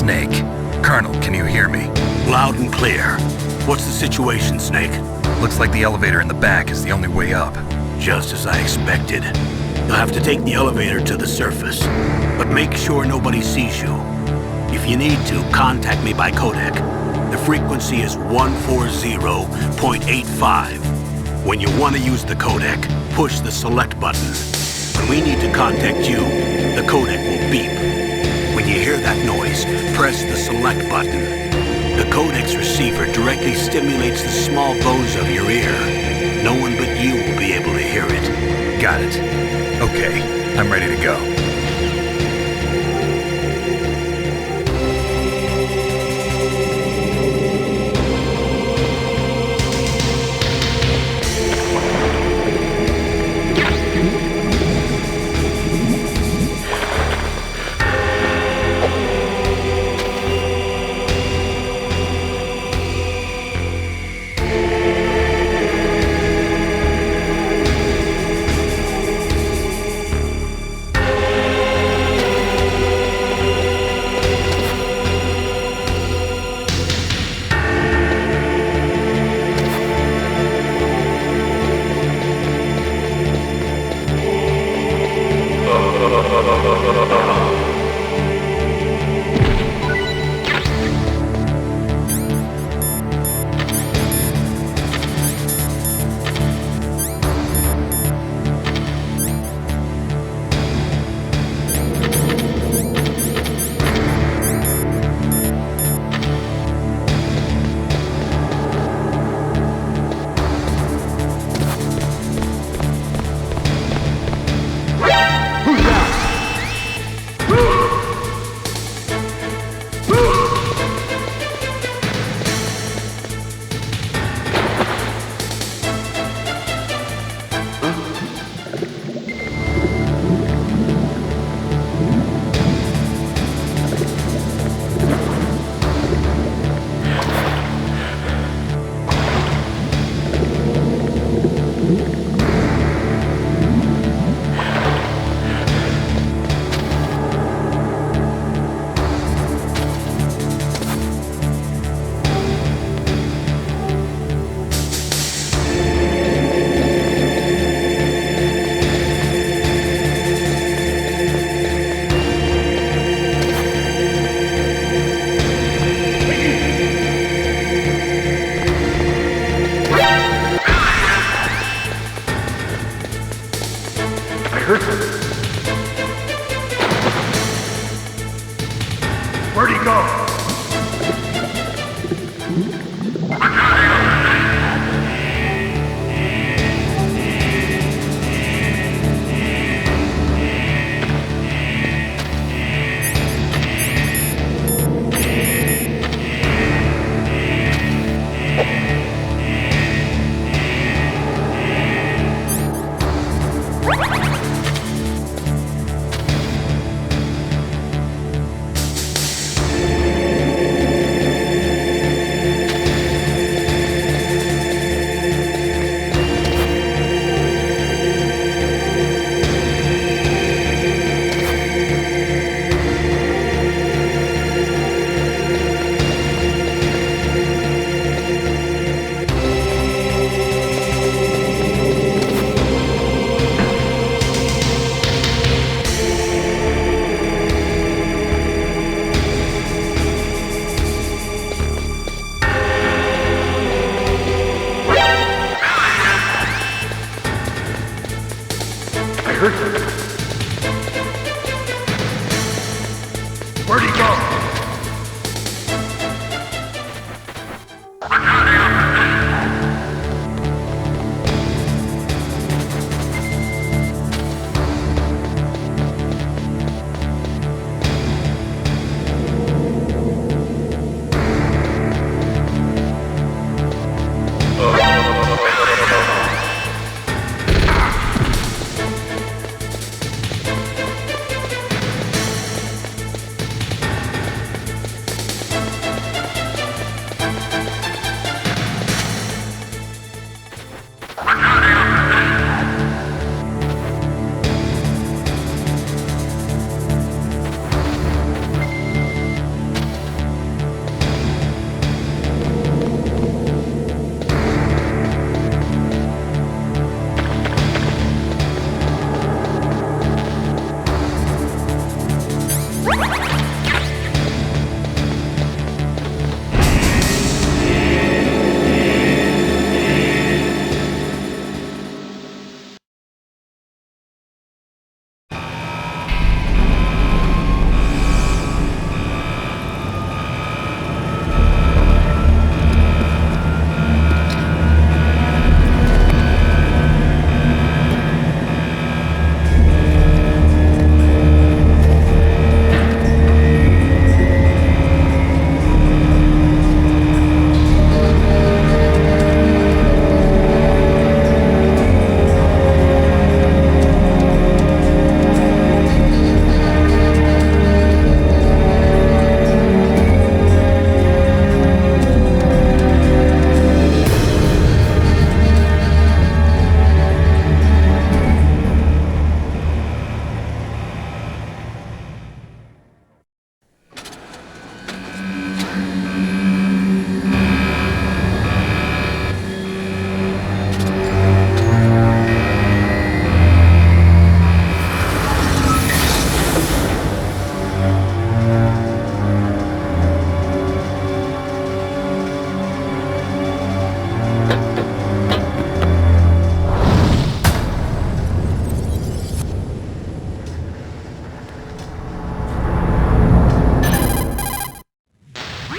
Snake. Colonel, can you hear me? Loud and clear. What's the situation, Snake? Looks like the elevator in the back is the only way up. Just as I expected. You'll have to take the elevator to the surface, but make sure nobody sees you. If you need to, contact me by codec. The frequency is 140.85. When you want to use the codec, push the select button. When we need to contact you, the codec will beep. When you hear that noise, press the select button. The codec's receiver directly stimulates the small bones of your ear. No one but you will be able to hear it. Got it. Okay, I'm ready to go.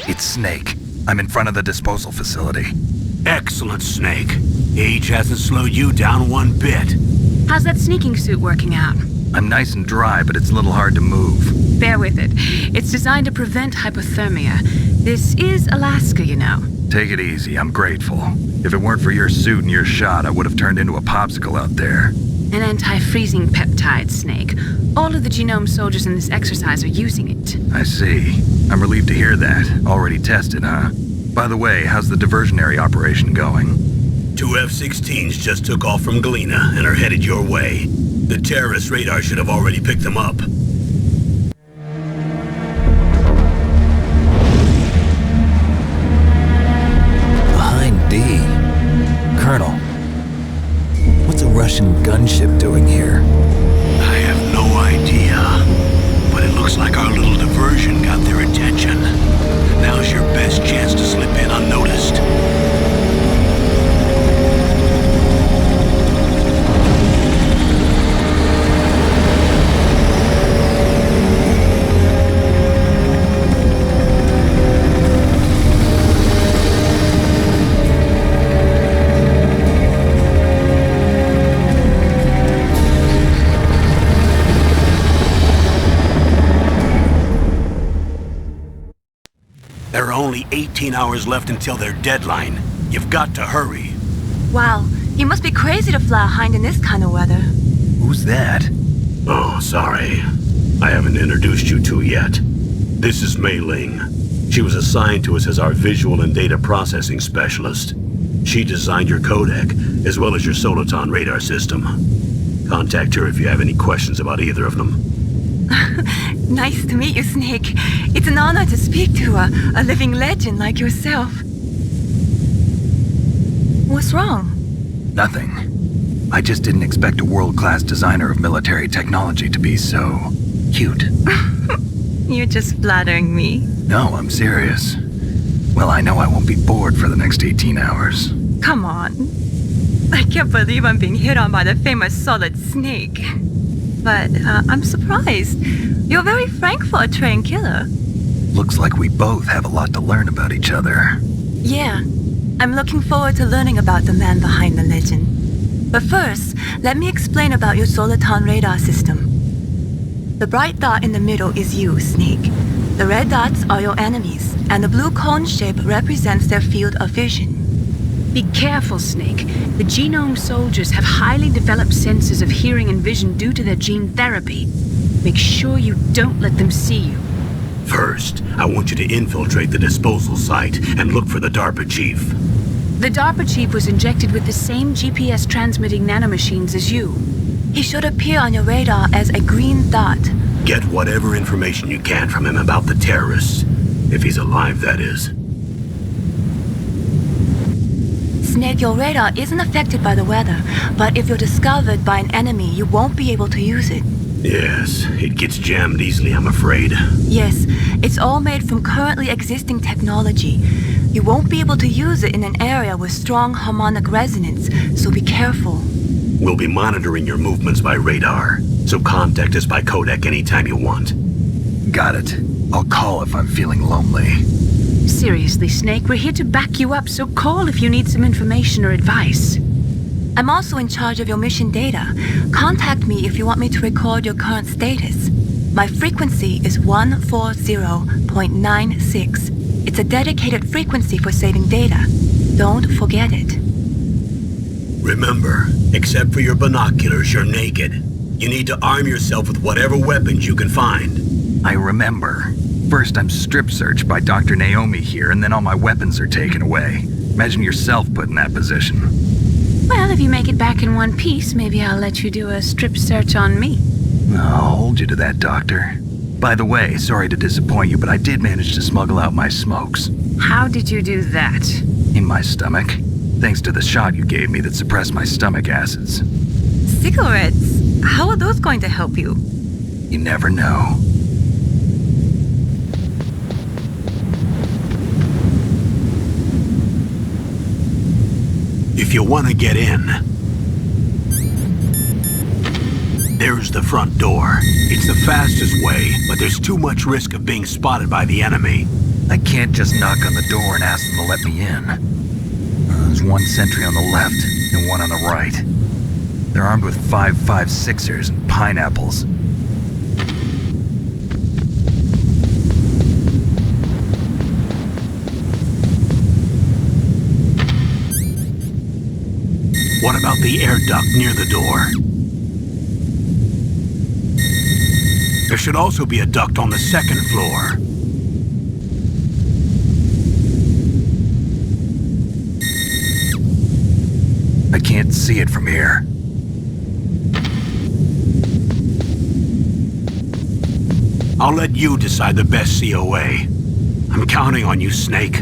It's Snake. I'm in front of the disposal facility. Excellent, Snake. Age hasn't slowed you down one bit. How's that sneaking suit working out? I'm nice and dry, but it's a little hard to move. Bear with it. It's designed to prevent hypothermia. This is Alaska, you know. Take it easy, I'm grateful. If it weren't for your suit and your shot, I would have turned into a popsicle out there. An anti-freezing peptide, Snake. All of the genome soldiers in this exercise are using it. I see. I'm relieved to hear that. Already tested, huh? By the way, how's the diversionary operation going? 2 F-16s just took off from Galena and are headed your way. The terrorist radar should have already picked them up. Behind D. Colonel, what's a Russian gunship doing here? I have no idea, but it looks like our little diversion got their attention. Now's your best chance to slip in unnoticed. There are only 18 hours left until their deadline. You've got to hurry. Wow, you must be crazy to fly a hind in this kind of weather. Who's that? Oh, sorry. I haven't introduced you to yet. This is Mei Ling. She was assigned to us as our visual and data processing specialist. She designed your codec, as well as your Soliton radar system. Contact her if you have any questions about either of them. Nice to meet you, Snake. It's an honor to speak to a living legend like yourself. What's wrong? Nothing. I just didn't expect a world-class designer of military technology to be so cute. You're just flattering me. No, I'm serious. Well, I know I won't be bored for the next 18 hours. Come on. I can't believe I'm being hit on by the famous Solid Snake. But I'm surprised. You're very frank for a trained killer. Looks like we both have a lot to learn about each other. Yeah, I'm looking forward to learning about the man behind the legend. But first, let me explain about your Soliton radar system. The bright dot in the middle is you, Snake. The red dots are your enemies, and the blue cone shape represents their field of vision. Be careful, Snake. The genome soldiers have highly developed senses of hearing and vision due to their gene therapy. Make sure you don't let them see you. First, I want you to infiltrate the disposal site and look for the DARPA chief. The DARPA chief was injected with the same GPS transmitting nanomachines as you. He should appear on your radar as a green dot. Get whatever information you can from him about the terrorists. If he's alive, that is. Snake, your radar isn't affected by the weather, but if you're discovered by an enemy, you won't be able to use it. Yes, it gets jammed easily, I'm afraid. Yes, it's all made from currently existing technology. You won't be able to use it in an area with strong harmonic resonance, so be careful. We'll be monitoring your movements by radar, so contact us by codec anytime you want. Got it. I'll call if I'm feeling lonely. Seriously, Snake, we're here to back you up, so call if you need some information or advice. I'm also in charge of your mission data. Contact me if you want me to record your current status. My frequency is 140.96. It's a dedicated frequency for saving data. Don't forget it. Remember, except for your binoculars, you're naked. You need to arm yourself with whatever weapons you can find. I remember. First I'm strip searched by Dr. Naomi here, and then all my weapons are taken away. Imagine yourself put in that position. Well, if you make it back in one piece, maybe I'll let you do a strip search on me. I'll hold you to that, Doctor. By the way, sorry to disappoint you, but I did manage to smuggle out my smokes. How did you do that? In my stomach. Thanks to the shot you gave me that suppressed my stomach acids. Cigarettes? How are those going to help you? You never know. If you want to get in, there's the front door. It's the fastest way, but there's too much risk of being spotted by the enemy. I can't just knock on the door and ask them to let me in. There's one sentry on the left and one on the right. They're armed with 5.56ers and pineapples. What about the air duct near the door? There should also be a duct on the second floor. I can't see it from here. I'll let you decide the best COA. I'm counting on you, Snake.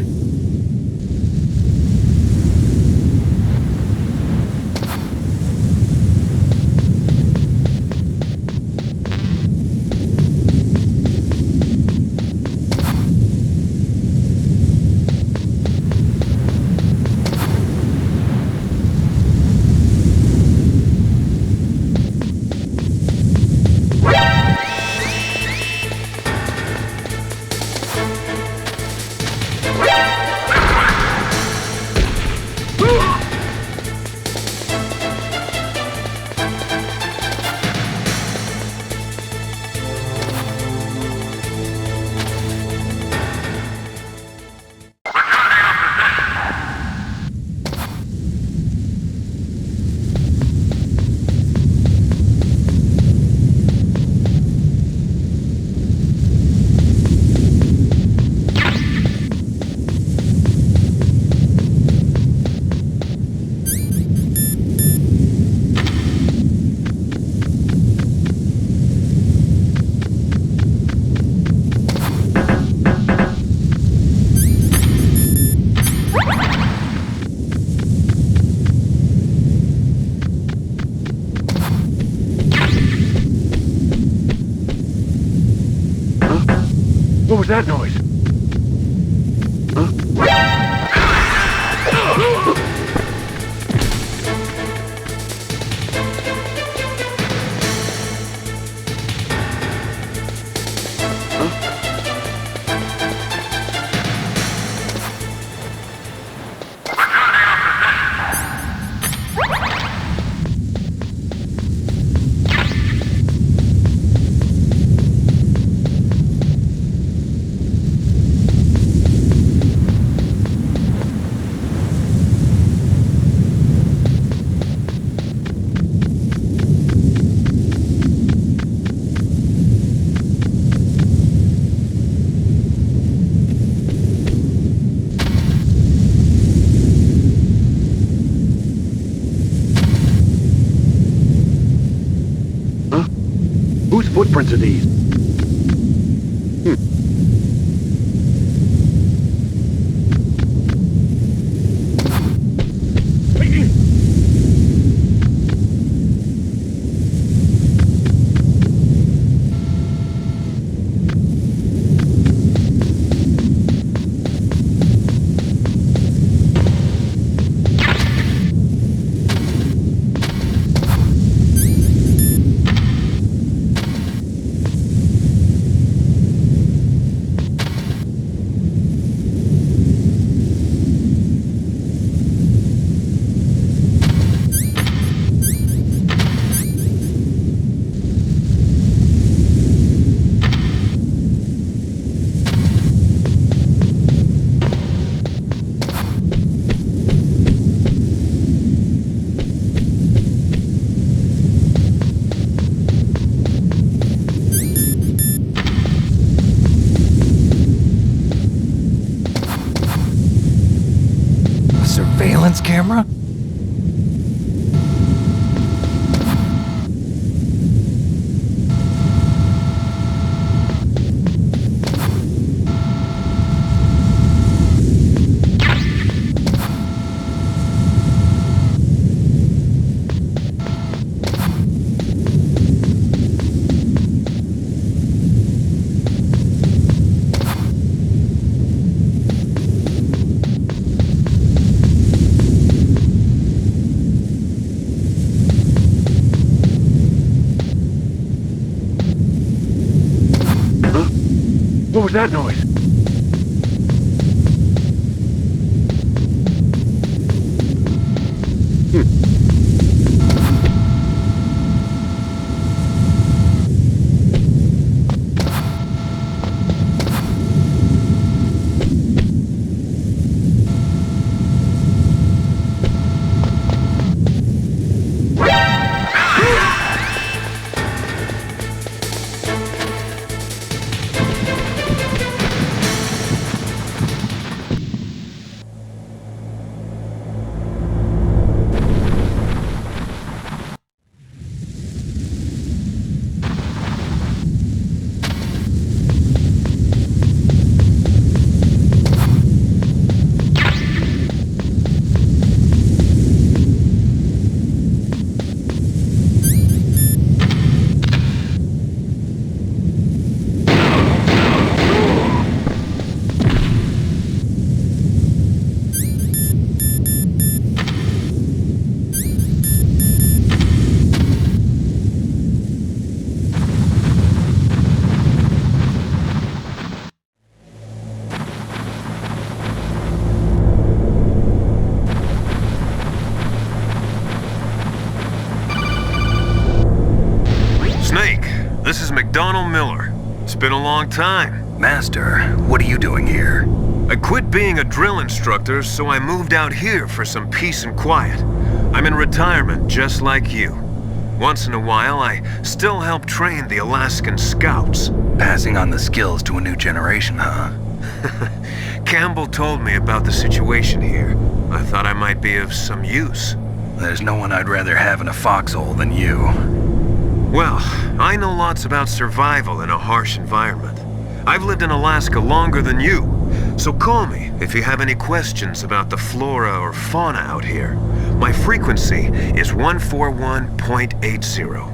What was that noise? Whose footprints are these? camera? What was that noise? This is McDonald Miller. It's been a long time. Master, what are you doing here? I quit being a drill instructor, so I moved out here for some peace and quiet. I'm in retirement, just like you. Once in a while, I still help train the Alaskan Scouts. Passing on the skills to a new generation, huh? Campbell told me about the situation here. I thought I might be of some use. There's no one I'd rather have in a foxhole than you. Well, I know lots about survival in a harsh environment. I've lived in Alaska longer than you, so call me if you have any questions about the flora or fauna out here. My frequency is 141.80.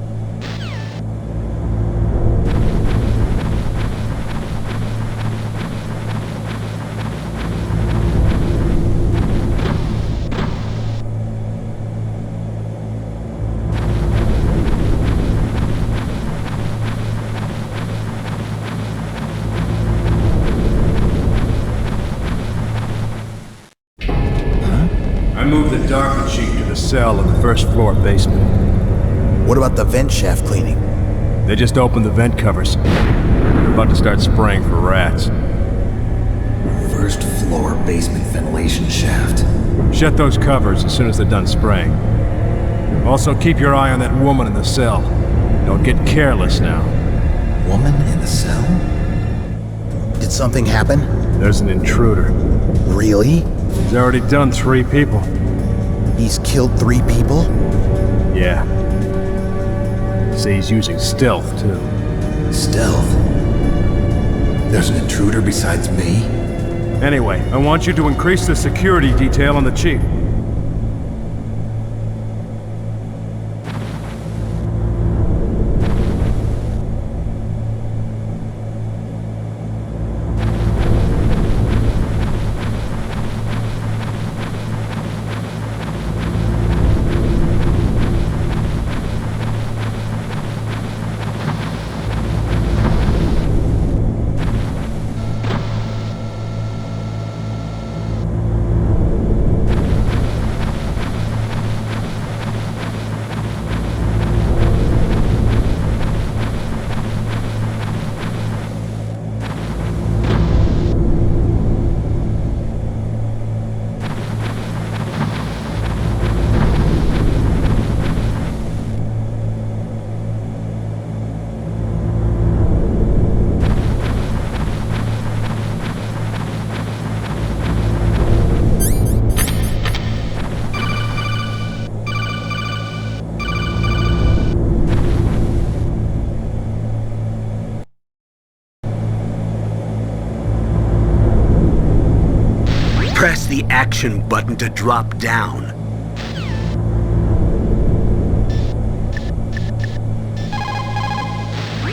I moved the Darker Chief to the cell in the first floor basement. What about the vent shaft cleaning? They just opened the vent covers. They're about to start spraying for rats. First floor basement ventilation shaft. Shut those covers as soon as they're done spraying. Also, keep your eye on that woman in the cell. Don't get careless now. Woman in the cell? Did something happen? There's an intruder. Really? He's already done 3 people. He's killed 3 people? Yeah. Say he's using stealth, too. Stealth? There's an intruder besides me? Anyway, I want you to increase the security detail on the Chief. Press the action button to drop down.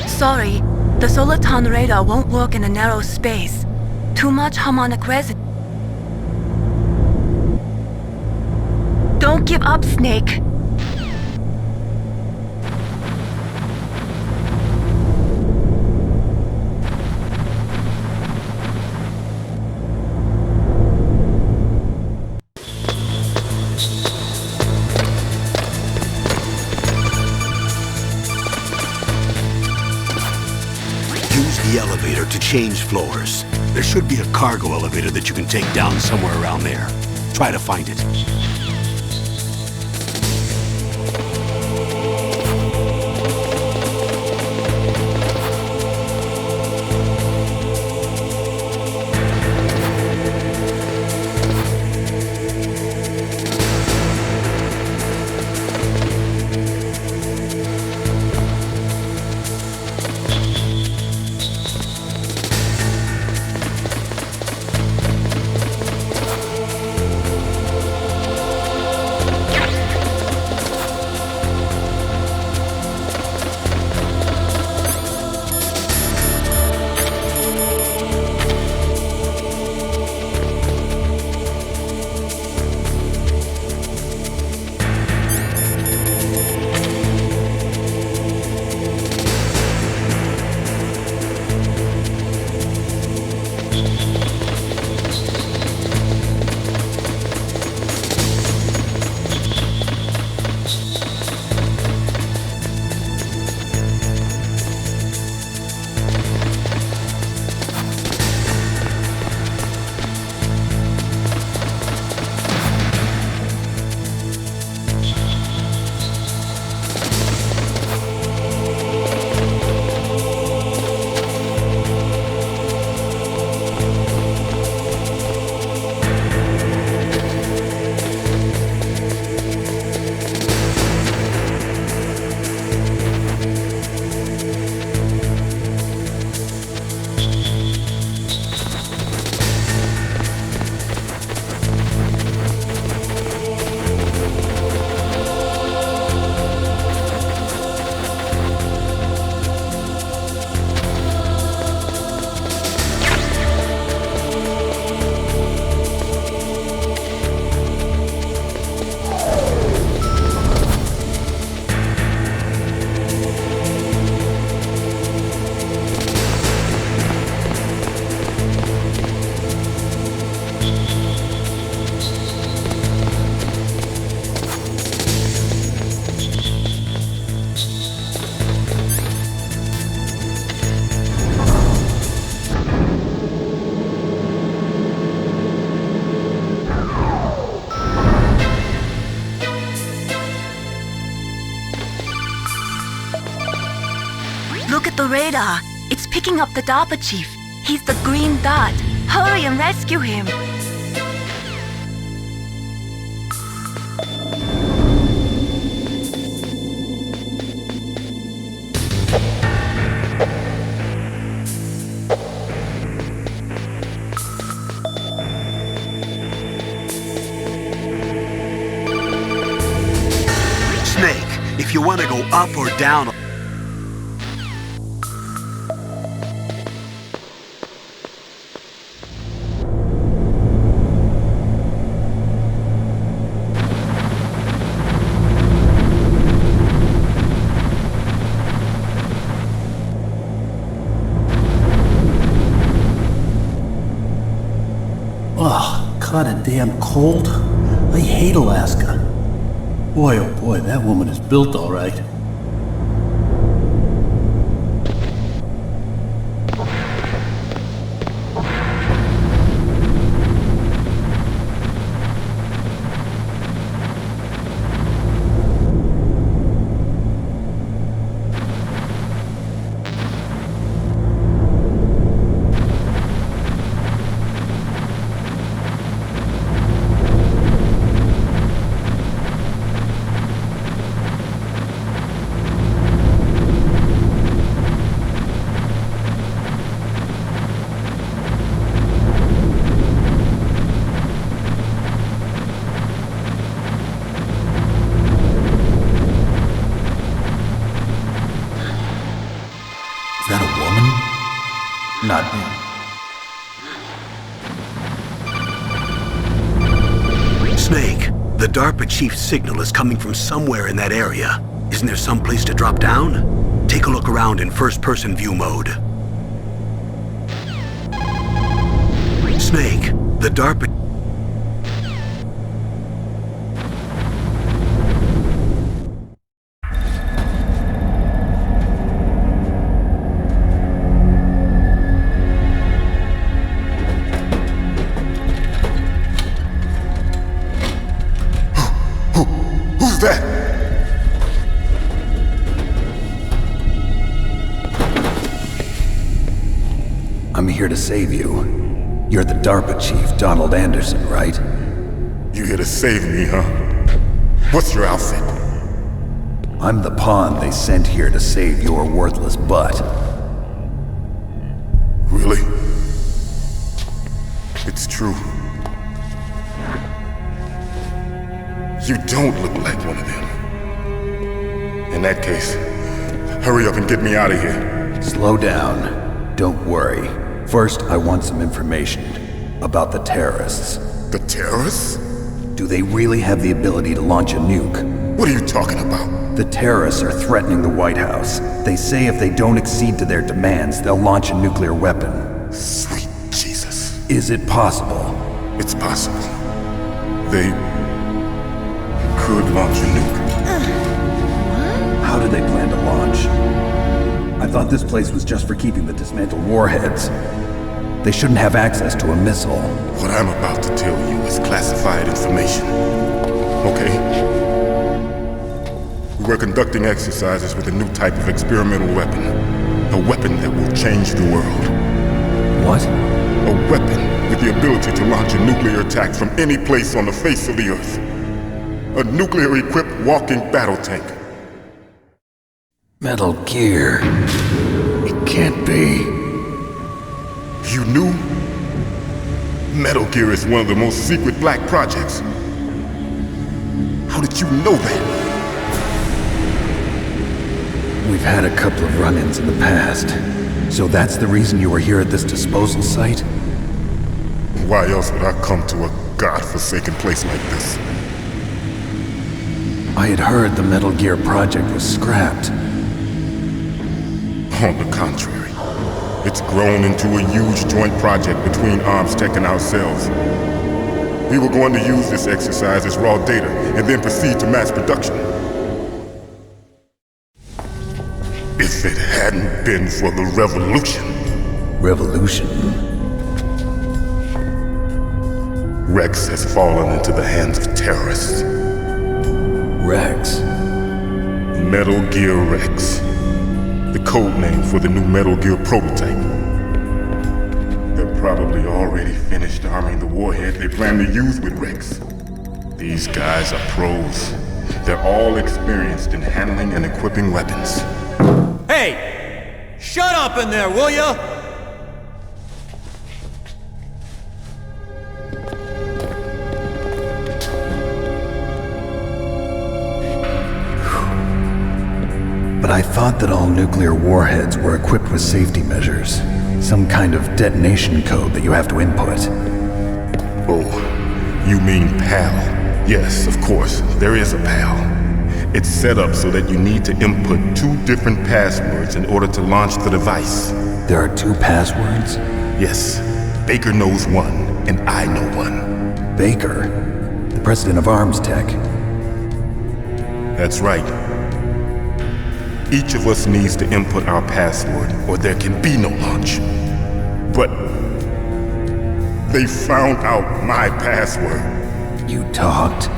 Sorry, the Soliton radar won't work in a narrow space. Too much harmonic resonance. Don't give up, Snake. Use the elevator to change floors. There should be a cargo elevator that you can take down somewhere around there. Try to find it. Look at the radar. It's picking up the DARPA chief. He's the green dot. Hurry and rescue him. Snake, if you want to go up or down... Oh, kinda damn cold. I hate Alaska. Boy, oh boy, that woman is built all right. Not... Snake, the DARPA chief's signal is coming from somewhere in that area. Isn't there some place to drop down? Take a look around in first-person view mode. Snake, the DARPA... Who's that? I'm here to save you. You're the DARPA chief, Donald Anderson, right? You here to save me, huh? What's your outfit? I'm the pawn they sent here to save your worthless butt. Really? It's true. You don't look like one of them. In that case, hurry up and get me out of here. Slow down. Don't worry. First, I want some information about the terrorists. The terrorists? Do they really have the ability to launch a nuke? What are you talking about? The terrorists are threatening the White House. They say if they don't accede to their demands, they'll launch a nuclear weapon. Sweet Jesus. Is it possible? It's possible. They could launch a nuke. How do they plan to launch? I thought this place was just for keeping the dismantled warheads. They shouldn't have access to a missile. What I'm about to tell you is classified information. Okay? We're conducting exercises with a new type of experimental weapon. A weapon that will change the world. What? A weapon with the ability to launch a nuclear attack from any place on the face of the Earth. A nuclear-equipped walking battle tank. Metal Gear. It can't be. You knew? Metal Gear is one of the most secret black projects. How did you know that? We've had a couple of run-ins in the past. So that's the reason you were here at this disposal site? Why else would I come to a god-forsaken place like this? I had heard the Metal Gear project was scrapped. On the contrary, it's grown into a huge joint project between Arms Tech and ourselves. We were going to use this exercise as raw data and then proceed to mass production. If it hadn't been for the revolution... Revolution? Rex has fallen into the hands of terrorists. Rex? Metal Gear Rex. The code name for the new Metal Gear prototype. They're probably already finished arming the warhead they plan to use with Rex. These guys are pros. They're all experienced in handling and equipping weapons. Hey! Shut up in there, will ya? But I thought that all nuclear warheads were equipped with safety measures. Some kind of detonation code that you have to input. Oh, you mean PAL? Yes, of course, there is a PAL. It's set up so that you need to input 2 different passwords in order to launch the device. There are 2 passwords? Yes. Baker knows one, and I know one. Baker? The president of Arms Tech? That's right. Each of us needs to input our password, or there can be no launch. But they found out my password. You talked?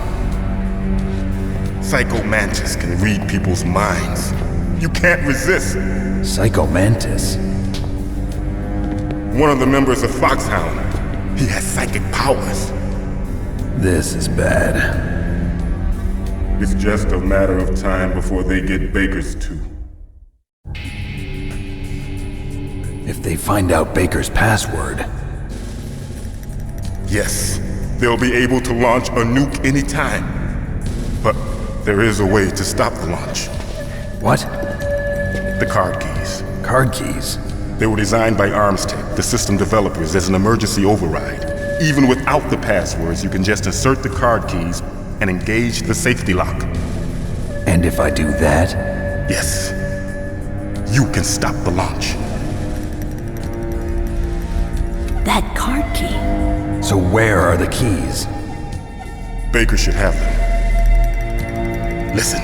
Psycho Mantis can read people's minds. You can't resist. Psycho Mantis? One of the members of Foxhound. He has psychic powers. This is bad. It's just a matter of time before they get Baker's too. If they find out Baker's password... Yes, they'll be able to launch a nuke anytime. But there is a way to stop the launch. What? The card keys. Card keys? They were designed by Armstech, the system developers, as an emergency override. Even without the passwords, you can just insert the card keys and engage the safety lock. And if I do that? Yes. You can stop the launch. That card key. So where are the keys? Baker should have them. Listen,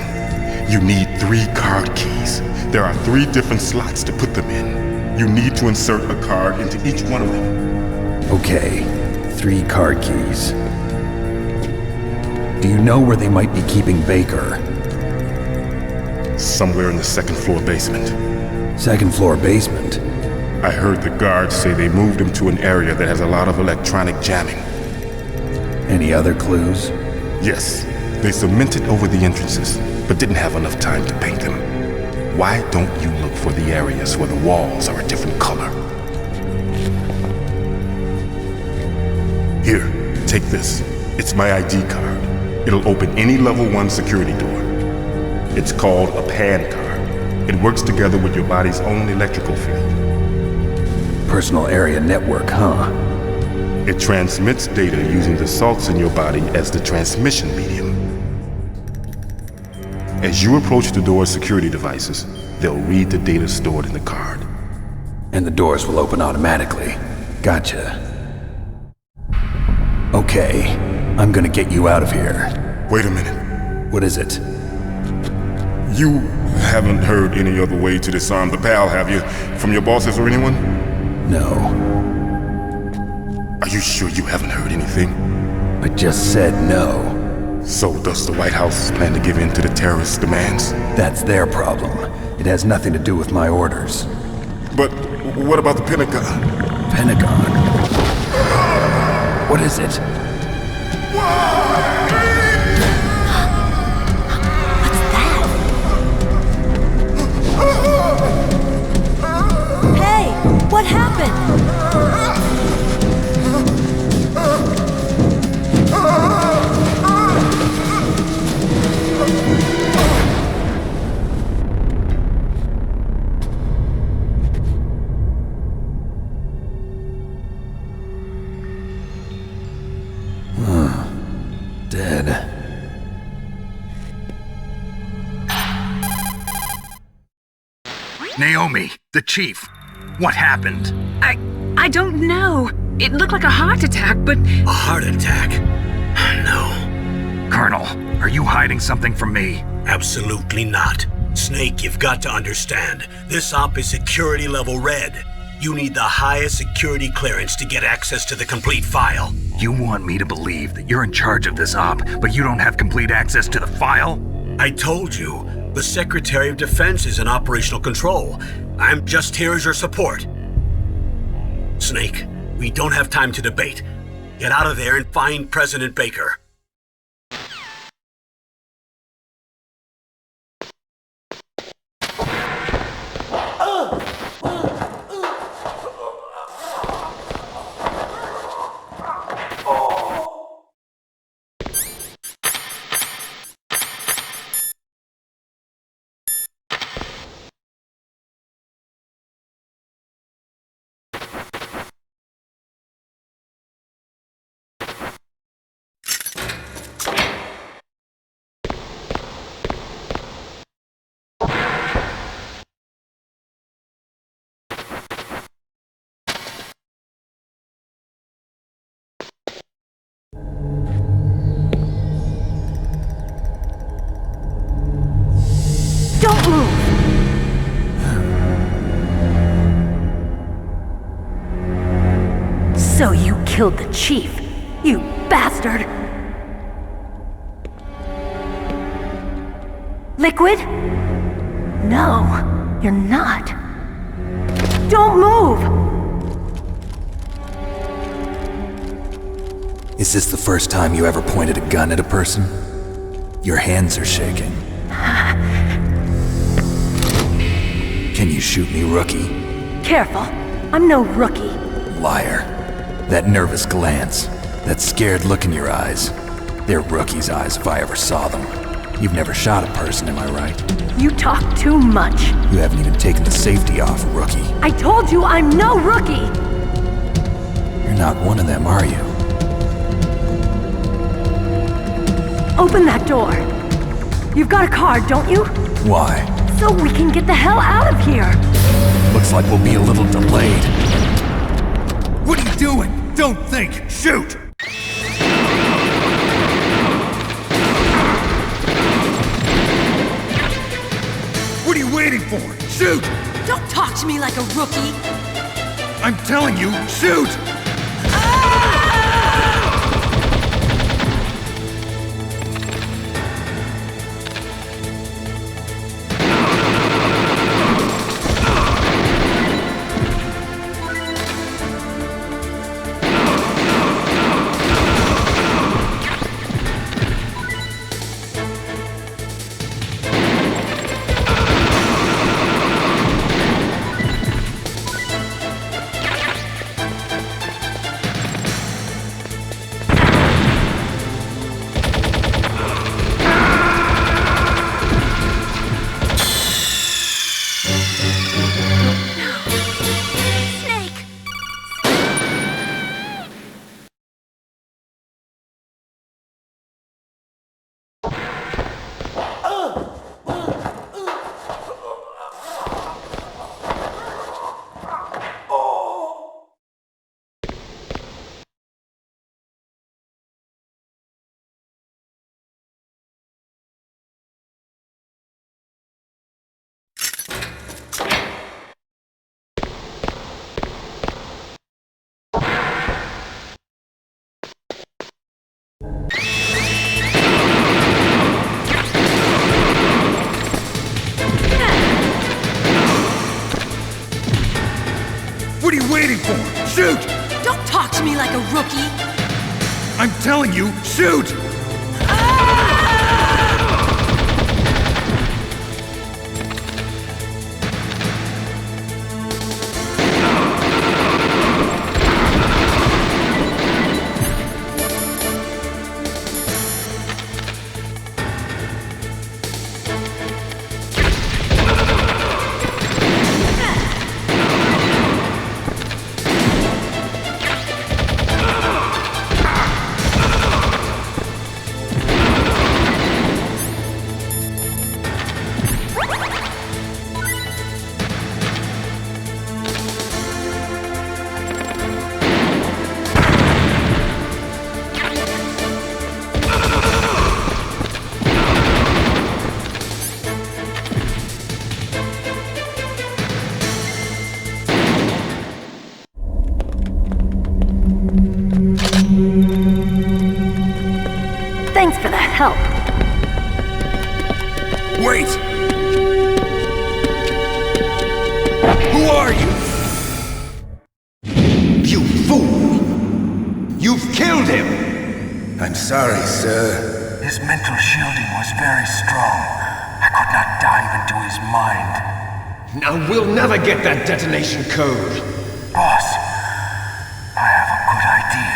you need 3 card keys. There are 3 different slots to put them in. You need to insert a card into each one of them. Okay, 3 card keys. Do you know where they might be keeping Baker? Somewhere in the 2nd floor basement. 2nd floor basement? I heard the guards say they moved him to an area that has a lot of electronic jamming. Any other clues? Yes. They cemented over the entrances, but didn't have enough time to paint them. Why don't you look for the areas where the walls are a different color? Here, take this. It's my ID card. It'll open any level 1 security door. It's called a PAN card. It works together with your body's own electrical field. Personal area network, huh? It transmits data using the salts in your body as the transmission medium. As you approach the door's security devices, they'll read the data stored in the card. And the doors will open automatically. Gotcha. Okay, I'm gonna get you out of here. Wait a minute. What is it? You haven't heard any other way to disarm the PAL, have you? From your bosses or anyone? No. Are you sure you haven't heard anything? I just said no. So does the White House plan to give in to the terrorists' demands? That's their problem. It has nothing to do with my orders. But what about the Pentagon? Pentagon? What is it? What's that? Hey, what happened? Dead. Naomi, the chief. What happened? I don't know. It looked like a heart attack, but... A heart attack? No. Colonel, are you hiding something from me? Absolutely not. Snake, you've got to understand. This op is security level red. You need the highest security clearance to get access to the complete file. You want me to believe that you're in charge of this op, but you don't have complete access to the file? I told you, the Secretary of Defense is in operational control. I'm just here as your support. Snake, we don't have time to debate. Get out of there and find President Baker. Don't move! So you killed the chief, you bastard! Liquid? No, you're not. Don't move! Is this the first time you ever pointed a gun at a person? Your hands are shaking. Can you shoot me, rookie? Careful, I'm no rookie. Liar. That nervous glance, that scared look in your eyes. They're rookie's eyes if I ever saw them. You've never shot a person, am I right? You talk too much. You haven't even taken the safety off, rookie. I told you I'm no rookie! You're not one of them, are you? Open that door. You've got a card, don't you? Why? So we can get the hell out of here. Looks like we'll be a little delayed. What are you doing? Don't think! Shoot! What are you waiting for? Shoot! Don't talk to me like a rookie! I'm telling you, shoot! What are you waiting for? Shoot! Don't talk to me like a rookie! I'm telling you, shoot! Thanks for the help. Wait! Who are you? You fool! You've killed him! I'm sorry, sir. His mental shielding was very strong. I could not dive into his mind. Now we'll never get that detonation code. Boss, I have a good idea.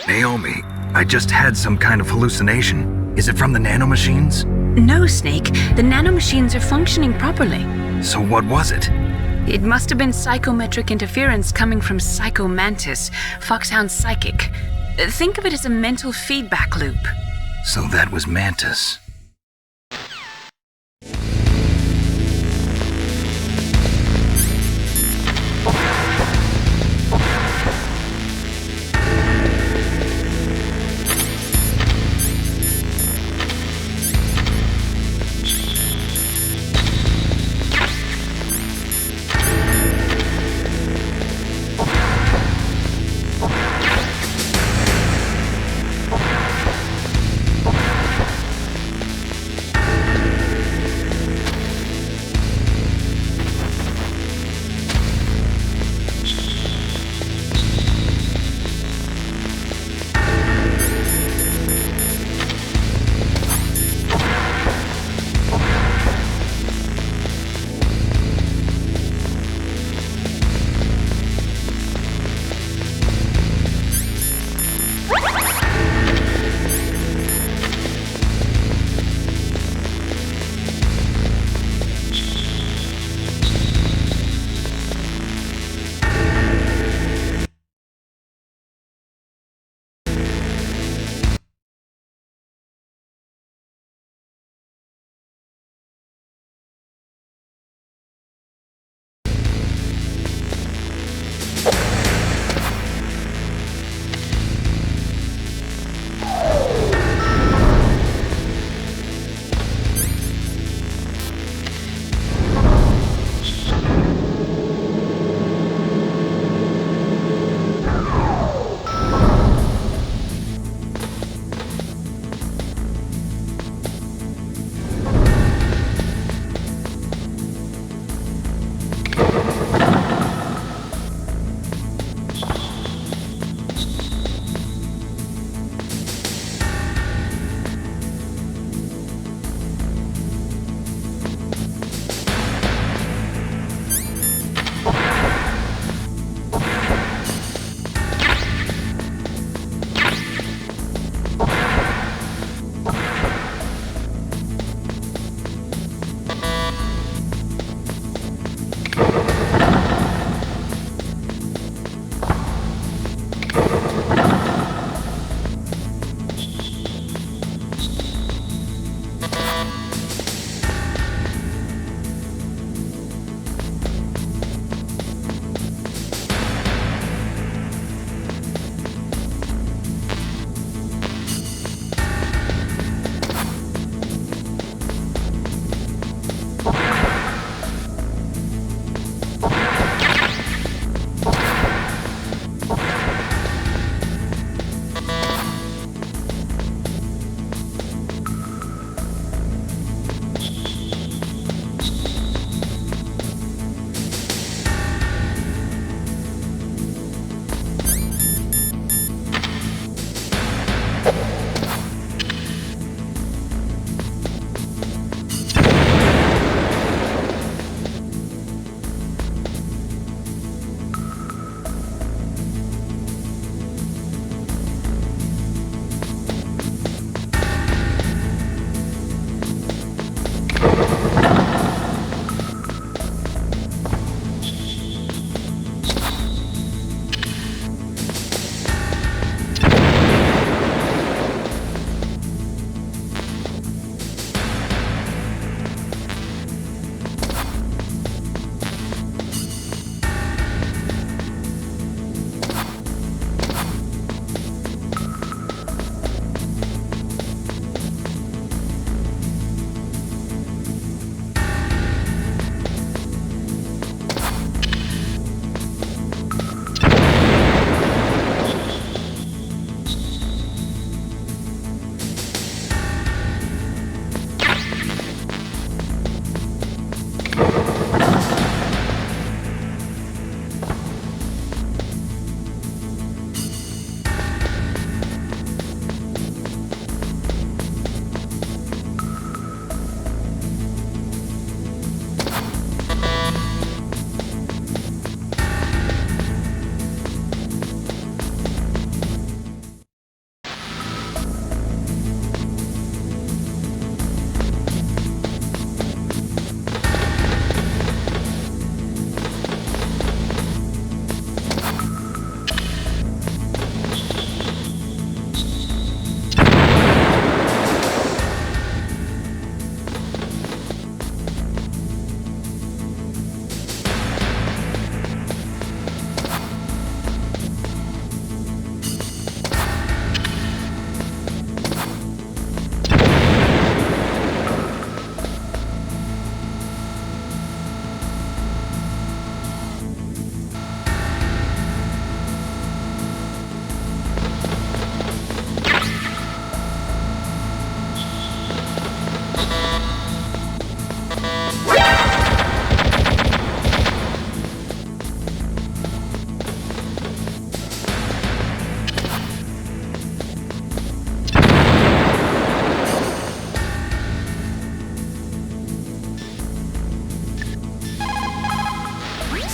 Naomi, I just had some kind of hallucination. Is it from the nanomachines? No, Snake. The nanomachines are functioning properly. So what was it? It must have been psychometric interference coming from Psycho Mantis, Foxhound's psychic. Think of it as a mental feedback loop. So that was Mantis.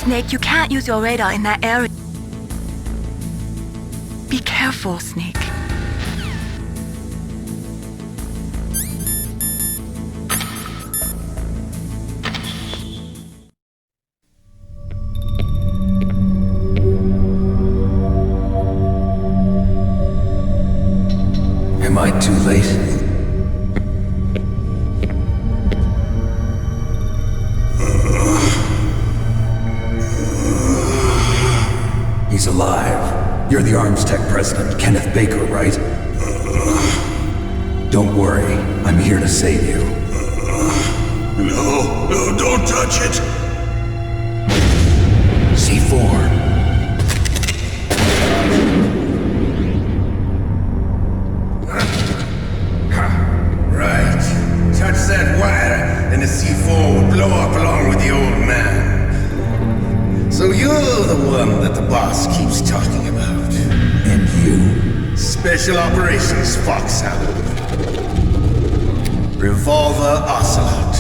Snake, you can't use your radar in that area. Be careful, Snake. Am I too late? He's alive. You're the Arms Tech president, Kenneth Baker, right? Don't worry, I'm here to save you. No, don't touch it! C4. Right. Touch that wire, and the C4 will blow up along with the old man. So you're the one that the boss keeps talking about. And you? Special Operations Foxhound. Revolver Ocelot.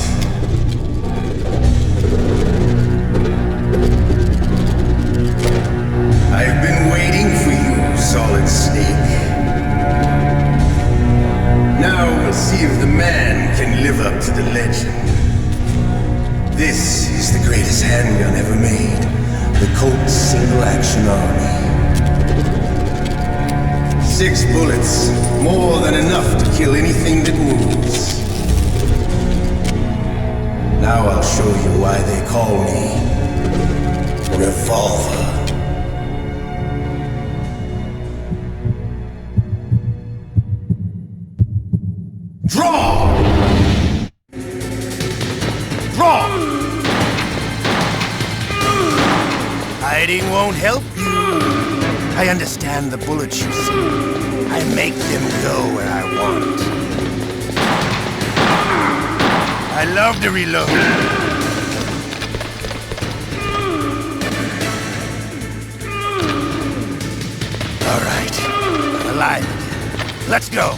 I've been waiting for you, Solid Snake. Now we'll see if the man can live up to the legend. This is the greatest handgun ever made. The Colt Single Action Army. 6 bullets, more than enough to kill anything that moves. Now I'll show you why they call me Revolver. Draw! Draw! Hiding won't help you. I understand the bullets you see. I make them go where I want. I love to reload. All right, I'm alive again. Let's go.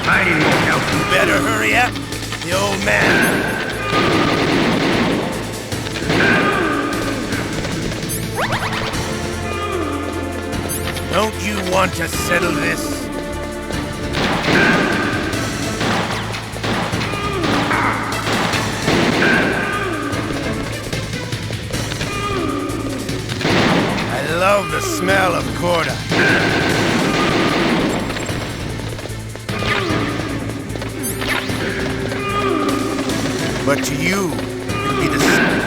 Hiding won't help. You better hurry up. The old man. Don't you want to settle this? I love the smell of Corda. But to you, it'll be the same.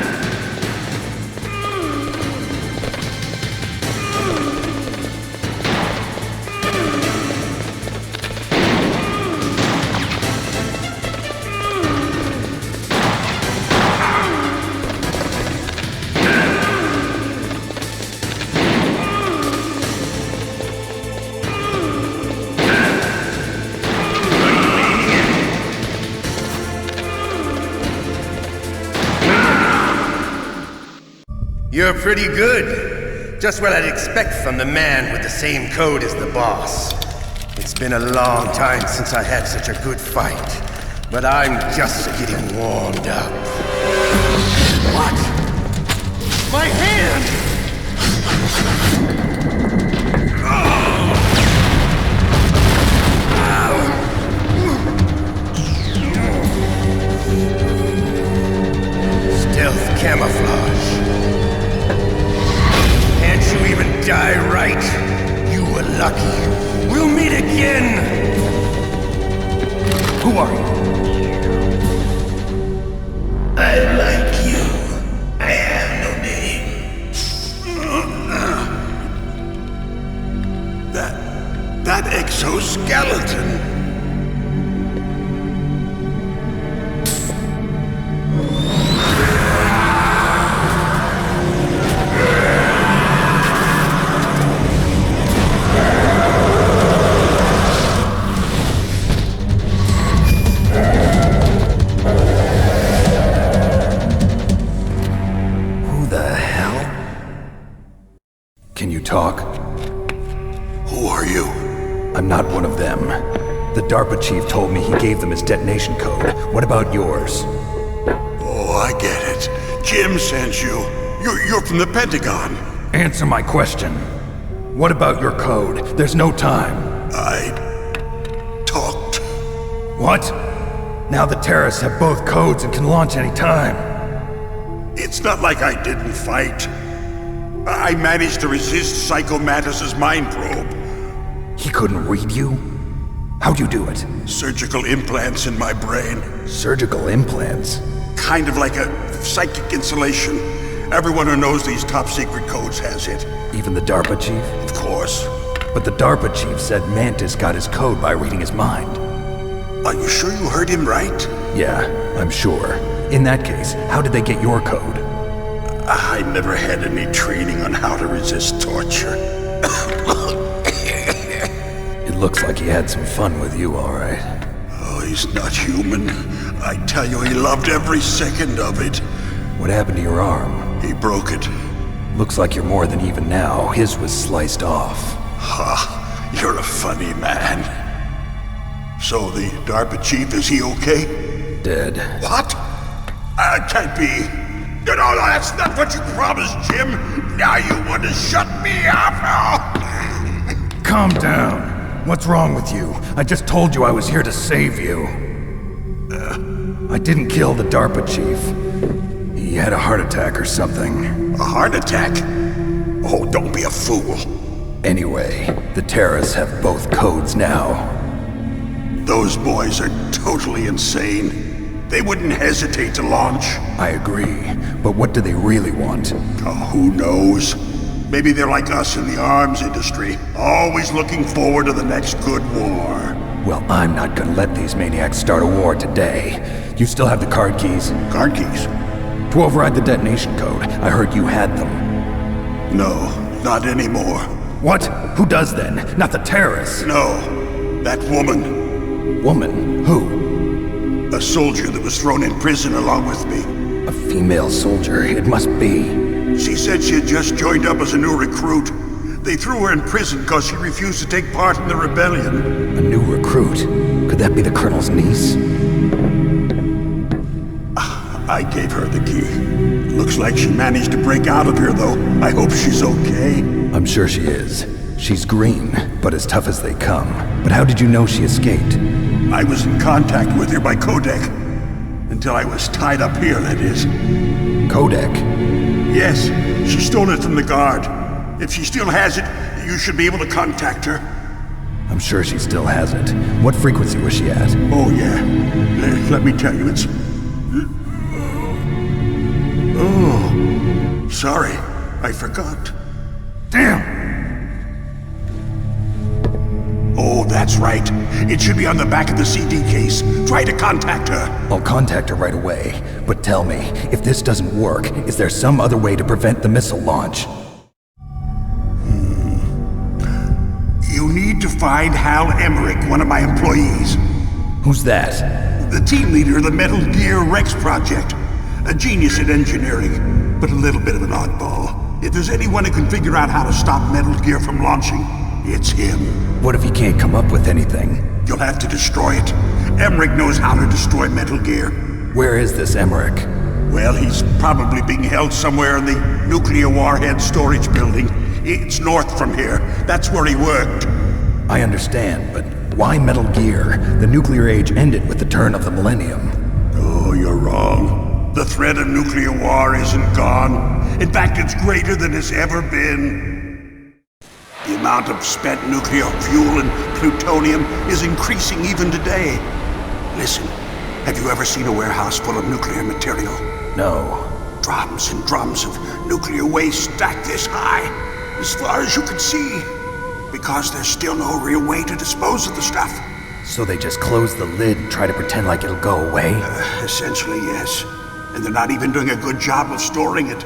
You're pretty good. Just what I'd expect from the man with the same code as the boss. It's been a long time since I had such a good fight, but I'm just getting warmed up. What? My hand! Stealth camouflage. Can't you even die right? You were lucky. We'll meet again! Who are you? I like you. I have no name. That exoskeleton. Talk. Who are you? I'm not one of them. The DARPA chief told me he gave them his detonation code. What about yours? Jim sent you. You're from the Pentagon. Answer my question. What about your code? There's no time. I talked. What? Now the terrorists have both codes and can launch any time. It's not like I didn't fight. I managed to resist Psycho Mantis's mind probe. He couldn't read you? How'd you do it? Surgical implants in my brain. Surgical implants? Kind of like a psychic insulation. Everyone who knows these top secret codes has it. Even the DARPA chief? Of course. But the DARPA chief said Mantis got his code by reading his mind. Are you sure you heard him right? Yeah, I'm sure. In that case, how did they get your code? I never had any training on how to resist torture. It looks like he had some fun with you, all right. Oh, he's not human. I tell you, he loved every second of it. What happened to your arm? He broke it. Looks like you're more than even now. His was sliced off. Ha, you're a funny man. So the DARPA chief, is he okay? Dead. What? Can't be. No, that's not what you promised, Jim. Now you want to shut me up? Calm down. What's wrong with you? I just told you I was here to save you. I didn't kill the DARPA chief. He had a heart attack or something. A heart attack? Oh, don't be a fool. Anyway, the terrorists have both codes now. Those boys are totally insane. They wouldn't hesitate to launch. I agree, but what do they really want? Oh, who knows? Maybe they're like us in the arms industry, always looking forward to the next good war. Well, I'm not gonna let these maniacs start a war today. You still have the card keys? Card keys? To override the detonation code. I heard you had them. No, not anymore. What? Who does then? Not the terrorists? No, that woman. Woman? Who? A soldier that was thrown in prison along with me. A female soldier? It must be. She said she had just joined up as a new recruit. They threw her in prison because she refused to take part in the rebellion. A new recruit? Could that be the Colonel's niece? I gave her the key. Looks like she managed to break out of here, though. I hope she's okay. I'm sure she is. She's green, but as tough as they come. But how did you know she escaped? I was in contact with her by codec. Until I was tied up here, that is. Codec? Yes, she stole it from the guard. If she still has it, you should be able to contact her. I'm sure she still has it. What frequency was she at? Oh, yeah. Let me tell you, it's... Oh, sorry. I forgot. Damn! Oh, that's right. It should be on the back of the CD case. Try to contact her. I'll contact her right away. But tell me, if this doesn't work, is there some other way to prevent the missile launch? You need to find Hal Emmerich, one of my employees. Who's that? The team leader of the Metal Gear Rex project. A genius at engineering, but a little bit of an oddball. If there's anyone who can figure out how to stop Metal Gear from launching, it's him. What if he can't come up with anything? You'll have to destroy it. Emmerich knows how to destroy Metal Gear. Where is this Emmerich? Well, he's probably being held somewhere in the nuclear warhead storage building. It's north from here. That's where he worked. I understand, but why Metal Gear? The nuclear age ended with the turn of the millennium. Oh, you're wrong. The threat of nuclear war isn't gone. In fact, it's greater than it's ever been. The amount of spent nuclear fuel and plutonium is increasing even today. Listen, have you ever seen a warehouse full of nuclear material? No. Drums and drums of nuclear waste stacked this high, as far as you can see. Because there's still no real way to dispose of the stuff. So they just close the lid and try to pretend like it'll go away? Essentially, yes. And they're not even doing a good job of storing it.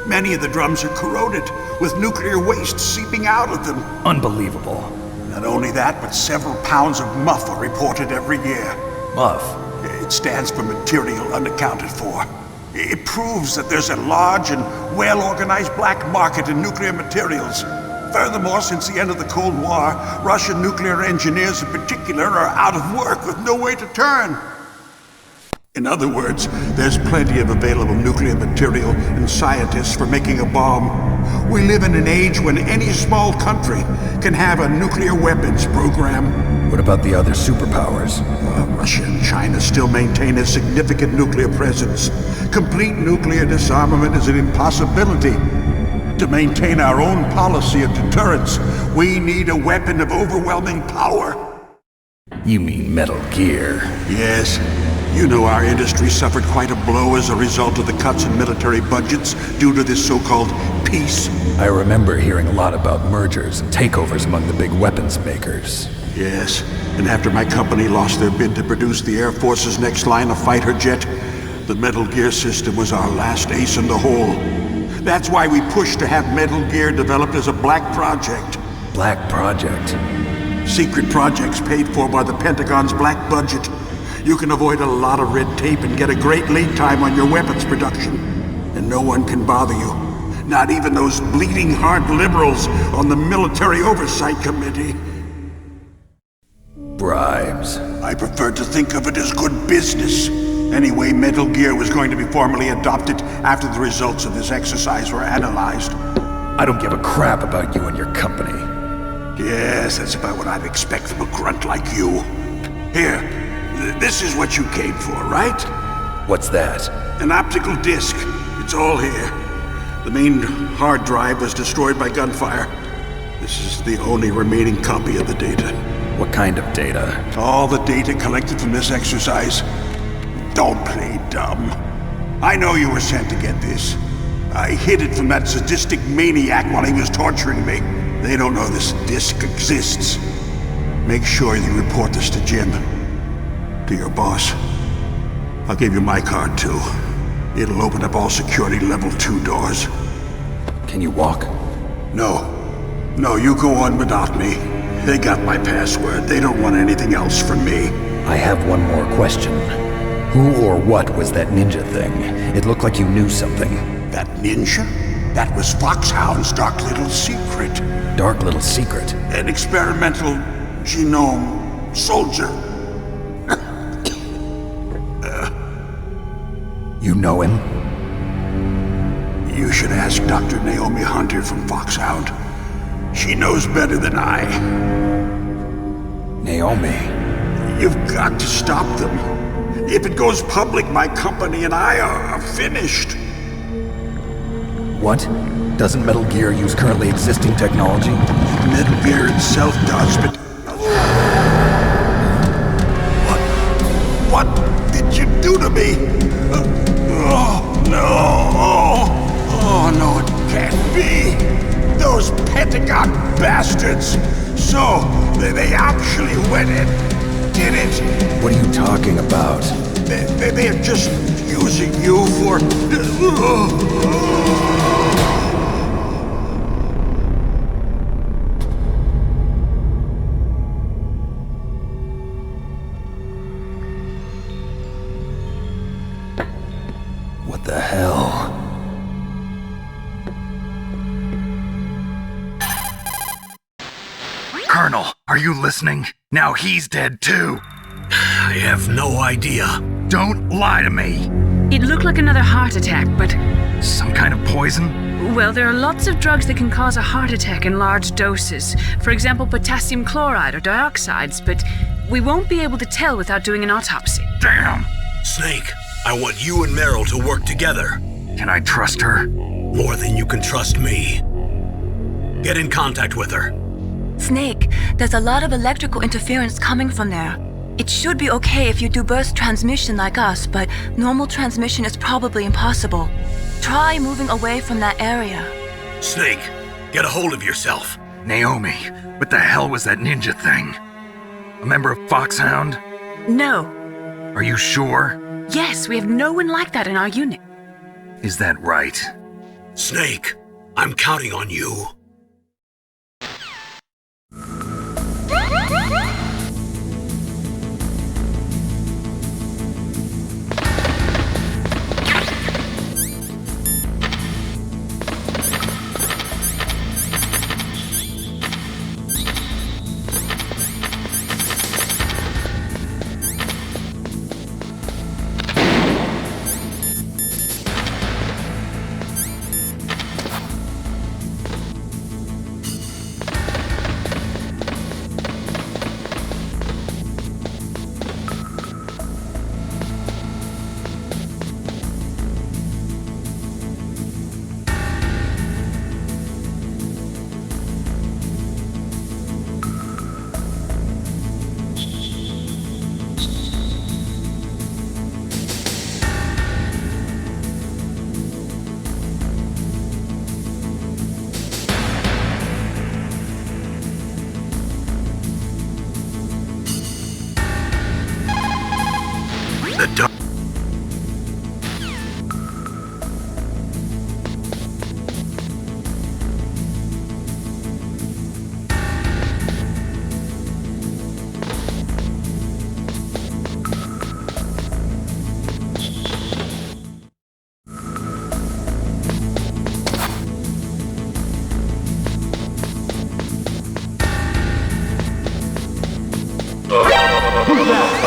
Many of the drums are corroded, with nuclear waste seeping out of them. Unbelievable. Not only that, but several pounds of MUF are reported every year. MUF? It stands for material unaccounted for. It proves that there's a large and well-organized black market in nuclear materials. Furthermore, since the end of the Cold War, Russian nuclear engineers in particular are out of work with no way to turn. In other words, there's plenty of available nuclear material and scientists for making a bomb. We live in an age when any small country can have a nuclear weapons program. What about the other superpowers? Russia and China still maintain a significant nuclear presence. Complete nuclear disarmament is an impossibility. To maintain our own policy of deterrence, we need a weapon of overwhelming power. You mean Metal Gear? Yes. You know our industry suffered quite a blow as a result of the cuts in military budgets due to this so-called peace. I remember hearing a lot about mergers and takeovers among the big weapons makers. Yes, and after my company lost their bid to produce the Air Force's next line of fighter jet, the Metal Gear system was our last ace in the hole. That's why we pushed to have Metal Gear developed as a black project. Black project? Secret projects paid for by the Pentagon's black budget. You can avoid a lot of red tape and get a great lead time on your weapons production. And no one can bother you. Not even those bleeding heart liberals on the Military Oversight Committee. Bribes. I prefer to think of it as good business. Anyway, Metal Gear was going to be formally adopted after the results of this exercise were analyzed. I don't give a crap about you and your company. Yes, that's about what I'd expect from a grunt like you. Here. This is what you came for, right? What's that? An optical disc. It's all here. The main hard drive was destroyed by gunfire. This is the only remaining copy of the data. What kind of data? All the data collected from this exercise. Don't play dumb. I know you were sent to get this. I hid it from that sadistic maniac while he was torturing me. They don't know this disc exists. Make sure you report this to Jim. To your boss. I'll give you my card, too. It'll open up all security level 2 doors. Can you walk? No. No, you go on without me. They got my password. They don't want anything else from me. I have one more question. Who or what was that ninja thing? It looked like you knew something. That ninja? That was Foxhound's dark little secret. Dark little secret? An experimental genome soldier. You know him? You should ask Dr. Naomi Hunter from Foxhound. She knows better than I. Naomi? You've got to stop them. If it goes public, my company and I are finished. What? Doesn't Metal Gear use currently existing technology? Metal Gear itself does, but... What did you do to me? Oh, no! Oh, no, it can't be! Those Pentagon bastards! So, they actually went and did it! What are you talking about? They're just using you for... What the hell? Colonel, are you listening? Now he's dead too. I have no idea. Don't lie to me. It looked like another heart attack, but... Some kind of poison? Well, there are lots of drugs that can cause a heart attack in large doses. For example, potassium chloride or dioxides, but we won't be able to tell without doing an autopsy. Damn! Snake, I want you and Meryl to work together. Can I trust her? More than you can trust me. Get in contact with her. Snake, there's a lot of electrical interference coming from there. It should be okay if you do burst transmission like us, but normal transmission is probably impossible. Try moving away from that area. Snake, get a hold of yourself. Naomi, what the hell was that ninja thing? A member of Foxhound? No. Are you sure? Yes, we have no one like that in our unit. Is that right? Snake, I'm counting on you. that!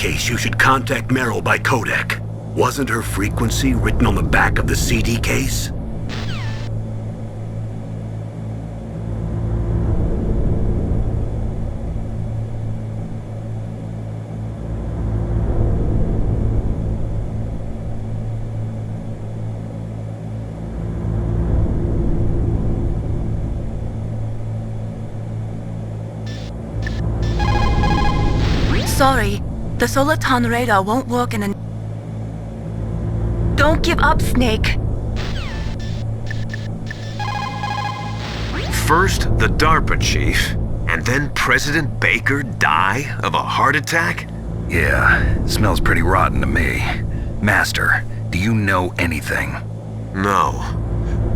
case, you should contact Meryl by codec. Wasn't her frequency written on the back of the CD case? Sorry, the Soliton radar won't work in a... Don't give up, Snake. First, the DARPA chief, and then President Baker die of a heart attack? Yeah, smells pretty rotten to me. Master, do you know anything? No,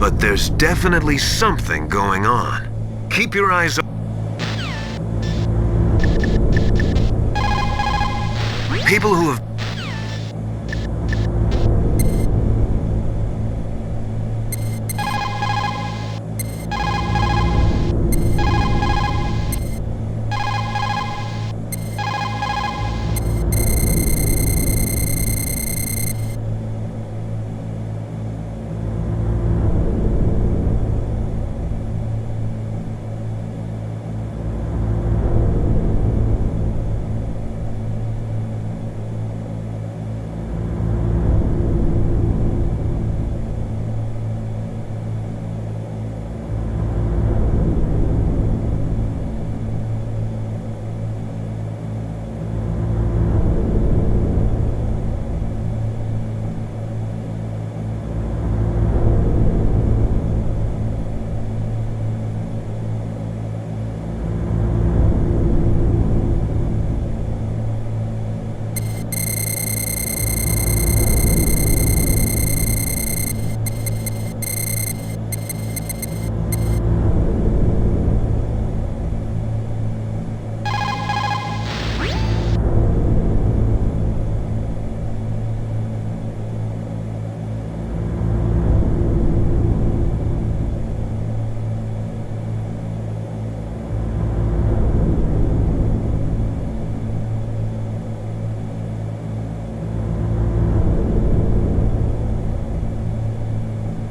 but there's definitely something going on. Keep your eyes open. People who have...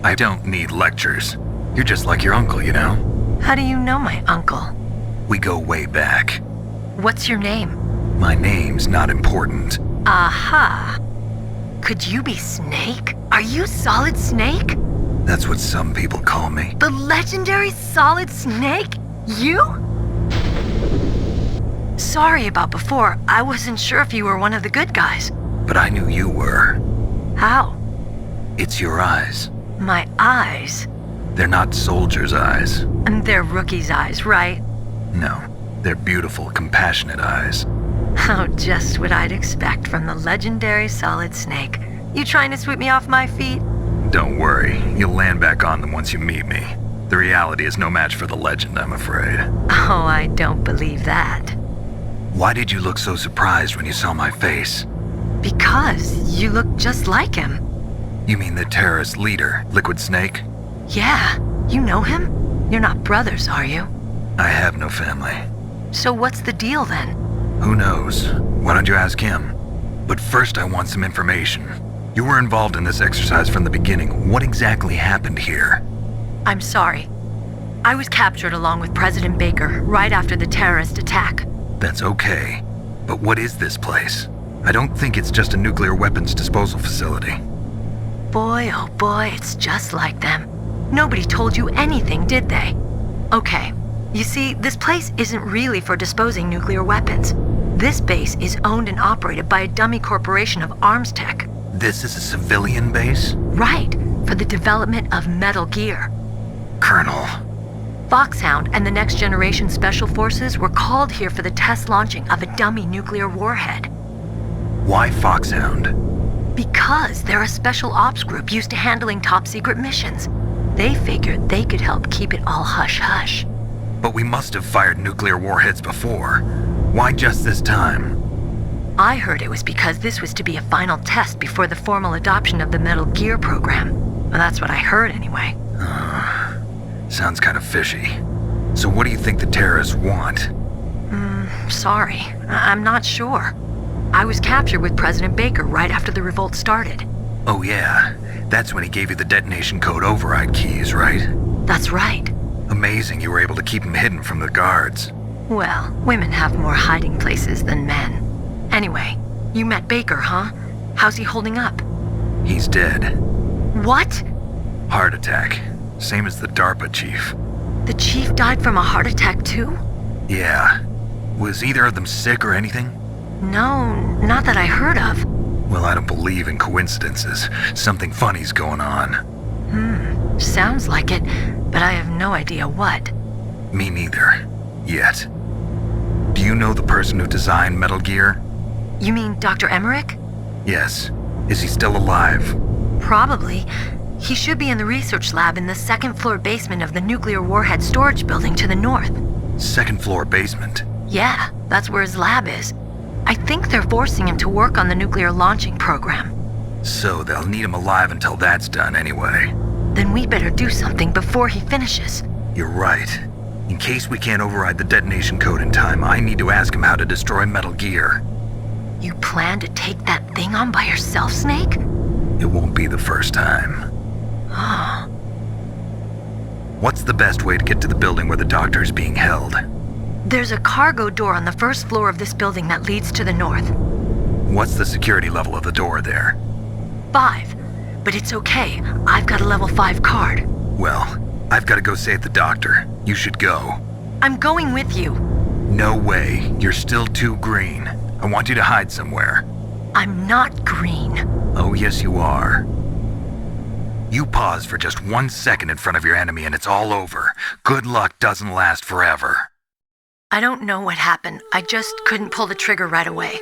I don't need lectures. You're just like your uncle, you know? How do you know my uncle? We go way back. What's your name? My name's not important. Aha. Could you be Snake? Are you Solid Snake? That's what some people call me. The legendary Solid Snake? You? Sorry about before. I wasn't sure if you were one of the good guys. But I knew you were. How? It's your eyes. My eyes? They're not soldiers' eyes. And they're rookies' eyes, right? No, they're beautiful, compassionate eyes. Oh, just what I'd expect from the legendary Solid Snake. You trying to sweep me off my feet? Don't worry, you'll land back on them once you meet me. The reality is no match for the legend, I'm afraid. Oh, I don't believe that. Why did you look so surprised when you saw my face? Because you look just like him. You mean the terrorist leader, Liquid Snake? Yeah, you know him? You're not brothers, are you? I have no family. So what's the deal then? Who knows? Why don't you ask him? But first I want some information. You were involved in this exercise from the beginning. What exactly happened here? I'm sorry. I was captured along with President Baker right after the terrorist attack. That's okay. But what is this place? I don't think it's just a nuclear weapons disposal facility. Boy, oh boy, it's just like them. Nobody told you anything, did they? Okay, you see, this place isn't really for disposing nuclear weapons. This base is owned and operated by a dummy corporation of arms tech. This is a civilian base? Right, for the development of Metal Gear. Colonel. Foxhound and the Next Generation Special Forces were called here for the test launching of a dummy nuclear warhead. Why Foxhound? Because they're a special ops group used to handling top-secret missions. They figured they could help keep it all hush-hush. But we must have fired nuclear warheads before. Why just this time? I heard it was because this was to be a final test before the formal adoption of the Metal Gear program. Well, that's what I heard anyway. Sounds kind of fishy. So what do you think the terrorists want? Sorry. I'm not sure. I was captured with President Baker right after the revolt started. Oh yeah, that's when he gave you the detonation code override keys, right? That's right. Amazing you were able to keep him hidden from the guards. Well, women have more hiding places than men. Anyway, you met Baker, huh? How's he holding up? He's dead. What? Heart attack. Same as the DARPA chief. The chief died from a heart attack too? Yeah. Was either of them sick or anything? No, not that I heard of. Well, I don't believe in coincidences. Something funny's going on. Sounds like it, but I have no idea what. Me neither. Yet. Do you know the person who designed Metal Gear? You mean Dr. Emmerich? Yes. Is he still alive? Probably. He should be in the research lab in the second-floor basement of the nuclear warhead storage building to the north. Second-floor basement? Yeah, that's where his lab is. I think they're forcing him to work on the nuclear launching program. So they'll need him alive until that's done anyway. Then we better do something before he finishes. You're right. In case we can't override the detonation code in time, I need to ask him how to destroy Metal Gear. You plan to take that thing on by yourself, Snake? It won't be the first time. What's the best way to get to the building where the doctor is being held? There's a cargo door on the first floor of this building that leads to the north. What's the security level of the door there? 5. But it's okay. I've got a level 5 card. Well, I've got to go save the doctor. You should go. I'm going with you. No way. You're still too green. I want you to hide somewhere. I'm not green. Oh, yes, you are. You pause for just 1 second in front of your enemy and it's all over. Good luck doesn't last forever. I don't know what happened. I just couldn't pull the trigger right away.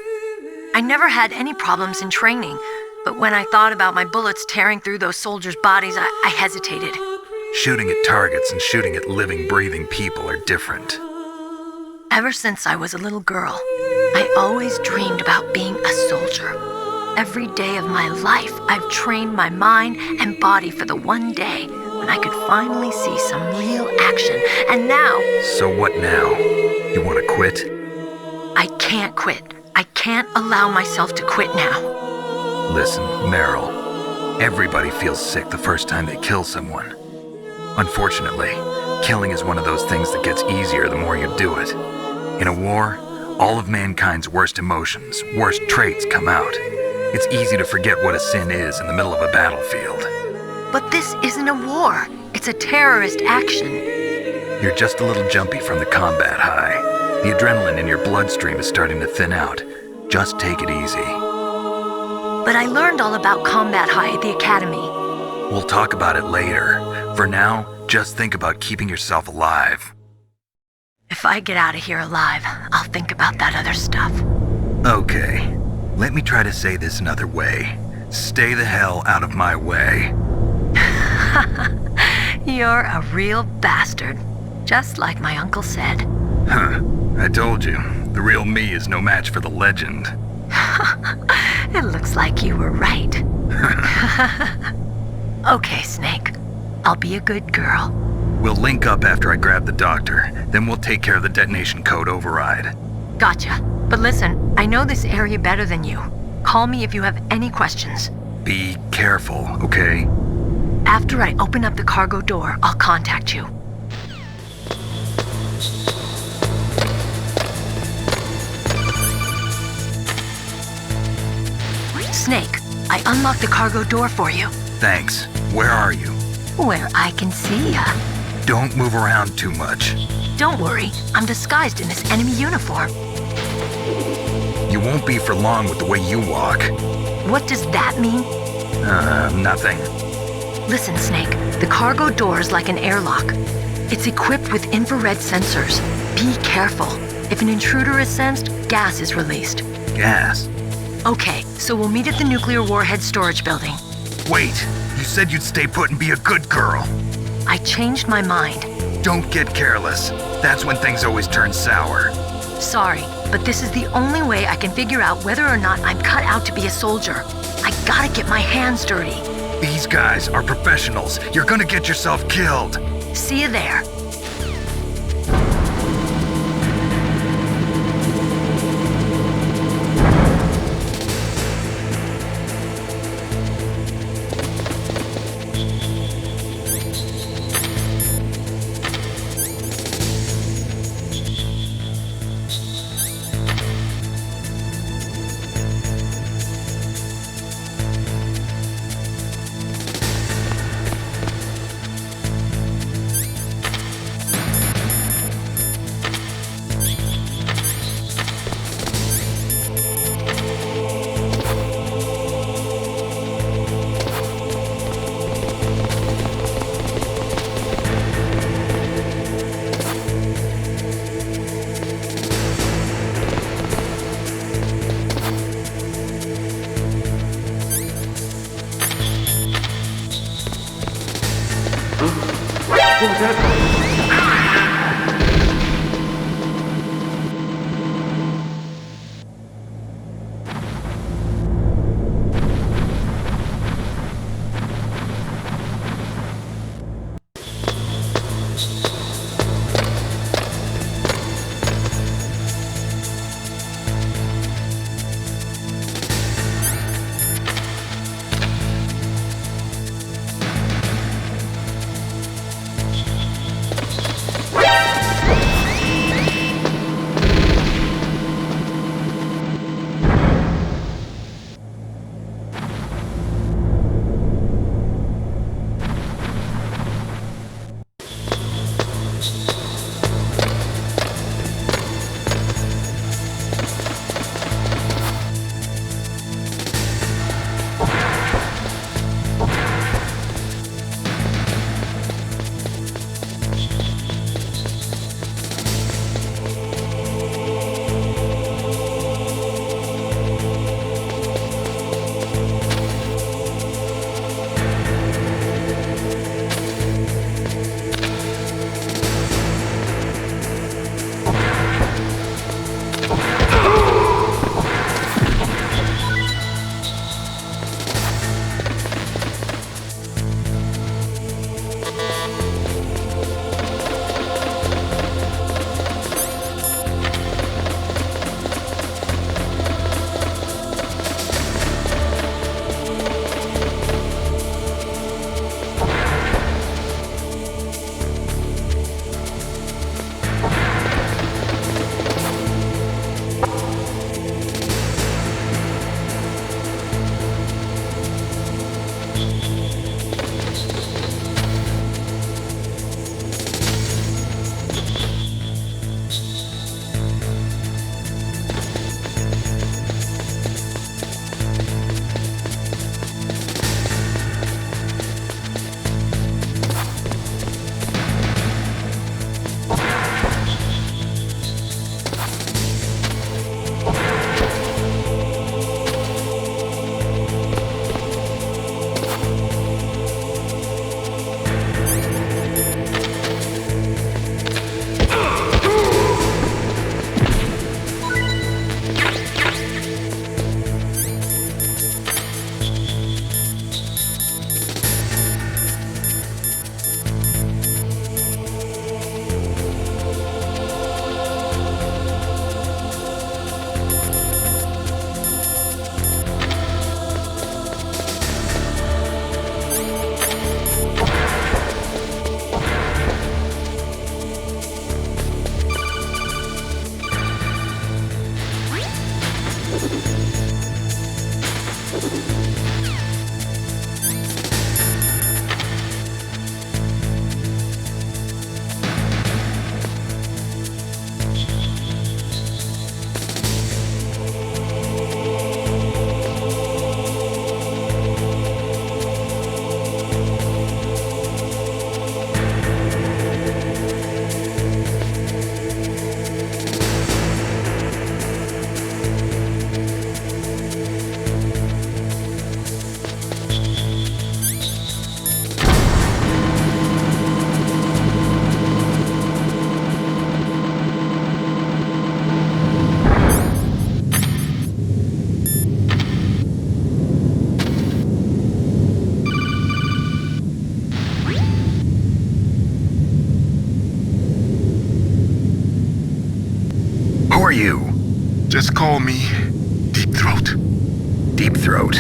I never had any problems in training, but when I thought about my bullets tearing through those soldiers' bodies, I hesitated. Shooting at targets and shooting at living, breathing people are different. Ever since I was a little girl, I always dreamed about being a soldier. Every day of my life, I've trained my mind and body for the one day when I could finally see some real action, and now... So what now? You want to quit? I can't quit. I can't allow myself to quit now. Listen, Meryl, everybody feels sick the first time they kill someone. Unfortunately, killing is one of those things that gets easier the more you do it. In a war, all of mankind's worst emotions, worst traits come out. It's easy to forget what a sin is in the middle of a battlefield. But this isn't a war. It's a terrorist action. You're just a little jumpy from the combat high. The adrenaline in your bloodstream is starting to thin out. Just take it easy. But I learned all about combat high at the academy. We'll talk about it later. For now, just think about keeping yourself alive. If I get out of here alive, I'll think about that other stuff. Okay. Let me try to say this another way. Stay the hell out of my way. You're a real bastard. Just like my uncle said. Huh. I told you. The real me is no match for the legend. It looks like you were right. Okay, Snake. I'll be a good girl. We'll link up after I grab the doctor. Then we'll take care of the detonation code override. Gotcha. But listen, I know this area better than you. Call me if you have any questions. Be careful, okay? After I open up the cargo door, I'll contact you. Snake, I unlocked the cargo door for you. Thanks. Where are you? Where I can see ya. Don't move around too much. Don't worry, I'm disguised in this enemy uniform. You won't be for long with the way you walk. What does that mean? Nothing. Listen, Snake, the cargo door is like an airlock. It's equipped with infrared sensors. Be careful. If an intruder is sensed, gas is released. Gas? Okay, so we'll meet at the nuclear warhead storage building. Wait, you said you'd stay put and be a good girl. I changed my mind. Don't get careless. That's when things always turn sour. Sorry, but this is the only way I can figure out whether or not I'm cut out to be a soldier. I gotta get my hands dirty. These guys are professionals. You're gonna get yourself killed. See you there. What was that? are you? Just call me Deep Throat. Deep Throat?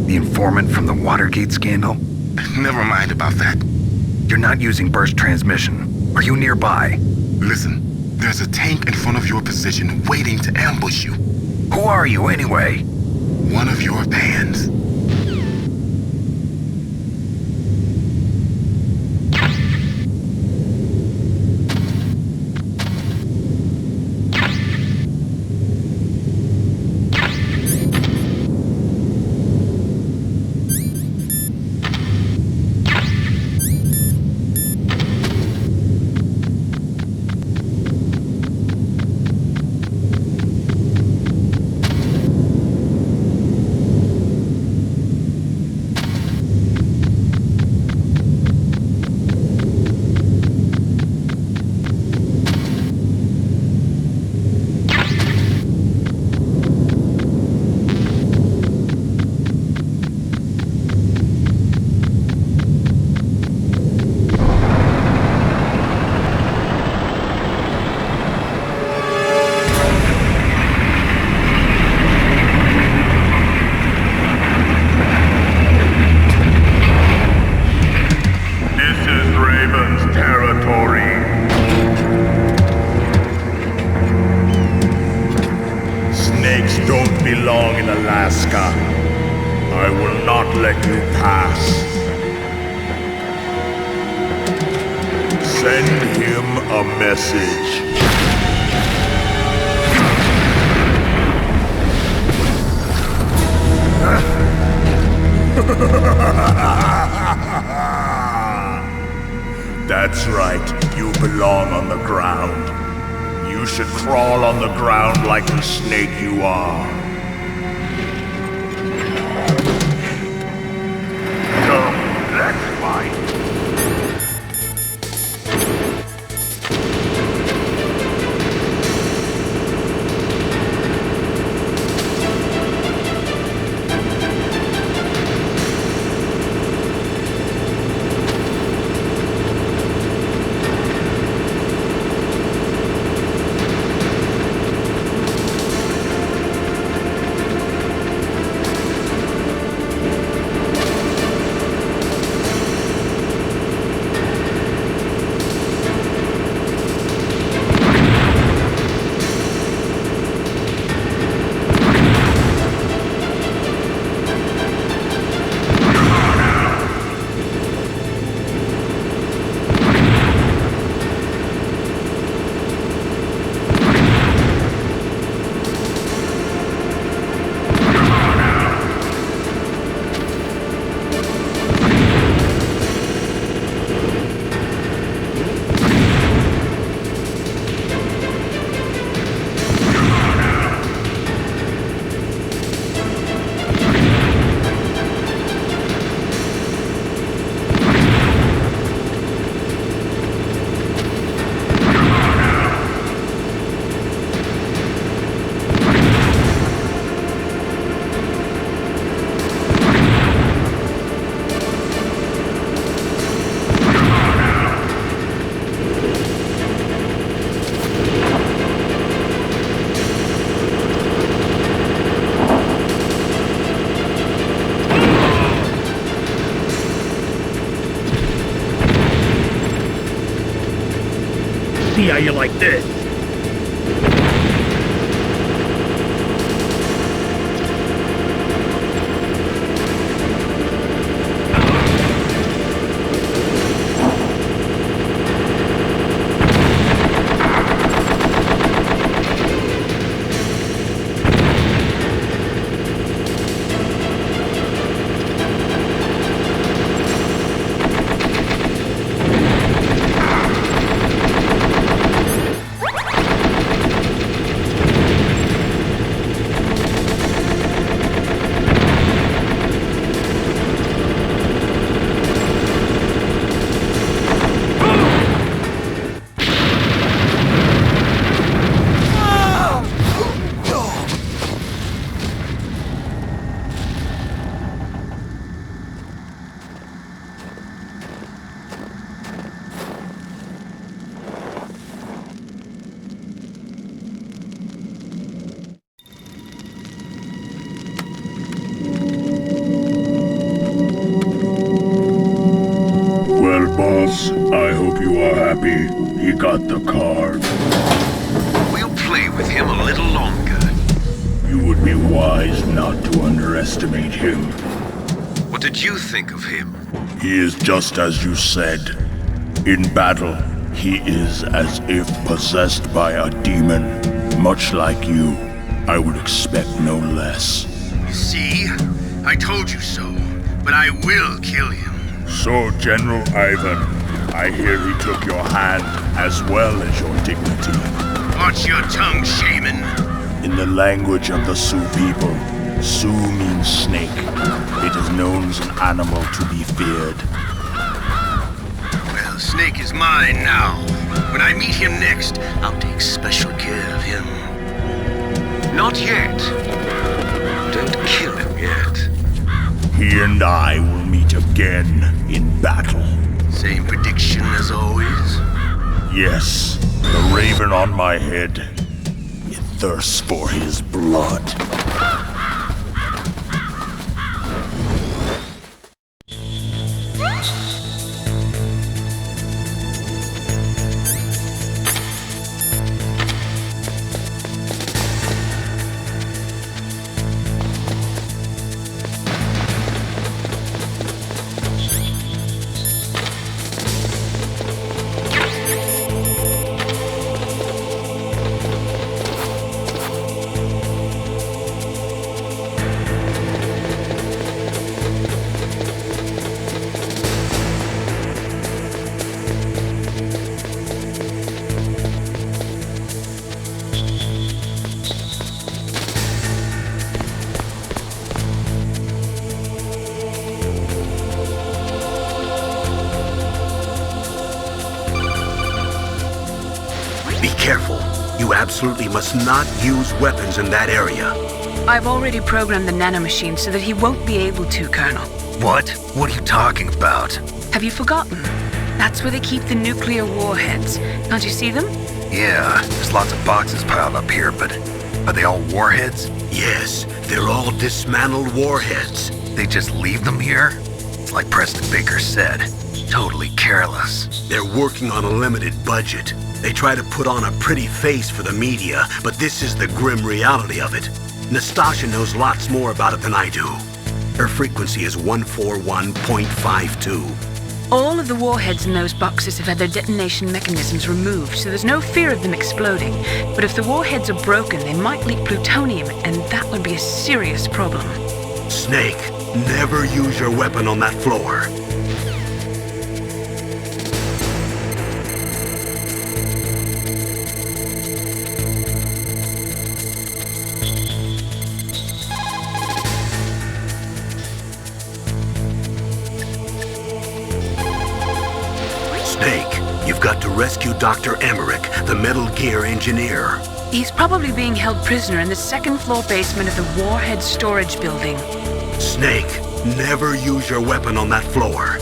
The informant from the Watergate scandal? Never mind about that. You're not using burst transmission. Are you nearby? Listen, there's a tank in front of your position waiting to ambush you. Who are you anyway? One of your bands. pass. Send him a message. That's right, you belong on the ground. You should crawl on the ground like the snake you are. Come, let's fight. See how you like this. Boss, I hope you are happy. He got the card. We'll play with him a little longer. You would be wise not to underestimate him. What did you think of him? He is just as you said. In battle, he is as if possessed by a demon. Much like you, I would expect no less. You see? I told you so. But I will kill him. So, General Ivan, I hear he took your hand as well as your dignity. Watch your tongue, shaman. In the language of the Sioux people, Sioux means snake. It is known as an animal to be feared. Well, Snake is mine now. When I meet him next, I'll take special care of him. Not yet. Don't kill him yet. He and I will meet again in battle. Same prediction as always? Yes. The raven on my head. It thirsts for his blood. You absolutely must not use weapons in that area. I've already programmed the nanomachine so that he won't be able to, Colonel. What? What are you talking about? Have you forgotten? That's where they keep the nuclear warheads. Can't you see them? Yeah, there's lots of boxes piled up here, but are they all warheads? Yes, they're all dismantled warheads. They just leave them here? It's like Preston Baker said. Totally careless. They're working on a limited budget. They try to put on a pretty face for the media, but this is the grim reality of it. Nastasha knows lots more about it than I do. Her frequency is 141.52. All of the warheads in those boxes have had their detonation mechanisms removed, so there's no fear of them exploding. But if the warheads are broken, they might leak plutonium, and that would be a serious problem. Snake, never use your weapon on that floor. Snake, you've got to rescue Dr. Emmerich, the Metal Gear engineer. He's probably being held prisoner in the second-floor basement of the warhead storage building. Snake, never use your weapon on that floor.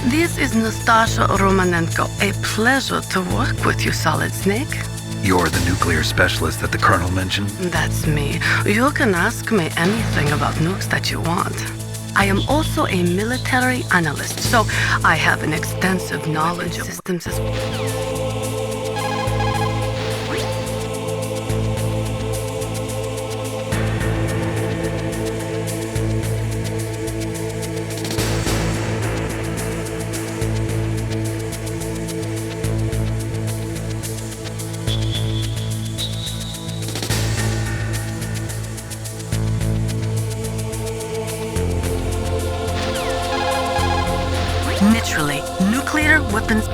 This is Nastasha Romanenko. A pleasure to work with you, Solid Snake. You're the nuclear specialist that the Colonel mentioned? That's me. You can ask me anything about nukes that you want. I am also a military analyst, so I have an extensive knowledge of systems as well. Naturally, nuclear weapons.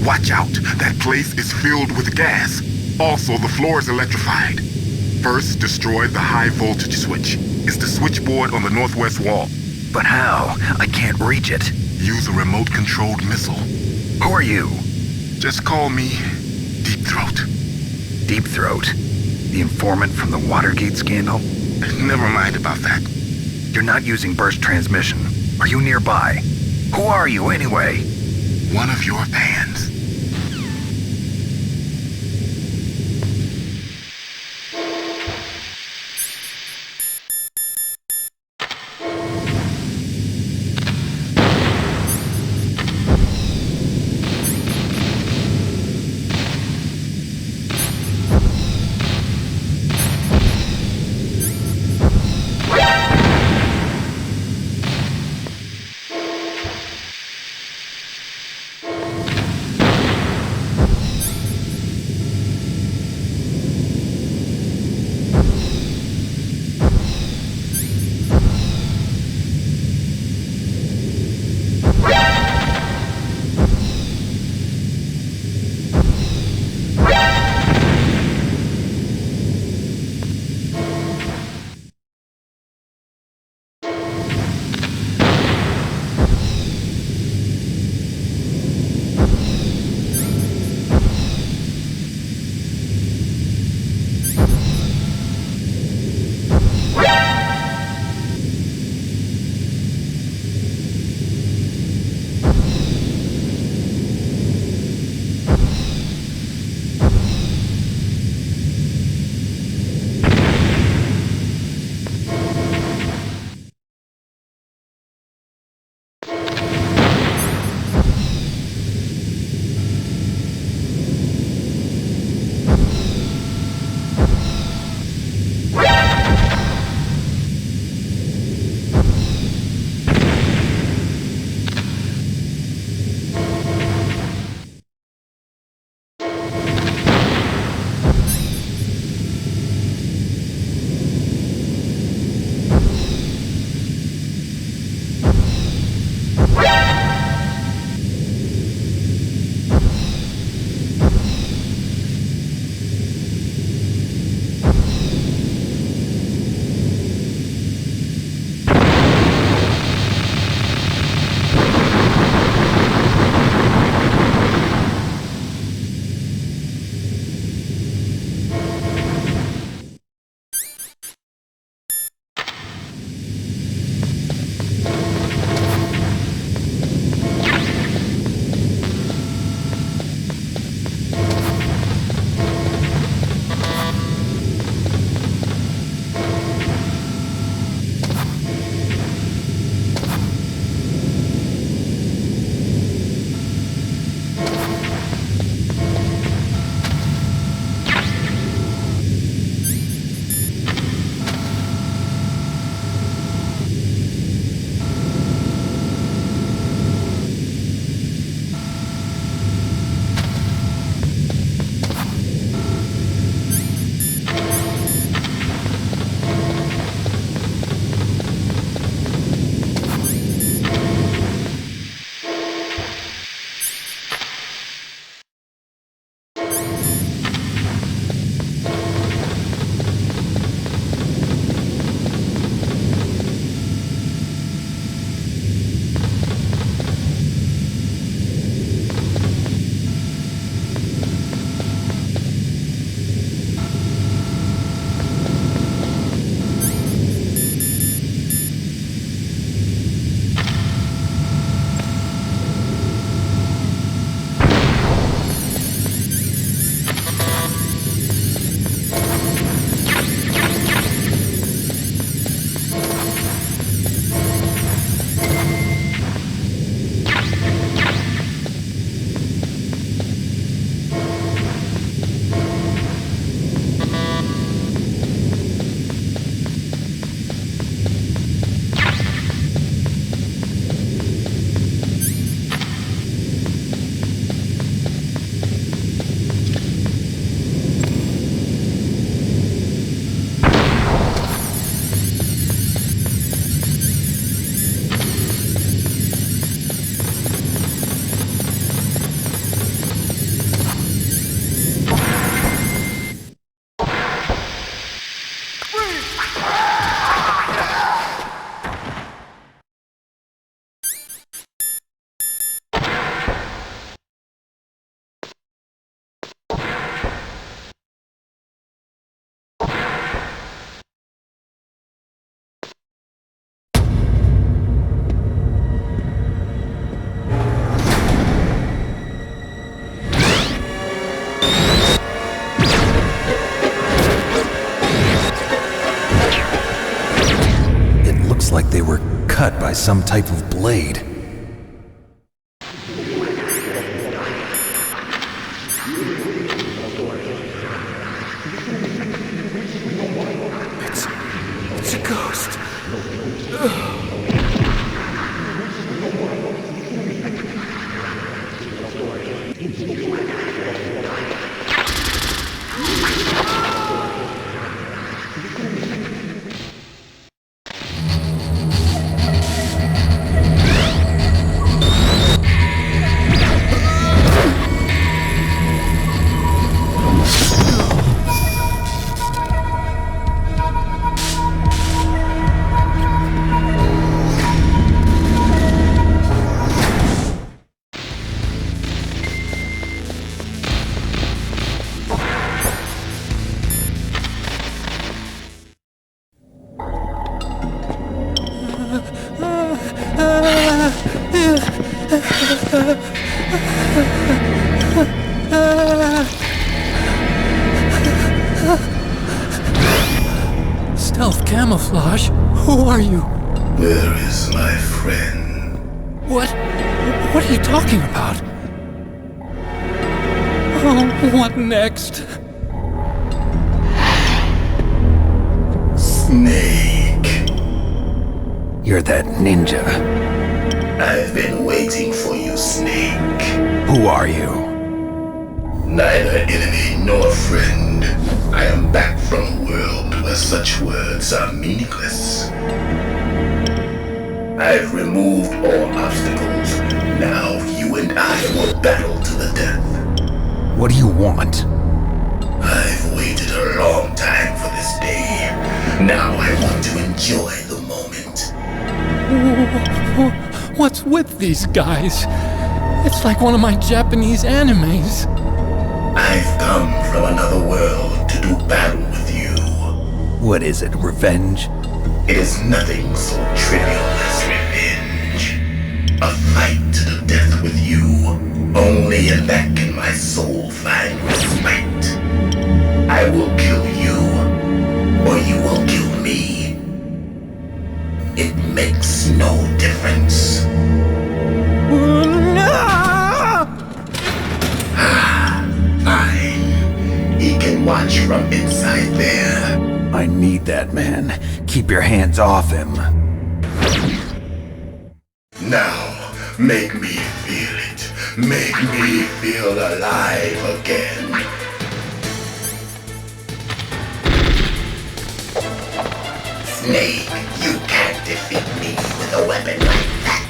Watch out. That place is filled with gas. Also, the floor is electrified. First, destroy the high voltage switch. It's the switchboard on the northwest wall. But how? I can't reach it. Use a remote-controlled missile. Who are you? Just call me Deep Throat. Deep Throat? The informant from the Watergate scandal? Never mind about that. You're not using burst transmission. Are you nearby? Who are you, anyway? One of your fans. they were cut by some type of blade. It's a ghost. Stealth camouflage? Who are you? Where is my friend? What are you talking about? Oh, what next? Snake. You're that ninja. I've been waiting for you, Snake. Who are you? Neither enemy nor friend. I am back from a world where such words are meaningless. I've removed all obstacles. Now you and I will battle to the death. What do you want? I've waited a long time for this day. Now I want to enjoy the moment. What's with these guys? It's like one of my Japanese animes. I've come from another world to do battle with you. What is it, revenge? It is nothing so trivial as revenge. A fight to the death with you. Only in that can my soul find respite. I will kill you, or you will kill me. It makes no difference. Fine. He can watch from inside there. I need that man. Keep your hands off him. Now, make me feel it. Make me feel alive again. Snake, you can't defeat me with a weapon like that.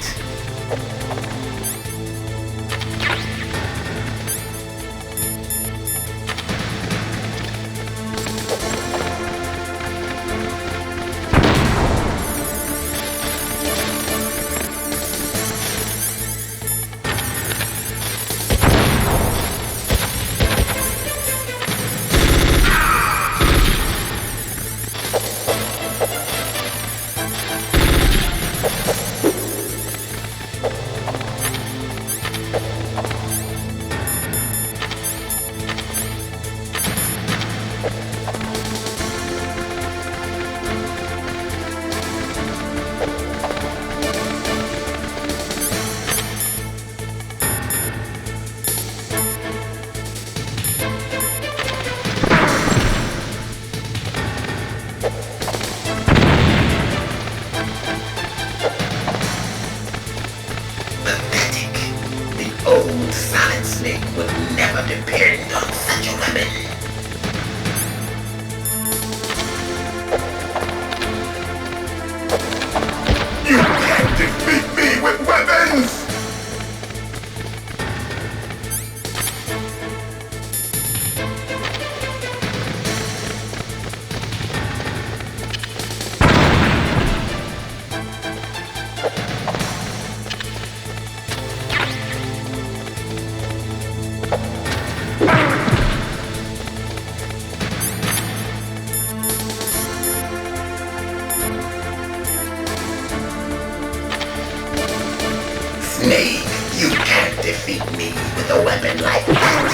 Depend on such a weapon. You can't defeat me with weapons! Snake, you can't defeat me with a weapon like that.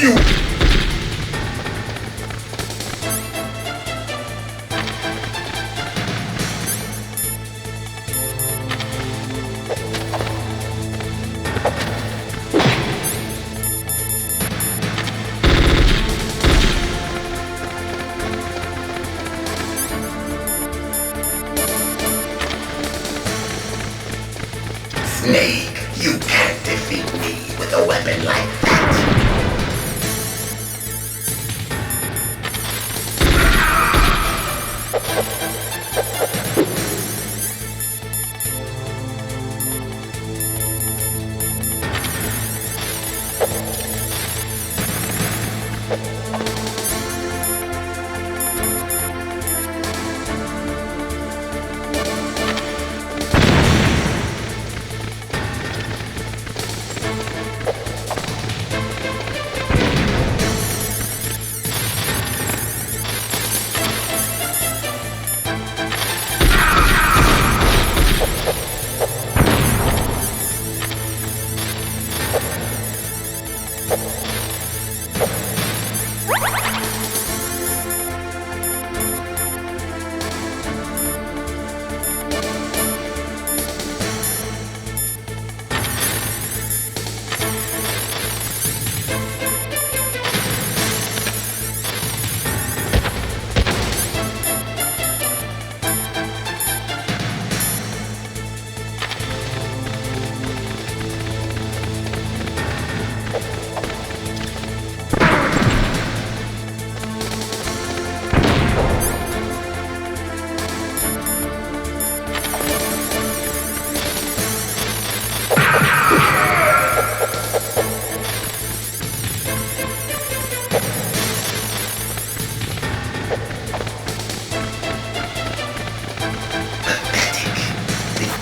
Snake, you can't defeat me with a weapon like that.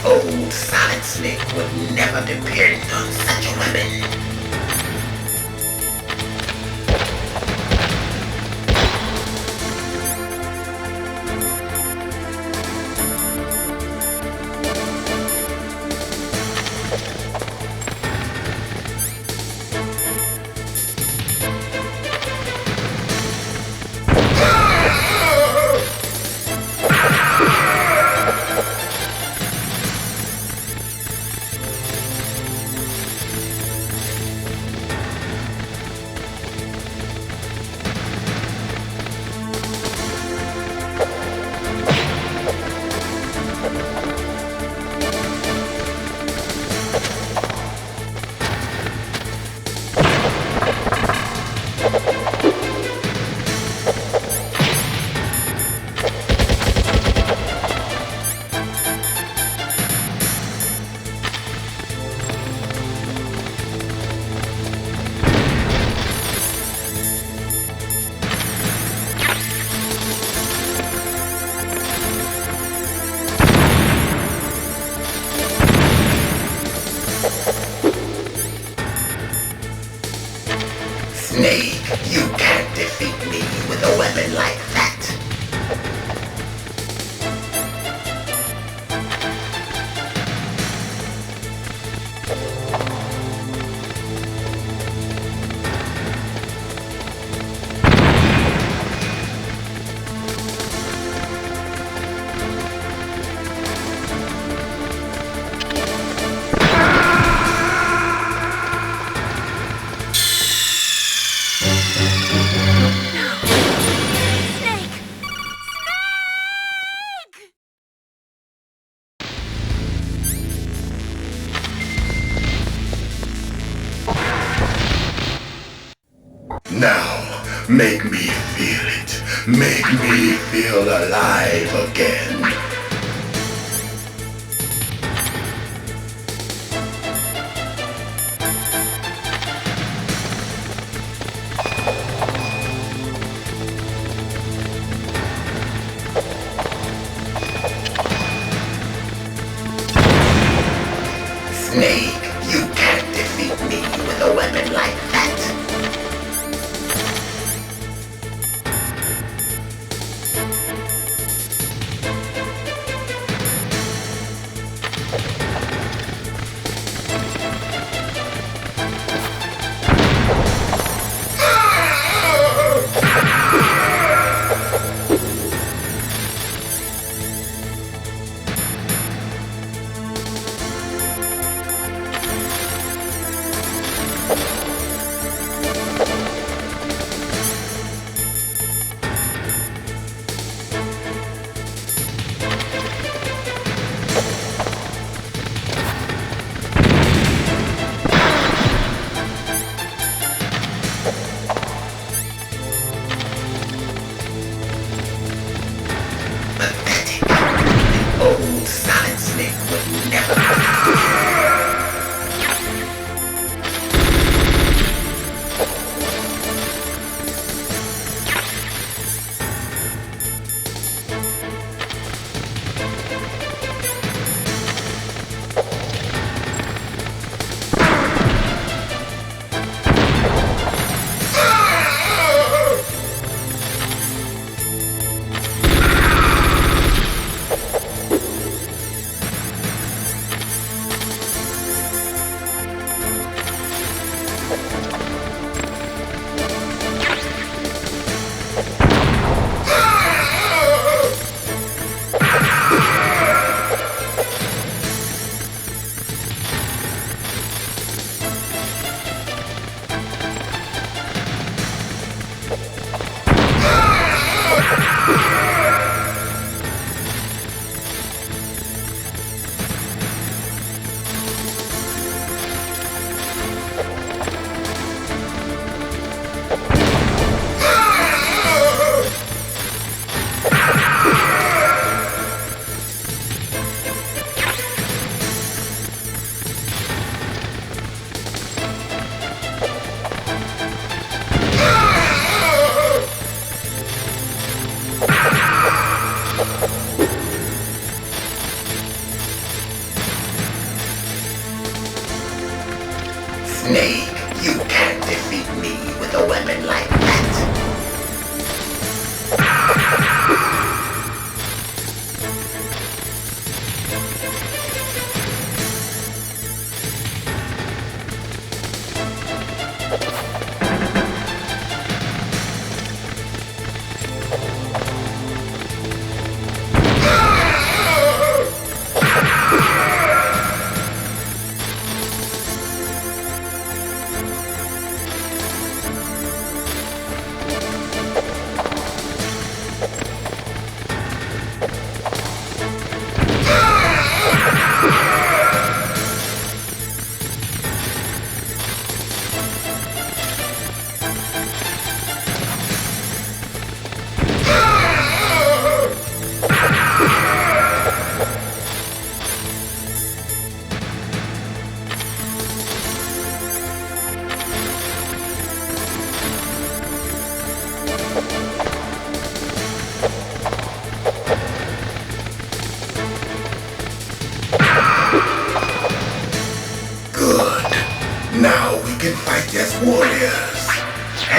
Old Solid Snake would never depend on such a weapon. Snake, you can't defeat me with a weapon like that. Now, make me feel it. Make me feel alive again. Snake, you can't defeat me with a weapon like that.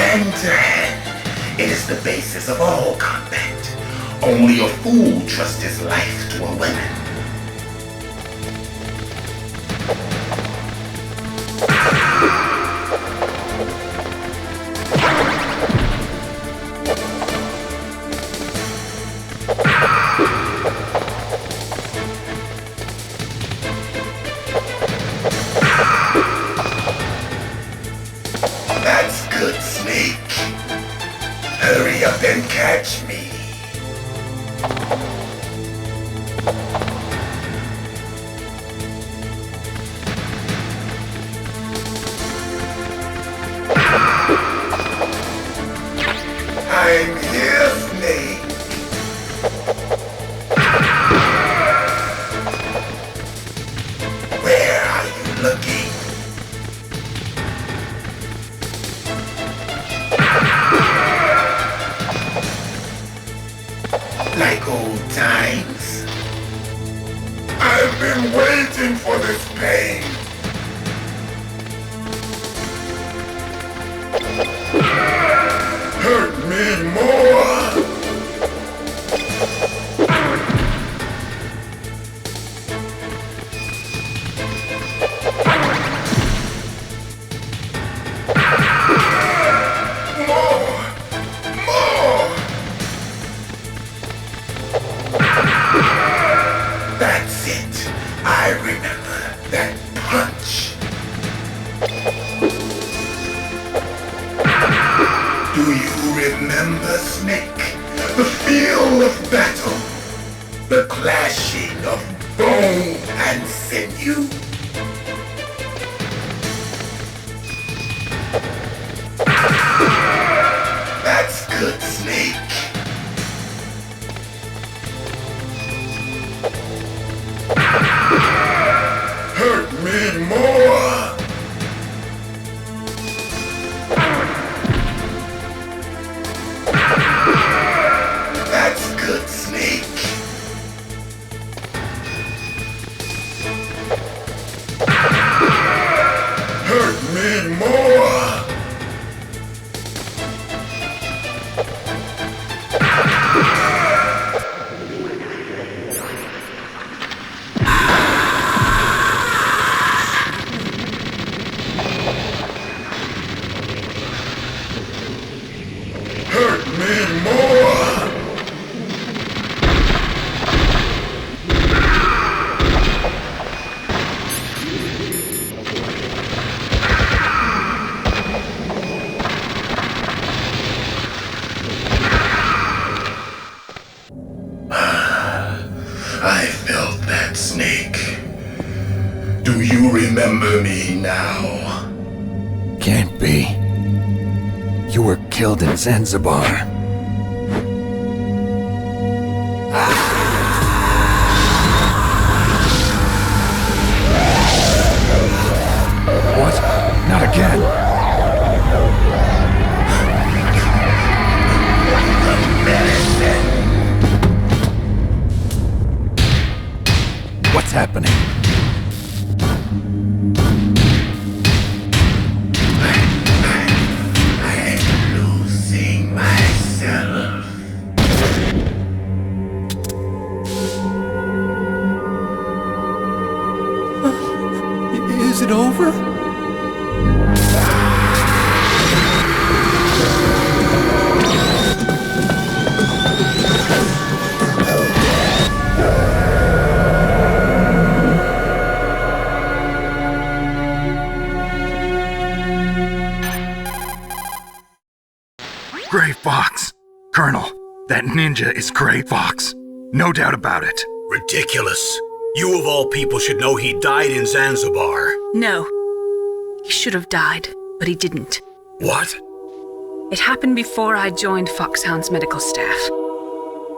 Hand-to-hand. It is the basis of all combat. Only a fool trusts his life to a weapon. That's good, Snake. Hurry up and catch me. I'm here, Snake. Where are you looking? Like old times. I've been waiting for this pain. Hurt me more. That's it. I remember that punch. Do you remember, Snake? The feel of battle. The clashing of bone and sinew. That's good, Snake. Hurt me more. That's good, Snake. Hurt me more. Hurt me more. I felt that, Snake. Do you remember me now? Can't be. You were killed in Zanzibar. What? Not again. What's happening? I'm losing myself. Is it over? Gray Fox! Colonel, that ninja is Gray Fox. No doubt about it. Ridiculous. You of all people should know he died in Zanzibar. No. He should have died, but he didn't. What? It happened before I joined Foxhound's medical staff.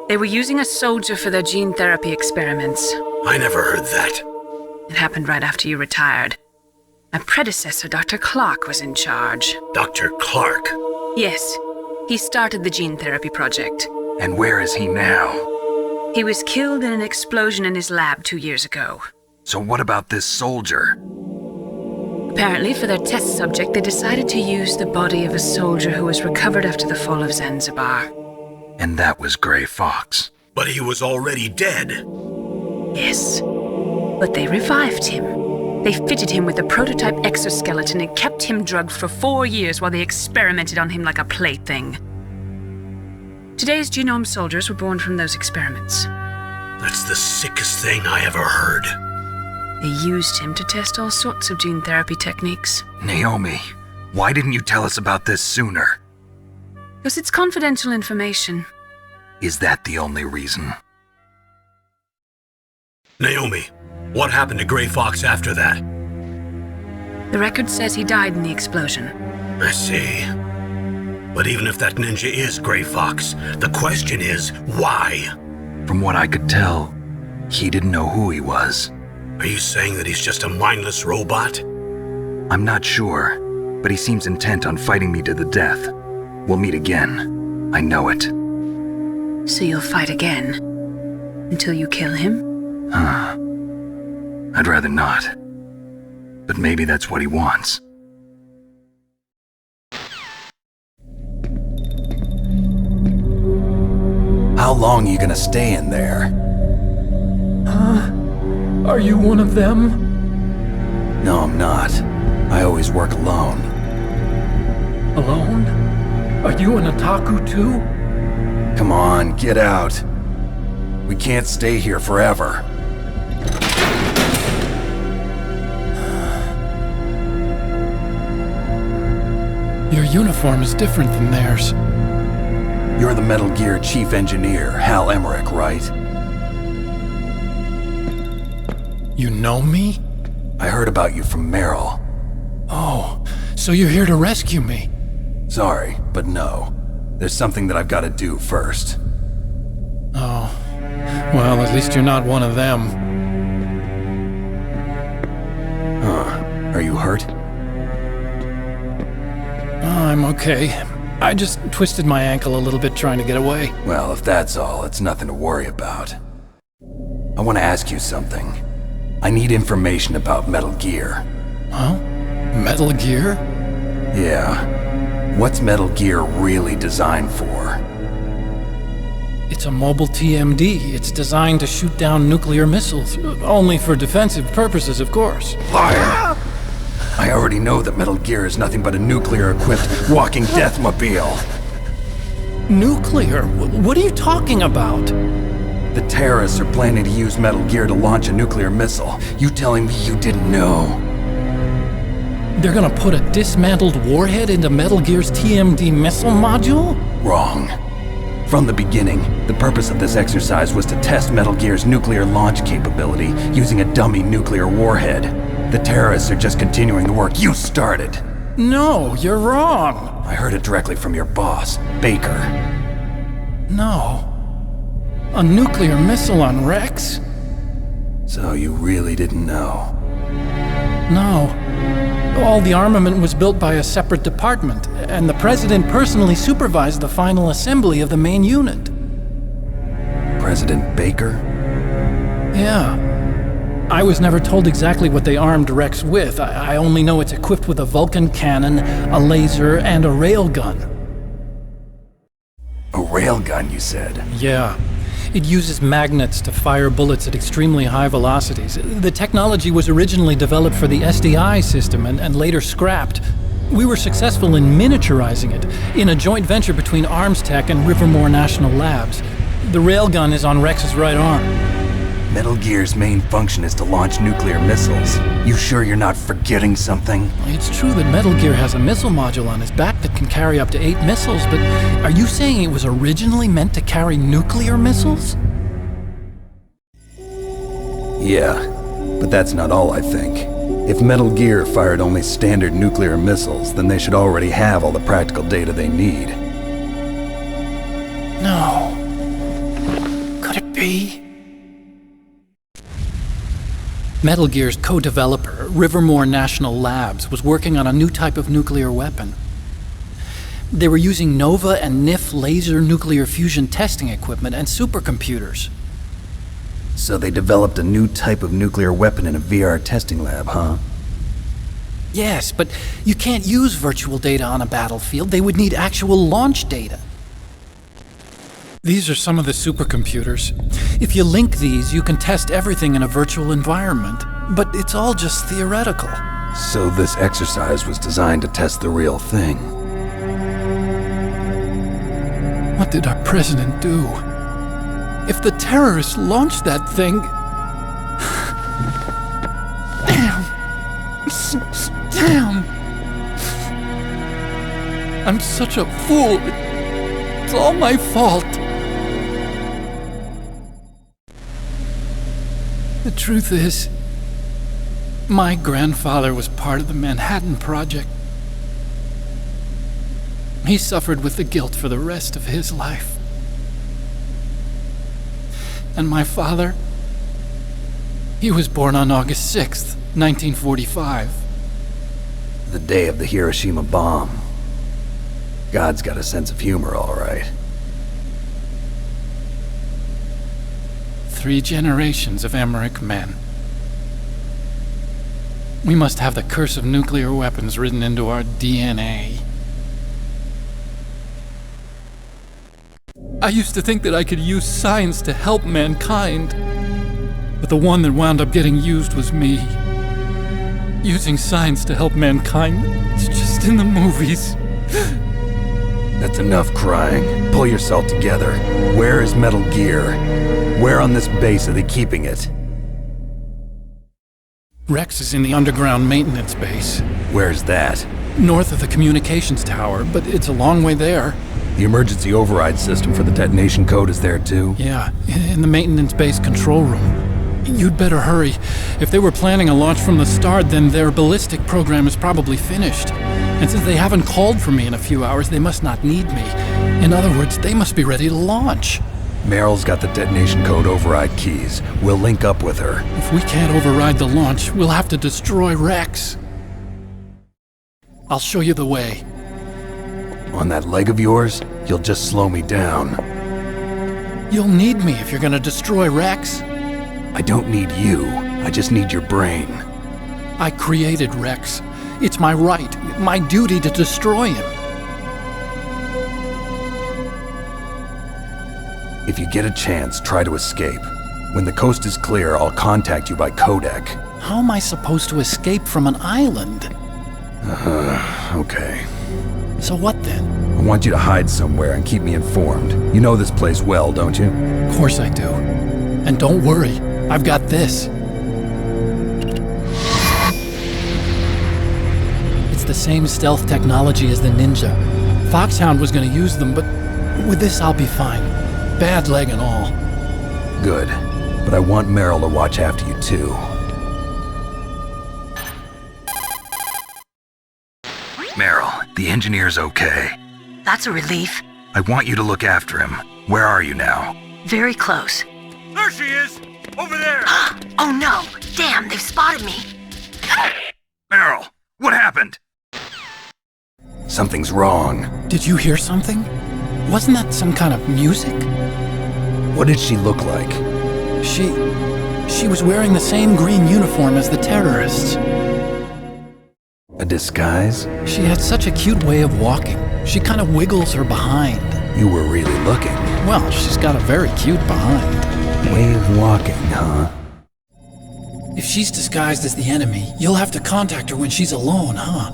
They were using a soldier for their gene therapy experiments. I never heard that. It happened right after you retired. My predecessor, Dr. Clark, was in charge. Dr. Clark? Yes. He started the gene therapy project. And where is he now? He was killed in an explosion in his lab 2 years ago. So what about this soldier? Apparently, for their test subject, they decided to use the body of a soldier who was recovered after the fall of Zanzibar. And that was Grey Fox. But he was already dead. Yes. But they revived him. They fitted him with a prototype exoskeleton and kept him drugged for 4 years while they experimented on him like a plaything. Today's genome soldiers were born from those experiments. That's the sickest thing I ever heard. They used him to test all sorts of gene therapy techniques. Naomi, why didn't you tell us about this sooner? Because it's confidential information. Is that the only reason? Naomi, what happened to Grey Fox after that? The record says he died in the explosion. I see. But even if that ninja is Grey Fox, the question is, why? From what I could tell, he didn't know who he was. Are you saying that he's just a mindless robot? I'm not sure, but he seems intent on fighting me to the death. We'll meet again. I know it. So you'll fight again? Until you kill him? I'd rather not. But maybe that's what he wants. How long are you gonna stay in there? Are you one of them? No, I'm not. I always work alone. Alone? Are you an otaku too? Come on, get out. We can't stay here forever. Your uniform is different than theirs. You're the Metal Gear Chief Engineer, Hal Emmerich, right? You know me? I heard about you from Meryl. Oh, so you're here to rescue me? Sorry, but no. There's something that I've got to do first. Oh. Well, at least you're not one of them. Huh. Are you hurt? Oh, I'm okay. I just twisted my ankle a little bit trying to get away. Well, if that's all, it's nothing to worry about. I want to ask you something. I need information about Metal Gear. Huh? Metal Gear? Yeah. What's Metal Gear really designed for? It's a mobile TMD. It's designed to shoot down nuclear missiles. Only for defensive purposes, of course. Liar! I already know that Metal Gear is nothing but a nuclear-equipped walking deathmobile. Nuclear? What are you talking about? The terrorists are planning to use Metal Gear to launch a nuclear missile. You telling me you didn't know? They're gonna put a dismantled warhead into Metal Gear's TMD missile module? Wrong. From the beginning, the purpose of this exercise was to test Metal Gear's nuclear launch capability using a dummy nuclear warhead. The terrorists are just continuing the work you started. No, you're wrong. I heard it directly from your boss, Baker. No. A nuclear missile on Rex? So you really didn't know? No. All the armament was built by a separate department, and the President personally supervised the final assembly of the main unit. President Baker? Yeah. I was never told exactly what they armed Rex with. I only know it's equipped with a Vulcan cannon, a laser, and a railgun. A railgun, you said? Yeah. It uses magnets to fire bullets at extremely high velocities. The technology was originally developed for the SDI system and later scrapped. We were successful in miniaturizing it in a joint venture between Arms Tech and Rivermore National Labs. The railgun is on Rex's right arm. Metal Gear's main function is to launch nuclear missiles. You sure you're not forgetting something? It's true that Metal Gear has a missile module on his back that can carry up to 8 missiles, but are you saying it was originally meant to carry nuclear missiles? Yeah, but that's not all I think. If Metal Gear fired only standard nuclear missiles, then they should already have all the practical data they need. No. Could it be? Metal Gear's co-developer, Rivermore National Labs, was working on a new type of nuclear weapon. They were using NOVA and NIF laser nuclear fusion testing equipment and supercomputers. So they developed a new type of nuclear weapon in a VR testing lab, huh? Yes, but you can't use virtual data on a battlefield. They would need actual launch data. These are some of the supercomputers. If you link these, you can test everything in a virtual environment. But it's all just theoretical. So this exercise was designed to test the real thing. What did our president do? If the terrorists launched that thing... Damn! I'm such a fool. It's all my fault. The truth is, my grandfather was part of the Manhattan Project. He suffered with the guilt for the rest of his life. And my father, he was born on August 6th, 1945. The day of the Hiroshima bomb. God's got a sense of humor, all right. 3 generations of Emmerich men. We must have the curse of nuclear weapons written into our DNA. I used to think that I could use science to help mankind, but the one that wound up getting used was me. Using science to help mankind, it's just in the movies. That's enough crying. Pull yourself together. Where is Metal Gear? Where on this base are they keeping it? Rex is in the underground maintenance base. Where's that? North of the communications tower, but it's a long way there. The emergency override system for the detonation code is there too? Yeah, in the maintenance base control room. You'd better hurry. If they were planning a launch from the start, then their ballistic program is probably finished. And since they haven't called for me in a few hours, they must not need me. In other words, they must be ready to launch. Meryl's got the detonation code override keys. We'll link up with her. If we can't override the launch, we'll have to destroy Rex. I'll show you the way. On that leg of yours, you'll just slow me down. You'll need me if you're gonna destroy Rex. I don't need you. I just need your brain. I created Rex. It's my right, my duty to destroy him. If you get a chance, try to escape. When the coast is clear, I'll contact you by codec. How am I supposed to escape from an island? Okay. So what then? I want you to hide somewhere and keep me informed. You know this place well, don't you? Of course I do. And don't worry, I've got this. It's the same stealth technology as the Ninja. Foxhound was gonna use them, but with this I'll be fine. Bad leg and all. Good. But I want Meryl to watch after you too. Meryl, the engineer's okay. That's a relief. I want you to look after him. Where are you now? Very close. There she is! Over there! Oh no! Damn, they've spotted me! Meryl, what happened? Something's wrong. Did you hear something? Wasn't that some kind of music? What did she look like? She was wearing the same green uniform as the terrorists. A disguise? She had such a cute way of walking. She kind of wiggles her behind. You were really looking. Well, she's got a very cute behind. Way of walking, huh? If she's disguised as the enemy, you'll have to contact her when she's alone, huh?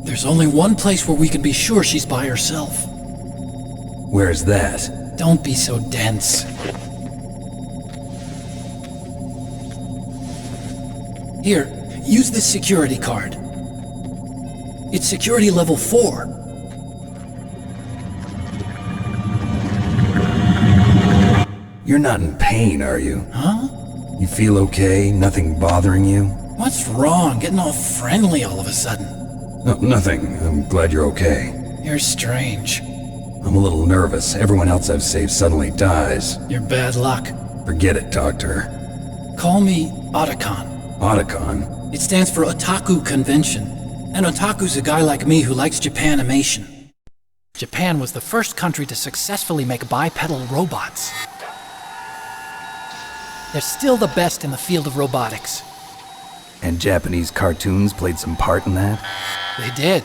There's only one place where we can be sure she's by herself. Where's that? Don't be so dense. Here, use this security card. It's security level 4. You're not in pain, are you? Huh? You feel okay? Nothing bothering you? What's wrong? Getting all friendly all of a sudden. No, nothing. I'm glad you're okay. You're strange. I'm a little nervous. Everyone else I've saved suddenly dies. You're bad luck. Forget it, Doctor. Call me Otacon. Otacon? It stands for Otaku Convention. And Otaku's a guy like me who likes Japanimation. Japan was the first country to successfully make bipedal robots. They're still the best in the field of robotics. And Japanese cartoons played some part in that? They did.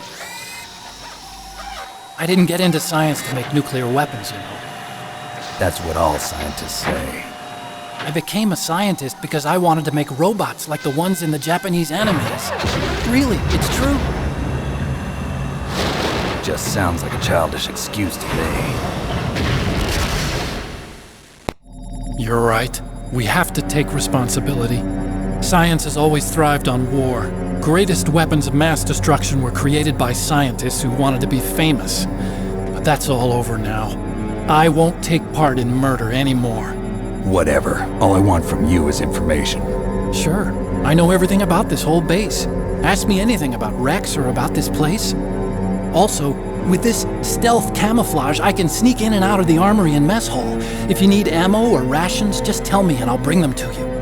I didn't get into science to make nuclear weapons, you know. That's what all scientists say. I became a scientist because I wanted to make robots like the ones in the Japanese animes. Really, it's true. Just sounds like a childish excuse to me. You're right. We have to take responsibility. Science has always thrived on war. Greatest weapons of mass destruction were created by scientists who wanted to be famous. But that's all over now. I won't take part in murder anymore. Whatever. All I want from you is information. Sure. I know everything about this whole base. Ask me anything about Rex or about this place. Also, with this stealth camouflage, I can sneak in and out of the armory and mess hall. If you need ammo or rations, just tell me and I'll bring them to you.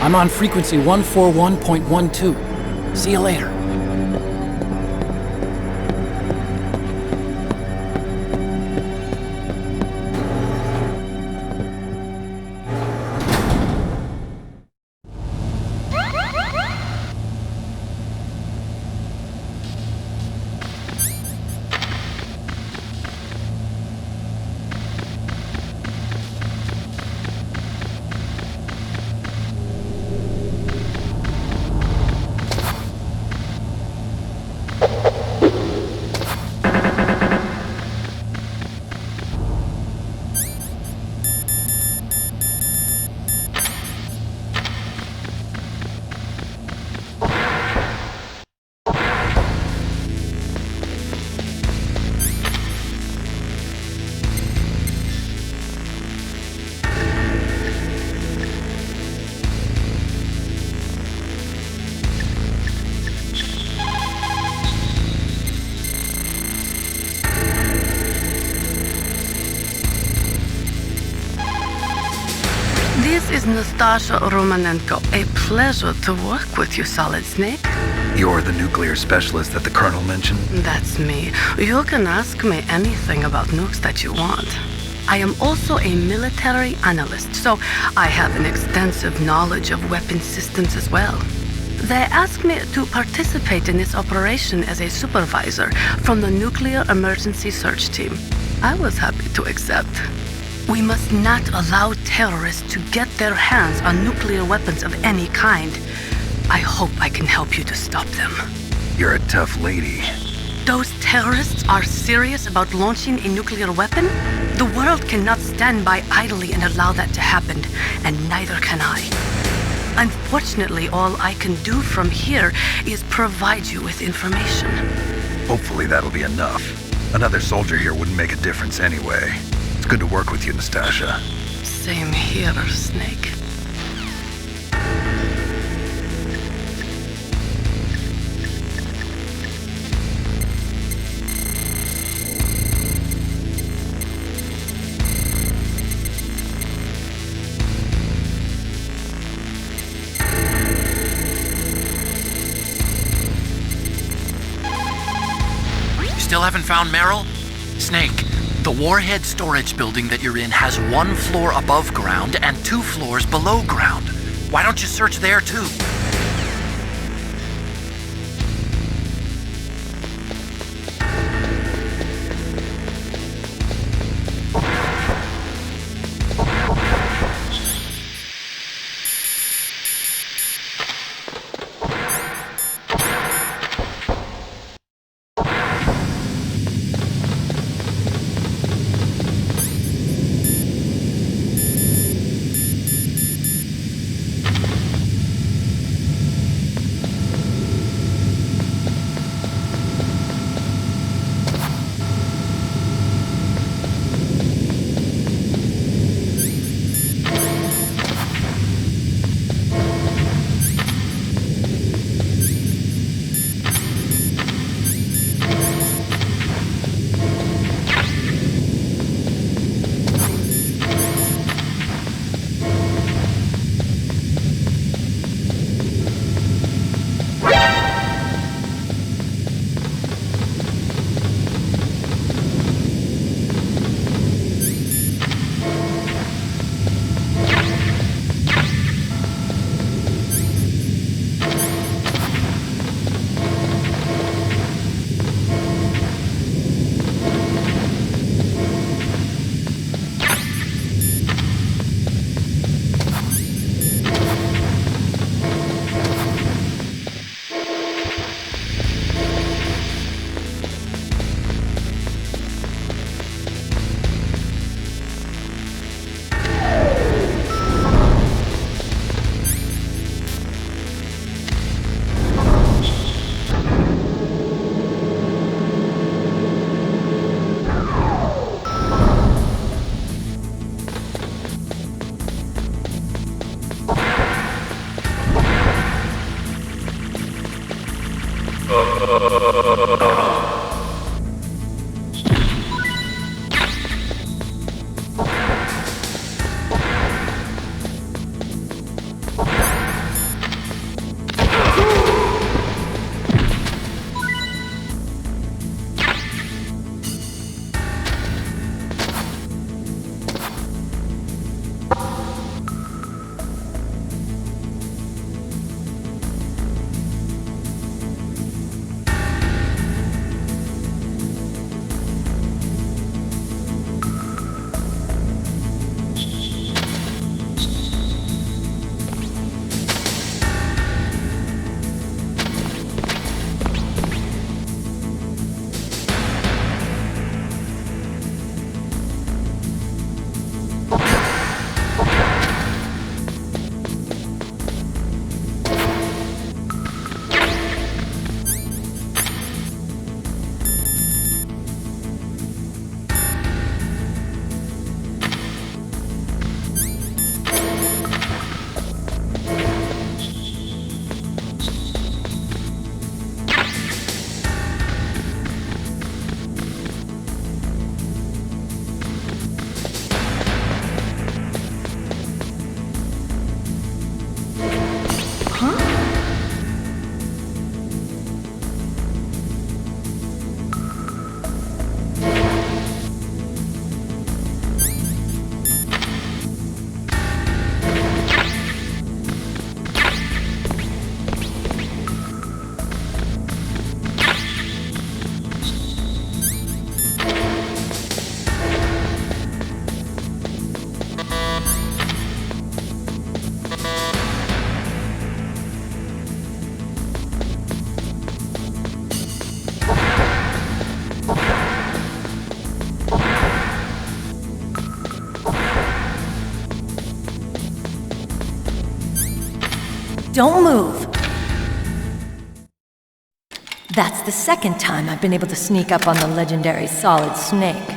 I'm on frequency 141.12. See you later. This is Nastasha Romanenko. A pleasure to work with you, Solid Snake. You're the nuclear specialist that the Colonel mentioned? That's me. You can ask me anything about nukes that you want. I am also a military analyst, so I have an extensive knowledge of weapon systems as well. They asked me to participate in this operation as a supervisor from the Nuclear Emergency Search Team. I was happy to accept. We must not allow terrorists to get their hands on nuclear weapons of any kind. I hope I can help you to stop them. You're a tough lady. Those terrorists are serious about launching a nuclear weapon? The world cannot stand by idly and allow that to happen, and neither can I. Unfortunately, all I can do from here is provide you with information. Hopefully that'll be enough. Another soldier here wouldn't make a difference anyway. It's good to work with you, Nastasha. Same here, Snake. Still haven't found Meryl? Snake, the warhead storage building that you're in has 1 floor above ground and 2 floors below ground. Why don't you search there too? Don't move! That's the second time I've been able to sneak up on the legendary Solid Snake.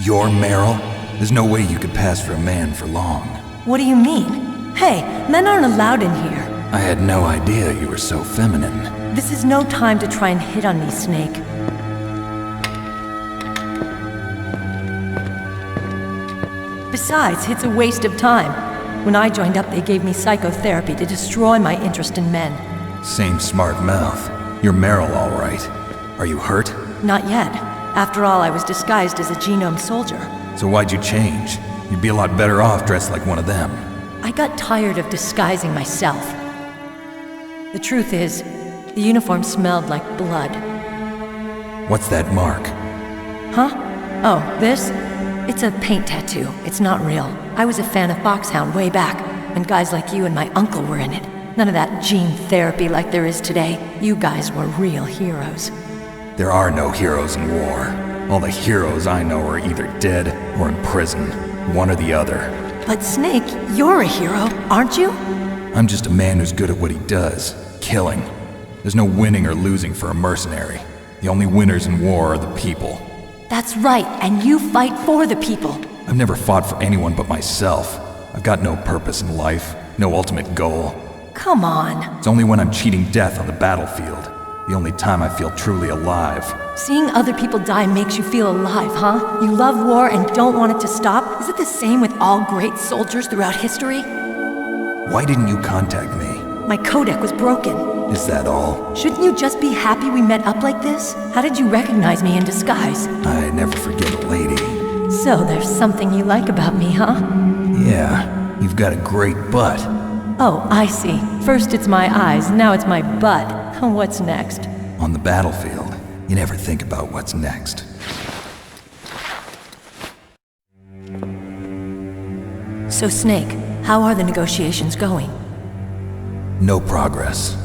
You're Meryl? There's no way you could pass for a man for long. What do you mean? Hey, men aren't allowed in here. I had no idea you were so feminine. This is no time to try and hit on me, Snake. Besides, it's a waste of time. When I joined up, they gave me psychotherapy to destroy my interest in men. Same smart mouth. You're Meryl, all right. Are you hurt? Not yet. After all, I was disguised as a genome soldier. So why'd you change? You'd be a lot better off dressed like one of them. I got tired of disguising myself. The truth is, the uniform smelled like blood. What's that mark? Huh? Oh, this? It's a paint tattoo. It's not real. I was a fan of Foxhound way back, and guys like you and my uncle were in it. None of that gene therapy like there is today. You guys were real heroes. There are no heroes in war. All the heroes I know are either dead or in prison. One or the other. But Snake, you're a hero, aren't you? I'm just a man who's good at what he does. Killing. There's no winning or losing for a mercenary. The only winners in war are the people. That's right, and you fight for the people. I've never fought for anyone but myself. I've got no purpose in life, no ultimate goal. Come on. It's only when I'm cheating death on the battlefield. The only time I feel truly alive. Seeing other people die makes you feel alive, huh? You love war and don't want it to stop? Is it the same with all great soldiers throughout history? Why didn't you contact me? My codec was broken. Is that all? Shouldn't you just be happy we met up like this? How did you recognize me in disguise? I never forget a lady. So there's something you like about me, huh? Yeah, you've got a great butt. Oh, I see. First it's my eyes, now it's my butt. What's next? On the battlefield, you never think about what's next. So Snake, how are the negotiations going? No progress.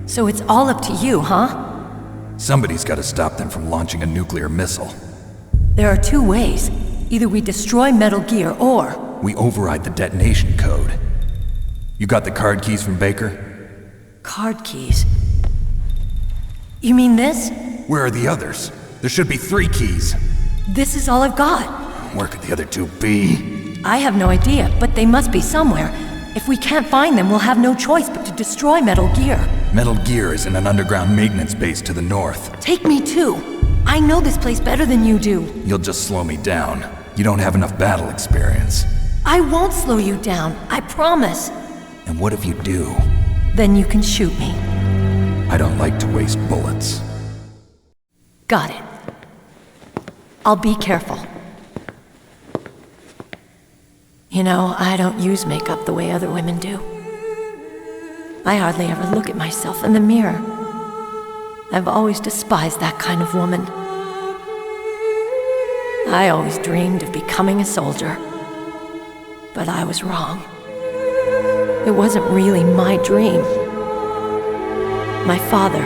So it's all up to you, huh? Somebody's got to stop them from launching a nuclear missile. There are two ways. Either we destroy Metal Gear, or... we override the detonation code. You got the card keys from Baker? Card keys? You mean this? Where are the others? There should be 3 keys. This is all I've got. Where could the other 2 be? I have no idea, but they must be somewhere. If we can't find them, we'll have no choice but to destroy Metal Gear. Metal Gear is in an underground maintenance base to the north. Take me too. I know this place better than you do. You'll just slow me down. You don't have enough battle experience. I won't slow you down, I promise. And what if you do? Then you can shoot me. I don't like to waste bullets. Got it. I'll be careful. You know, I don't use makeup the way other women do. I hardly ever look at myself in the mirror. I've always despised that kind of woman. I always dreamed of becoming a soldier. But I was wrong. It wasn't really my dream. My father,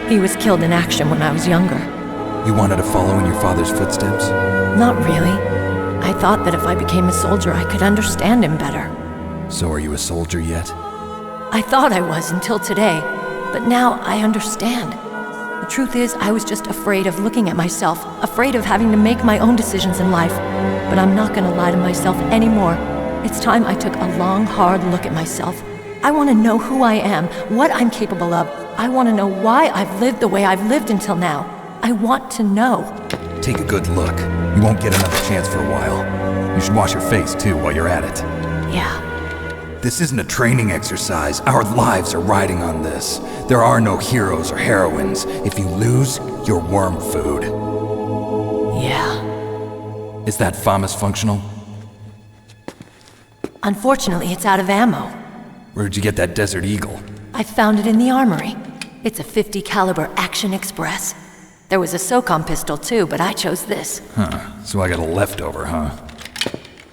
he was killed in action when I was younger. You wanted to follow in your father's footsteps? Not really. I thought that if I became a soldier, I could understand him better. So are you a soldier yet? I thought I was until today, but now I understand. The truth is, I was just afraid of looking at myself, afraid of having to make my own decisions in life. But I'm not gonna lie to myself anymore. It's time I took a long, hard look at myself. I want to know who I am, what I'm capable of. I want to know why I've lived the way I've lived until now. I want to know. Take a good look. You won't get another chance for a while. You should wash your face, too, while you're at it. Yeah. This isn't a training exercise. Our lives are riding on this. There are no heroes or heroines. If you lose, you're worm food. Yeah. Is that FAMAS functional? Unfortunately, it's out of ammo. Where'd you get that Desert Eagle? I found it in the armory. It's a .50 caliber Action Express. There was a SOCOM pistol too, but I chose this. Huh, so I got a leftover, huh?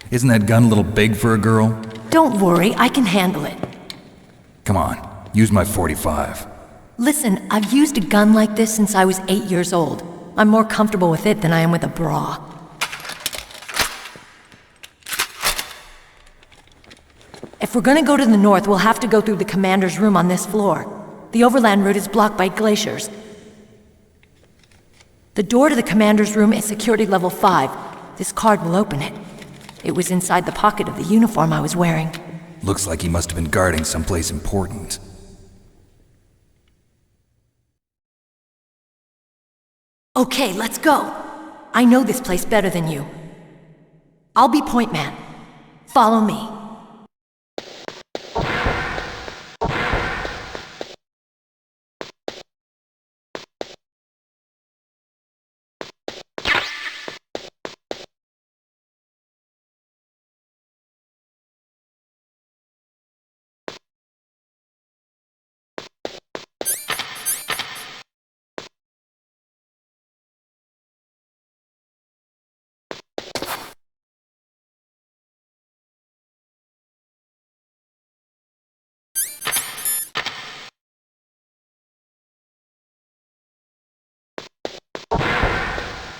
Isn't that gun a little big for a girl? Don't worry, I can handle it. Come on, use my .45. Listen, I've used a gun like this since I was 8 years old. I'm more comfortable with it than I am with a bra. If we're gonna go to the north, we'll have to go through the commander's room on this floor. The overland route is blocked by glaciers. The door to the commander's room is security level 5. This card will open it. It was inside the pocket of the uniform I was wearing. Looks like he must have been guarding someplace important. Okay, let's go. I know this place better than you. I'll be point man. Follow me.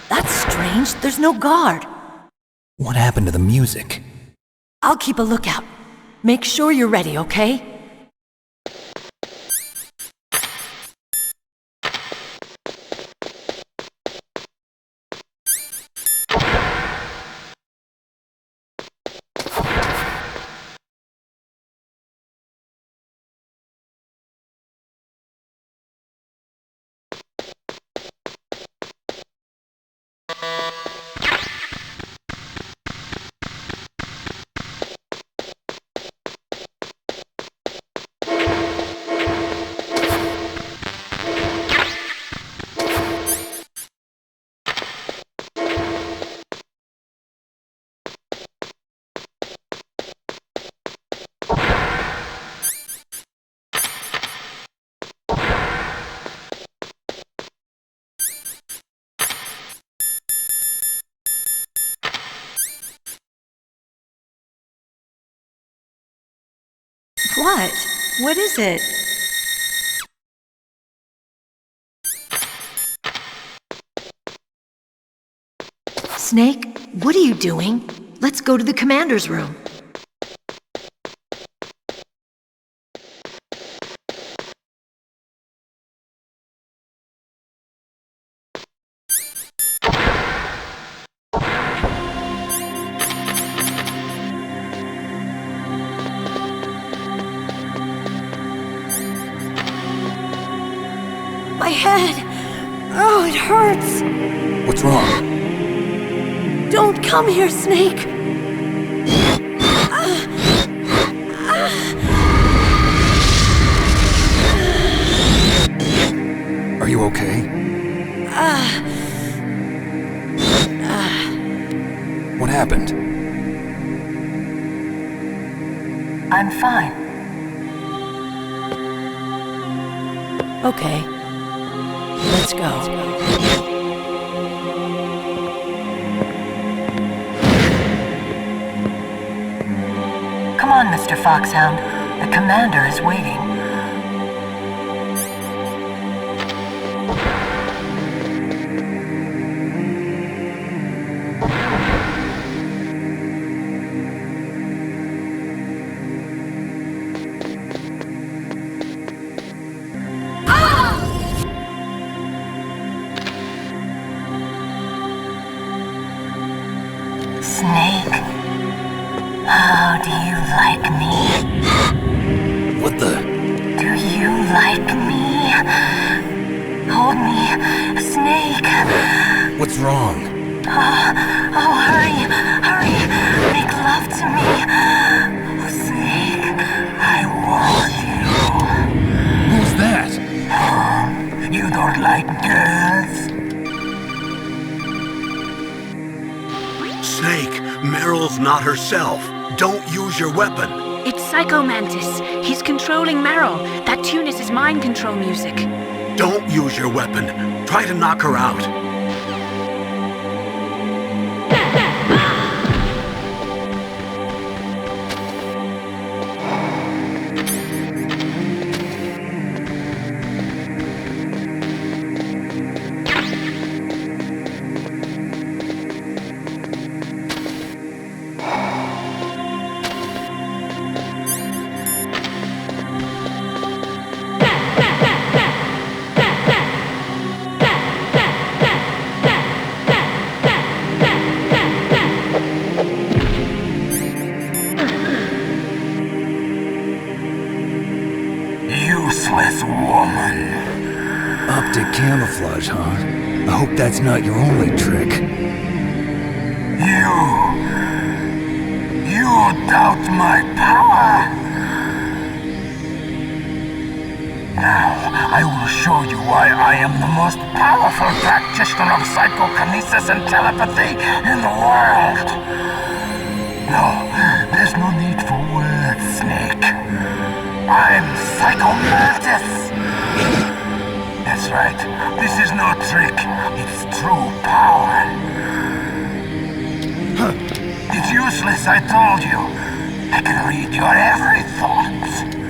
That's strange. There's no guard. What happened to the music? I'll keep a lookout. Make sure you're ready, okay? What? What is it? Snake, what are you doing? Let's go to the commander's room. head. Oh, it hurts. What's wrong? Don't come here, Snake. Are you okay? What happened? I'm fine. Okay. Let's go. Come on, Mr. Foxhound. The commander is waiting. Snake, how do you like me? What the? Do you like me? Hold me, Snake. What's wrong? Oh, hurry, hurry, make love to me. Oh, Snake, I want you. Who's that? You don't like girls? Snake, Meryl's not herself. Don't use your weapon. It's Psycho Mantis. He's controlling Meryl. That tune is his mind control music. Don't use your weapon. Try to knock her out. Useless woman. Optic camouflage, huh? I hope that's not your only trick. You doubt my power? Now, I will show you why I am the most powerful practitioner of psychokinesis and telepathy in the world. No, there's no need for words, Snake. I'm Psycho Mantis! That's right. This is no trick. It's true power. It's useless, I told you. I can read your every thought.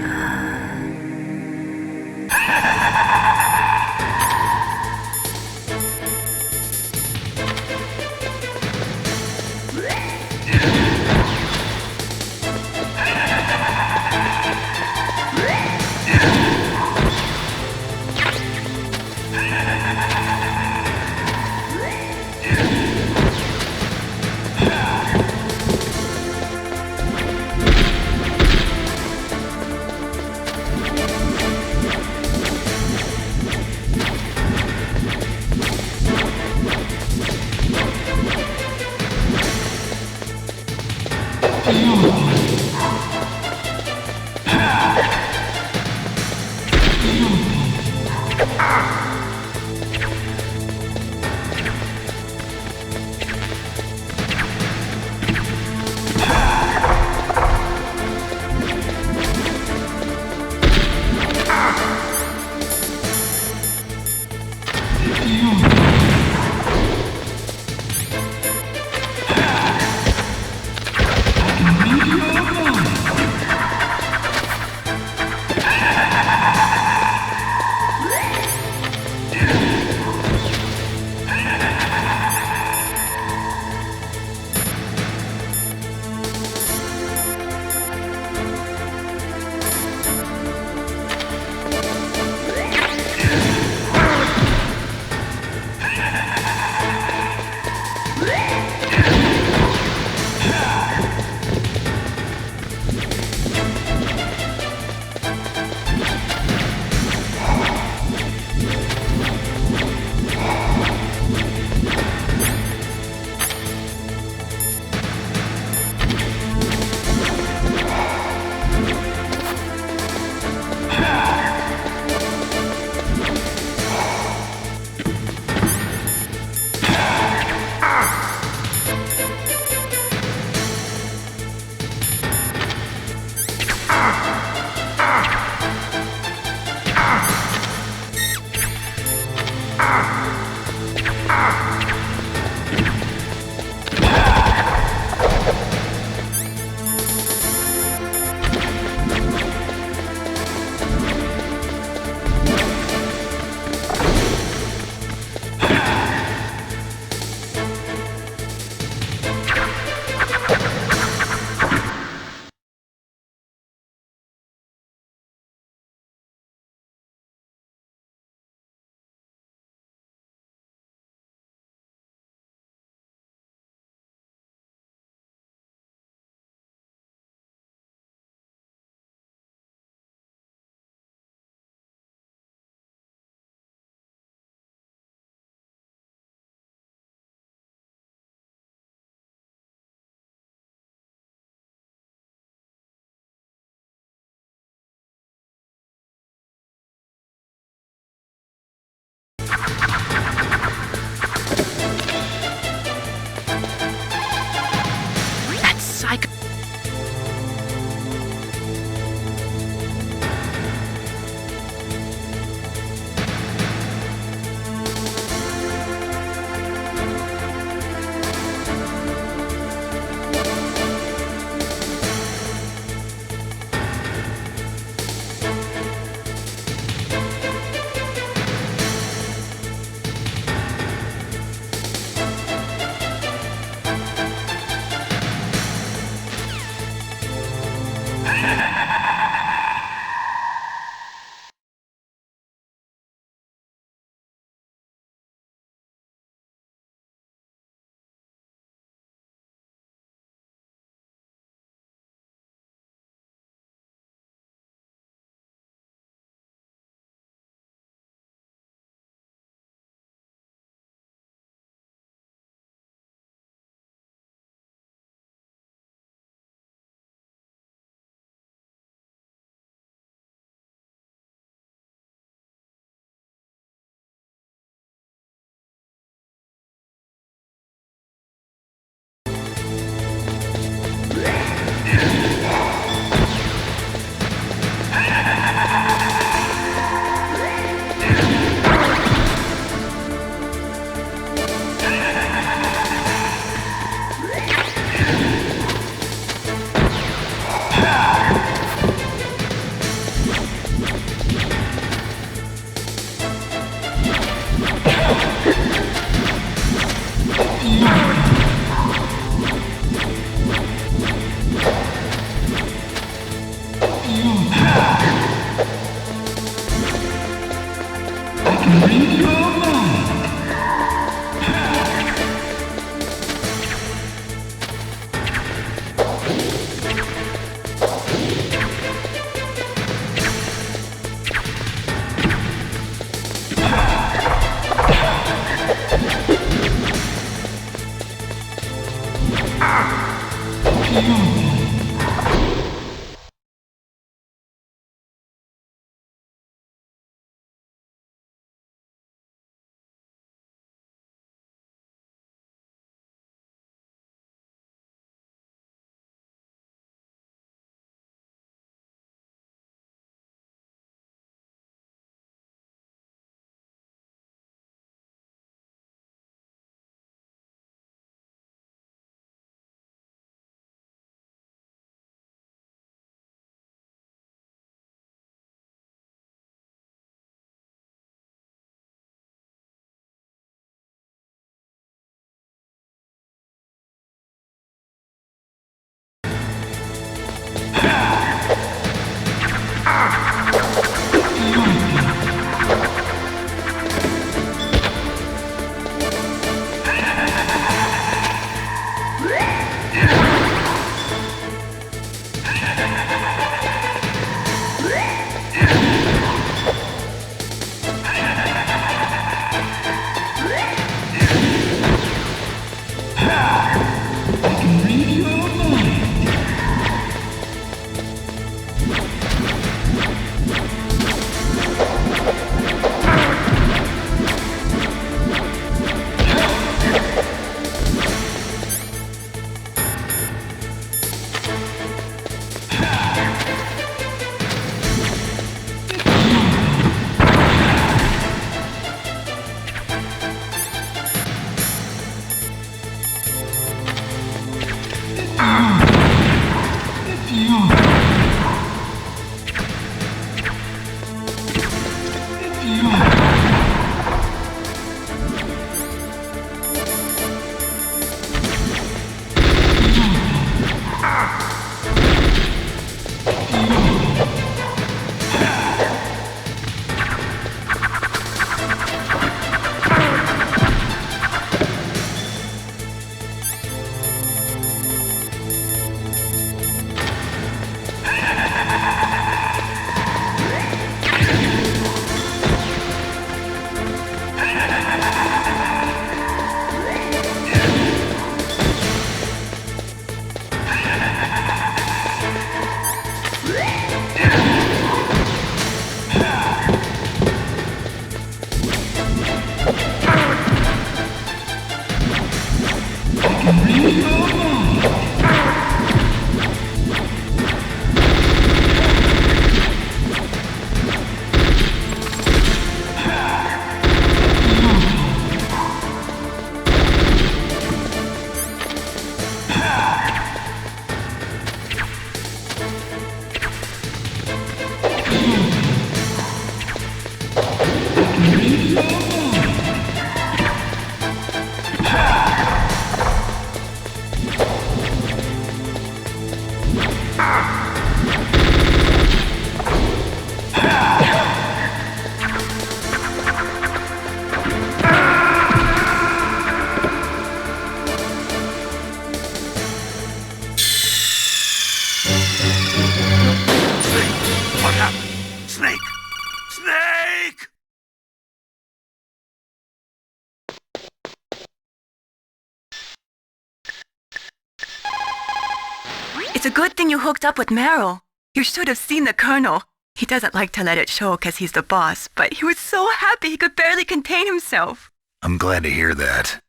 It's a good thing you hooked up with Meryl. You should have seen the Colonel. He doesn't like to let it show because he's the boss, but he was so happy he could barely contain himself. I'm glad to hear that.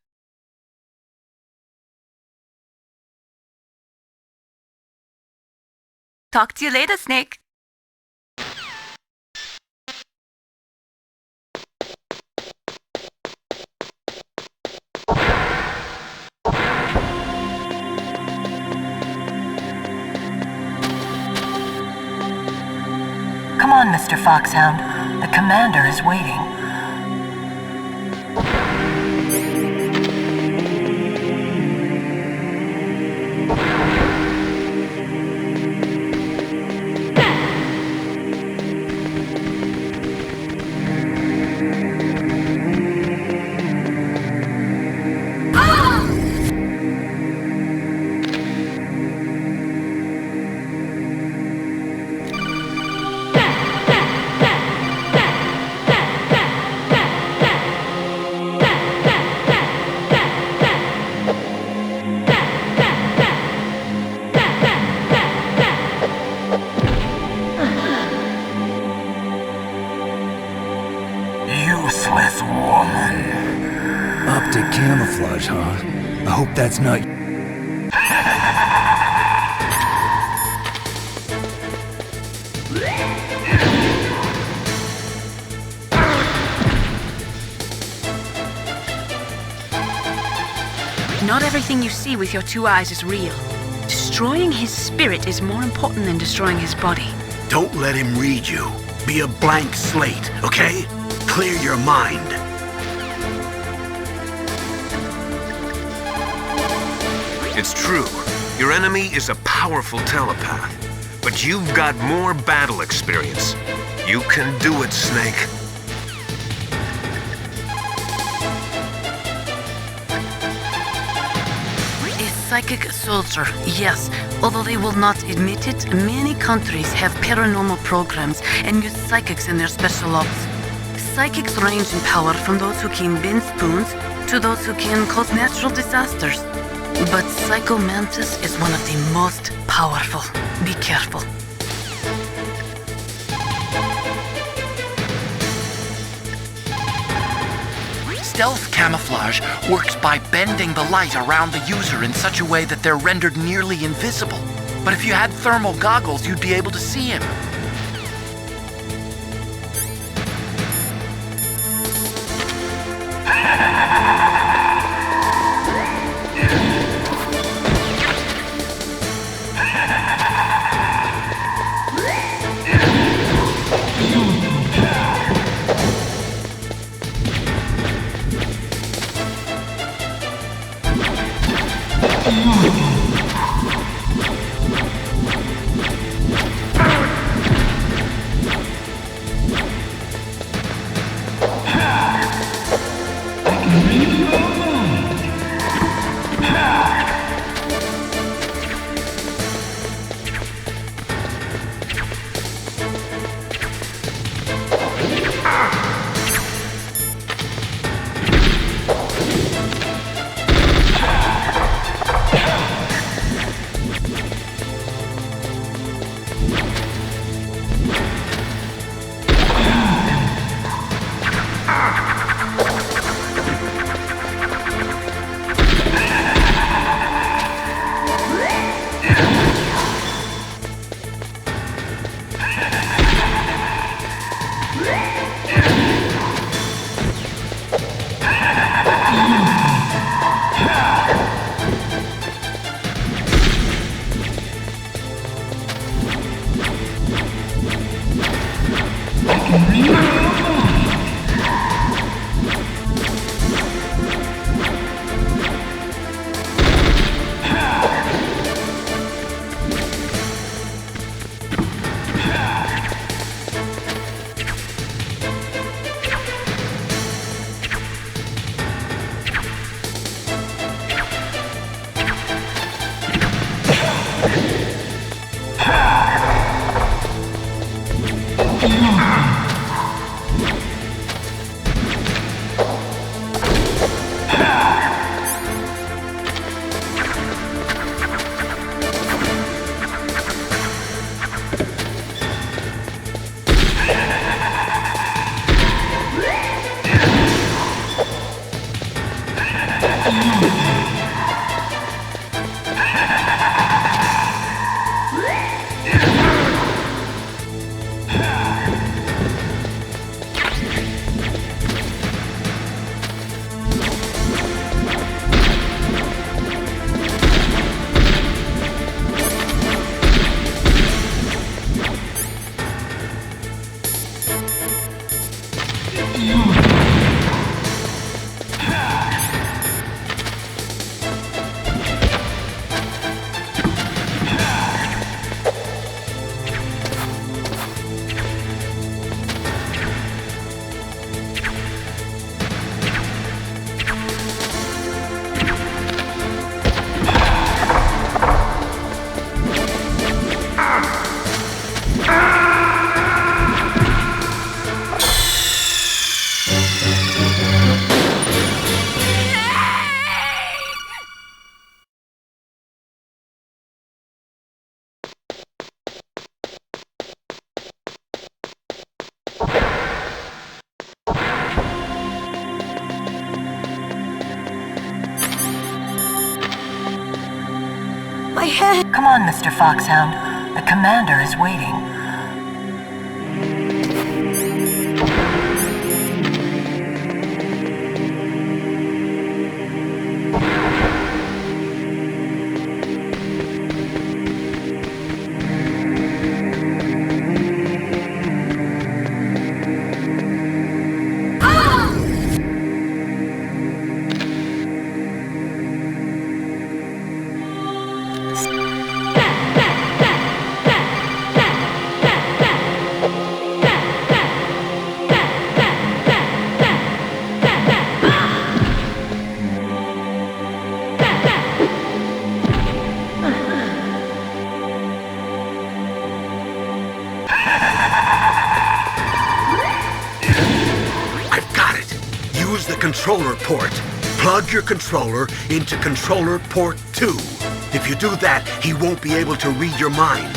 Talk to you later, Snake. Come on, Mr. Foxhound. The commander is waiting. Useless woman. Optic camouflage, huh? I hope that's not... Not everything you see with your 2 eyes is real. Destroying his spirit is more important than destroying his body. Don't let him read you. Be a blank slate, okay? Clear your mind. It's true. Your enemy is a powerful telepath. But you've got more battle experience. You can do it, Snake. Psychic soldier, yes. Although they will not admit it, many countries have paranormal programs and use psychics in their special ops. Psychics range in power from those who can bend spoons to those who can cause natural disasters. But Psycho Mantis is one of the most powerful. Be careful. Stealth camouflage works by bending the light around the user in such a way that they're rendered nearly invisible. But if you had thermal goggles, you'd be able to see him. My head! Come on, Mr. Foxhound. The commander is waiting. Controller port. Plug your controller into controller port 2. If you do that, he won't be able to read your mind.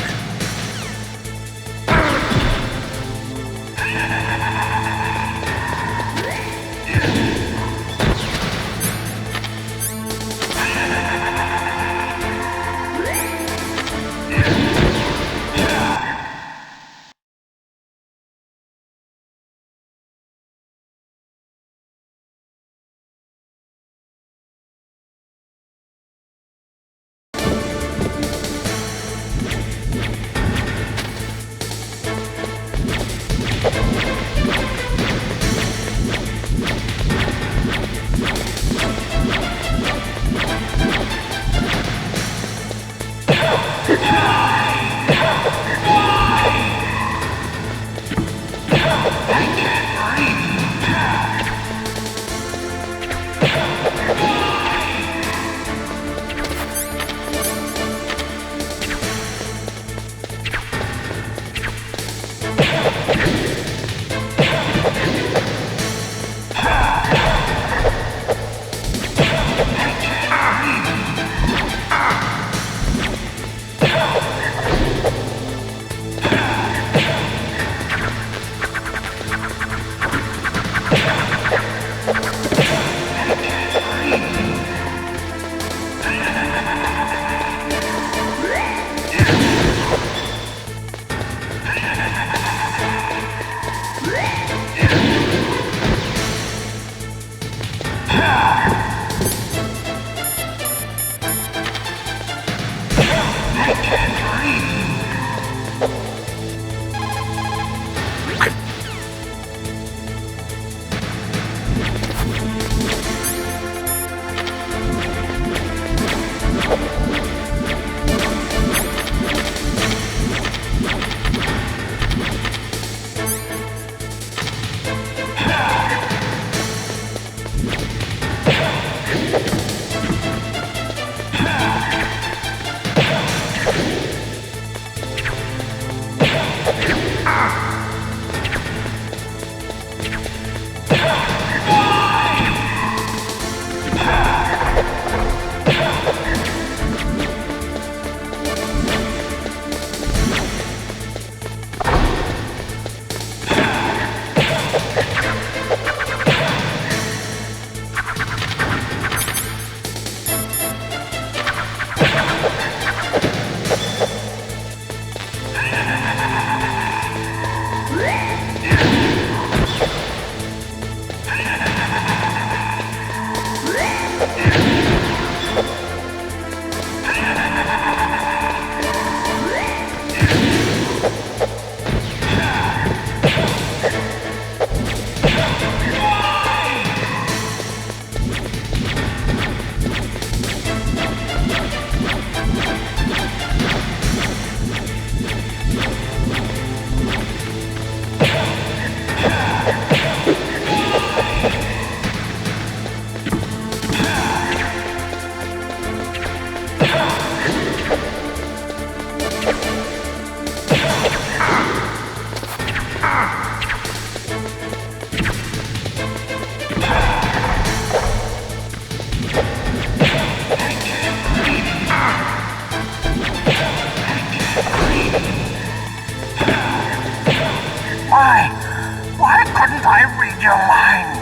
Why couldn't I read your mind?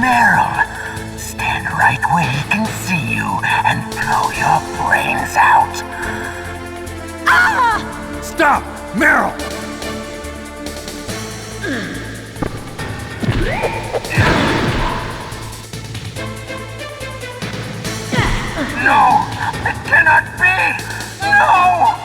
Meryl, stand right where he can see you and blow your brains out. Ah! Stop! Meryl! No! It cannot be! No!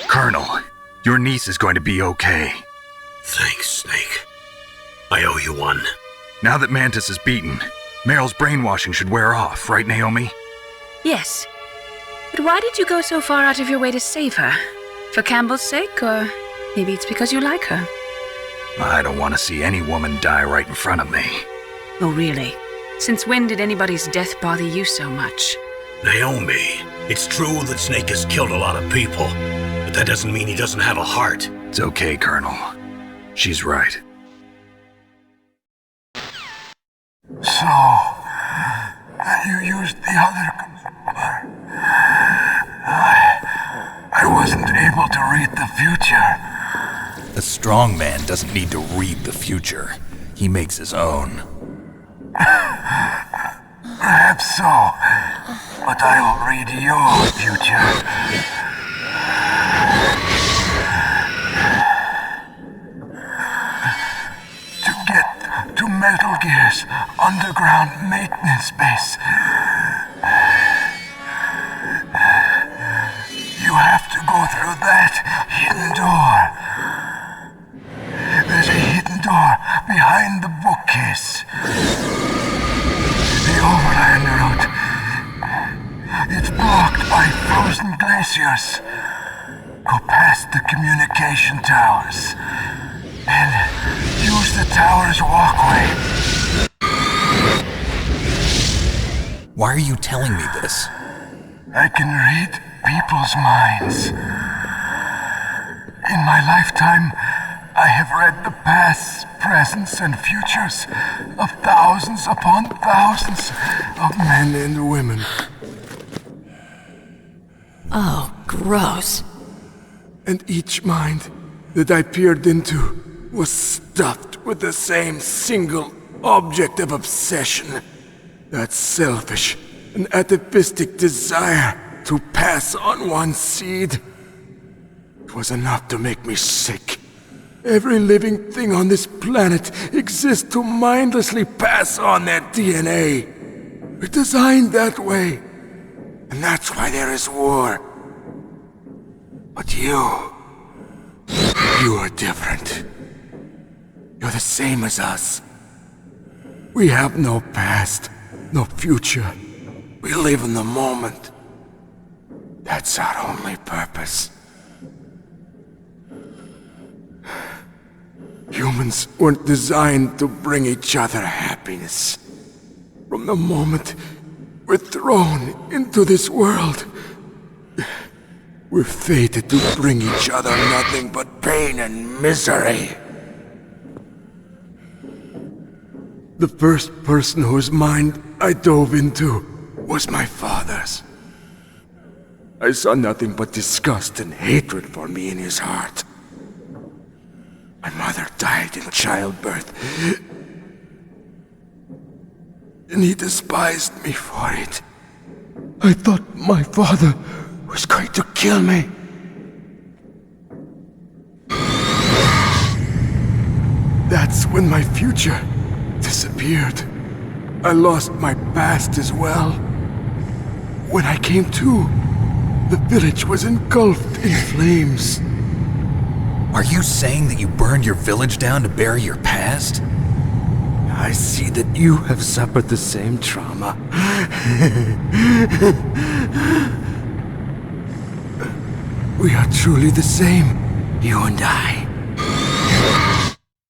Colonel, your niece is going to be okay. Thanks, Snake. I owe you one. Now that Mantis is beaten, Meryl's brainwashing should wear off, right, Naomi? Yes. But why did you go so far out of your way to save her? For Campbell's sake, or maybe it's because you like her? I don't want to see any woman die right in front of me. Oh, really? Since when did anybody's death bother you so much? Naomi, it's true that Snake has killed a lot of people, but that doesn't mean he doesn't have a heart. It's okay, Colonel. She's right. So, you used the other... I wasn't able to read the future. A strong man doesn't need to read the future. He makes his own. Perhaps so, but I will read your future. To get to Metal Gear's underground maintenance base, you have to go through that hidden door. There's a hidden door behind the bookcase. The overland route. It's blocked by frozen glaciers. Go past the communication towers and use the tower's walkway. Why are you telling me this? I can read people's minds. In my lifetime, I have read the pasts, presents, and futures of thousands upon thousands of men and women. Oh, gross. And each mind that I peered into was stuffed with the same single object of obsession. That selfish and atavistic desire to pass on one's seed. It was enough to make me sick. Every living thing on this planet exists to mindlessly pass on their DNA. We're designed that way. And that's why there is war. But you are different. You're the same as us. We have no past, no future. We live in the moment. That's our only purpose. Humans weren't designed to bring each other happiness. From the moment we're thrown into this world, we're fated to bring each other nothing but pain and misery. The first person whose mind I dove into was my father's. I saw nothing but disgust and hatred for me in his heart. My mother died in childbirth, and he despised me for it. I thought my father was going to kill me. That's when my future disappeared. I lost my past as well. When I came to, the village was engulfed in flames. Are you saying that you burned your village down to bury your past? I see that you have suffered the same trauma. We are truly the same, you and I.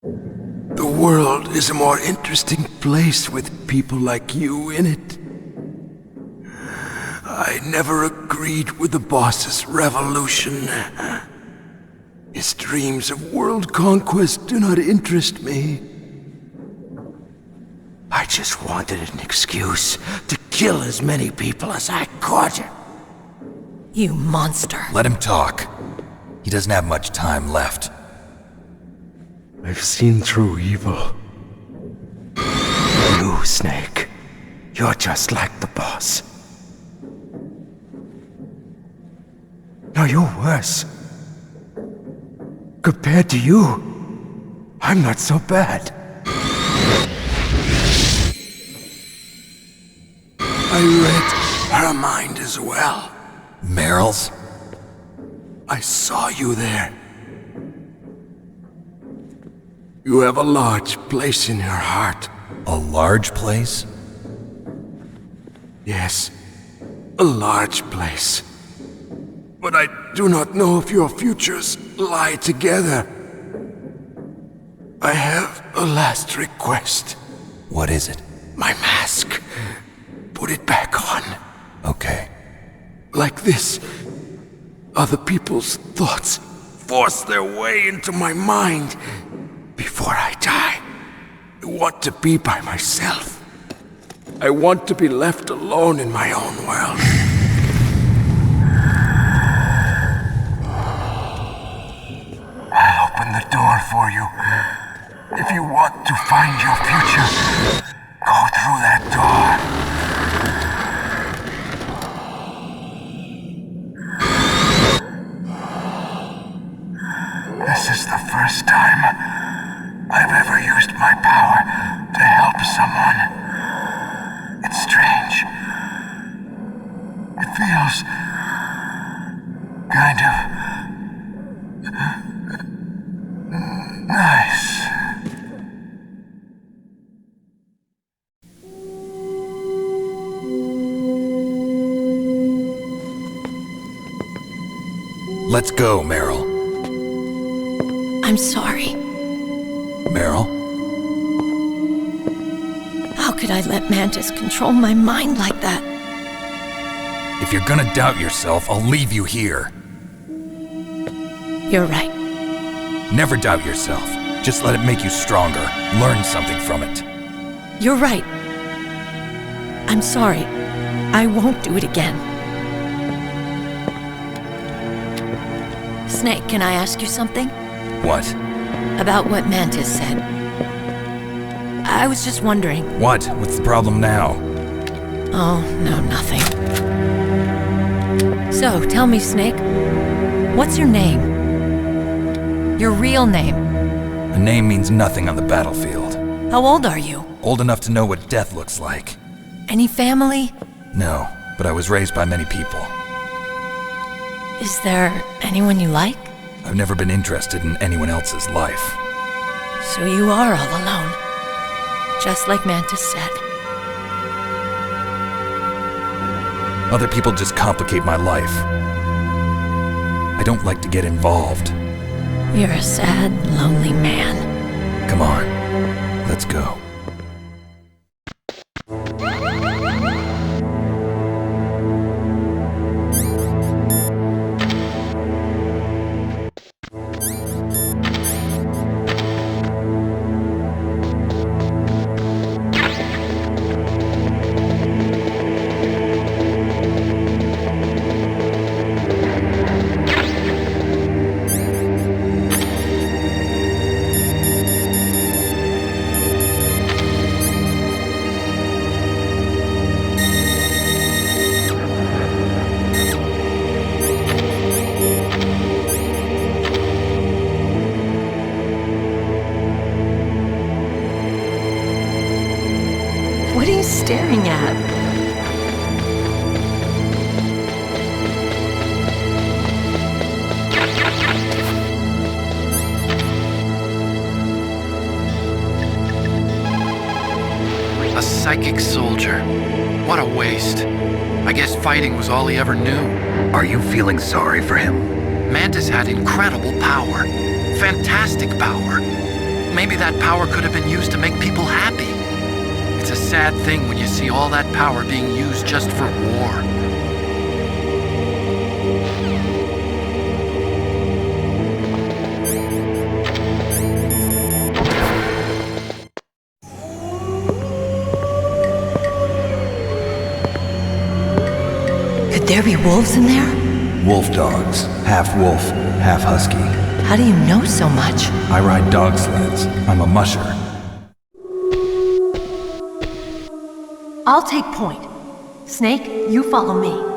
The world is a more interesting place with people like you in it. I never agreed with the boss's revolution. His dreams of world conquest do not interest me. I just wanted an excuse to kill as many people as I could. You monster. Let him talk. He doesn't have much time left. I've seen through evil. You, Snake, you're just like the boss. No, you're worse. Compared to you, I'm not so bad. I read her mind as well. Meryl's? I saw you there. You have a large place in her heart. A large place? Yes, a large place. But I do not know if your futures lie together. I have a last request. What is it? My mask. Put it back on. Okay. Like this, other people's thoughts force their way into my mind. Before I die, I want to be by myself. I want to be left alone in my own world. I'll open the door for you. If you want to find your future, go through that door. This is the first time I've ever used my power to help someone. It's strange. It feels kind of nice. Let's go, Meryl. I'm sorry. Meryl? How could I let Mantis control my mind like that? If you're gonna doubt yourself, I'll leave you here. You're right. Never doubt yourself. Just let it make you stronger. Learn something from it. You're right. I'm sorry. I won't do it again. Snake, can I ask you something? What? About what Mantis said. I was just wondering. What? What's the problem now? Oh, no, nothing. So, tell me, Snake, what's your name? Your real name? A name means nothing on the battlefield. How old are you? Old enough to know what death looks like. Any family? No, but I was raised by many people. Is there anyone you like? I've never been interested in anyone else's life. So you are all alone. Just like Mantis said. Other people just complicate my life. I don't like to get involved. You're a sad, lonely man. Come on, let's go. What are you staring at? A psychic soldier. What a waste. I guess fighting was all he ever knew. Are you feeling sorry for him? Mantis had incredible power. Fantastic power. Maybe that power could have been used to make people happy. It's a sad thing when you see all that power being used just for war. Could there be wolves in there? Wolf dogs. Half wolf, half husky. How do you know so much? I ride dog sleds. I'm a musher. I'll take point. Snake, you follow me.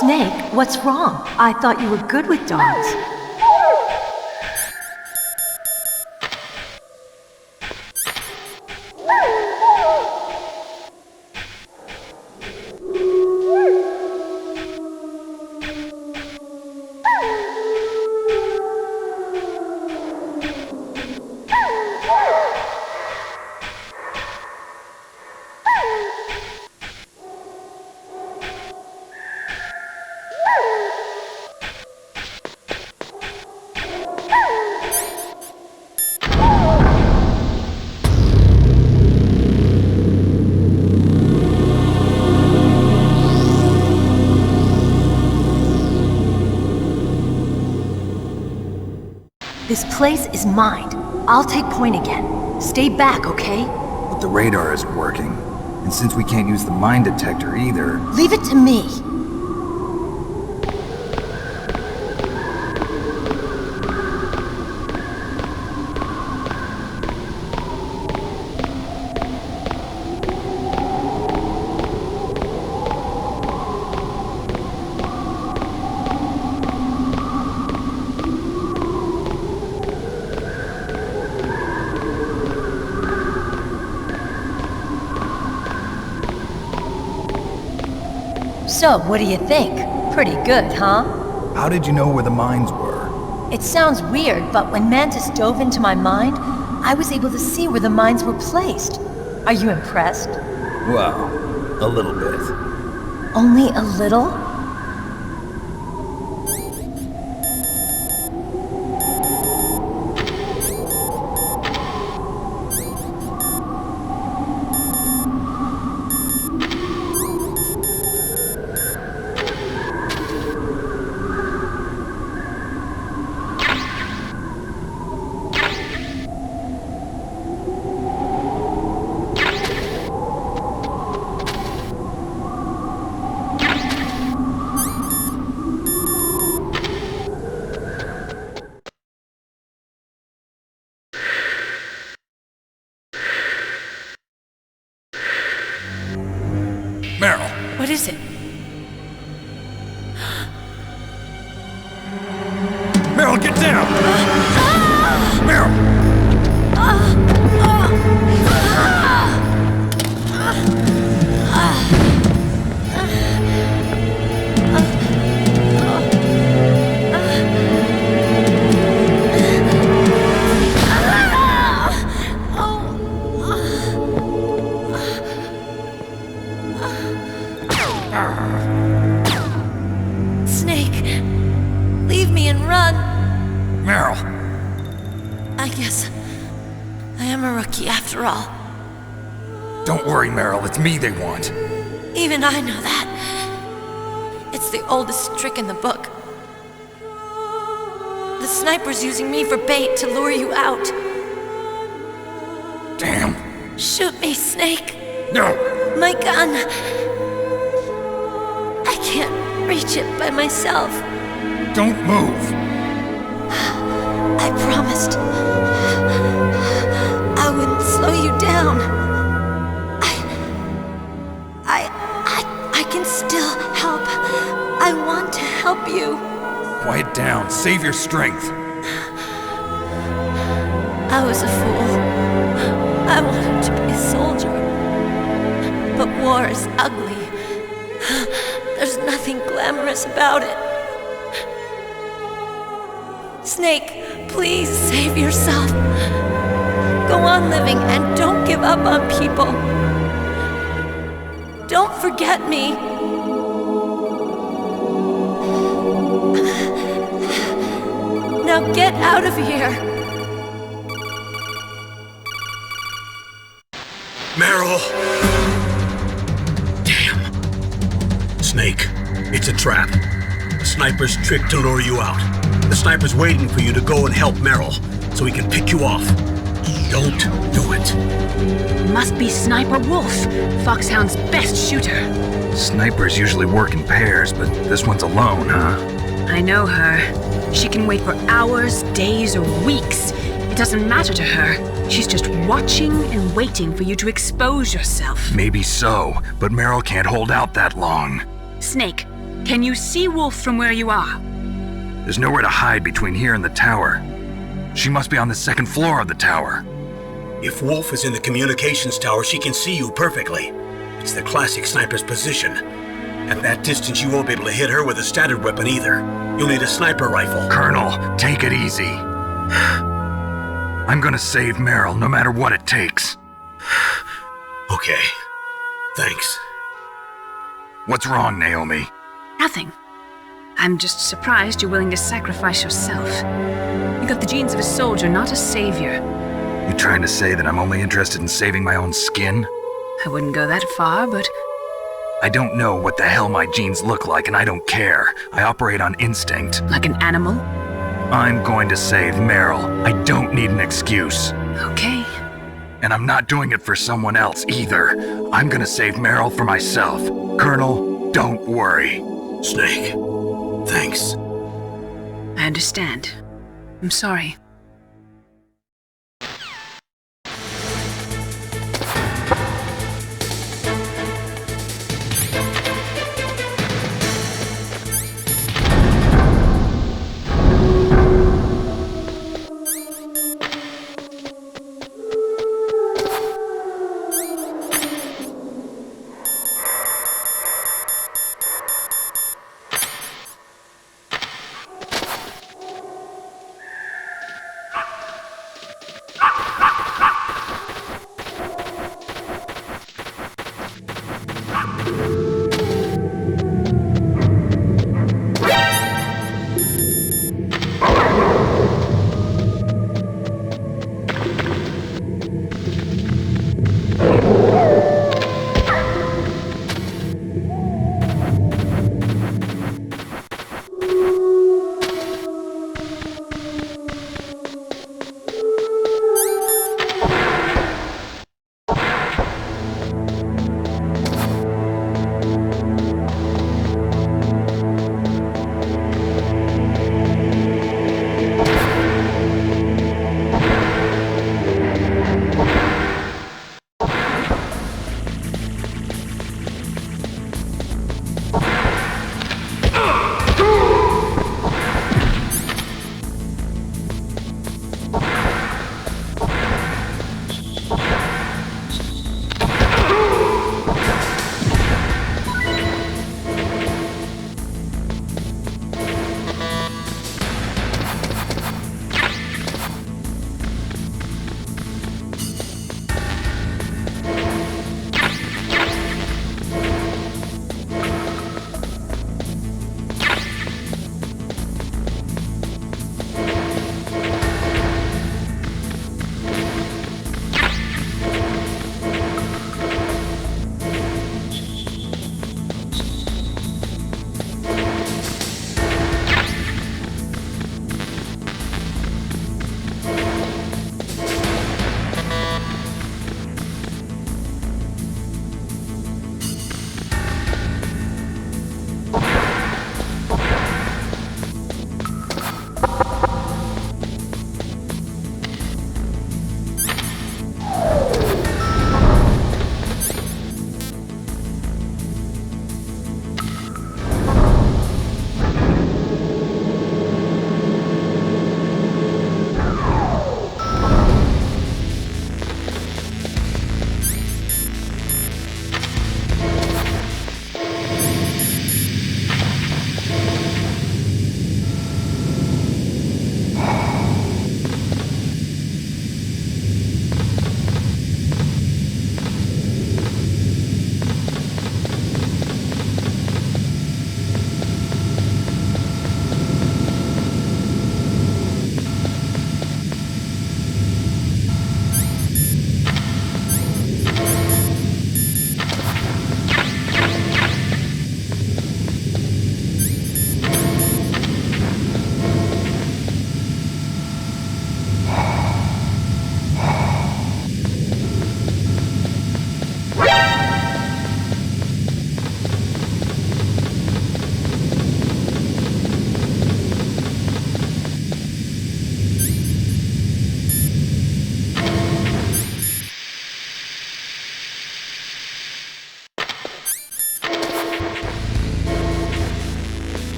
Snake, what's wrong? I thought you were good with dogs. This place is mine. I'll take point again. Stay back, okay? But the radar isn't working. And since we can't use the mine detector either... Leave it to me. So, what do you think? Pretty good, huh? How did you know where the mines were? It sounds weird, but when Mantis dove into my mind, I was able to see where the mines were placed. Are you impressed? Well, a little bit. Only a little? Meryl! What is it? Meryl, get down! Meryl! Snake, leave me and run. Meryl! I guess I am a rookie after all. Don't worry, Meryl, it's me they want. Even I know that. It's the oldest trick in the book. The sniper's using me for bait to lure you out. Damn! Shoot me, Snake! No! My gun! I can't reach it by myself. Don't move! I promised. save your strength. I was a fool. I wanted to be a soldier. But war is ugly. There's nothing glamorous about it. Snake, please save yourself. Go on living and don't give up on people. Don't forget me. Now get out of here. Meryl! Damn. Snake, it's a trap. The sniper's trick to lure you out. The sniper's waiting for you to go and help Meryl, so he can pick you off. Don't do it. Must be Sniper Wolf, Foxhound's best shooter. Snipers usually work in pairs, but this one's alone, huh? I know her. She can wait for hours, days, or weeks. It doesn't matter to her. She's just watching and waiting for you to expose yourself. Maybe so, but Meryl can't hold out that long. Snake, can you see Wolf from where you are? There's nowhere to hide between here and the tower. She must be on the second floor of the tower. If Wolf is in the communications tower, she can see you perfectly. It's the classic sniper's position. At that distance, you won't be able to hit her with a standard weapon either. You'll need a sniper rifle. Colonel, take it easy. I'm gonna save Meryl, no matter what it takes. Okay. Thanks. What's wrong, Naomi? Nothing. I'm just surprised you're willing to sacrifice yourself. You got the genes of a soldier, not a savior. You trying to say that I'm only interested in saving my own skin? I wouldn't go that far, but... I don't know what the hell my genes look like, and I don't care. I operate on instinct. Like an animal? I'm going to save Meryl. I don't need an excuse. Okay. And I'm not doing it for someone else either. I'm gonna save Meryl for myself. Colonel, don't worry. Snake, thanks. I understand. I'm sorry.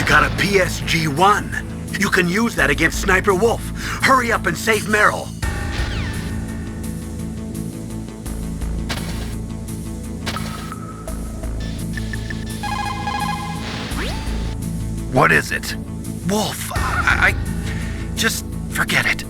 got a PSG-1. You can use that against Sniper Wolf. Hurry up and save Meryl. What is it? Wolf, I just forget it.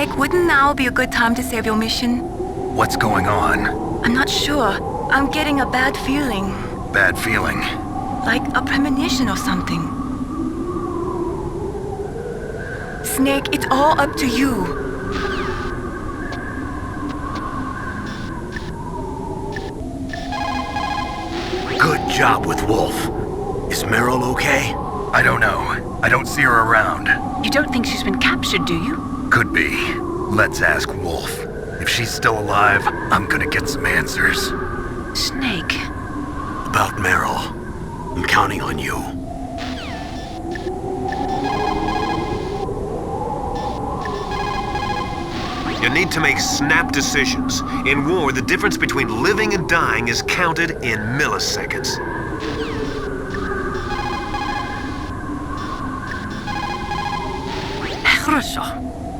Snake, wouldn't now be a good time to save your mission? What's going on? I'm not sure. I'm getting a bad feeling. Bad feeling. Like a premonition or something. Snake, it's all up to you. Good job with Wolf. Is Meryl okay? I don't know. I don't see her around. You don't think she's been captured, do you? Could be. Let's ask Wolf. If she's still alive, I'm gonna get some answers. Snake. About Meryl. I'm counting on you. You need to make snap decisions. In war, the difference between living and dying is counted in milliseconds.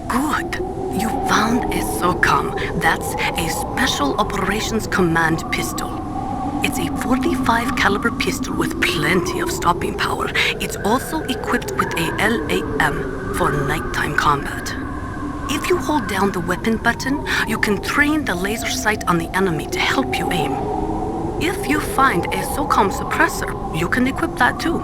Good. You found a SOCOM. That's a Special Operations Command pistol. It's a .45 caliber pistol with plenty of stopping power. It's also equipped with a LAM for nighttime combat. If you hold down the weapon button, you can train the laser sight on the enemy to help you aim. If you find a SOCOM suppressor, you can equip that too.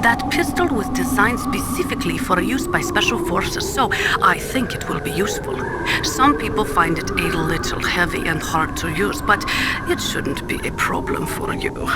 That pistol was designed specifically for use by special forces, so I think it will be useful. Some people find it a little heavy and hard to use, but it shouldn't be a problem for you.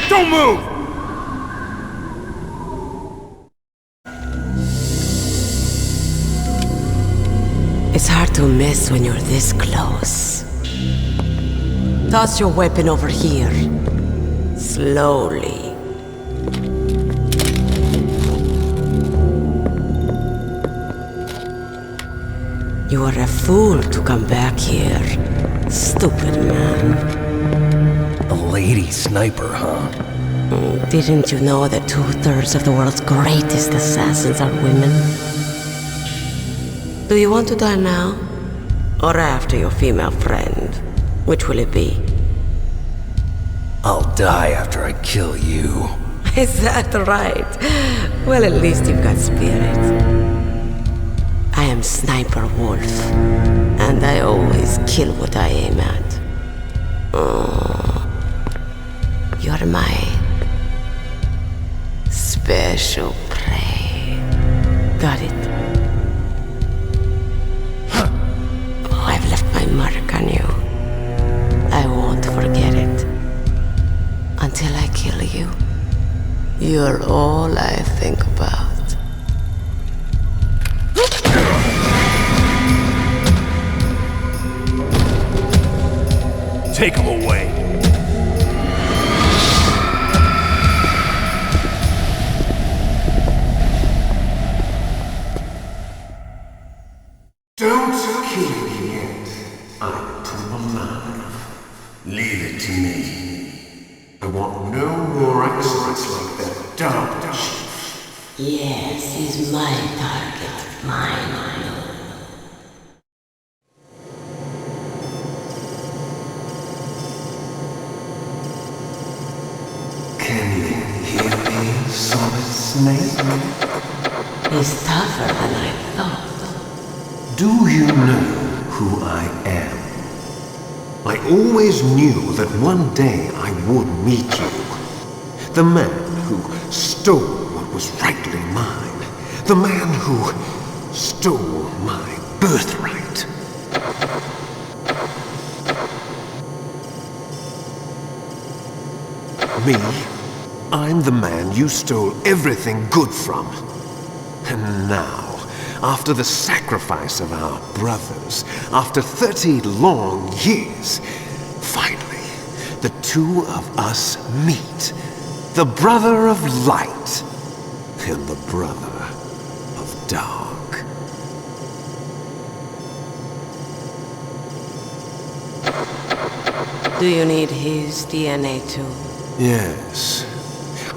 Don't move! It's hard to miss when you're this close. Toss your weapon over here. Slowly. You are a fool to come back here. Stupid man. A lady sniper, huh? Didn't you know that 2/3 of the world's greatest assassins are women? Do you want to die now? Or after your female friend? Which will it be? I'll die after I kill you. Is that right? Well, at least you've got spirit. I am Sniper Wolf, and I always kill what I aim at. You're my special prey. Got it? I've left my mark on you. I won't forget it. Until I kill you. You're all I think about. Take him away. Don't kill me yet. I'm too alive. Leave it to me. I want no more excellence like that dumb chief. Yes, he's my target. Mine. Can you hear me, Solid Snake? He's tougher than I thought. Do you know who I am? I always knew that one day I would meet you. The man who stole what was rightly mine. The man who stole my birthright. Me? I'm the man you stole everything good from. And now, after the sacrifice of our brothers, after 30 long years, finally, the two of us meet. The brother of light and the brother of dark. Do you need his DNA too? Yes.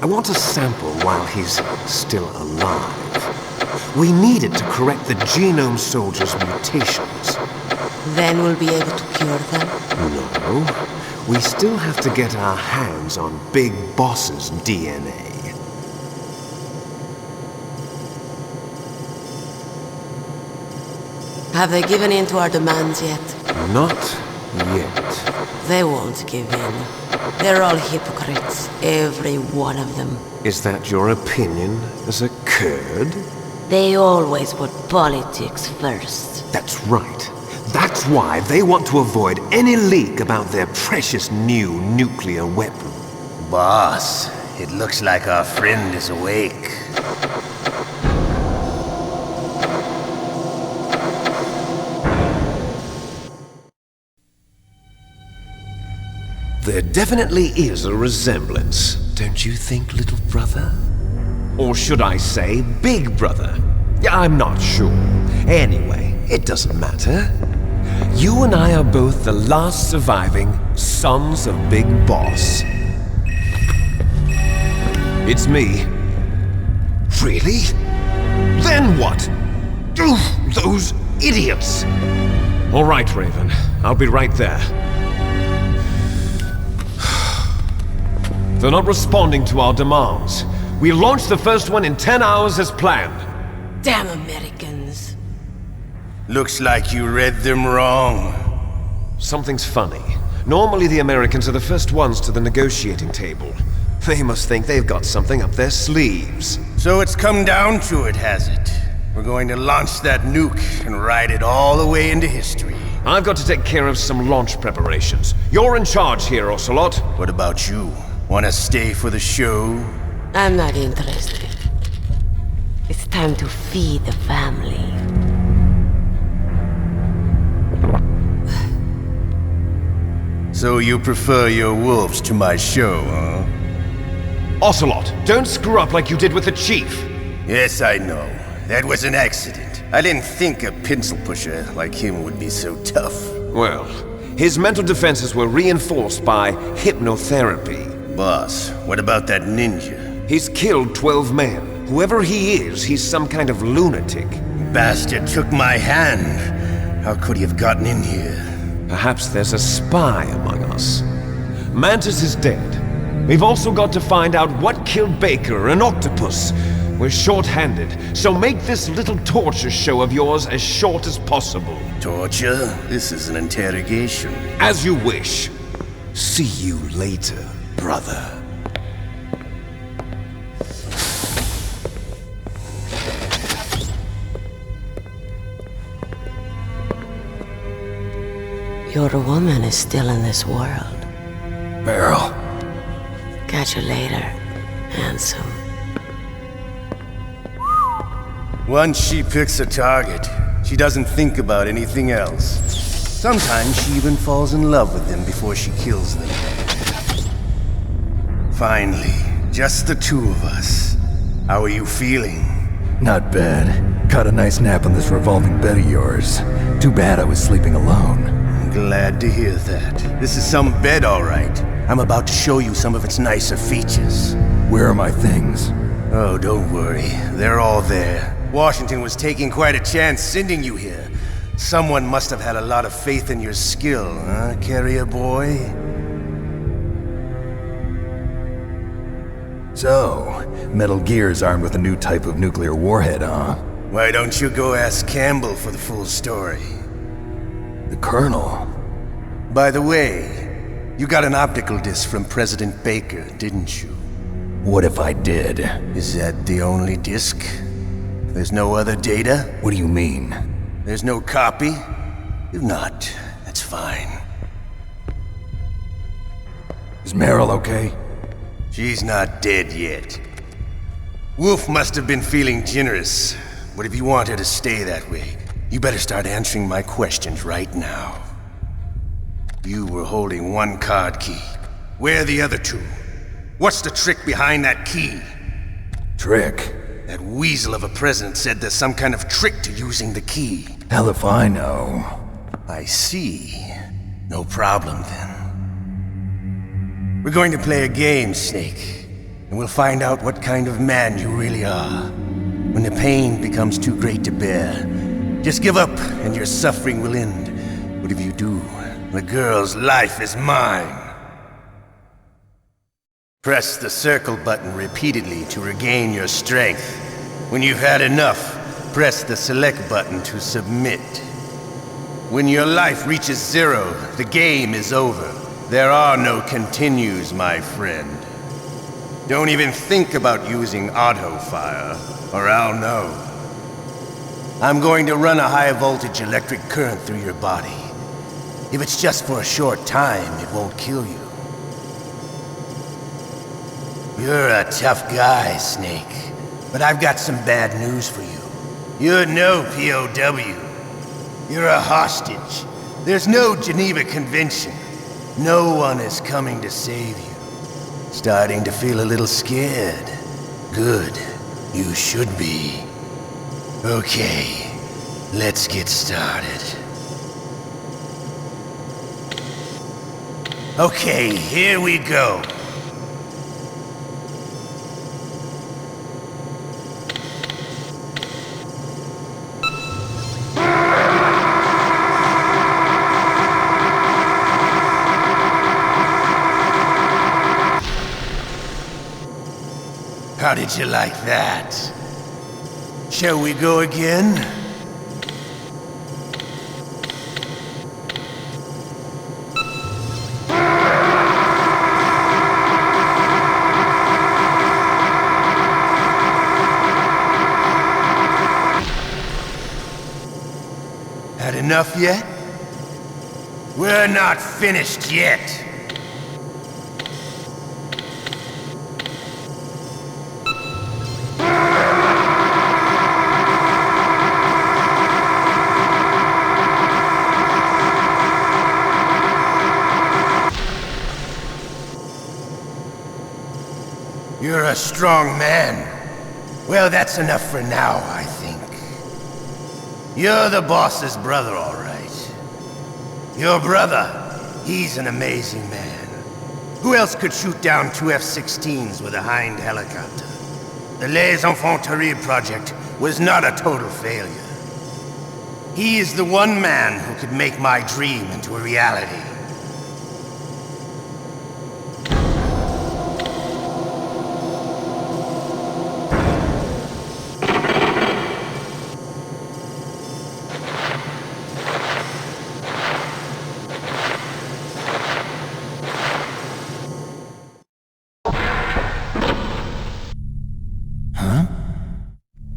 I want a sample while he's still alive. We need it to correct the genome soldier's mutations. Then we'll be able to cure them? No. We still have to get our hands on Big Boss's DNA. Have they given in to our demands yet? Not yet. They won't give in. They're all hypocrites, every one of them. Is that your opinion as a Kurd? They always put politics first. That's right. That's why they want to avoid any leak about their precious new nuclear weapon. Boss, it looks like our friend is awake. There definitely is a resemblance, don't you think, little brother? Or should I say, big brother? I'm not sure. Anyway, it doesn't matter. You and I are both the last surviving sons of Big Boss. It's me. Really? Then what? Those idiots! All right, Raven. I'll be right there. They're not responding to our demands. We launched the first one in 10 hours as planned. Damn Americans. Looks like you read them wrong. Something's funny. Normally the Americans are the first ones to the negotiating table. They must think they've got something up their sleeves. So it's come down to it, has it? We're going to launch that nuke and ride it all the way into history. I've got to take care of some launch preparations. You're in charge here, Ocelot. What about you? Want to stay for the show? I'm not interested. It's time to feed the family. So you prefer your wolves to my show, huh? Ocelot, don't screw up like you did with the chief. Yes, I know. That was an accident. I didn't think a pencil pusher like him would be so tough. Well, his mental defenses were reinforced by hypnotherapy. Boss, what about that ninja? He's killed 12 men. Whoever he is, he's some kind of lunatic. Bastard took my hand. How could he have gotten in here? Perhaps there's a spy among us. Mantis is dead. We've also got to find out what killed Baker and Octopus. We're short-handed, so make this little torture show of yours as short as possible. Torture? This is an interrogation. As you wish. See you later, brother. Your woman is still in this world. Beryl. Catch you later, handsome. Once she picks a target, she doesn't think about anything else. Sometimes she even falls in love with them before she kills them. Finally, just the two of us. How are you feeling? Not bad. Caught a nice nap on this revolving bed of yours. Too bad I was sleeping alone. Glad to hear that. This is some bed, all right. I'm about to show you some of its nicer features. Where are my things? Oh, don't worry. They're all there. Washington was taking quite a chance sending you here. Someone must have had a lot of faith in your skill, huh, carrier boy? So, Metal Gear's armed with a new type of nuclear warhead, huh? Why don't you go ask Campbell for the full story? The Colonel? By the way, you got an optical disc from President Baker, didn't you? What if I did? Is that the only disc? There's no other data? What do you mean? There's no copy? If not, that's fine. Is Meryl okay? She's not dead yet. Wolf must have been feeling generous, but if you want her to stay that way, you better start answering my questions right now. You were holding one card key. Where are the other two? What's the trick behind that key? Trick? That weasel of a president said there's some kind of trick to using the key. Hell if I know. I see. No problem then. We're going to play a game, Snake. And we'll find out what kind of man you really are. When the pain becomes too great to bear, just give up and your suffering will end. But if you do, the girl's life is mine. Press the circle button repeatedly to regain your strength. When you've had enough, press the select button to submit. When your life reaches 0, the game is over. There are no continues, my friend. Don't even think about using auto fire, or I'll know. I'm going to run a high voltage electric current through your body. If it's just for a short time, it won't kill you. You're a tough guy, Snake. But I've got some bad news for you. You're no POW. You're a hostage. There's no Geneva Convention. No one is coming to save you. Starting to feel a little scared. Good. You should be. Okay. Let's get started. Okay, here we go. How did you like that? Shall we go again? Had enough yet? We're not finished yet. You're a strong man. Well, that's enough for now, I think. You're the boss's brother, all right. Your brother, he's an amazing man. Who else could shoot down 2 F-16s with a Hind helicopter? The Les Infanteries project was not a total failure. He is the one man who could make my dream into a reality.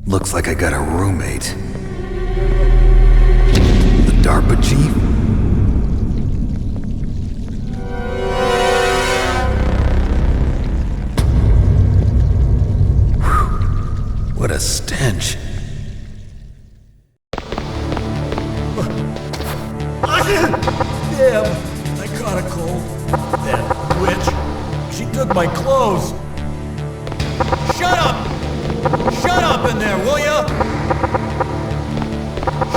Looks like I got a roommate. The DARPA chief? Whew. What a stench. Damn, I caught a cold. That witch. She took my clothes. Shut up! Shut up in there, will ya?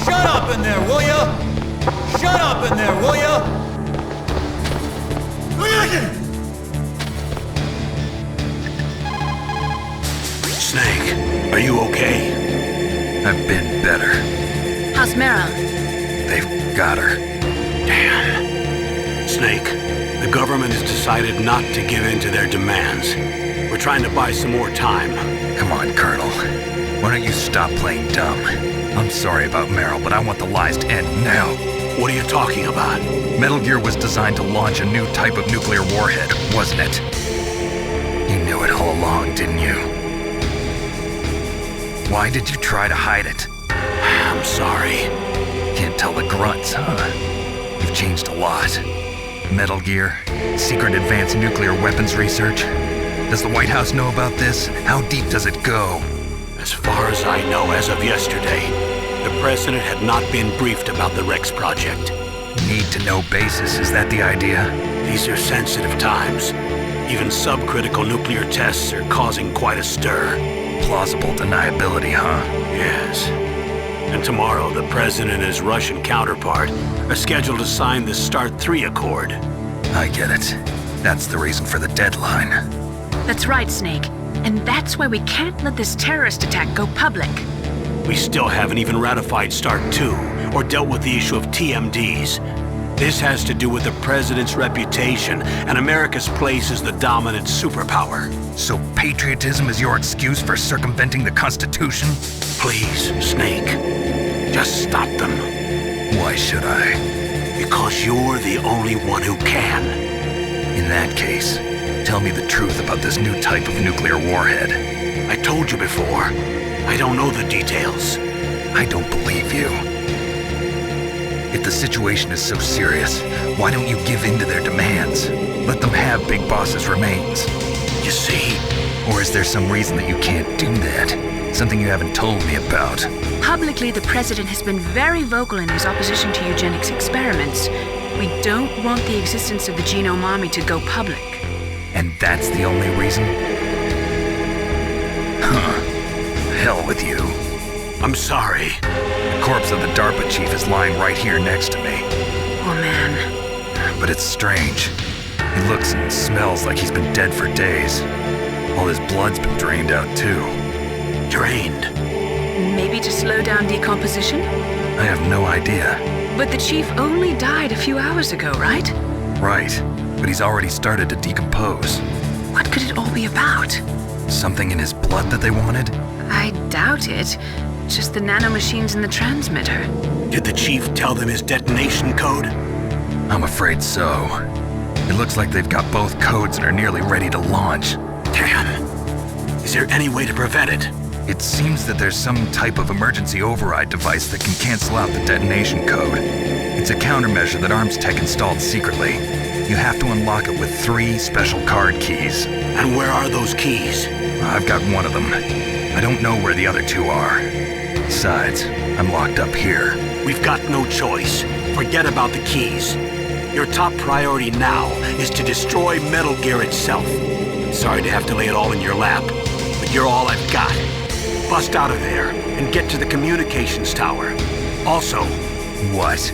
Shut up in there, will ya? Shut up in there, will ya? Snake, are you okay? I've been better. How's Mara? They've got her. Damn. Snake, the government has decided not to give in to their demands. We're trying to buy some more time. Come on, Colonel. Why don't you stop playing dumb? I'm sorry about Meryl, but I want the lies to end now. What are you talking about? Metal Gear was designed to launch a new type of nuclear warhead, wasn't it? You knew it all along, didn't you? Why did you try to hide it? I'm sorry. Can't tell the grunts, huh? You've changed a lot. Metal Gear, secret advanced nuclear weapons research. Does the White House know about this? How deep does it go? As far as I know, as of yesterday, the president had not been briefed about the Rex project. Need to know basis, is that the idea? These are sensitive times. Even subcritical nuclear tests are causing quite a stir. Plausible deniability, huh? Yes. And tomorrow, the president and his Russian counterpart are scheduled to sign the START 3 Accord. I get it. That's the reason for the deadline. That's right, Snake. And that's why we can't let this terrorist attack go public. We still haven't even ratified START 2 or dealt with the issue of TMDs. This has to do with the president's reputation and America's place as the dominant superpower. So patriotism is your excuse for circumventing the Constitution? Please, Snake, just stop them. Why should I? Because you're the only one who can. In that case, tell me the truth about this new type of nuclear warhead. I told you before. I don't know the details. I don't believe you. If the situation is so serious, why don't you give in to their demands? Let them have Big Boss's remains. You see? Or is there some reason that you can't do that? Something you haven't told me about? Publicly, the president has been very vocal in his opposition to eugenics experiments. We don't want the existence of the genome army to go public. And that's the only reason? Huh. Hell with you. I'm sorry. The corpse of the DARPA chief is lying right here next to me. Oh, man. But it's strange. He looks and smells like he's been dead for days. All his blood's been drained out, too. Drained? Maybe to slow down decomposition? I have no idea. But the chief only died a few hours ago, right? Right. But he's already started to decompose. What could it all be about? Something in his blood that they wanted? I doubt it. Just the nanomachines in the transmitter. Did the chief tell them his detonation code? I'm afraid so. It looks like they've got both codes and are nearly ready to launch. Damn. Is there any way to prevent it? It seems that there's some type of emergency override device that can cancel out the detonation code. It's a countermeasure that Arms Tech installed secretly. You have to unlock it with 3 special card keys. And where are those keys? I've got one of them. I don't know where the other 2 are. Besides, I'm locked up here. We've got no choice. Forget about the keys. Your top priority now is to destroy Metal Gear itself. Sorry to have to lay it all in your lap, but you're all I've got. Bust out of there and get to the communications tower. Also... What?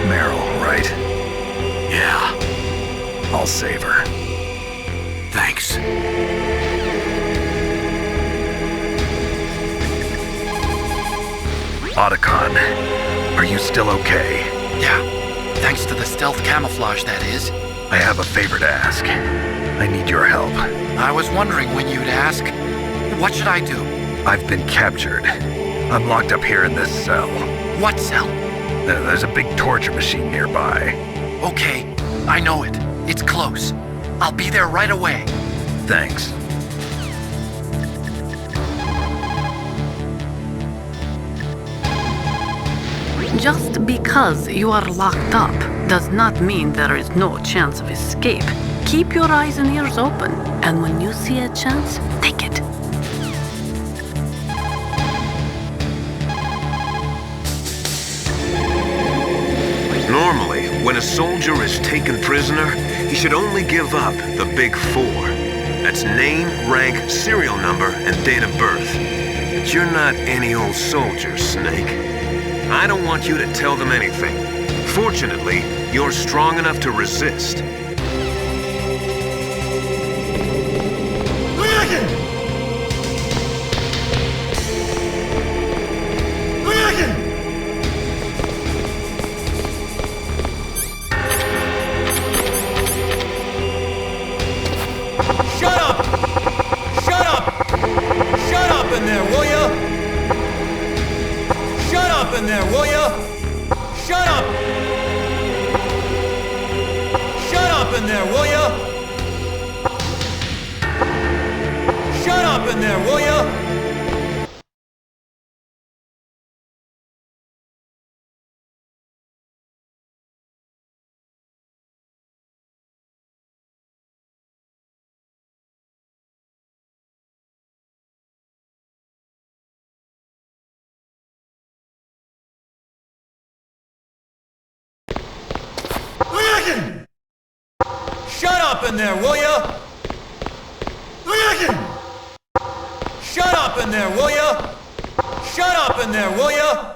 Meryl, right? Yeah. I'll save her. Thanks. Otacon, are you still okay? Yeah. Thanks to the stealth camouflage, that is. I have a favor to ask. I need your help. I was wondering when you'd ask. What should I do? I've been captured. I'm locked up here in this cell. What cell? There's a big torture machine nearby. Okay, I know it. It's close. I'll be there right away. Thanks. Just because you are locked up does not mean there is no chance of escape. Keep your eyes and ears open, and when you see a chance, take it. Normally, when a soldier is taken prisoner, he should only give up the big 4. That's name, rank, serial number, and date of birth. But you're not any old soldier, Snake. I don't want you to tell them anything. Fortunately, you're strong enough to resist. Shut up! Shut up! Shut up in there, will ya? Shut up in there, will ya? Shut up! Shut up in there, will ya? Shut up in there, will ya? up in there, will ya? Shut up in there, will ya? Shut up in there, will ya?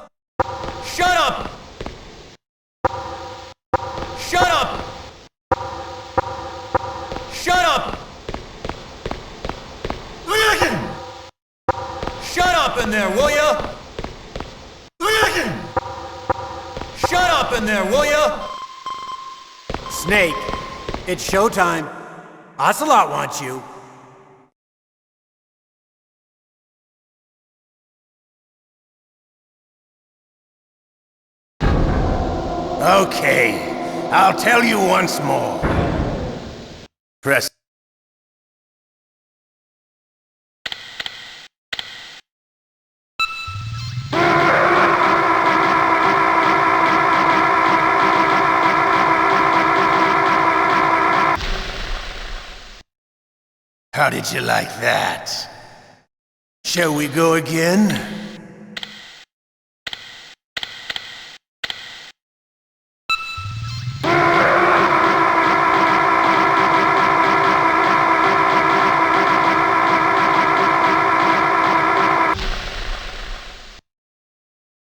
Shut up! Shut up! Shut up! Shut up in there, will ya? Shut up in there, will ya? Snake, it's showtime. Ocelot wants you. Okay, I'll tell you once more. Press. How did you like that? Shall we go again?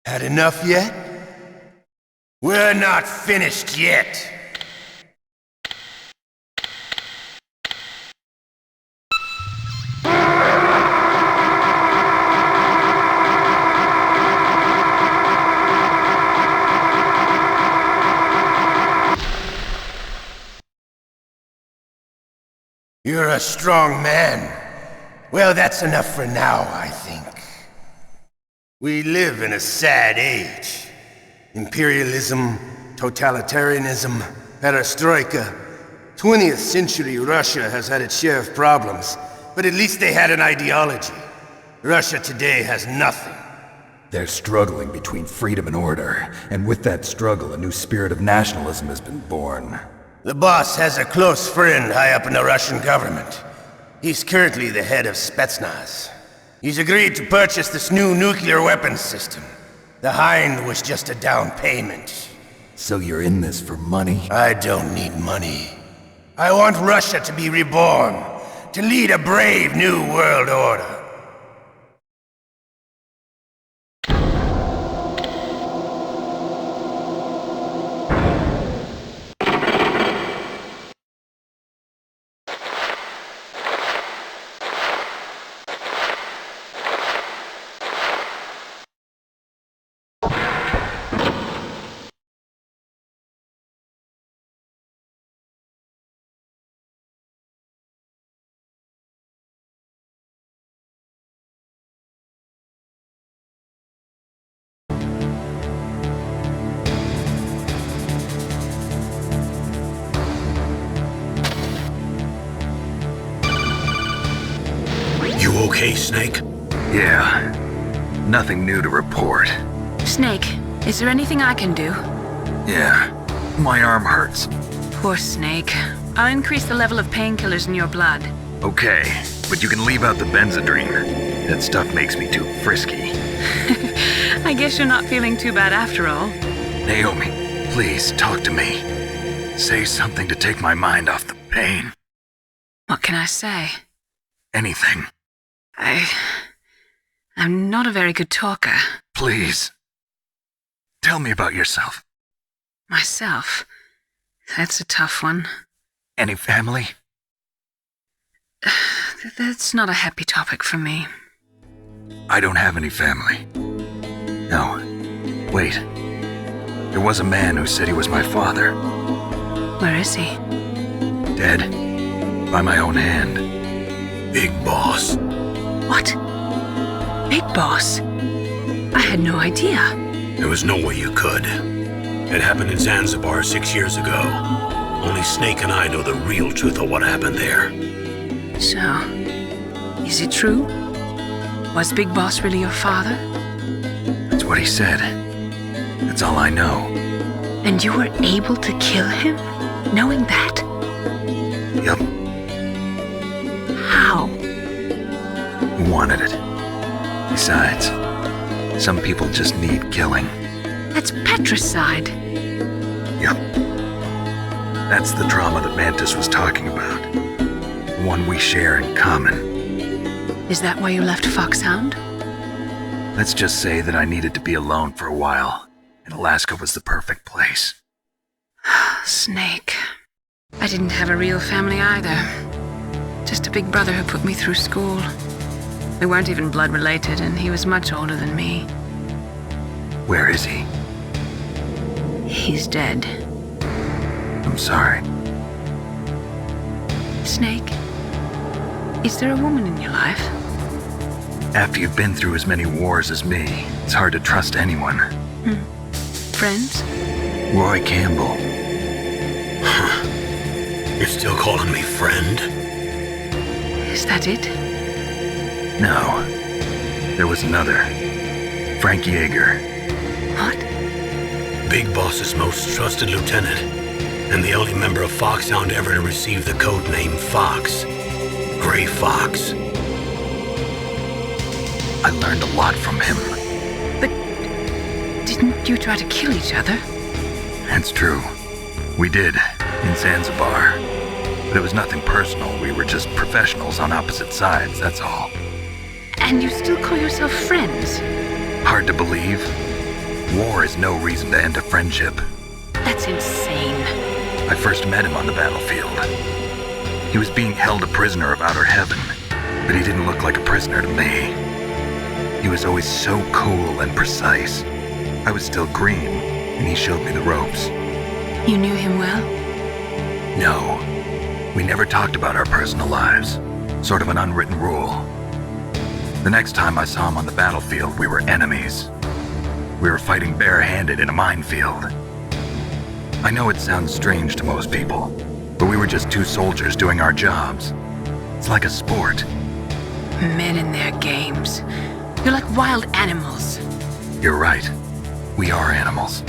Had enough yet? We're not finished yet. You're a strong man. Well, that's enough for now, I think. We live in a sad age. Imperialism, totalitarianism, perestroika. 20th century Russia has had its share of problems, but at least they had an ideology. Russia today has nothing. They're struggling between freedom and order, and with that struggle, a new spirit of nationalism has been born. The boss has a close friend high up in the Russian government. He's currently the head of Spetsnaz. He's agreed to purchase this new nuclear weapons system. The Hind was just a down payment. So you're in this for money? I don't need money. I want Russia to be reborn, to lead a brave new world order. You okay, Snake? Yeah. Nothing new to report. Snake, is there anything I can do? Yeah. My arm hurts. Poor Snake. I'll increase the level of painkillers in your blood. Okay, but you can leave out the Benzedrine. That stuff makes me too frisky. I guess you're not feeling too bad after all. Naomi, please talk to me. Say something to take my mind off the pain. What can I say? Anything. I'm not a very good talker. Please. Tell me about yourself. Myself? That's a tough one. Any family? That's not a happy topic for me. I don't have any family. No. Wait. There was a man who said he was my father. Where is he? Dead. By my own hand. Big Boss. What? Big Boss? I had no idea. There was no way you could. It happened in Zanzibar 6 years ago. Only Snake and I know the real truth of what happened there. So, is it true? Was Big Boss really your father? That's what he said. That's all I know. And you were able to kill him, knowing that? Yep. How? He wanted it. Besides, some people just need killing. That's patricide. Yep. That's the trauma that Mantis was talking about. The one we share in common. Is that why you left Foxhound? Let's just say that I needed to be alone for a while, and Alaska was the perfect place. Snake. I didn't have a real family either. Just a big brother who put me through school. We weren't even blood related, and he was much older than me. Where is he? He's dead. I'm sorry. Snake, is there a woman in your life? After you've been through as many wars as me, it's hard to trust anyone. Friends? Roy Campbell. You're still calling me friend? Is that it? No. There was another. Frank Yeager. What? Big Boss's most trusted lieutenant, and the only member of Foxhound ever to receive the code name Fox. Gray Fox. I learned a lot from him. But didn't you try to kill each other? That's true. We did, in Zanzibar. But it was nothing personal. We were just professionals on opposite sides, that's all. And you still call yourself friends? Hard to believe. War is no reason to end a friendship. That's insane. I first met him on the battlefield. He was being held a prisoner of outer heaven, but he didn't look like a prisoner to me. He was always so cool and precise. I was still green, and he showed me the ropes. You knew him well? No. We never talked about our personal lives. Sort of an unwritten rule. The next time I saw him on the battlefield, we were enemies. We were fighting barehanded in a minefield. I know it sounds strange to most people, but we were just two soldiers doing our jobs. It's like a sport. Men and their games. You're like wild animals. You're right. We are animals.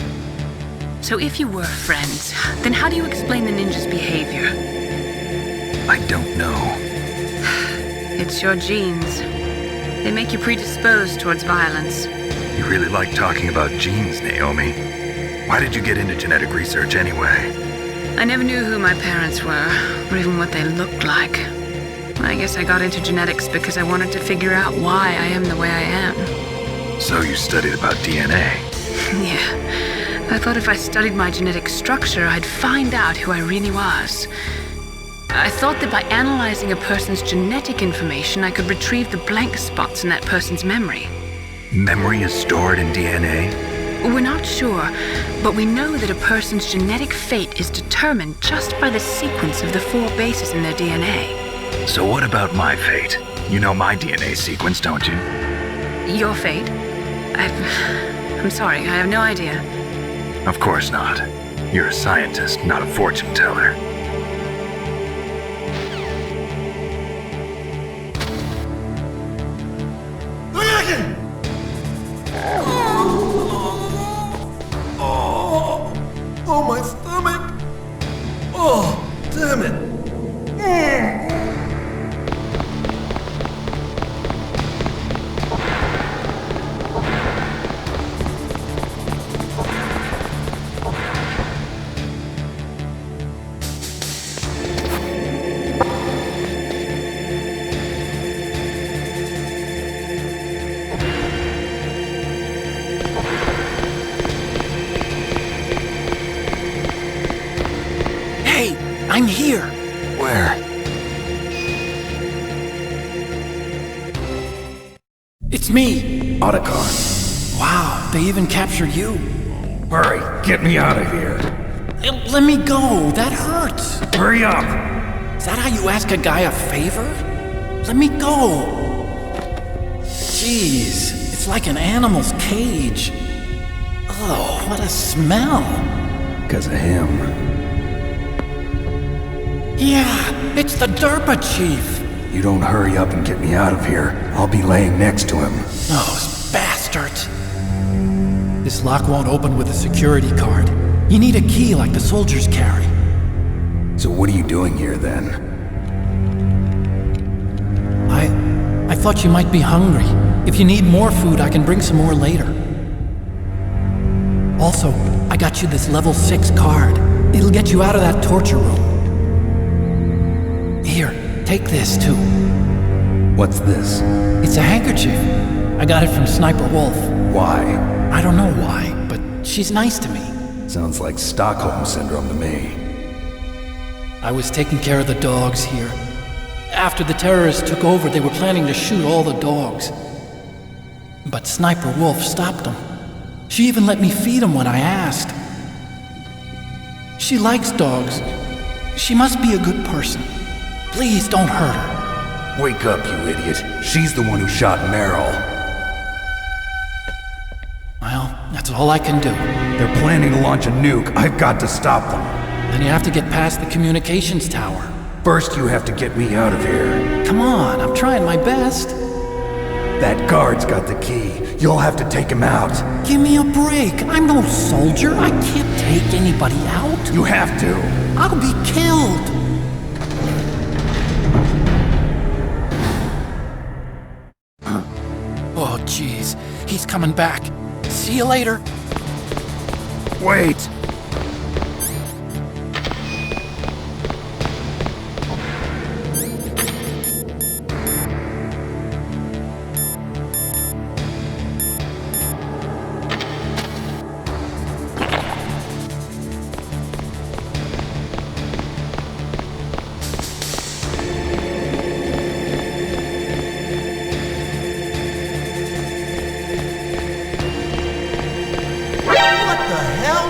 So if you were friends, then how do you explain the ninja's behavior? I don't know. It's your genes. They make you predisposed towards violence. You really like talking about genes, Naomi. Why did you get into genetic research anyway? I never knew who my parents were, or even what they looked like. I guess I got into genetics because I wanted to figure out why I am the way I am. So you studied about DNA? Yeah. I thought if I studied my genetic structure, I'd find out who I really was. I thought that by analyzing a person's genetic information, I could retrieve the blank spots in that person's memory. Memory is stored in DNA? We're not sure, but we know that a person's genetic fate is determined just by the sequence of the 4 bases in their DNA. So what about my fate? You know my DNA sequence, don't you? Your fate? I'm sorry, I have no idea. Of course not. You're a scientist, not a fortune teller. Oh, my stomach! Oh, damn it! I'm here. Where? It's me. Otacon. Wow, they even captured you. Hurry, get me out of here. Let me go, that hurts. Hurry up. Is that how you ask a guy a favor? Let me go. Jeez, it's like an animal's cage. Oh, what a smell. Because of him. Yeah, it's the DARPA chief. You don't hurry up and get me out of here, I'll be laying next to him. Those bastards. This lock won't open with a security card. You need a key like the soldiers carry. So what are you doing here then? I thought you might be hungry. If you need more food, I can bring some more later. Also, I got you this level 6 card. It'll get you out of that torture room. Here, take this, too. What's this? It's a handkerchief. I got it from Sniper Wolf. Why? I don't know why, but she's nice to me. Sounds like Stockholm Syndrome to me. I was taking care of the dogs here. After the terrorists took over, they were planning to shoot all the dogs. But Sniper Wolf stopped them. She even let me feed them when I asked. She likes dogs. She must be a good person. Please don't hurt her. Wake up, you idiot. She's the one who shot Meryl. Well, that's all I can do. They're planning to launch a nuke. I've got to stop them. Then you have to get past the communications tower. First, you have to get me out of here. Come on, I'm trying my best. That guard's got the key. You'll have to take him out. Give me a break. I'm no soldier. I can't take anybody out. You have to. I'll be killed. Oh, jeez. He's coming back. See you later. Wait. What the hell?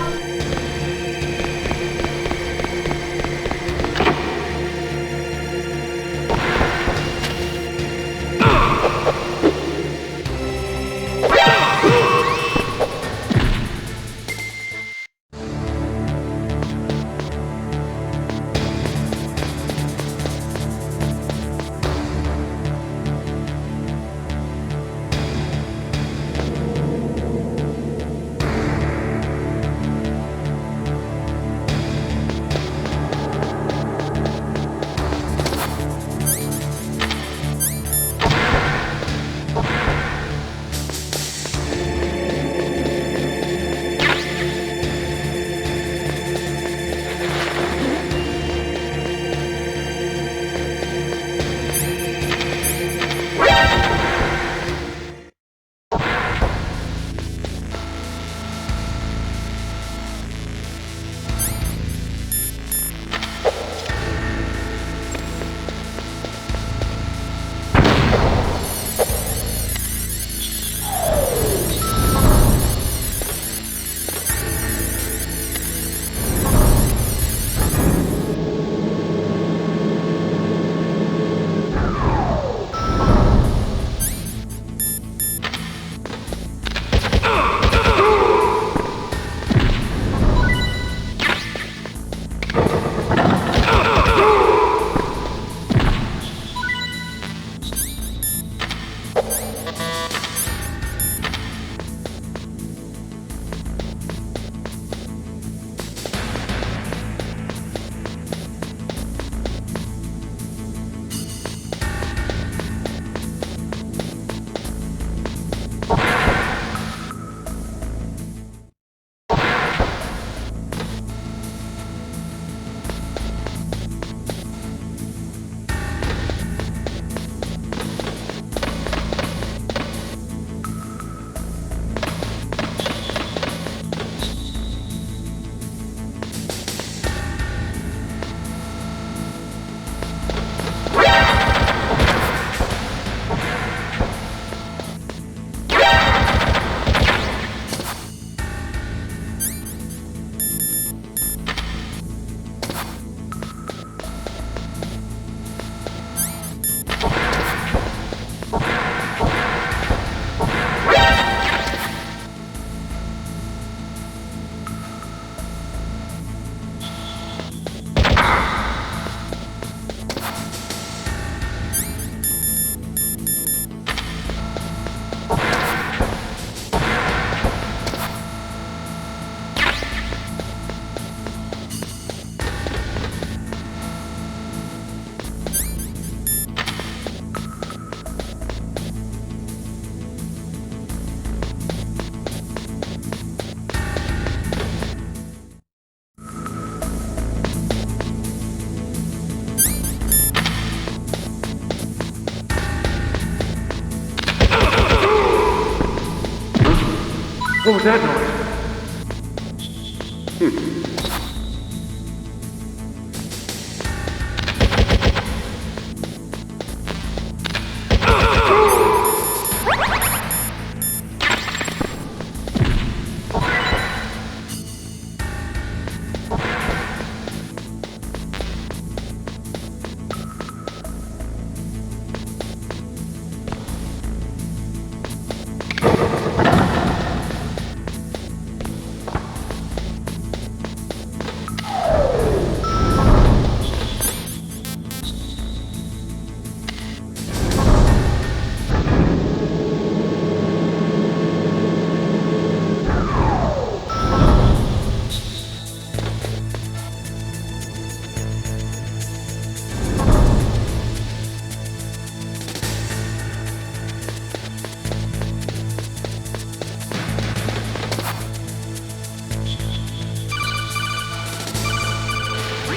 What was that noise?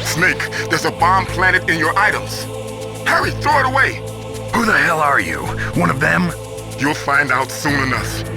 Snake, there's a bomb planted in your items. Hurry, throw it away. Who the hell are you? One of them? You'll find out soon enough.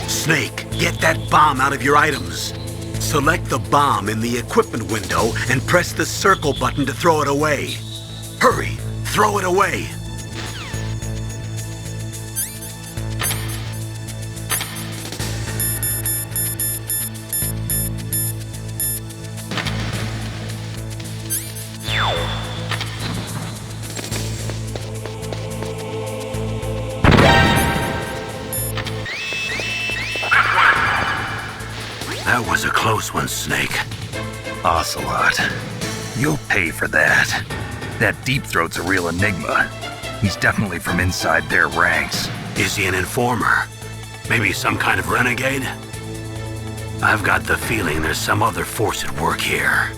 Snake, get that bomb out of your items. Select the bomb in the equipment window and press the circle button to throw it away. Hurry, throw it away. That was a close one, Snake. Ocelot. You'll pay for that. That Deep Throat's a real enigma. He's definitely from inside their ranks. Is he an informer? Maybe some kind of renegade? I've got the feeling there's some other force at work here.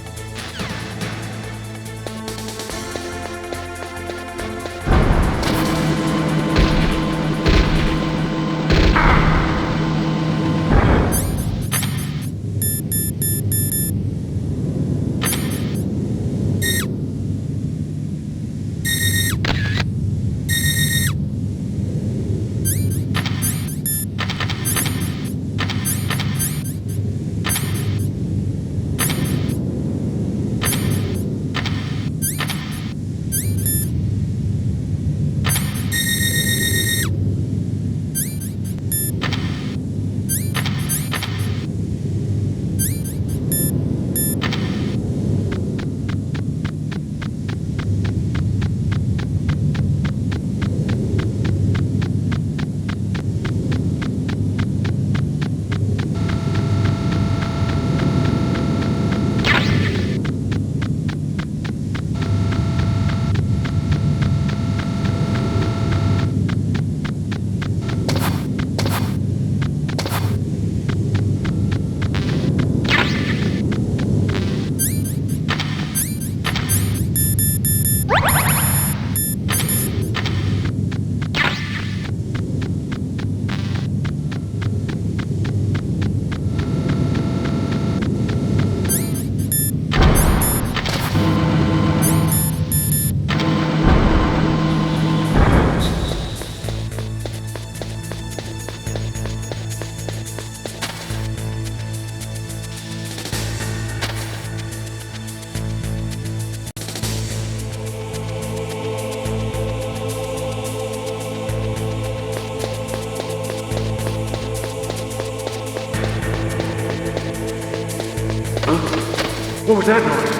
What was that noise?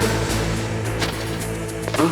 Huh?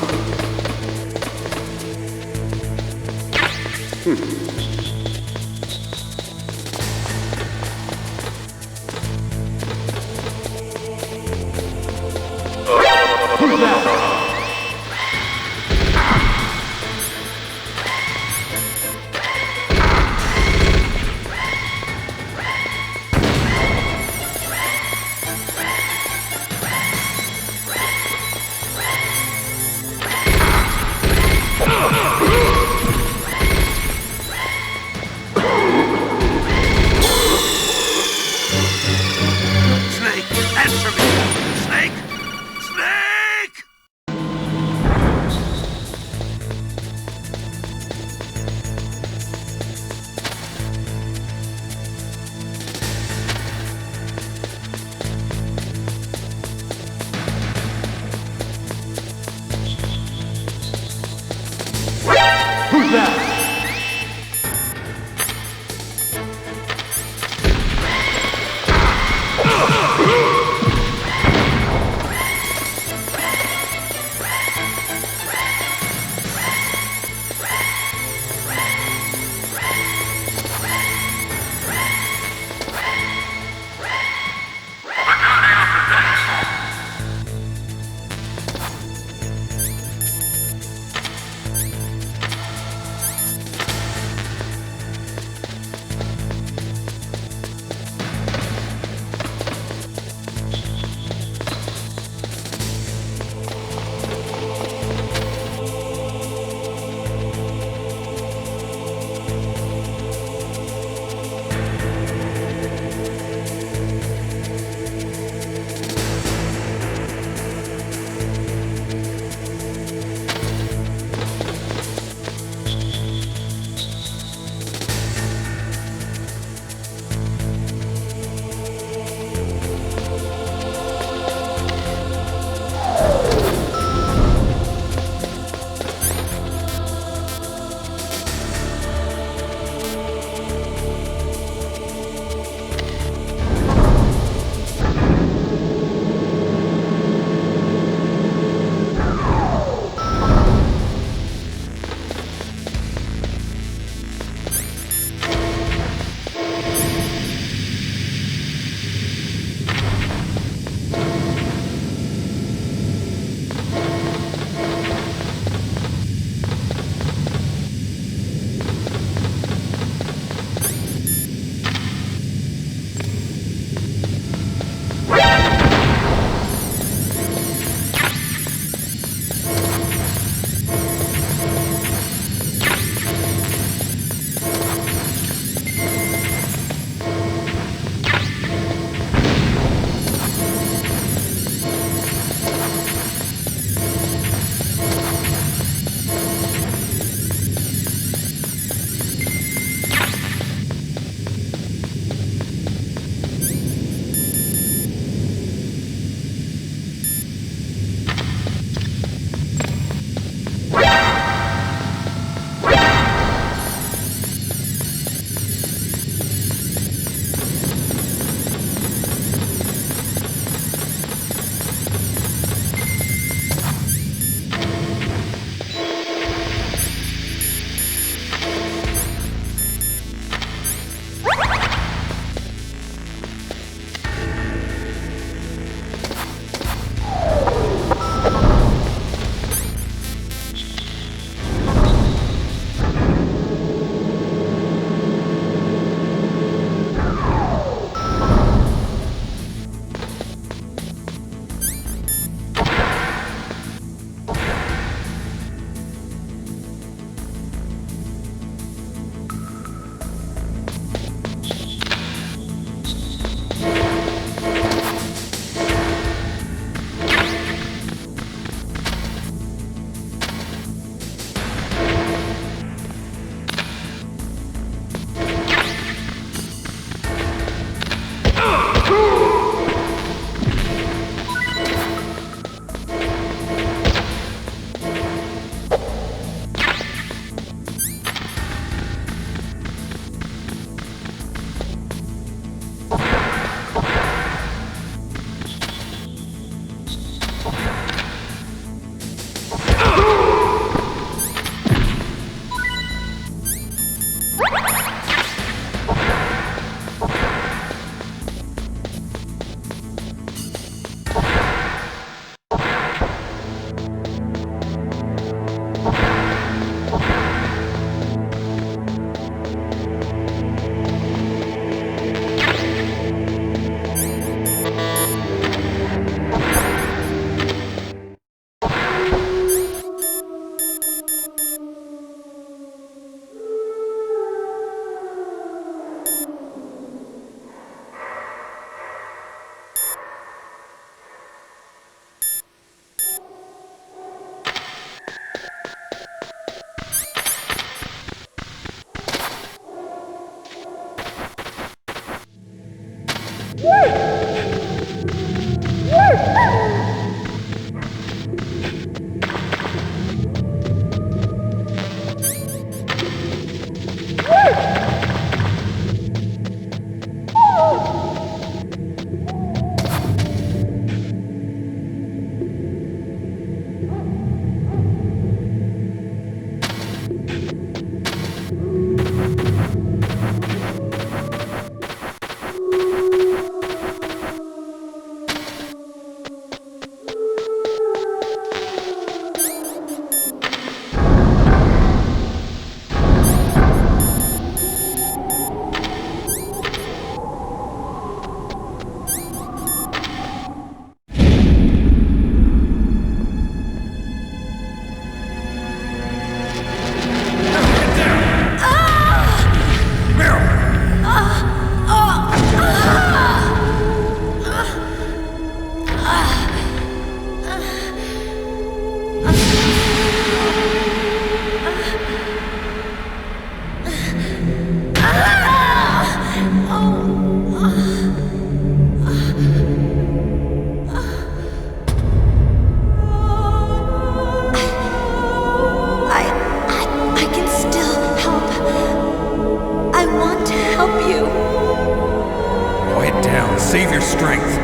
Save your strength.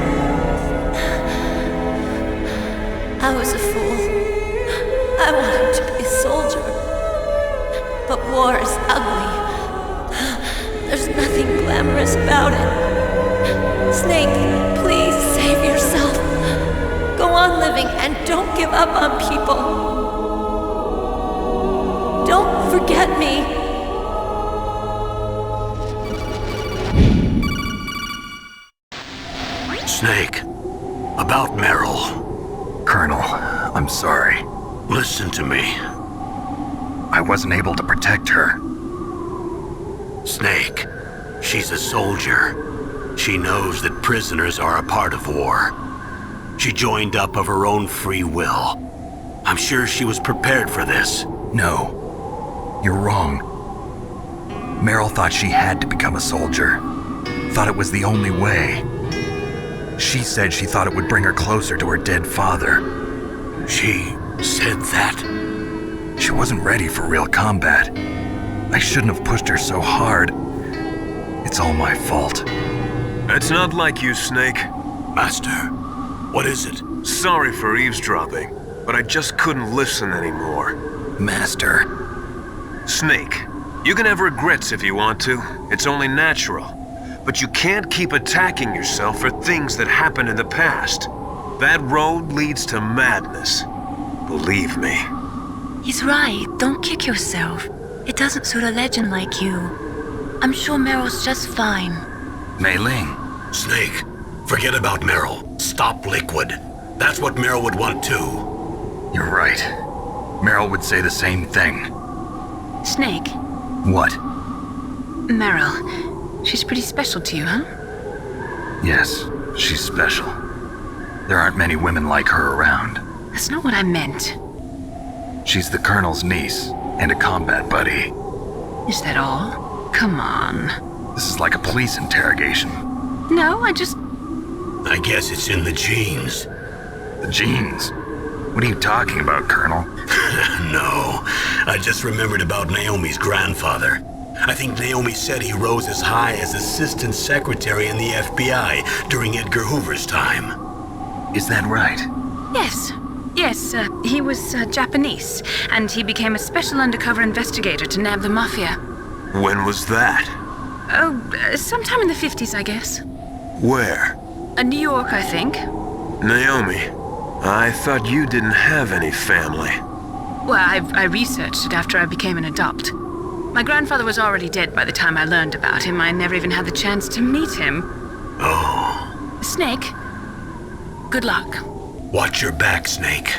I was a fool. I wanted to be a soldier. But war is ugly. There's nothing glamorous about it. Snake, please save yourself. Go on living and don't give up on people. Don't forget me. Snake, about Meryl. Colonel, I'm sorry. Listen to me. I wasn't able to protect her. Snake, she's a soldier. She knows that prisoners are a part of war. She joined up of her own free will. I'm sure she was prepared for this. No, you're wrong. Meryl thought she had to become a soldier. Thought it was the only way. She said she thought it would bring her closer to her dead father. She said that? She wasn't ready for real combat. I shouldn't have pushed her so hard. It's all my fault. It's not like you, Snake. Master, what is it? Sorry for eavesdropping, but I just couldn't listen anymore. Master. Snake, you can have regrets if you want to. It's only natural. But you can't keep attacking yourself for things that happened in the past. That road leads to madness. Believe me. He's right. Don't kick yourself. It doesn't suit a legend like you. I'm sure Meryl's just fine. Mei Ling. Snake, forget about Meryl. Stop Liquid. That's what Meryl would want too. You're right. Meryl would say the same thing. Snake. What? Meryl. She's pretty special to you, huh? Yes, she's special. There aren't many women like her around. That's not what I meant. She's the Colonel's niece and a combat buddy. Is that all? Come on. This is like a police interrogation. No, I guess it's in the genes. The genes? What are you talking about, Colonel? No, I just remembered about Naomi's grandfather. I think Naomi said he rose as high as assistant secretary in the FBI during Edgar Hoover's time. Is that right? Yes. Yes, he was Japanese, and he became a special undercover investigator to nab the mafia. When was that? Oh, sometime in the 50s, I guess. Where? New York, I think. Naomi, I thought you didn't have any family. Well, I researched it after I became an adopt. My grandfather was already dead by the time I learned about him. I never even had the chance to meet him. Oh. Snake, good luck. Watch your back, Snake.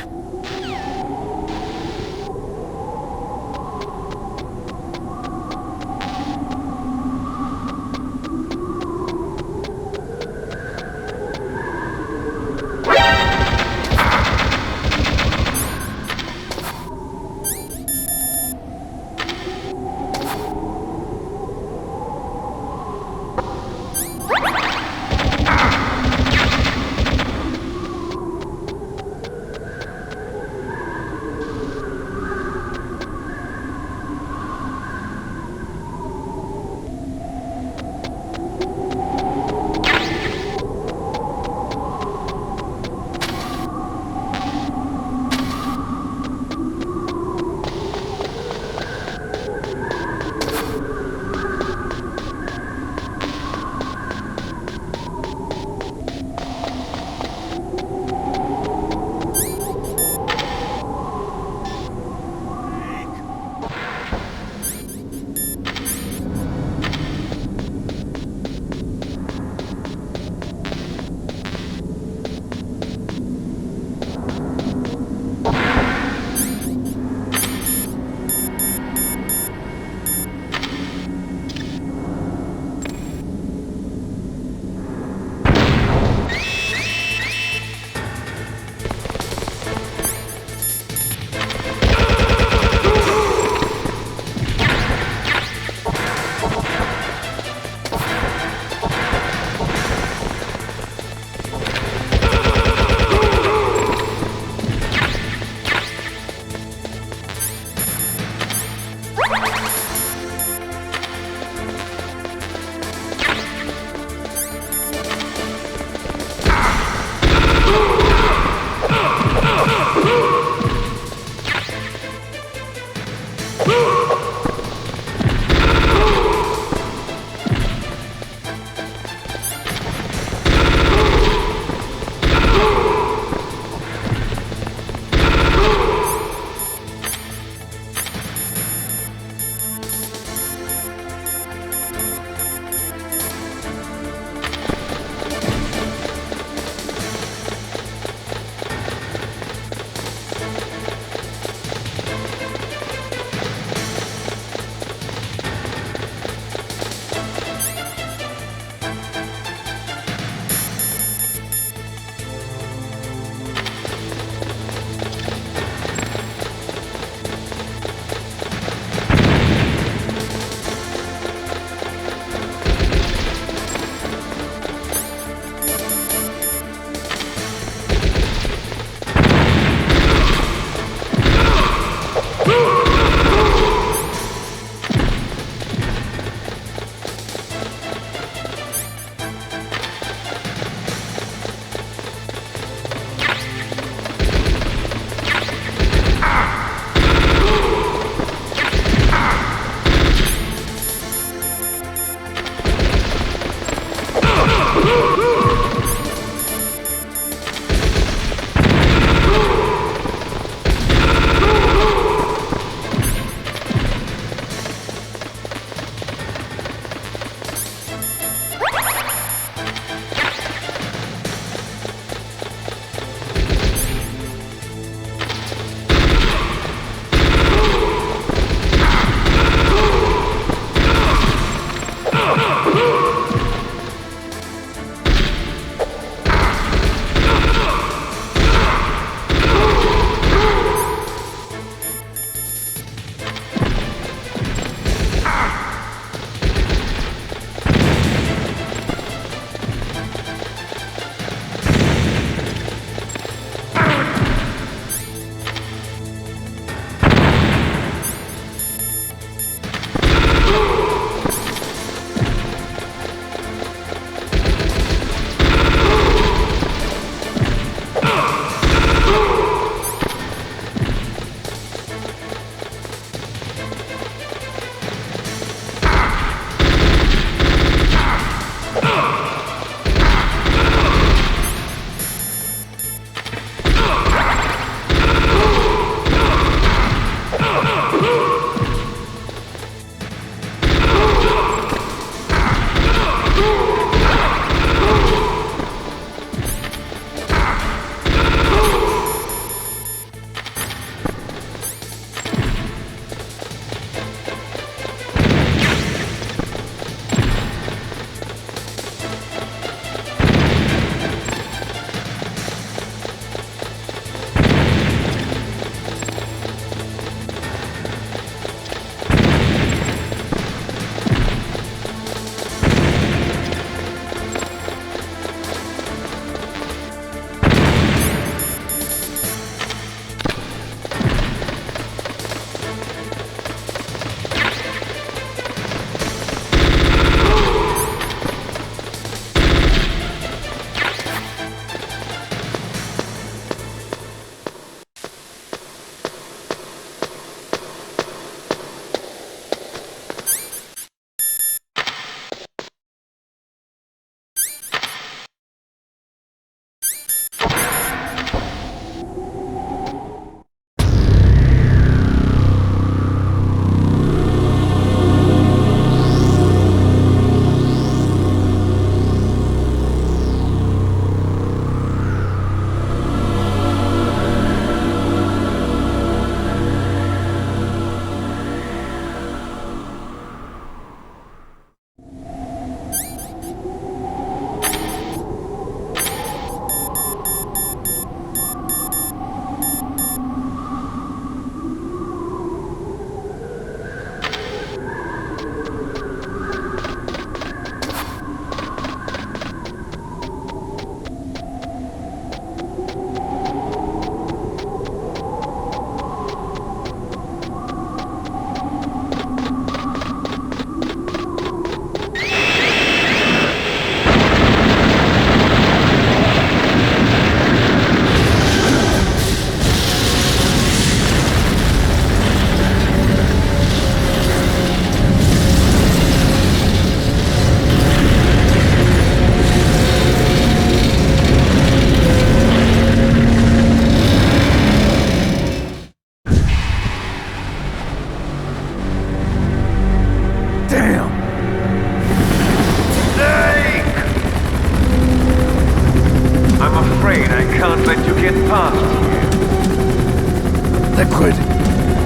Liquid.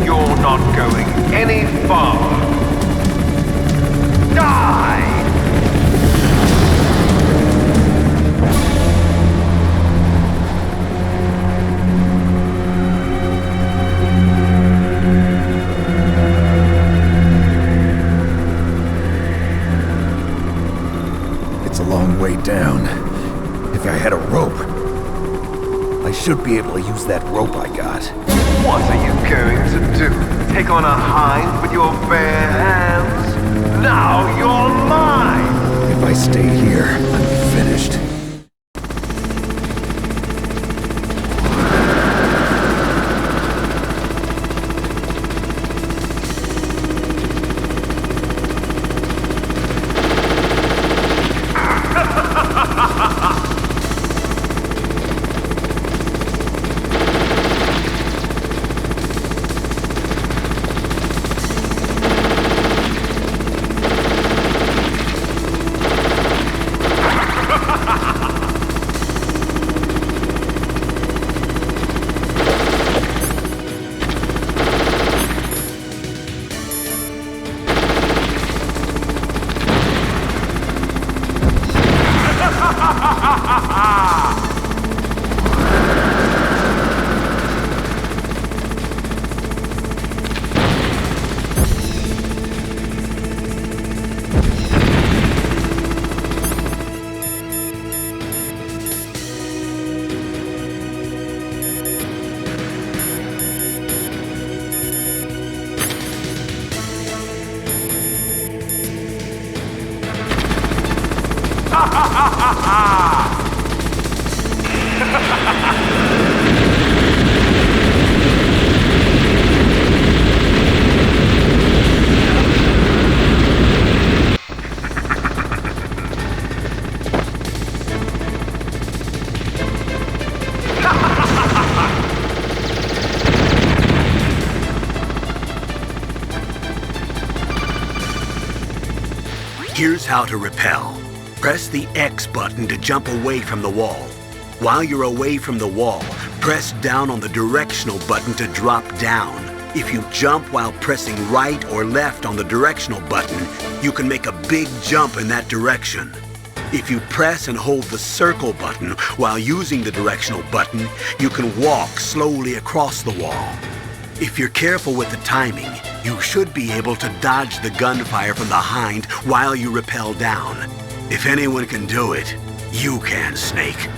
You're not going any farther. Die! It's a long way down. If I had a rope, I should be able to use that rope I got. What are you going to do? Take on a hind with your bare hands? Now you're mine! If I stay here, I'm finished. Ha ha ha! Here's how to rappel. Press the X button to jump away from the wall. While you're away from the wall, press down on the directional button to drop down. If you jump while pressing right or left on the directional button, you can make a big jump in that direction. If you press and hold the circle button while using the directional button, you can walk slowly across the wall. If you're careful with the timing, you should be able to dodge the gunfire from behind while you rappel down. If anyone can do it, you can, Snake.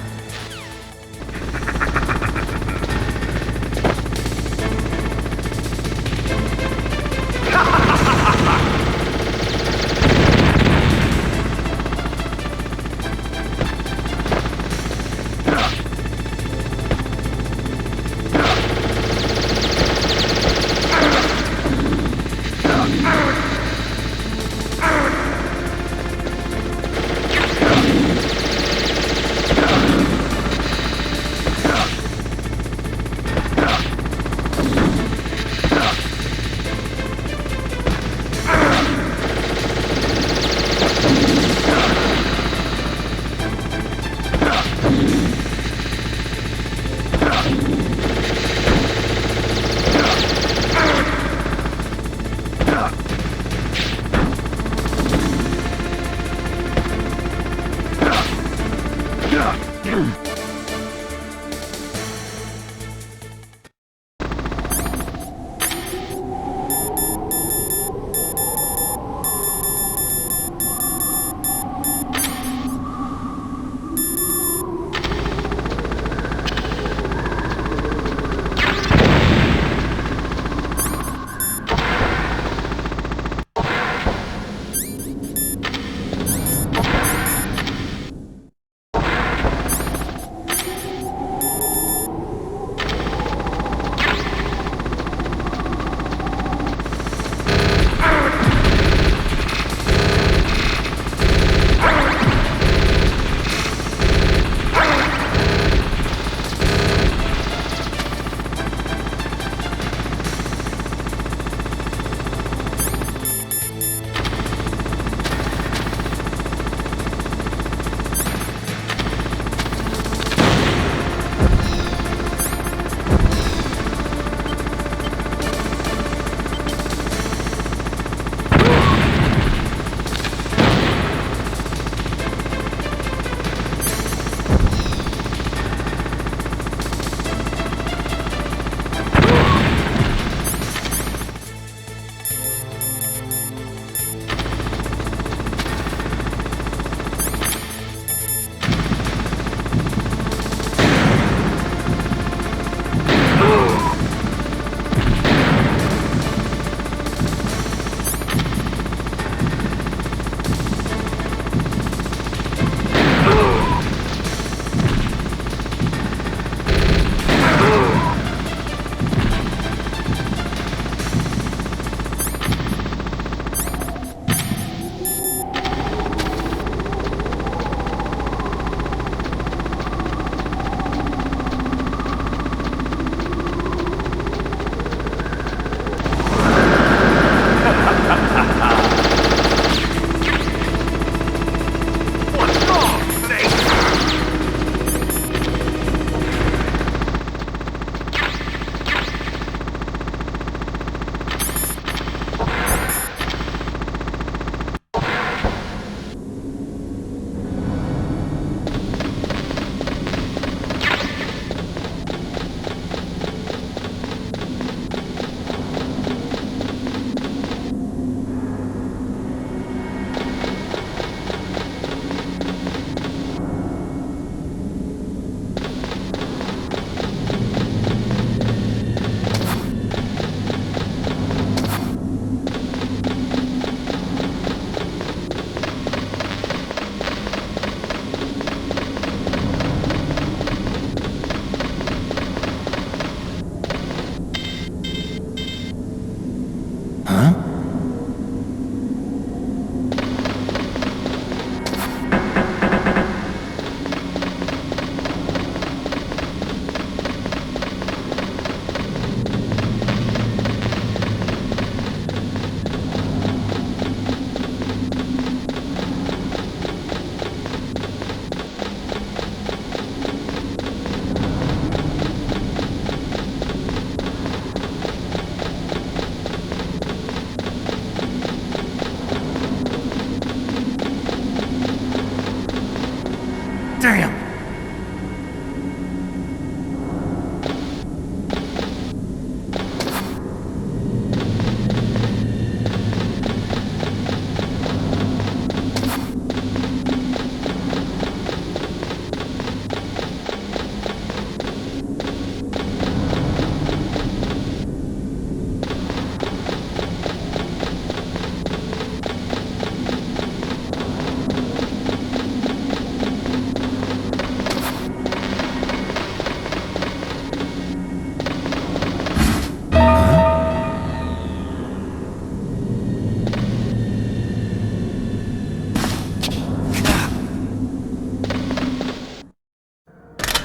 Damn!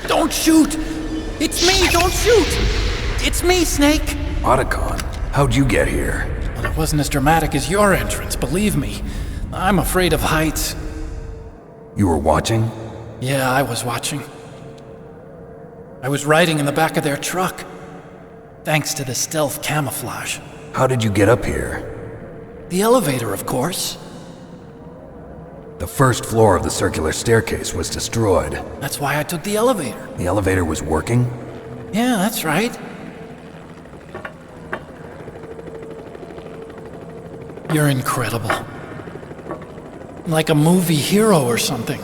Don't shoot! It's me, don't shoot! It's me, Snake! Otacon, how'd you get here? Well, it wasn't as dramatic as your entrance, believe me. I'm afraid of heights. You were watching? Yeah, I was watching. I was riding in the back of their truck. Thanks to the stealth camouflage. How did you get up here? The elevator, of course. The first floor of the circular staircase was destroyed. That's why I took the elevator. The elevator was working? Yeah, that's right. You're incredible. Like a movie hero or something.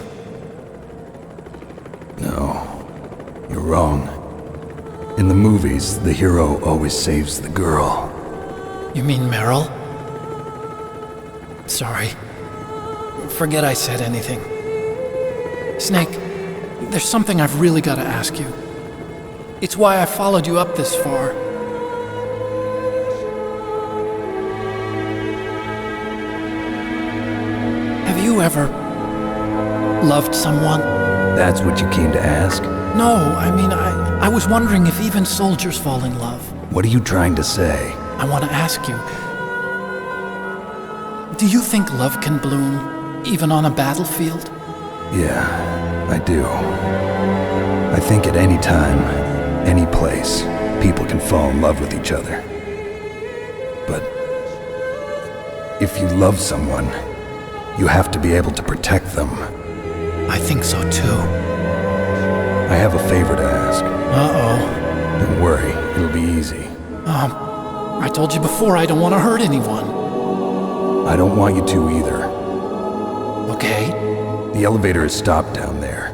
No, you're wrong. In the movies, the hero always saves the girl. You mean Meryl? Sorry. Forget I said anything. Snake, there's something I've really got to ask you. It's why I followed you up this far. Have you ever loved someone? That's what you came to ask? No, I mean, I was wondering if even soldiers fall in love. What are you trying to say? I want to ask you, do you think love can bloom even on a battlefield? Yeah, I do. I think at any time, any place, people can fall in love with each other. But if you love someone, you have to be able to protect them. I think so too. I have a favor to ask. Uh-oh. Don't worry, it'll be easy. I told you before I don't want to hurt anyone. I don't want you to either. Okay. The elevator is stopped down there.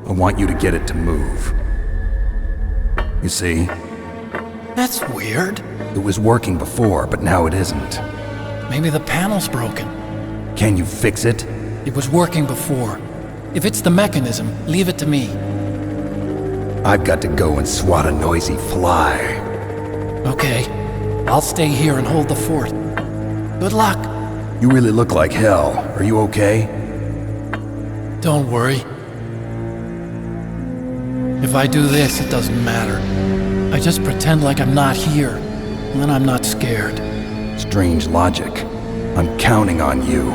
I want you to get it to move. You see? That's weird. It was working before, but now it isn't. Maybe the panel's broken. Can you fix it? It was working before. If it's the mechanism, leave it to me. I've got to go and swat a noisy fly. Okay. I'll stay here and hold the fort. Good luck. You really look like hell. Are you okay? Don't worry. If I do this, it doesn't matter. I just pretend like I'm not here, and then I'm not scared. Strange logic. I'm counting on you.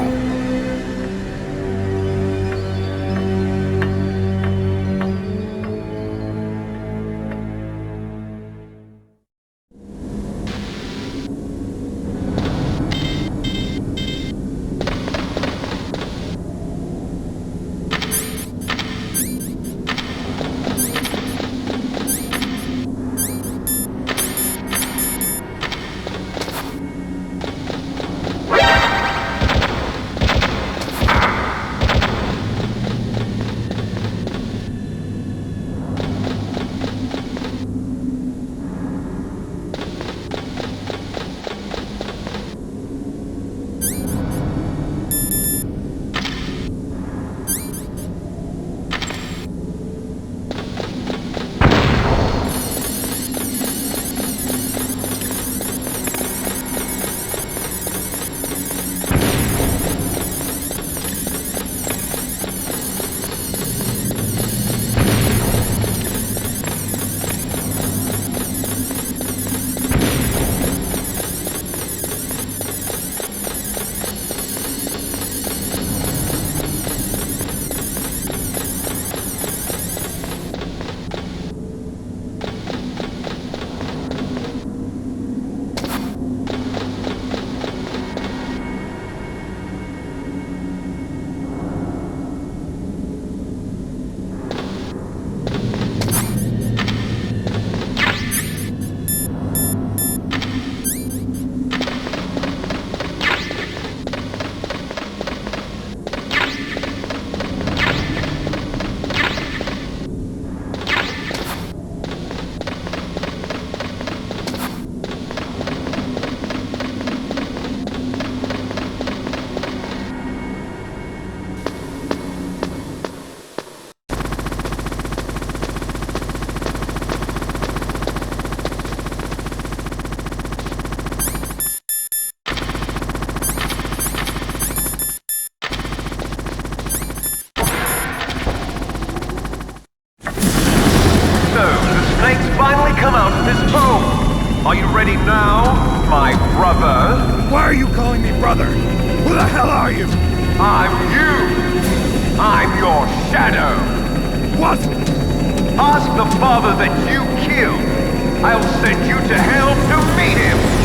are you calling me brother? Who the hell are you? I'm you! I'm your shadow! What? Ask the father that you killed! I'll send you to hell to meet him!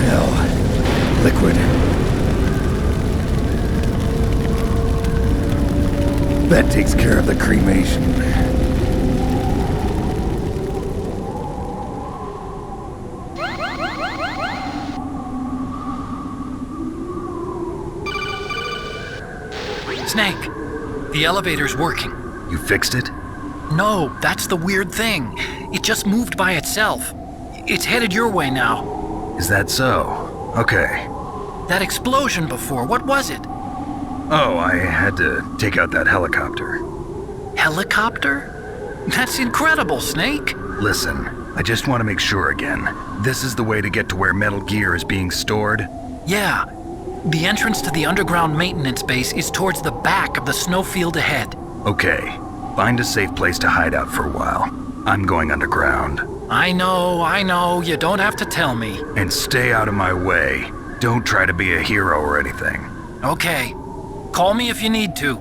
hell? Liquid. That takes care of the cremation. Snake, the elevator's working. You fixed it? No, that's the weird thing. It just moved by itself. It's headed your way now. Is that so? Okay. That explosion before, what was it? Oh, I had to take out that helicopter. Helicopter? That's incredible, Snake. Listen, I just want to make sure again. This is the way to get to where Metal Gear is being stored? Yeah. The entrance to the underground maintenance base is towards the back of the snowfield ahead. Okay. Find a safe place to hide out for a while. I'm going underground. I know. You don't have to tell me. And stay out of my way. Don't try to be a hero or anything. Okay. Call me if you need to.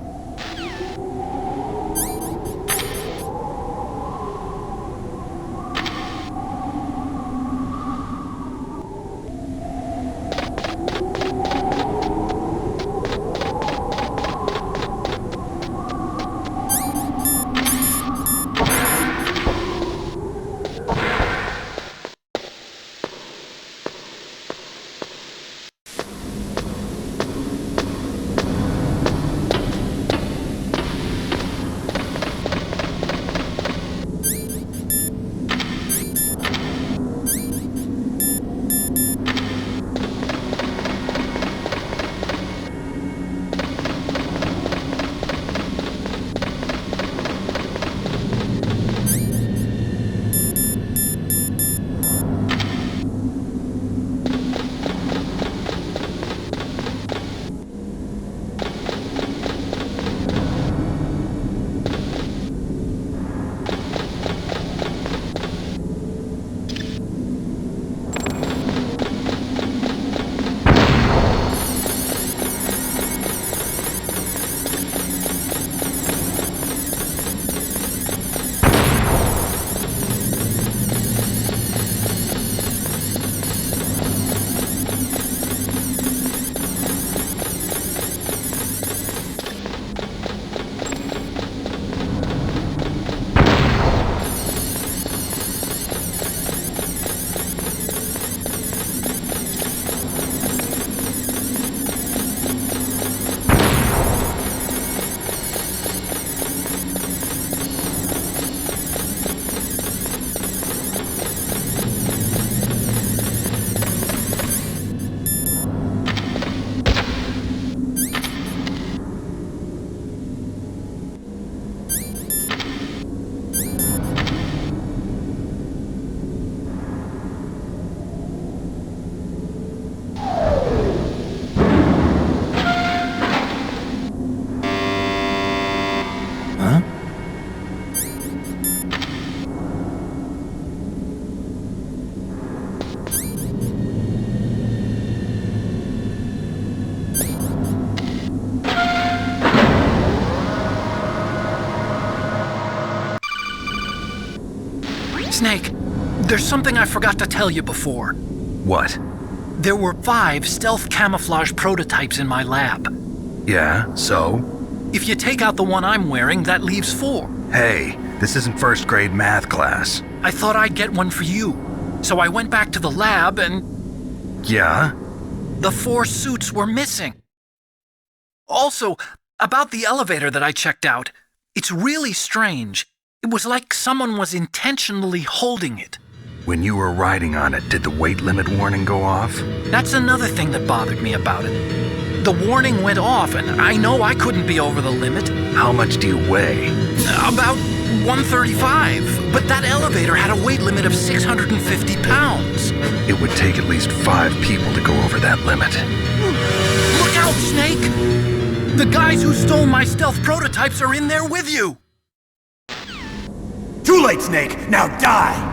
Snake, there's something I forgot to tell you before. What? There were 5 stealth camouflage prototypes in my lab. Yeah, so? If you take out the one I'm wearing, that leaves 4. Hey, this isn't first grade math class. I thought I'd get one for you. So I went back to the lab and... Yeah? The 4 suits were missing. Also, about the elevator that I checked out, it's really strange. It was like someone was intentionally holding it. When you were riding on it, did the weight limit warning go off? That's another thing that bothered me about it. The warning went off, and I know I couldn't be over the limit. How much do you weigh? About 135, but that elevator had a weight limit of 650 pounds. It would take at least 5 people to go over that limit. Look out, Snake! The guys who stole my stealth prototypes are in there with you! Too late, Snake! Now die!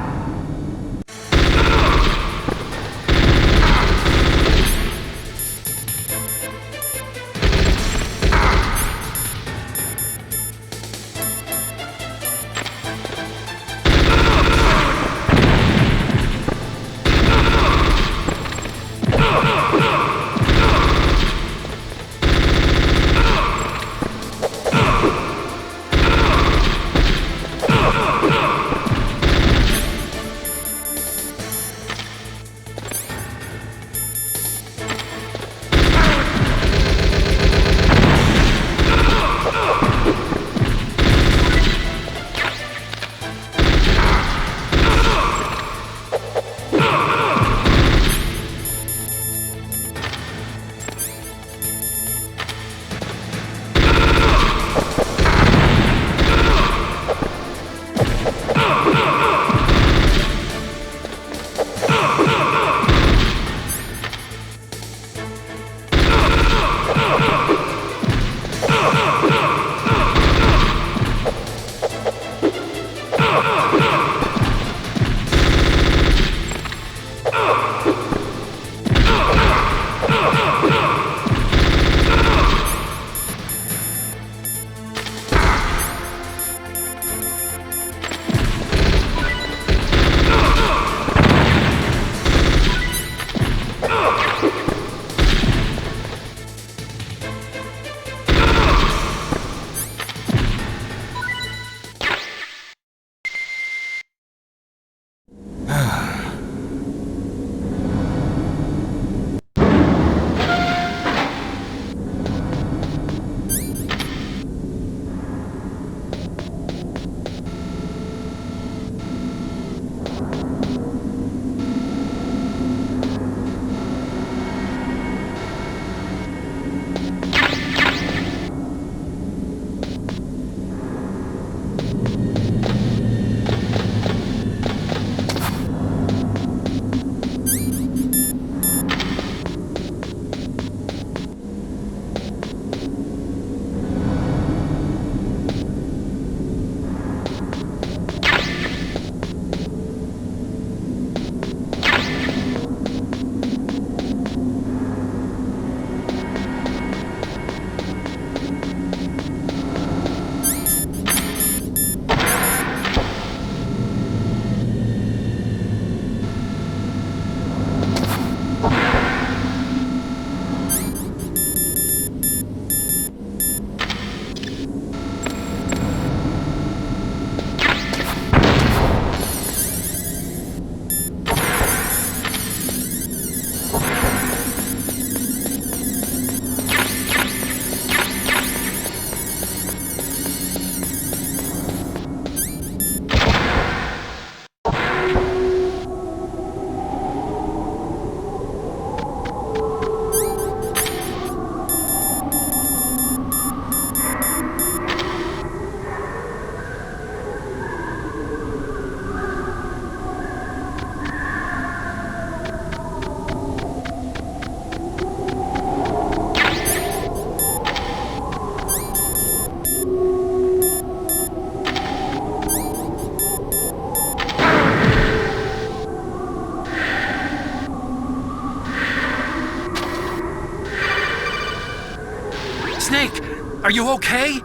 Snake, are you okay?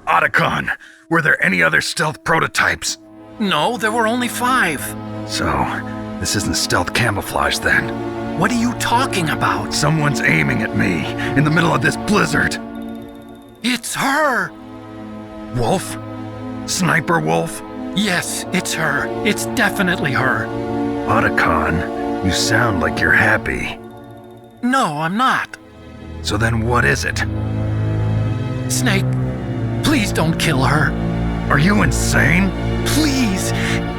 Otacon, were there any other stealth prototypes? No, there were only 5. So, this isn't stealth camouflage then? What are you talking about? Someone's aiming at me, in the middle of this blizzard. It's her! Wolf? Sniper Wolf? Yes, it's her. It's definitely her. Otacon, you sound like you're happy. No, I'm not. So then what is it? Snake, please don't kill her. Are you insane? Please!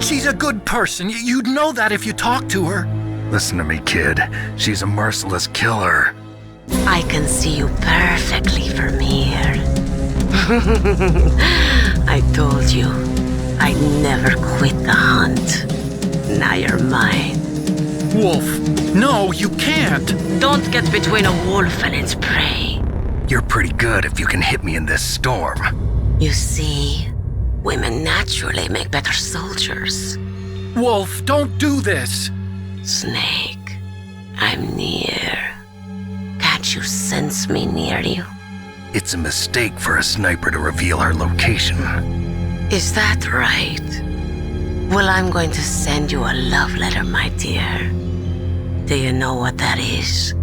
She's a good person. You'd know that if you talked to her. Listen to me, kid. She's a merciless killer. I can see you perfectly from here. I told you, I'd never quit the hunt. Now you're mine. Wolf, no, you can't. Don't get between a wolf and its prey. You're pretty good if you can hit me in this storm. You see, women naturally make better soldiers. Wolf, don't do this. Snake, I'm near. Can't you sense me near you? It's a mistake for a sniper to reveal her location. Is that right? Well, I'm going to send you a love letter, my dear. Do you know what that is?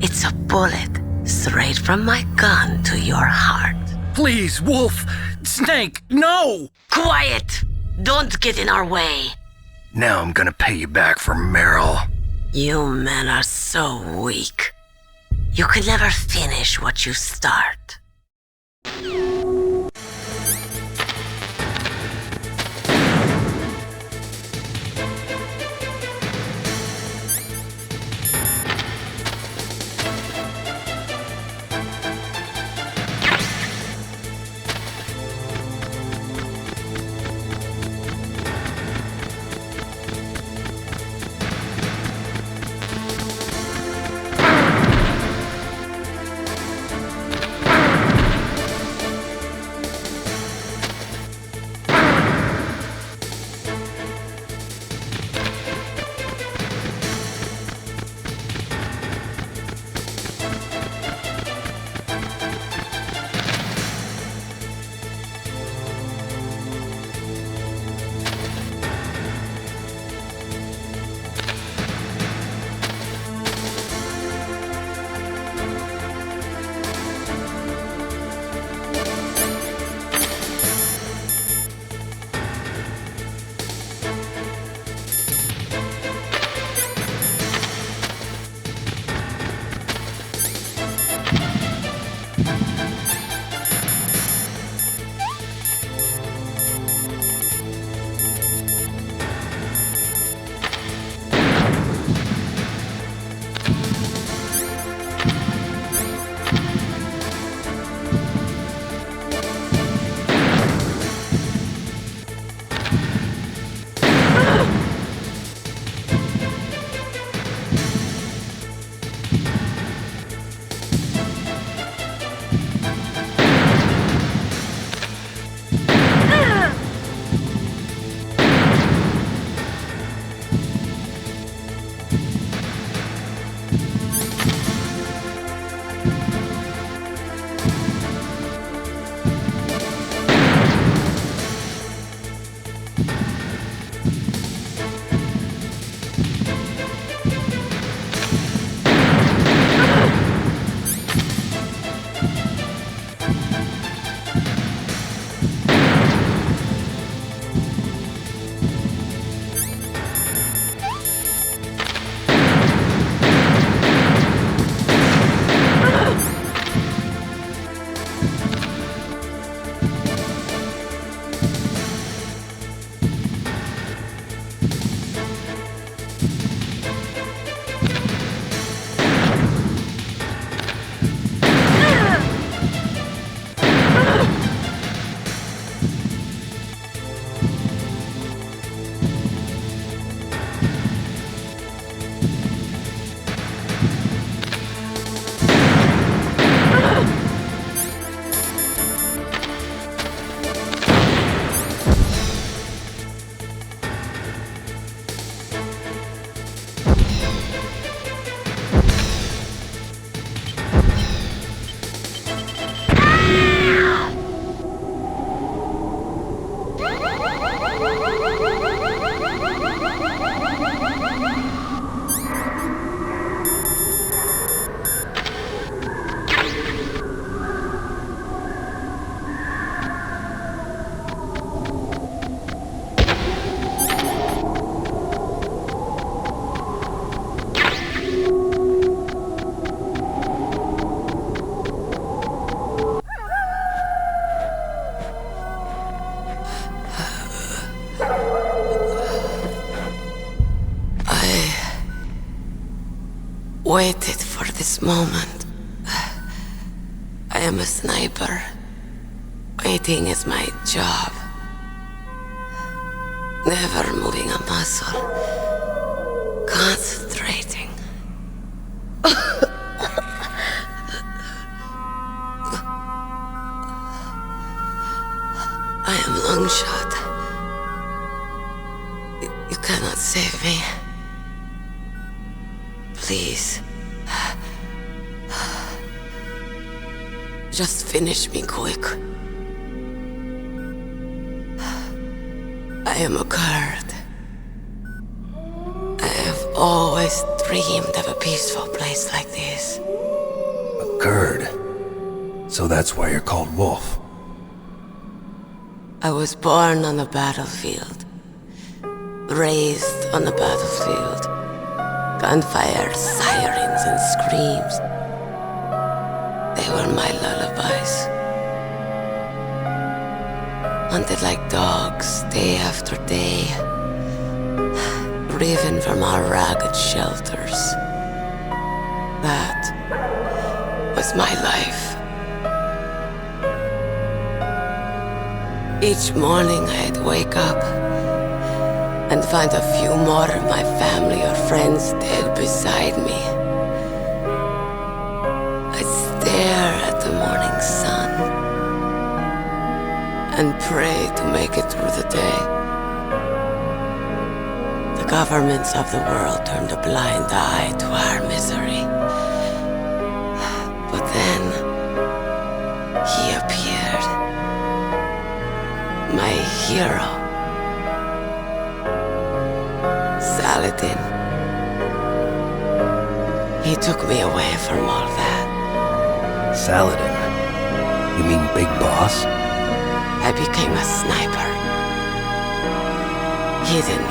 It's a bullet straight from my gun to your heart. Please, Wolf! Snake, no! Quiet! Don't get in our way. Now I'm gonna pay you back for Meryl. You men are so weak. You can never finish what you start. waited for this moment. I am a sniper. Waiting is my job. Never moving a muscle. Concentrating. I am long shot. You cannot save me. Please. Just finish me quick. I am a Kurd. I have always dreamed of a peaceful place like this. A Kurd? So that's why you're called Wolf. I was born on the battlefield. Raised on the battlefield. Gunfire, sirens, and screams. They were my lullabies. Hunted like dogs, day after day. Driven from our ragged shelters. That was my life. Each morning I'd wake up and find a few more of my family or friends dead beside me. I'd stare at the morning sun and pray to make it through the day. The governments of the world turned a blind eye to our misery. But then, he appeared. My hero. Saladin. He took me away from all that. Saladin? You mean Big Boss? I became a sniper. Hidden.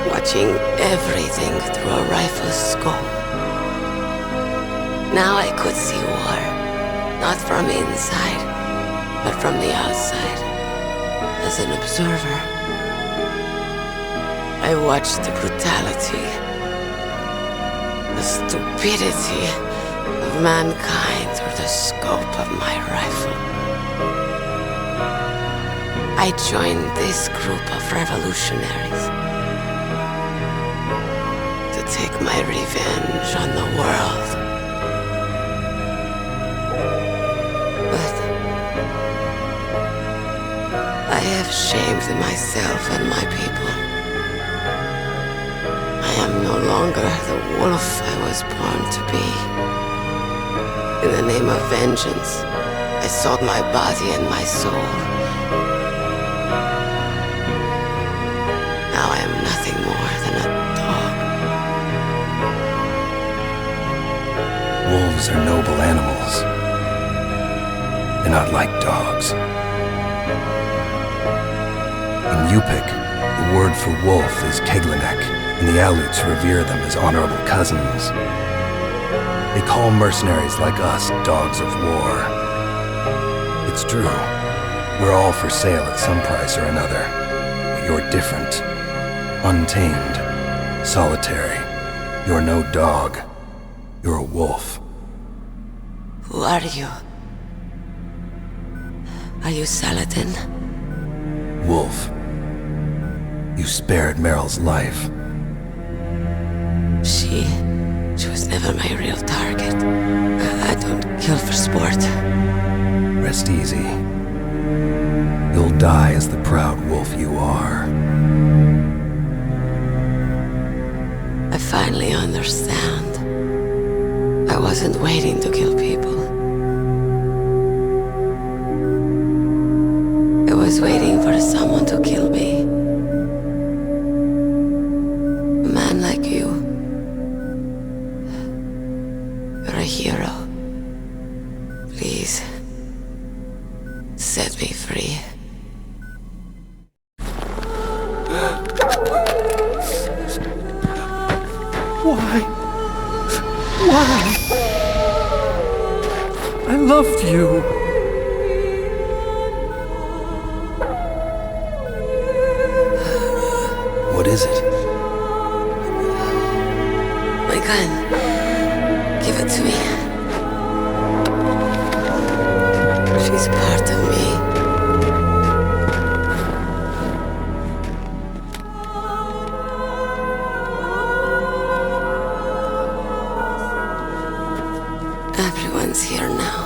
Watching everything through a rifle's scope. Now I could see war. Not from inside, but from the outside. As an observer. I watched the brutality, the stupidity of mankind through the scope of my rifle. I joined this group of revolutionaries to take my revenge on the world. But I have shamed myself and my people. I am no longer the wolf I was born to be. In the name of vengeance, I sold my body and my soul. Now I am nothing more than a dog. Wolves are noble animals. They're not like dogs. In Yupik, the word for wolf is Keglenek, and the Aleuts revere them as honorable cousins. They call mercenaries like us dogs of war. It's true. We're all for sale at some price or another. But you're different. Untamed. Solitary. You're no dog. You're a wolf. Who are you? Are you Saladin? Wolf. You spared Meryl's life. She was never my real target. I don't kill for sport. Rest easy. You'll die as the proud wolf you are. I finally understand. I wasn't waiting to kill people. I was waiting for someone to kill me. A man like you. You're a hero. Please, set me free. Why? Why? I loved you. What is it? My gun. Give it to me. She's part of me. Everyone's here now.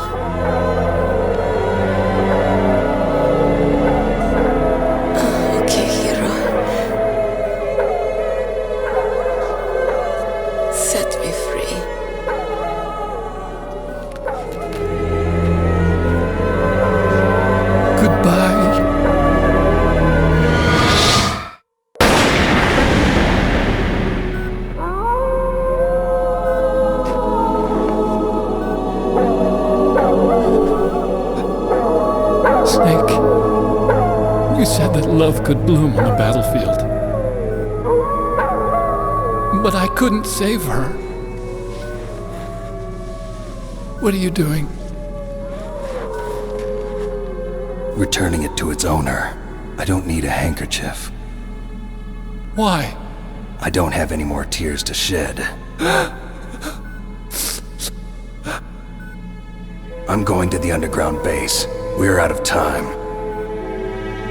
Okay, hero. Set me free. Goodbye. Snake, you said that love could bloom on the battlefield. But I couldn't save her. What are you doing? Returning it to its owner. I don't need a handkerchief. Why? I don't have any more tears to shed. I'm going to the underground base. We're out of time.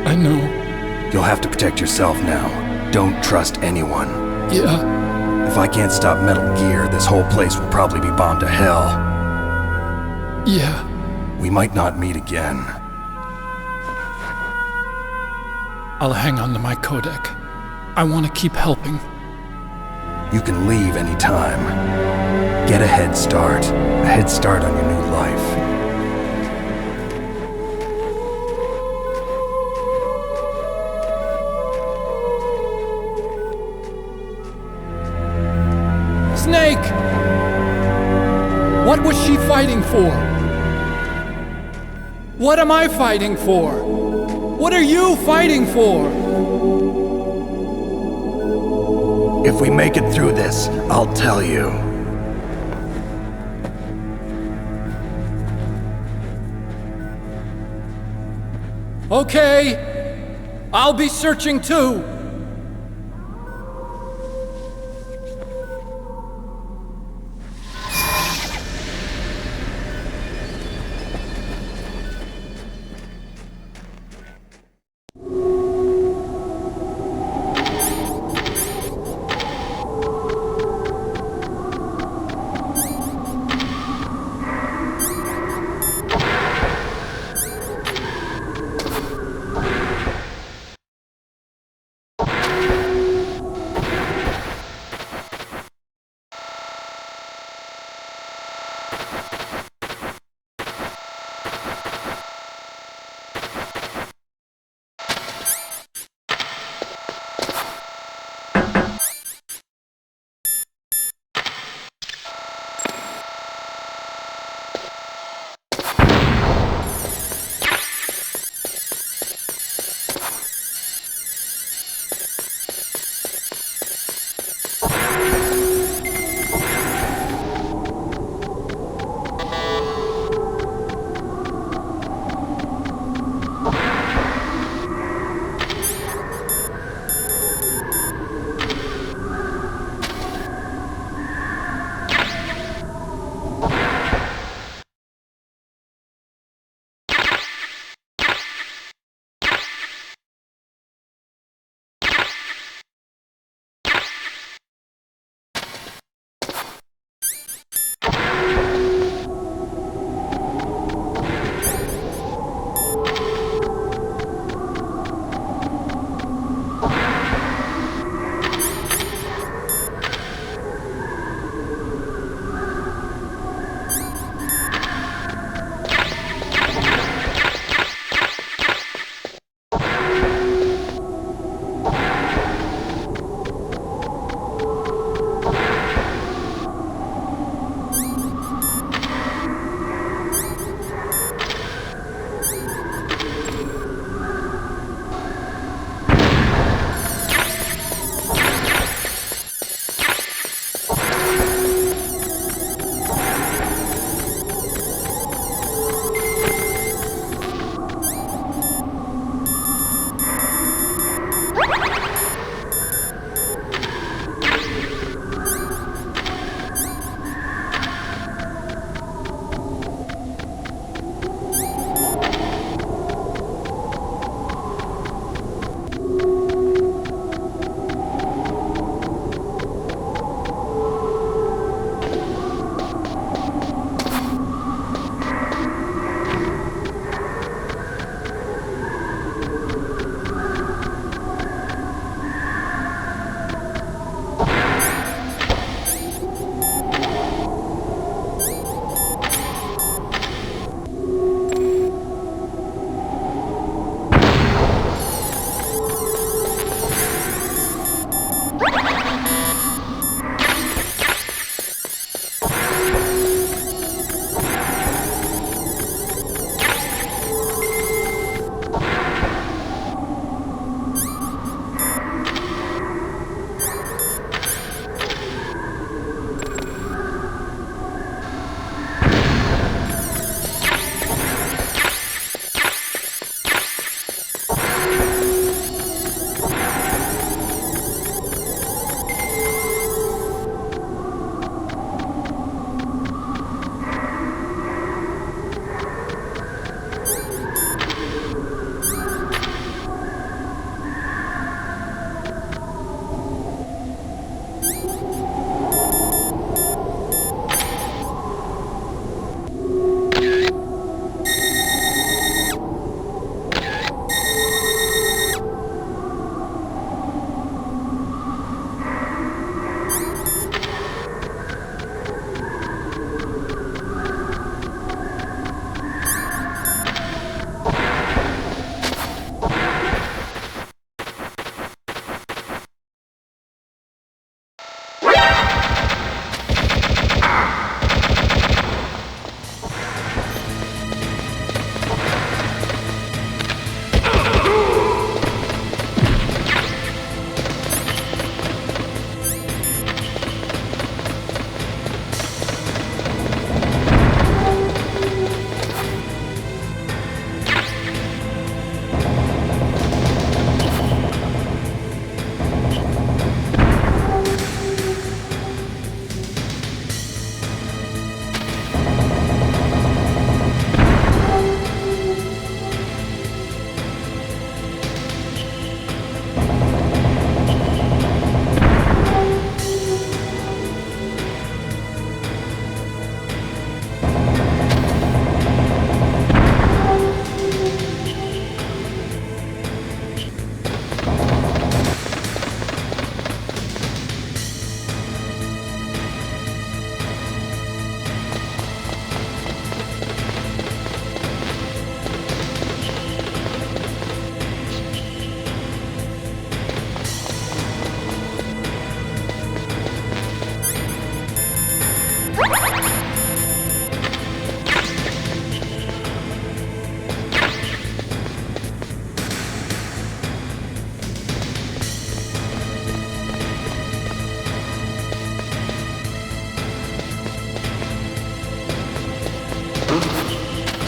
I know. You'll have to protect yourself now. Don't trust anyone. Yeah. If I can't stop Metal Gear, this whole place will probably be bombed to hell. Yeah. We might not meet again. I'll hang on to my codec. I want to keep helping. You can leave anytime. Get a head start. A head start on your new life. Snake! What was she fighting for? What am I fighting for? What are you fighting for? If we make it through this, I'll tell you. Okay. I'll be searching too.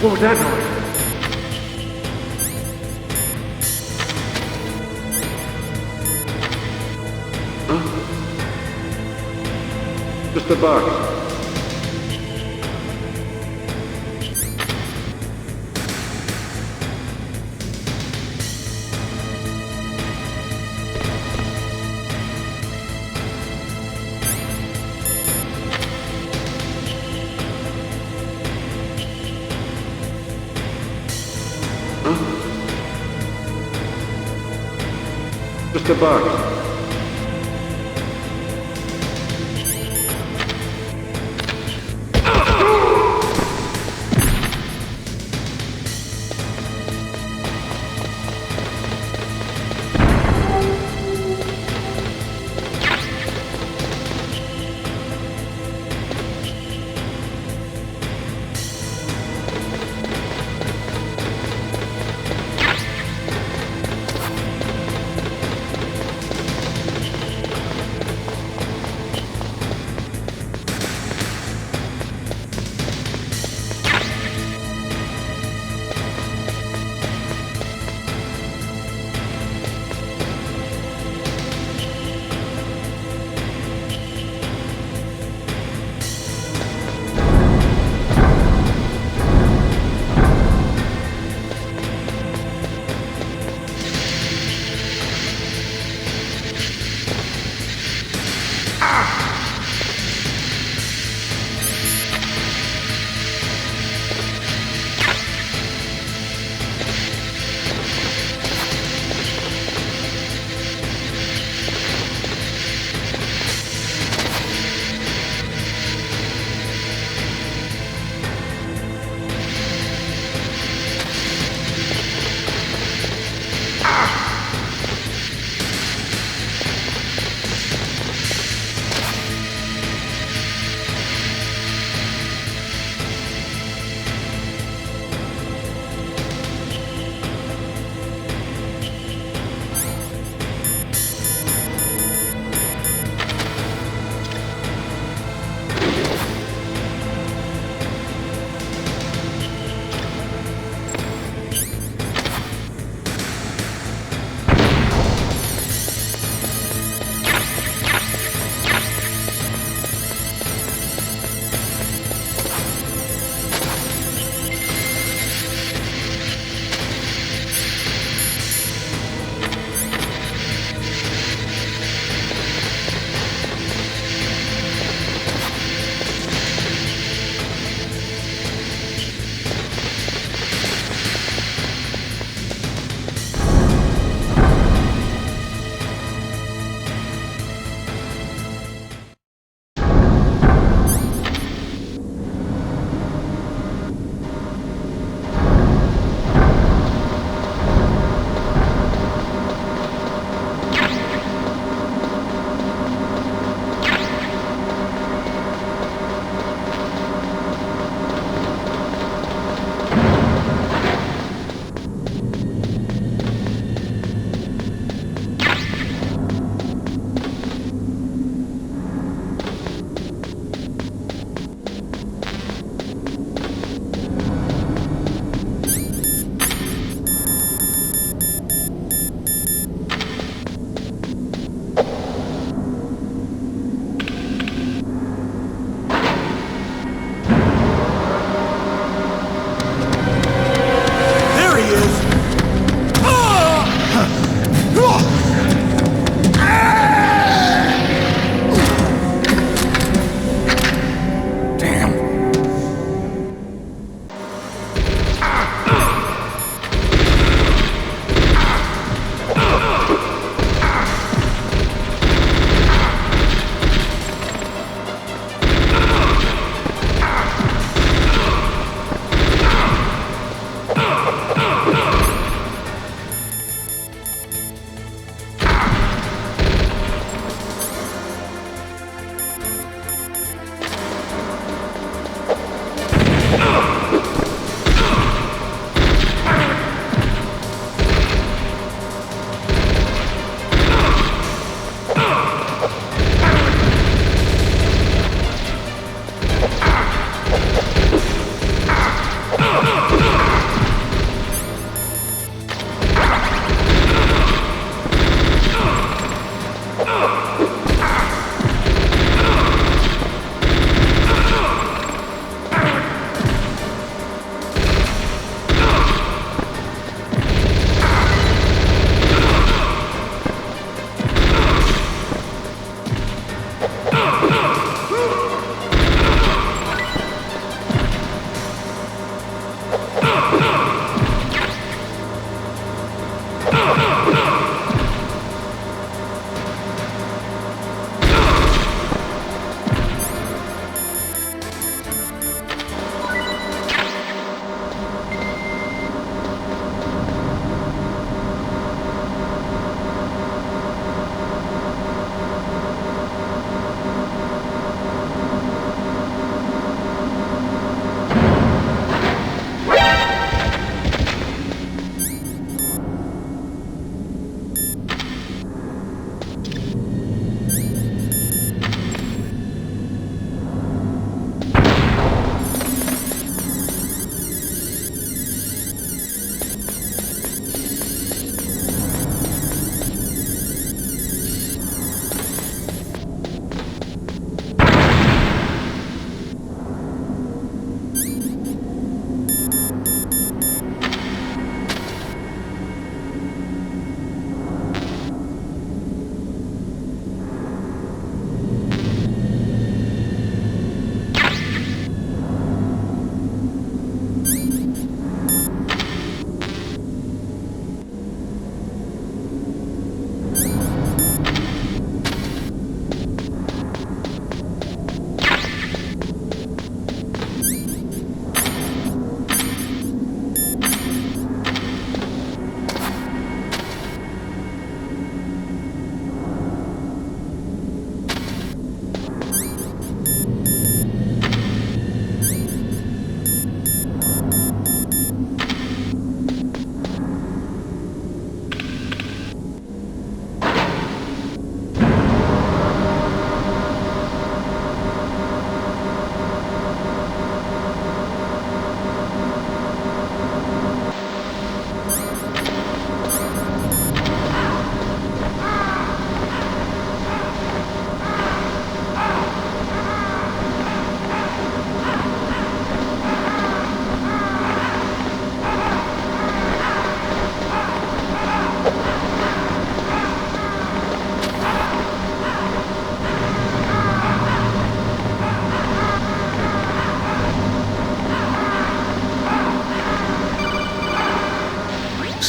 What was that noise? Huh? Just a box. Just a box.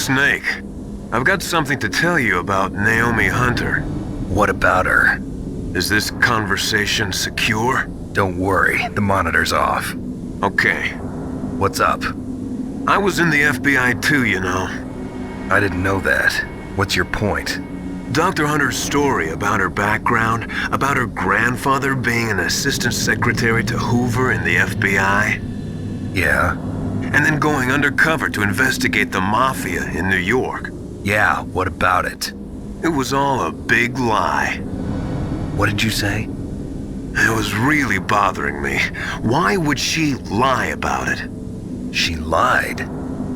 Snake, I've got something to tell you about Naomi Hunter. What about her? Is this conversation secure? Don't worry, the monitor's off. Okay. What's up? I was in the FBI too, you know. I didn't know that. What's your point? Dr. Hunter's story about her background, about her grandfather being an assistant secretary to Hoover in the FBI. Yeah? And then going undercover to investigate the Mafia in New York. Yeah, what about it? It was all a big lie. What did you say? It was really bothering me. Why would she lie about it? She lied?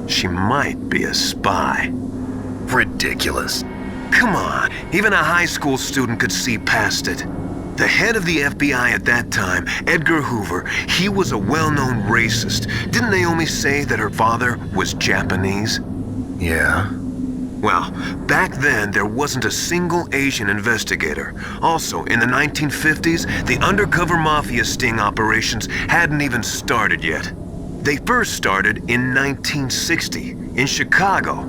She might be a spy. Ridiculous. Come on, even a high school student could see past it. The head of the FBI at that time, Edgar Hoover, he was a well-known racist. Didn't Naomi say that her father was Japanese? Yeah. Well, back then, there wasn't a single Asian investigator. Also, in the 1950s, the undercover mafia sting operations hadn't even started yet. They first started in 1960, in Chicago,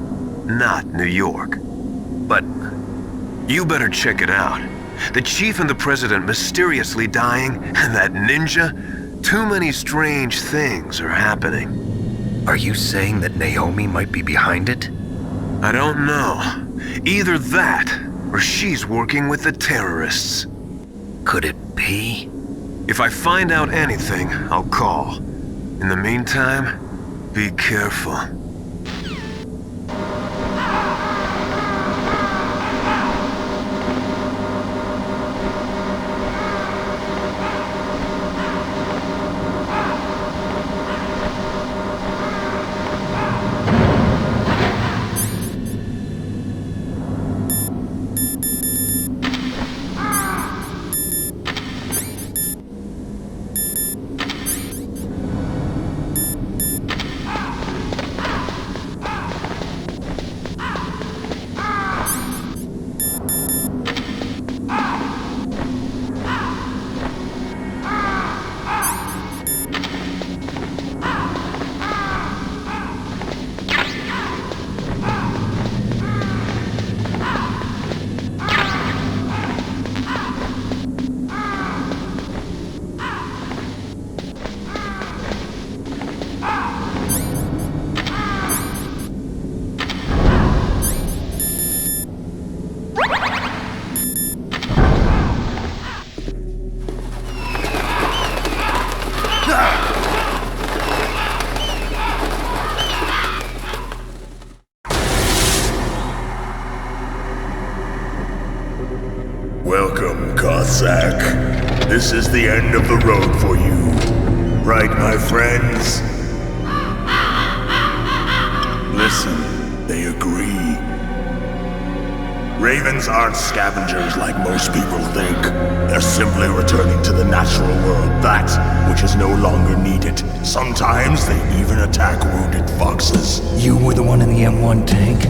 not New York. But you better check it out. The chief and the president mysteriously dying, and that ninja? Too many strange things are happening. Are you saying that Naomi might be behind it? I don't know. Either that, or she's working with the terrorists. Could it be? If I find out anything, I'll call. In the meantime, be careful. Welcome, Cossack. This is the end of the road for you. Right, my friends? Listen, they agree. Ravens aren't scavengers like most people think. They're simply returning to the natural world, that which is no longer needed. Sometimes they even attack wounded foxes. You were the one in the M1 tank?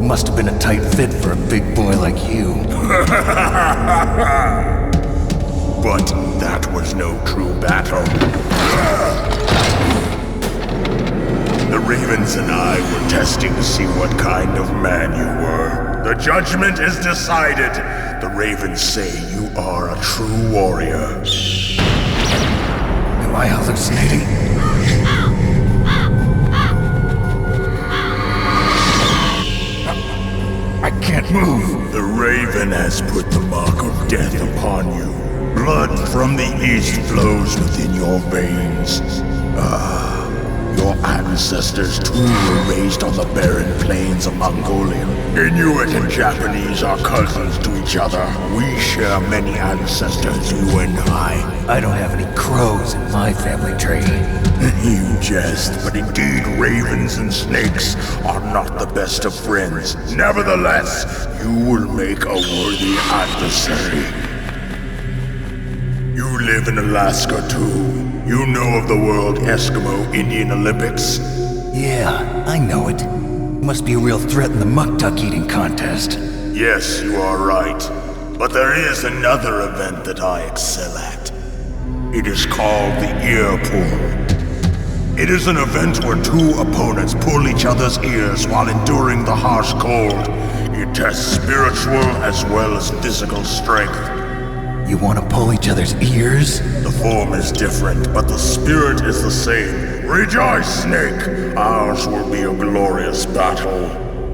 Must have been a tight fit for a big boy like you. But that was no true battle. The Ravens and I were testing to see what kind of man you were. The judgment is decided. The Ravens say you are a true warrior. Am I hallucinating? I can't move. The Raven has put the mark of death upon you. Blood from the east flows within your veins. Your ancestors too were raised on the barren plains of Mongolia. Inuit and Japanese are cousins to each other. We share many ancestors, you and I don't have any crows in my family tree. You jest, but indeed ravens and snakes are not the best of friends. Nevertheless, you will make a worthy adversary. You live in Alaska too. You know of the World Eskimo Indian Olympics? Yeah, I know it. Must be a real threat in the muck-duck eating contest. Yes, you are right. But there is another event that I excel at. It is called the ear pull. It is an event where two opponents pull each other's ears while enduring the harsh cold. It tests spiritual as well as physical strength. You want to pull each other's ears? The form is different, but the spirit is the same. Rejoice, Snake! Ours will be a glorious battle.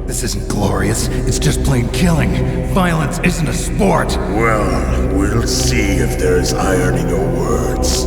This isn't glorious, it's just plain killing. Violence isn't a sport. Well, we'll see if there's iron in your words.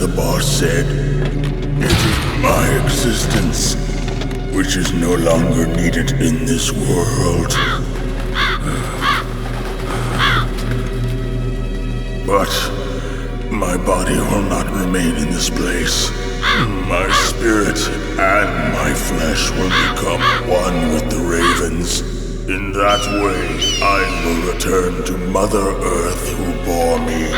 the boss said, it is my existence which is no longer needed in this world. But my body will not remain in this place. My spirit and my flesh will become one with the ravens. In that way, I will return to Mother Earth who bore me.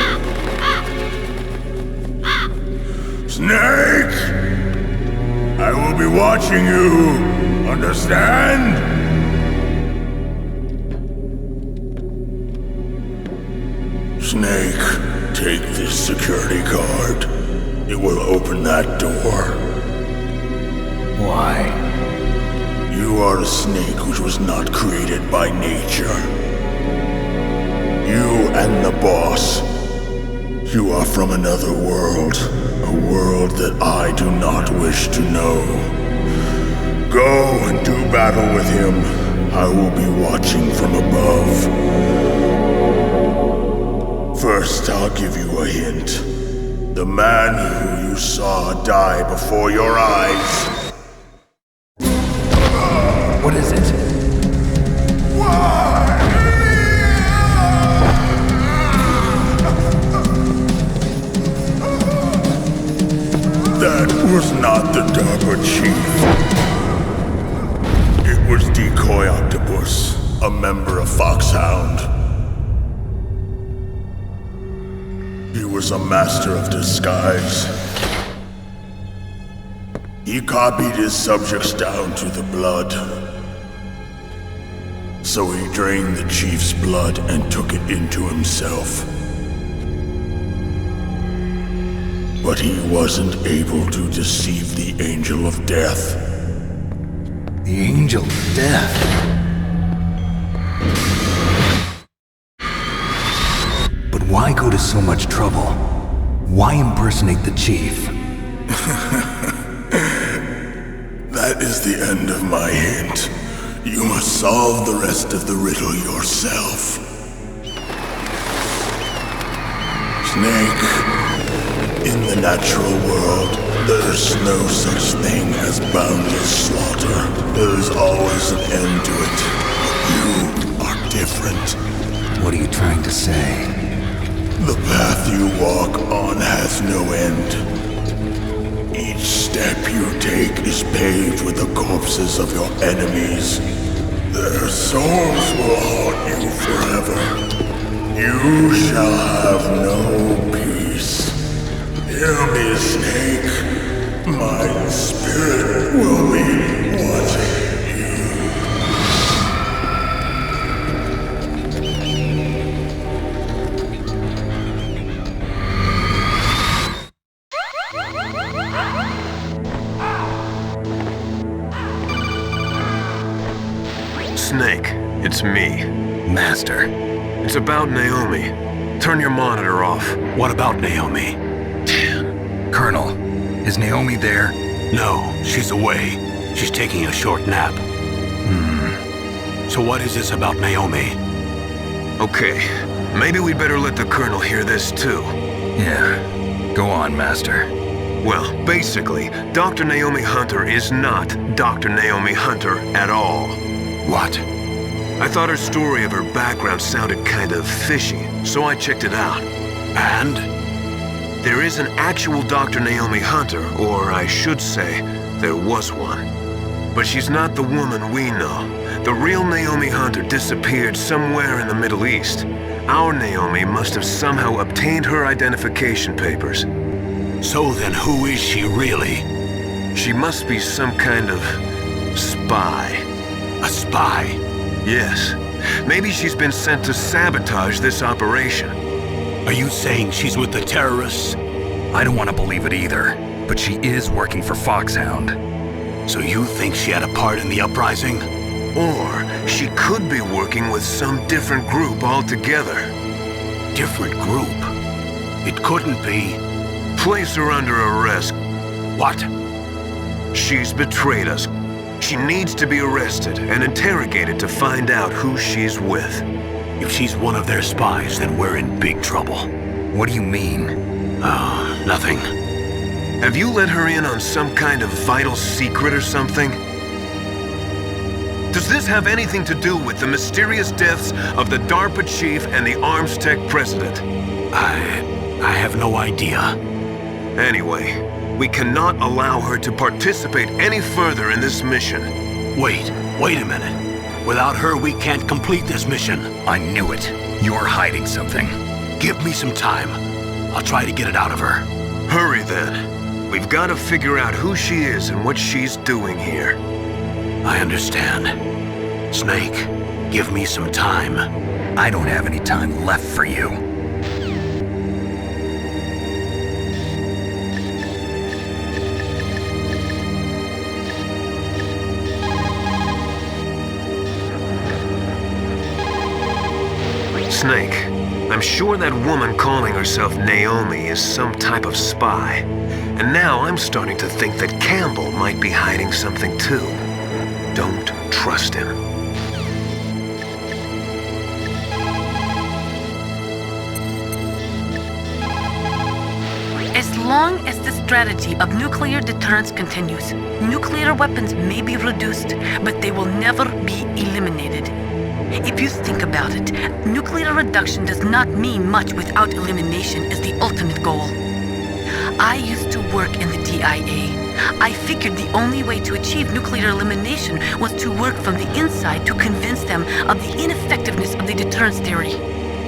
Snake! I will be watching you. Understand? Snake, take this security card. It will open that door. Why? You are a snake which was not created by nature. You and the boss. You are from another world. A world that I do not wish to know. Go and do battle with him. I will be watching from above. First, I'll give you a hint. The man who you saw die before your eyes. What is it? That was not the DARPA chief. It was Decoy Octopus, a member of Foxhound. He was a master of disguise. He copied his subjects down to the blood. So he drained the chief's blood and took it into himself. But he wasn't able to deceive the Angel of Death. The Angel of Death? But why go to so much trouble? Why impersonate the chief? That is the end of my hint. You must solve the rest of the riddle yourself. Snake. In the natural world, there's no such thing as boundless slaughter. There's always an end to it. But you are different. What are you trying to say? The path you walk on has no end. Each step you take is paved with the corpses of your enemies. Their souls will haunt you forever. You shall have no peace. Hear me, Snake. My spirit will be watching you. Snake, it's me. Master. It's about Naomi. Turn your monitor off. What about Naomi? Colonel, is Naomi there? No, she's away. She's taking a short nap. So what is this about Naomi? Okay, maybe we'd better let the Colonel hear this too. Yeah, go on, Master. Well, basically, Dr. Naomi Hunter is not Dr. Naomi Hunter at all. What? I thought her story of her background sounded kind of fishy, so I checked it out. And? There is an actual Dr. Naomi Hunter, or I should say, there was one. But she's not the woman we know. The real Naomi Hunter disappeared somewhere in the Middle East. Our Naomi must have somehow obtained her identification papers. So then who is she really? She must be some kind of spy. A spy? Yes. Maybe she's been sent to sabotage this operation. Are you saying she's with the terrorists? I don't want to believe it either, but she is working for Foxhound. So you think she had a part in the uprising? Or she could be working with some different group altogether. Different group? It couldn't be. Place her under arrest. What? She's betrayed us. She needs to be arrested and interrogated to find out who she's with. If she's one of their spies, then we're in big trouble. What do you mean? Nothing. Have you let her in on some kind of vital secret or something? Does this have anything to do with the mysterious deaths of the DARPA chief and the Arms Tech president? I have no idea. Anyway, we cannot allow her to participate any further in this mission. Wait a minute. Without her, we can't complete this mission. I knew it. You're hiding something. Give me some time. I'll try to get it out of her. Hurry then. We've got to figure out who she is and what she's doing here. I understand. Snake, give me some time. I don't have any time left for you. Snake, I'm sure that woman calling herself Naomi is some type of spy. And now I'm starting to think that Campbell might be hiding something too. Don't trust him. As long as the strategy of nuclear deterrence continues, nuclear weapons may be reduced, but they will never be eliminated. If you think about it, nuclear reduction does not mean much without elimination as the ultimate goal. I used to work in the DIA. I figured the only way to achieve nuclear elimination was to work from the inside to convince them of the ineffectiveness of the deterrence theory.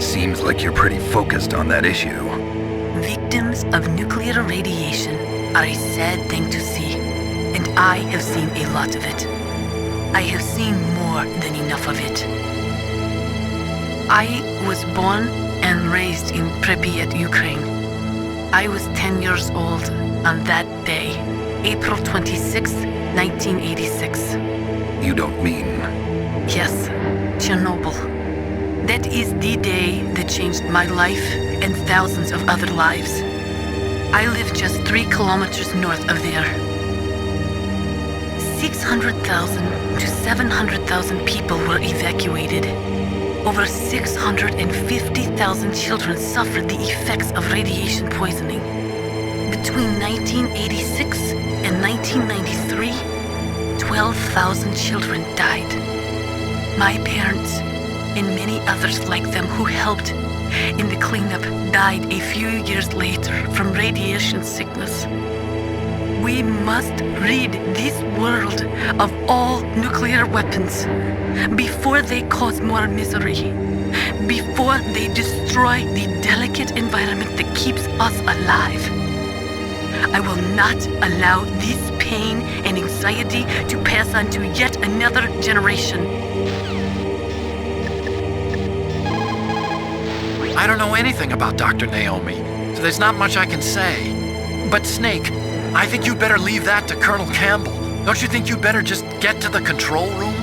Seems like you're pretty focused on that issue. Victims of nuclear radiation are a sad thing to see, and I have seen a lot of it. I have seen more than enough of it. I was born and raised in Pripyat, Ukraine. I was 10 years old on that day, April 26, 1986. You don't mean... Yes, Chernobyl. That is the day that changed my life and thousands of other lives. I live just 3 kilometers north of there. 600,000 to 700,000 people were evacuated. Over 650,000 children suffered the effects of radiation poisoning. Between 1986 and 1993, 12,000 children died. My parents and many others like them who helped in the cleanup died a few years later from radiation sickness. We must rid this world of all nuclear weapons before they cause more misery, before they destroy the delicate environment that keeps us alive. I will not allow this pain and anxiety to pass on to yet another generation. I don't know anything about Dr. Naomi, so there's not much I can say. But Snake, I think you'd better leave that to Colonel Campbell. Don't you think you'd better just get to the control room?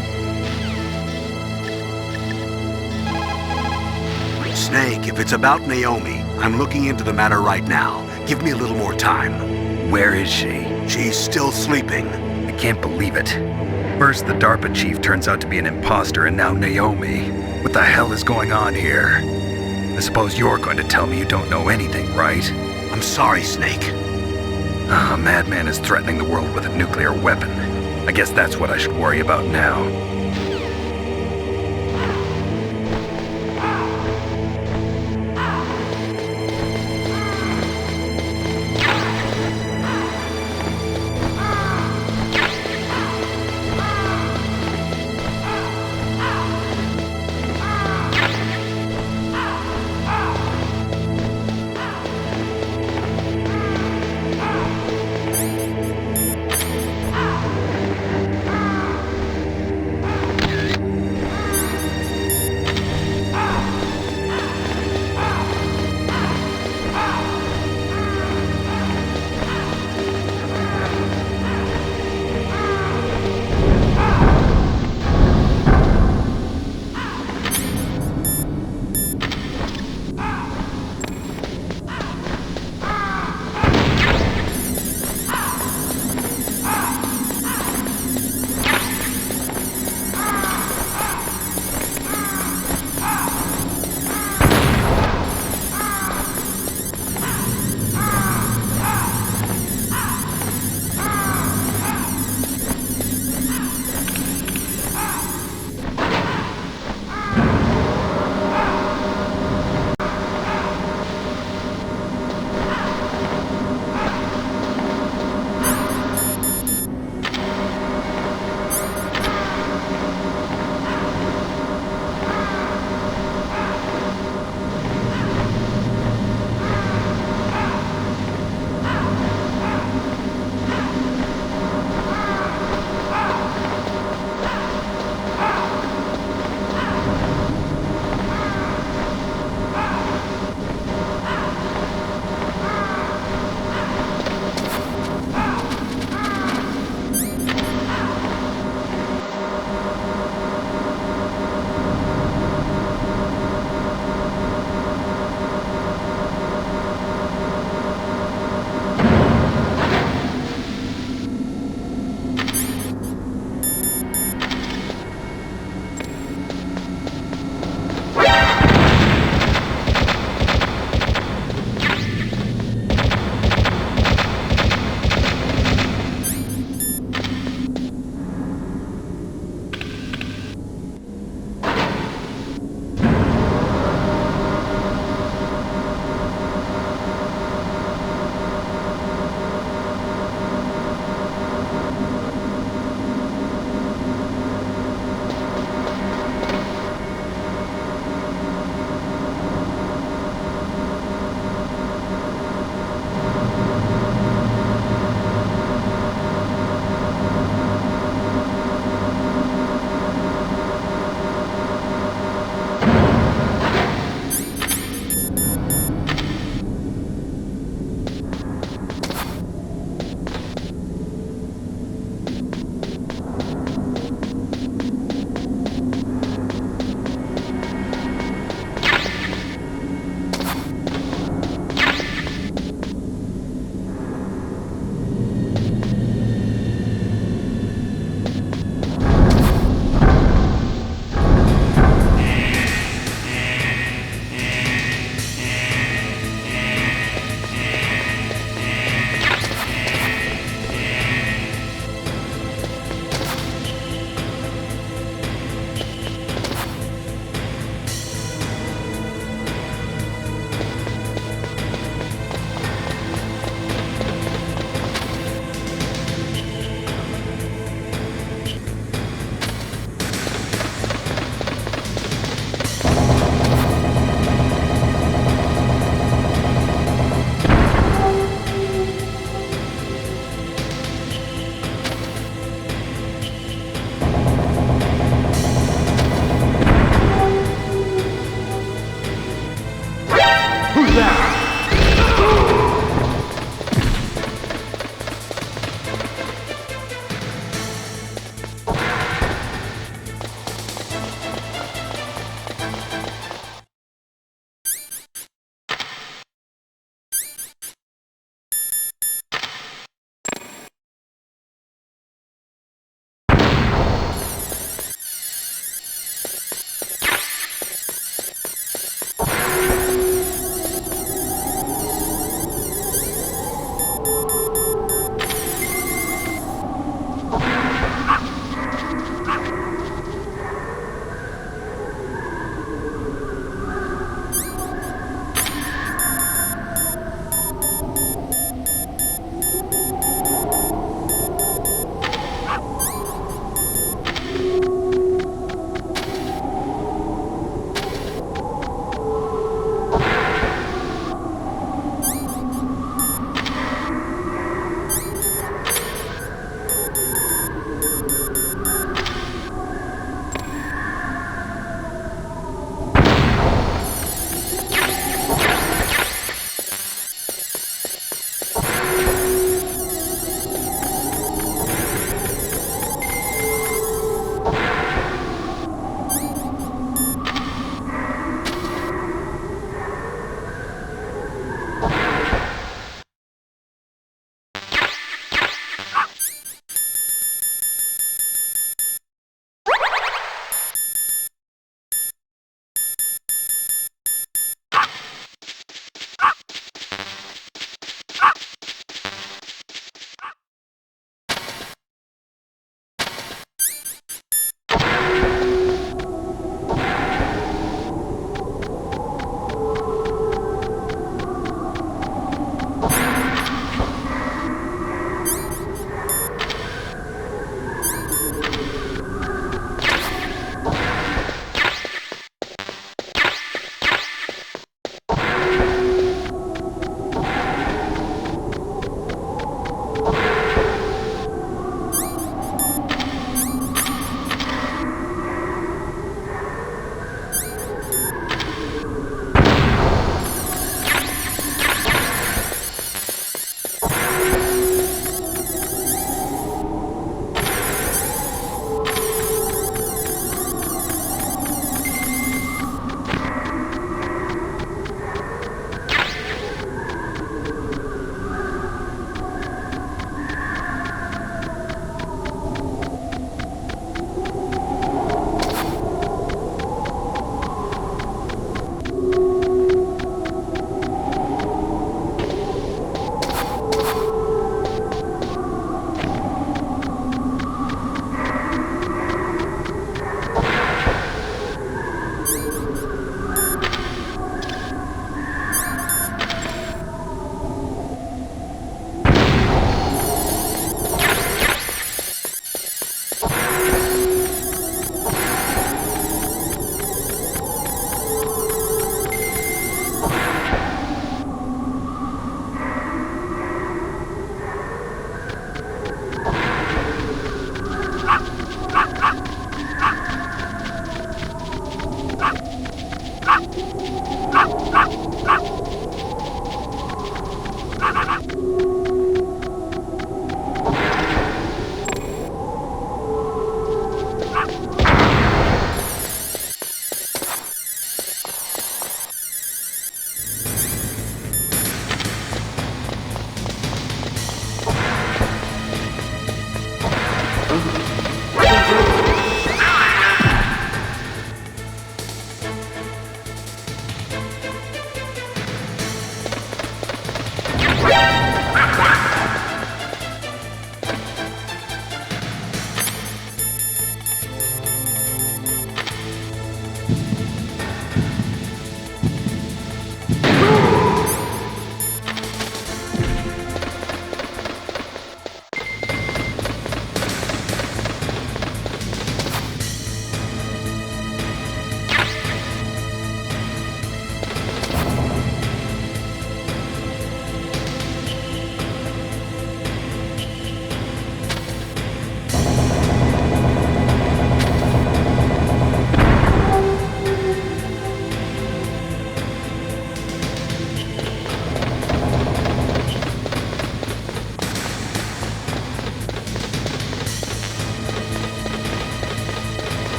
Snake, if it's about Naomi, I'm looking into the matter right now. Give me a little more time. Where is she? She's still sleeping. I can't believe it. First, the DARPA chief turns out to be an imposter, and now Naomi. What the hell is going on here? I suppose you're going to tell me you don't know anything, right? I'm sorry, Snake. A madman is threatening the world with a nuclear weapon. I guess that's what I should worry about now.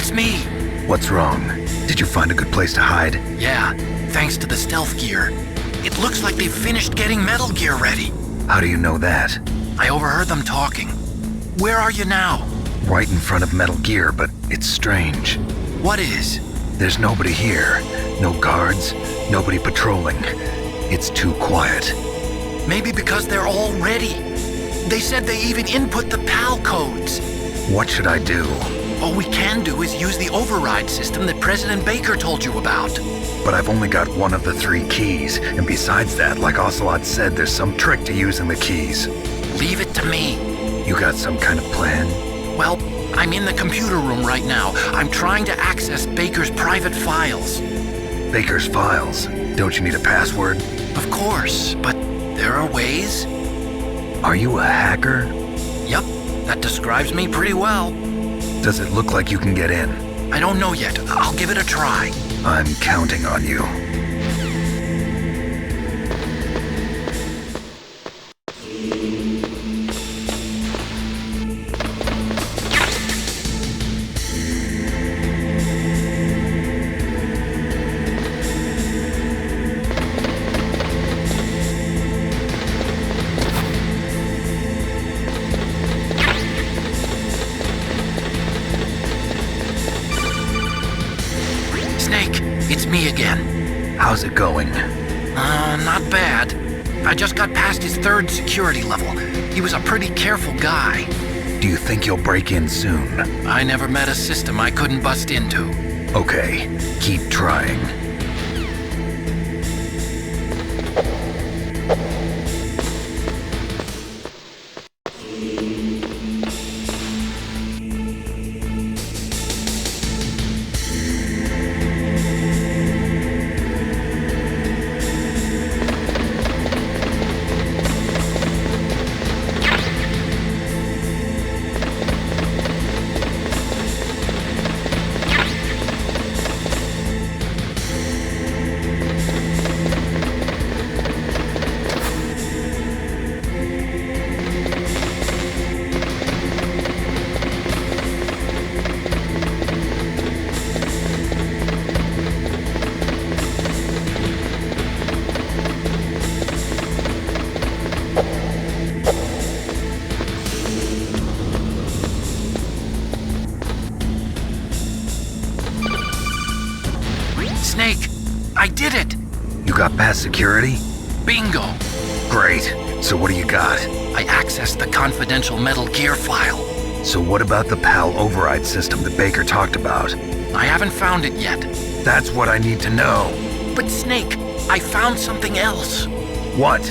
It's me. What's wrong? Did you find a good place to hide? Yeah, thanks to the stealth gear. It looks like they've finished getting Metal Gear ready. How do you know that? I overheard them talking. Where are you now? Right in front of Metal Gear, but it's strange. What is? There's nobody here. No guards, nobody patrolling. It's too quiet. Maybe because they're all ready. They said they even input the PAL codes. What should I do? All we can do is use the override system that President Baker told you about. But I've only got one of the 3 keys, and besides that, like Ocelot said, there's some trick to using the keys. Leave it to me. You got some kind of plan? Well, I'm in the computer room right now. I'm trying to access Baker's private files. Baker's files? Don't you need a password? Of course, but there are ways. Are you a hacker? Yep, that describes me pretty well. Does it look like you can get in? I don't know yet. I'll give it a try. I'm counting on you. It's me again. How's it going? Not bad. I just got past his 3rd security level. He was a pretty careful guy. Do you think you'll break in soon? I never met a system I couldn't bust into. Okay, keep trying. Snake, I did it! You got past security? Bingo! Great. So what do you got? I accessed the confidential Metal Gear file. So what about the PAL override system that Baker talked about? I haven't found it yet. That's what I need to know. But Snake, I found something else. What?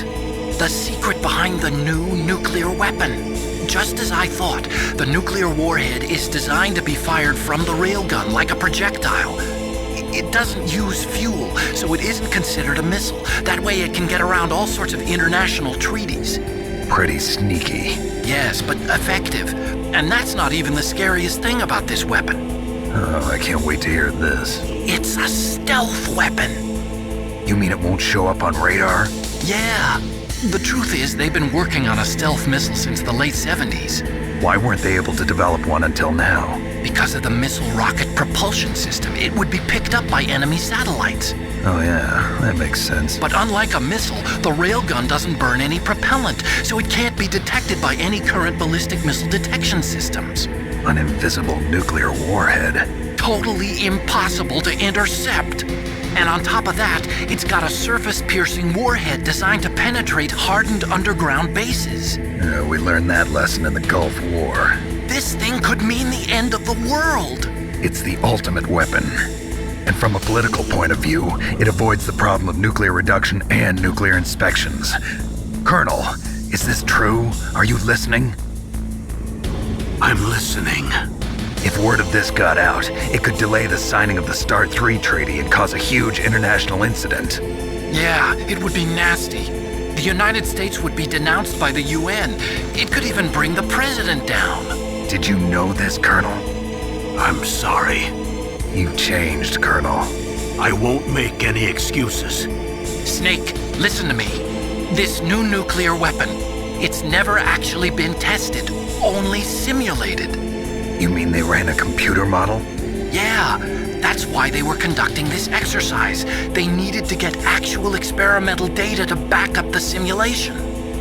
The secret behind the new nuclear weapon. Just as I thought, the nuclear warhead is designed to be fired from the railgun like a projectile. It doesn't use fuel, so it isn't considered a missile. That way it can get around all sorts of international treaties. Pretty sneaky. Yes, but effective. And that's not even the scariest thing about this weapon. Oh, I can't wait to hear this. It's a stealth weapon. You mean it won't show up on radar? Yeah. The truth is, they've been working on a stealth missile since the late 70s. Why weren't they able to develop one until now? Because of the missile rocket propulsion system, it would be picked up by enemy satellites. Oh yeah, that makes sense. But unlike a missile, the railgun doesn't burn any propellant, so it can't be detected by any current ballistic missile detection systems. An invisible nuclear warhead. Totally impossible to intercept. And on top of that, it's got a surface-piercing warhead designed to penetrate hardened underground bases. We learned that lesson in the Gulf War. This thing could mean the end of the world. It's the ultimate weapon. And from a political point of view, it avoids the problem of nuclear reduction and nuclear inspections. Colonel, is this true? Are you listening? I'm listening. If word of this got out, it could delay the signing of the START 3 treaty and cause a huge international incident. Yeah, it would be nasty. The United States would be denounced by the UN. It could even bring the president down. Did you know this, Colonel? I'm sorry. You changed, Colonel. I won't make any excuses. Snake, listen to me. This new nuclear weapon, it's never actually been tested, only simulated. You mean they ran a computer model? Yeah, that's why they were conducting this exercise. They needed to get actual experimental data to back up the simulation.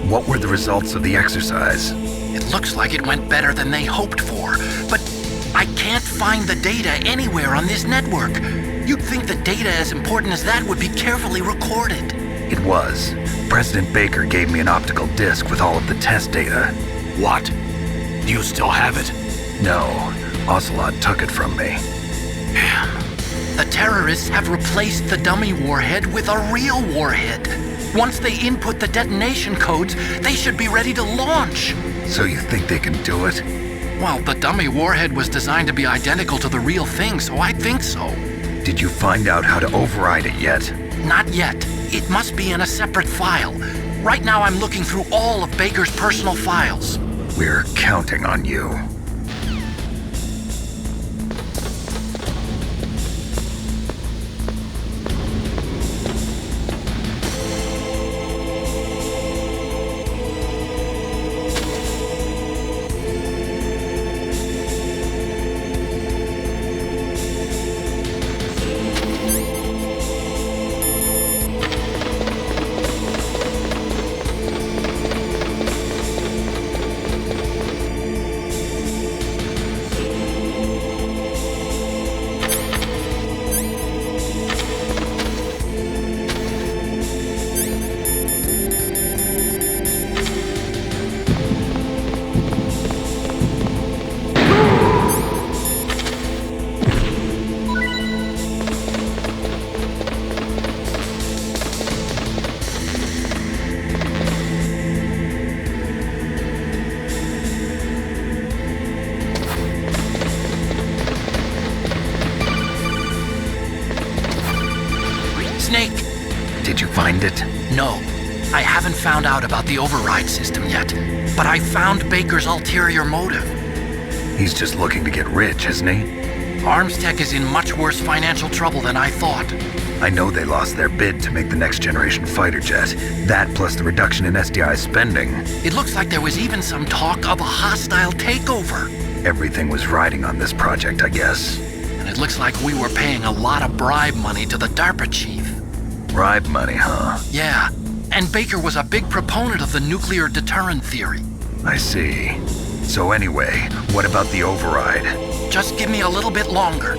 What were the results of the exercise? It looks like it went better than they hoped for, but I can't find the data anywhere on this network. You'd think the data as important as that would be carefully recorded. It was. President Baker gave me an optical disc with all of the test data. What? Do you still have it? No. Ocelot took it from me. The terrorists have replaced the dummy warhead with a real warhead. Once they input the detonation codes, they should be ready to launch. So you think they can do it? Well, the dummy warhead was designed to be identical to the real thing, so I think so. Did you find out how to override it yet? Not yet. It must be in a separate file. Right now I'm looking through all of Baker's personal files. We're counting on you. Snake! Did you find it? No. I haven't found out about the override system yet, but I found Baker's ulterior motive. He's just looking to get rich, isn't he? Arms Tech is in much worse financial trouble than I thought. I know they lost their bid to make the next generation fighter jet. That plus the reduction in SDI spending. It looks like there was even some talk of a hostile takeover. Everything was riding on this project, I guess. And it looks like we were paying a lot of bribe money to the DARPA chief. Bribe money, huh? Yeah, and Baker was a big proponent of the nuclear deterrent theory. I see. So anyway, what about the override? Just give me a little bit longer.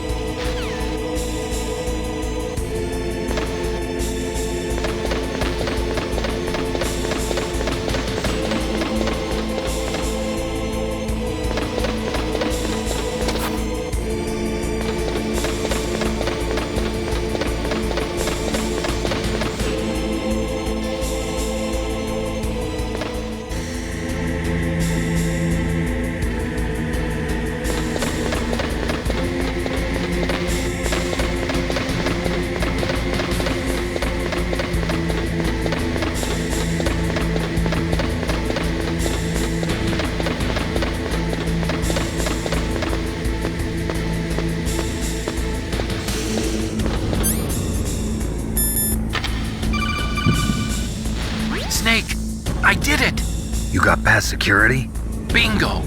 Snake, I did it! You got past security? Bingo!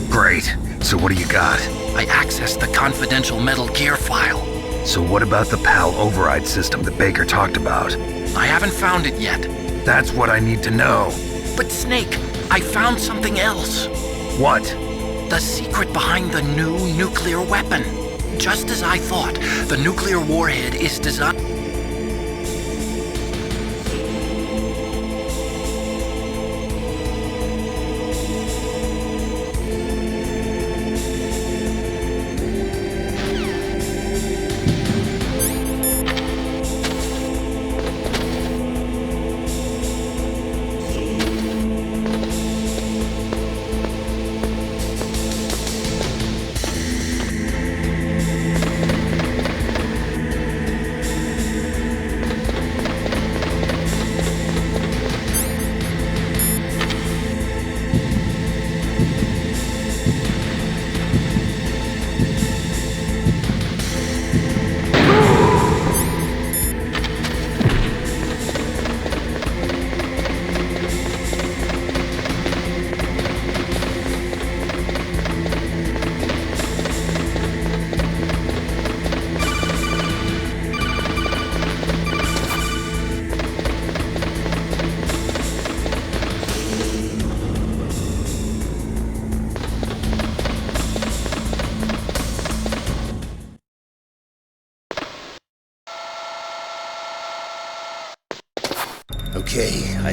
Great. So what do you got? I accessed the confidential Metal Gear file. So what about the PAL override system that Baker talked about? I haven't found it yet. That's what I need to know. But Snake, I found something else. What? The secret behind the new nuclear weapon. Just as I thought, the nuclear warhead is designed...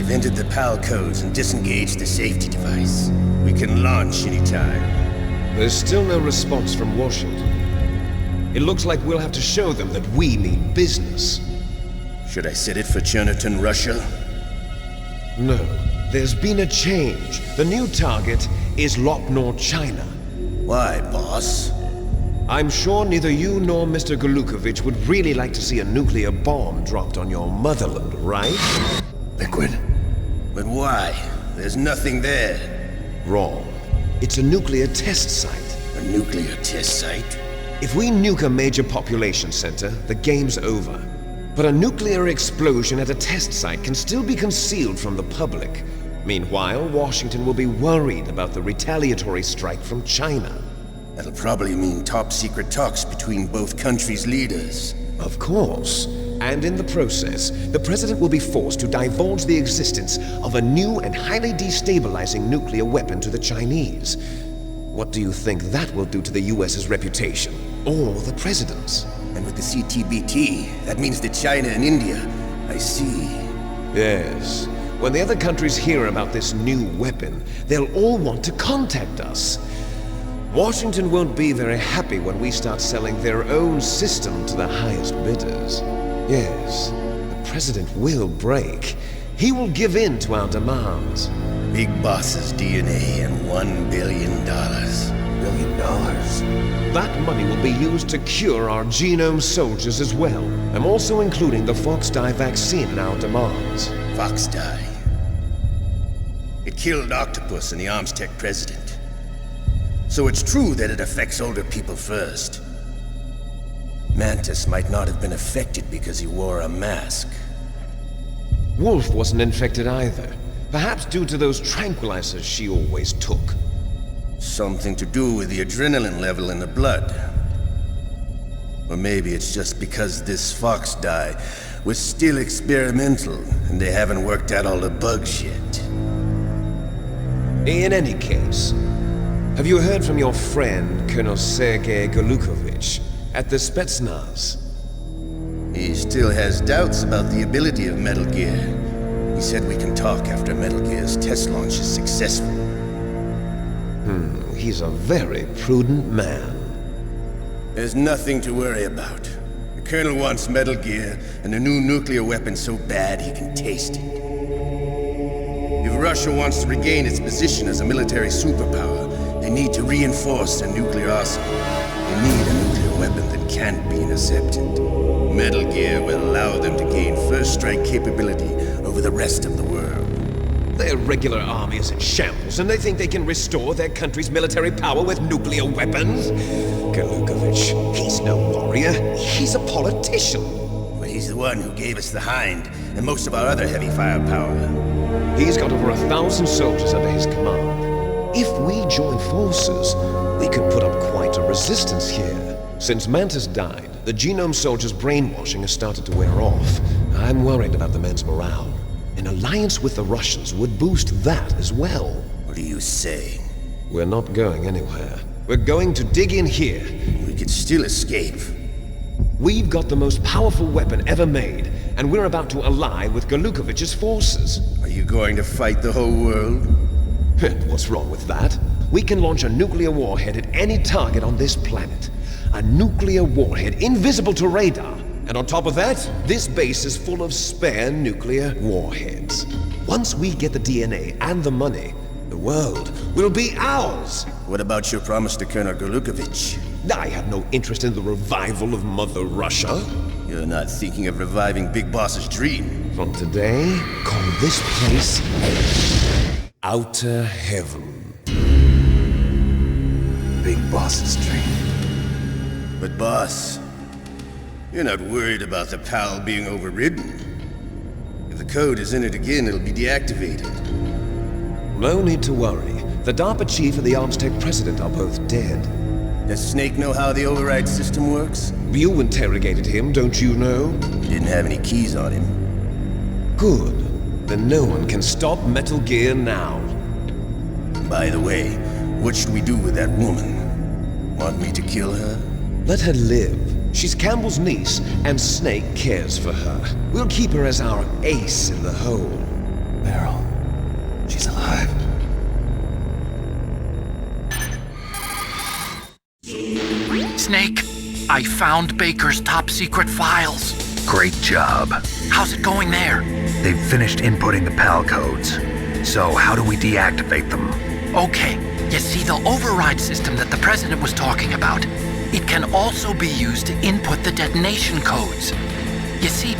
I've entered the PAL codes and disengaged the safety device. We can launch anytime. There's still no response from Washington. It looks like we'll have to show them that we mean business. Should I set it for Chernobyl, Russia? No. There's been a change. The new target is Lopnor, China. Why, boss? I'm sure neither you nor Mr. Golukovich would really like to see a nuclear bomb dropped on your motherland, right? Liquid. But why? There's nothing there. Wrong. It's a nuclear test site. A nuclear test site? If we nuke a major population center, the game's over. But a nuclear explosion at a test site can still be concealed from the public. Meanwhile, Washington will be worried about the retaliatory strike from China. That'll probably mean top-secret talks between both countries' leaders. Of course. And in the process, the President will be forced to divulge the existence of a new and highly destabilizing nuclear weapon to the Chinese. What do you think that will do to the US's reputation? Or the President's? And with the CTBT, that means that China and India. I see. Yes. When the other countries hear about this new weapon, they'll all want to contact us. Washington won't be very happy when we start selling their own system to the highest bidders. Yes, the President will break. He will give in to our demands. Big Boss's DNA and $1 billion. $1 billion? That money will be used to cure our genome soldiers as well. I'm also including the Fox-Die vaccine in our demands. Fox-Die? It killed Octopus and the Armstech president. So it's true that it affects older people first. Mantis might not have been affected because he wore a mask. Wolf wasn't infected either. Perhaps due to those tranquilizers she always took. Something to do with the adrenaline level in the blood. Or maybe it's just because this Fox-Die was still experimental and they haven't worked out all the bugs yet. In any case, have you heard from your friend, Colonel Sergei Golukovich, at the Spetsnaz? He still has doubts about the ability of Metal Gear. He said we can talk after Metal Gear's test launch is successful. He's a very prudent man. There's nothing to worry about. The Colonel wants Metal Gear and a new nuclear weapon so bad he can taste it. If Russia wants to regain its position as a military superpower, they need to reinforce their nuclear arsenal. They need a nuclear weapon that can't be intercepted. Metal Gear will allow them to gain first strike capability over the rest of the world. Their regular army is in shambles, and they think they can restore their country's military power with nuclear weapons? Golukovich, he's no warrior. He's a politician. Well, he's the one who gave us the Hind and most of our other heavy firepower. He's got over 1,000 soldiers under his command. If we join forces, we could put up quite a resistance here. Since Mantis died, the genome soldiers' brainwashing has started to wear off. I'm worried about the men's morale. An alliance with the Russians would boost that as well. What are you saying? We're not going anywhere. We're going to dig in here. We could still escape. We've got the most powerful weapon ever made, and we're about to ally with Golukovich's forces. Are you going to fight the whole world? What's wrong with that? We can launch a nuclear warhead at any target on this planet. A nuclear warhead invisible to radar. And on top of that, this base is full of spare nuclear warheads. Once we get the DNA and the money, the world will be ours. What about your promise to Colonel Golukovich? I have no interest in the revival of Mother Russia. You're not thinking of reviving Big Boss's dream. From today, call this place Outer Heaven. Big Boss's dream. But boss, you're not worried about the PAL being overridden. If the code is in it again, it'll be deactivated. No need to worry. The DARPA chief and the Armstech president are both dead. Does Snake know how the override system works? You interrogated him, don't you know? He didn't have any keys on him. Good. Then no one can stop Metal Gear now. By the way, what should we do with that woman? Want me to kill her? Let her live. She's Campbell's niece, and Snake cares for her. We'll keep her as our ace in the hole. Meryl. She's alive. Snake, I found Baker's top-secret files. Great job. How's it going there? They've finished inputting the PAL codes. So how do we deactivate them? Okay, you see the override system that the President was talking about? It can also be used to input the detonation codes. You see,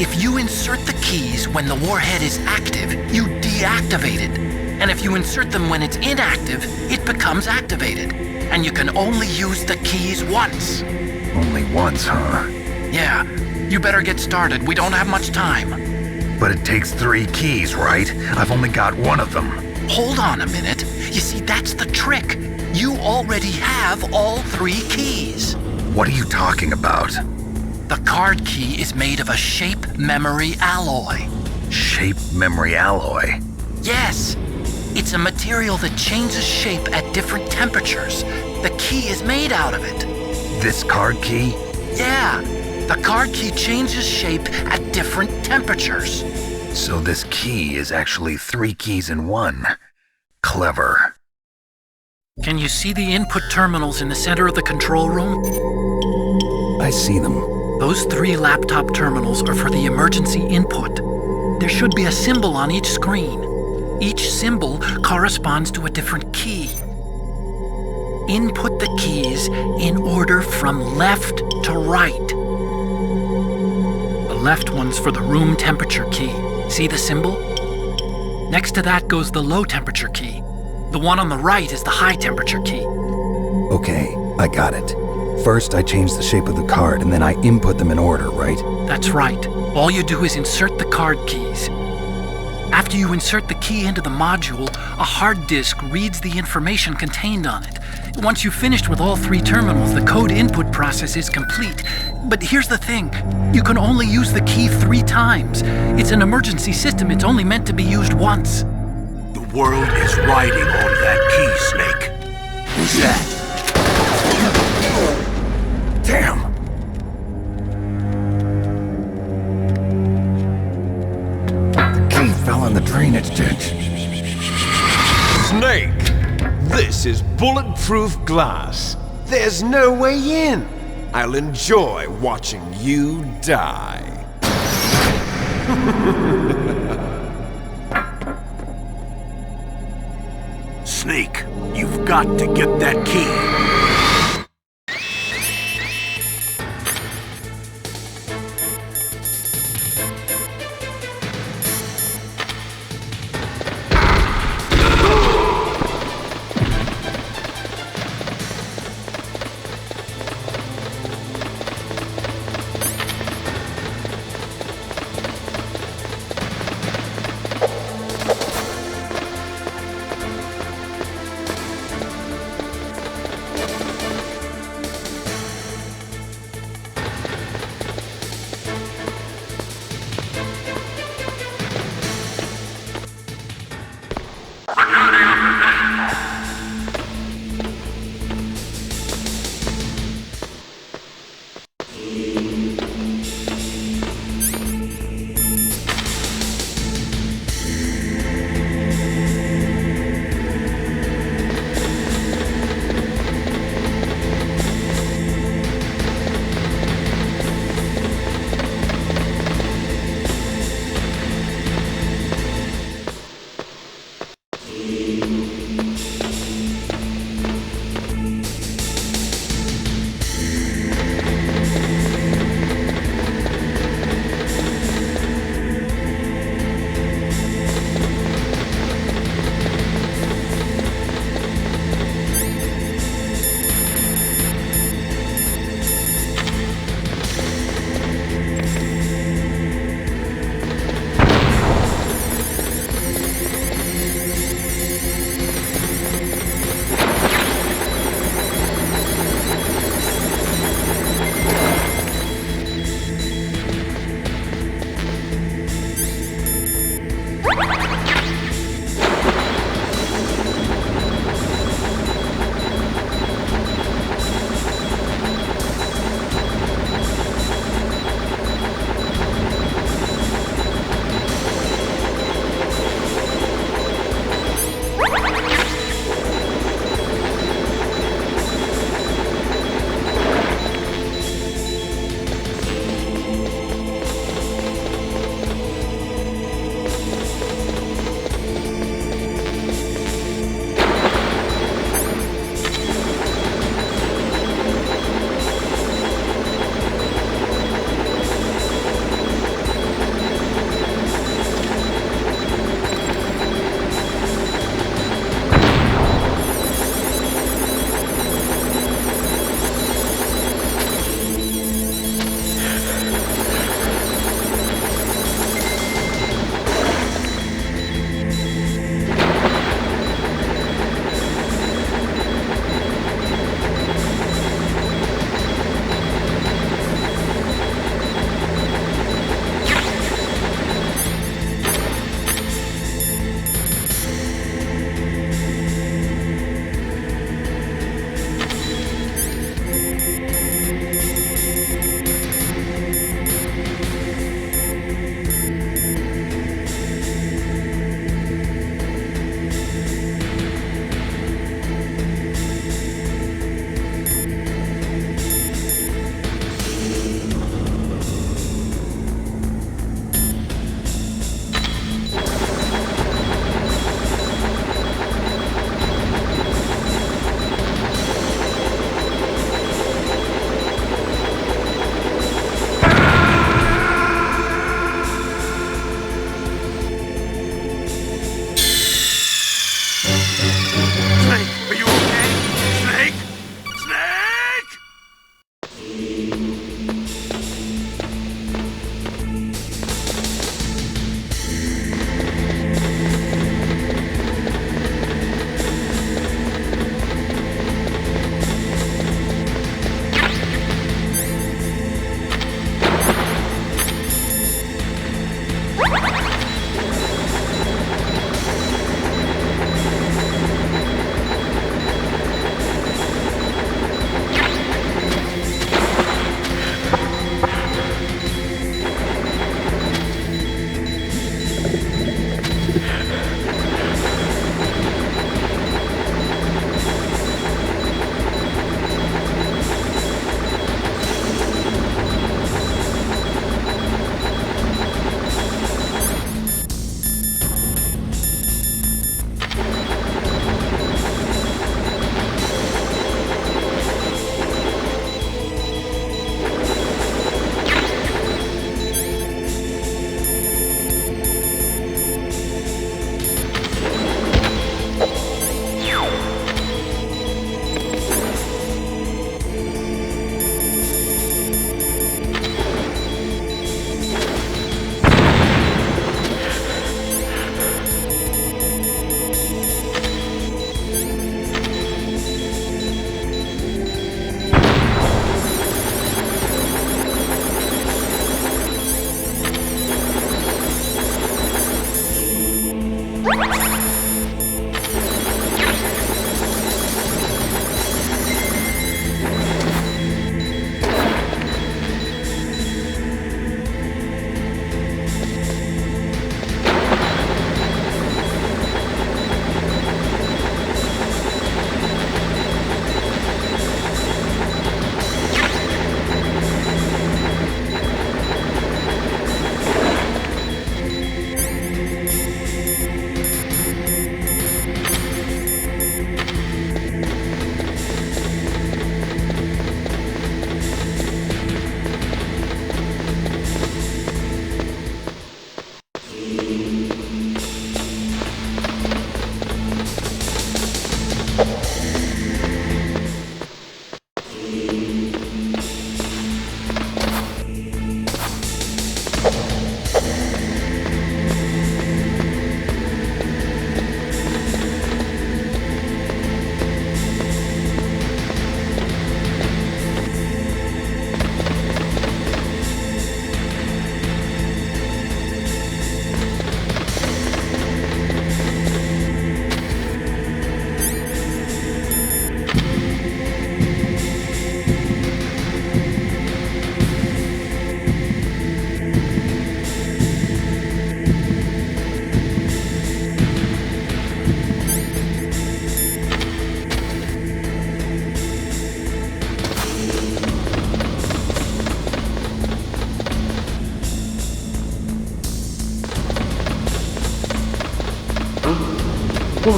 if you insert the keys when the warhead is active, you deactivate it. And if you insert them when it's inactive, it becomes activated. And you can only use the keys once. Only once, huh? Yeah, you better get started. We don't have much time. But it takes 3 keys, right? I've only got one of them. Hold on a minute. You see, that's the trick. You already have all 3 keys. What are you talking about? The card key is made of a shape memory alloy. Shape memory alloy? Yes. It's a material that changes shape at different temperatures. The key is made out of it. This card key? Yeah. The card key changes shape at different temperatures. So this key is actually 3 keys in one. Clever. Can you see the input terminals in the center of the control room? I see them. Those 3 laptop terminals are for the emergency input. There should be a symbol on each screen. Each symbol corresponds to a different key. Input the keys in order from left to right. The left one's for the room temperature key. See the symbol? Next to that goes the low temperature key. The one on the right is the high temperature key. Okay, I got it. First, I change the shape of the card, and then I input them in order, right? That's right. All you do is insert the card keys. After you insert the key into the module, a hard disk reads the information contained on it. Once you've finished with all 3 terminals, the code input process is complete. But here's the thing. You can only use the key 3 times. It's an emergency system. It's only meant to be used once. The world is riding on that key, Snake. Who's that? Damn! The key fell in the drainage ditch. Snake, this is bulletproof glass. There's no way in. I'll enjoy watching you die. Snake, you've got to get that key.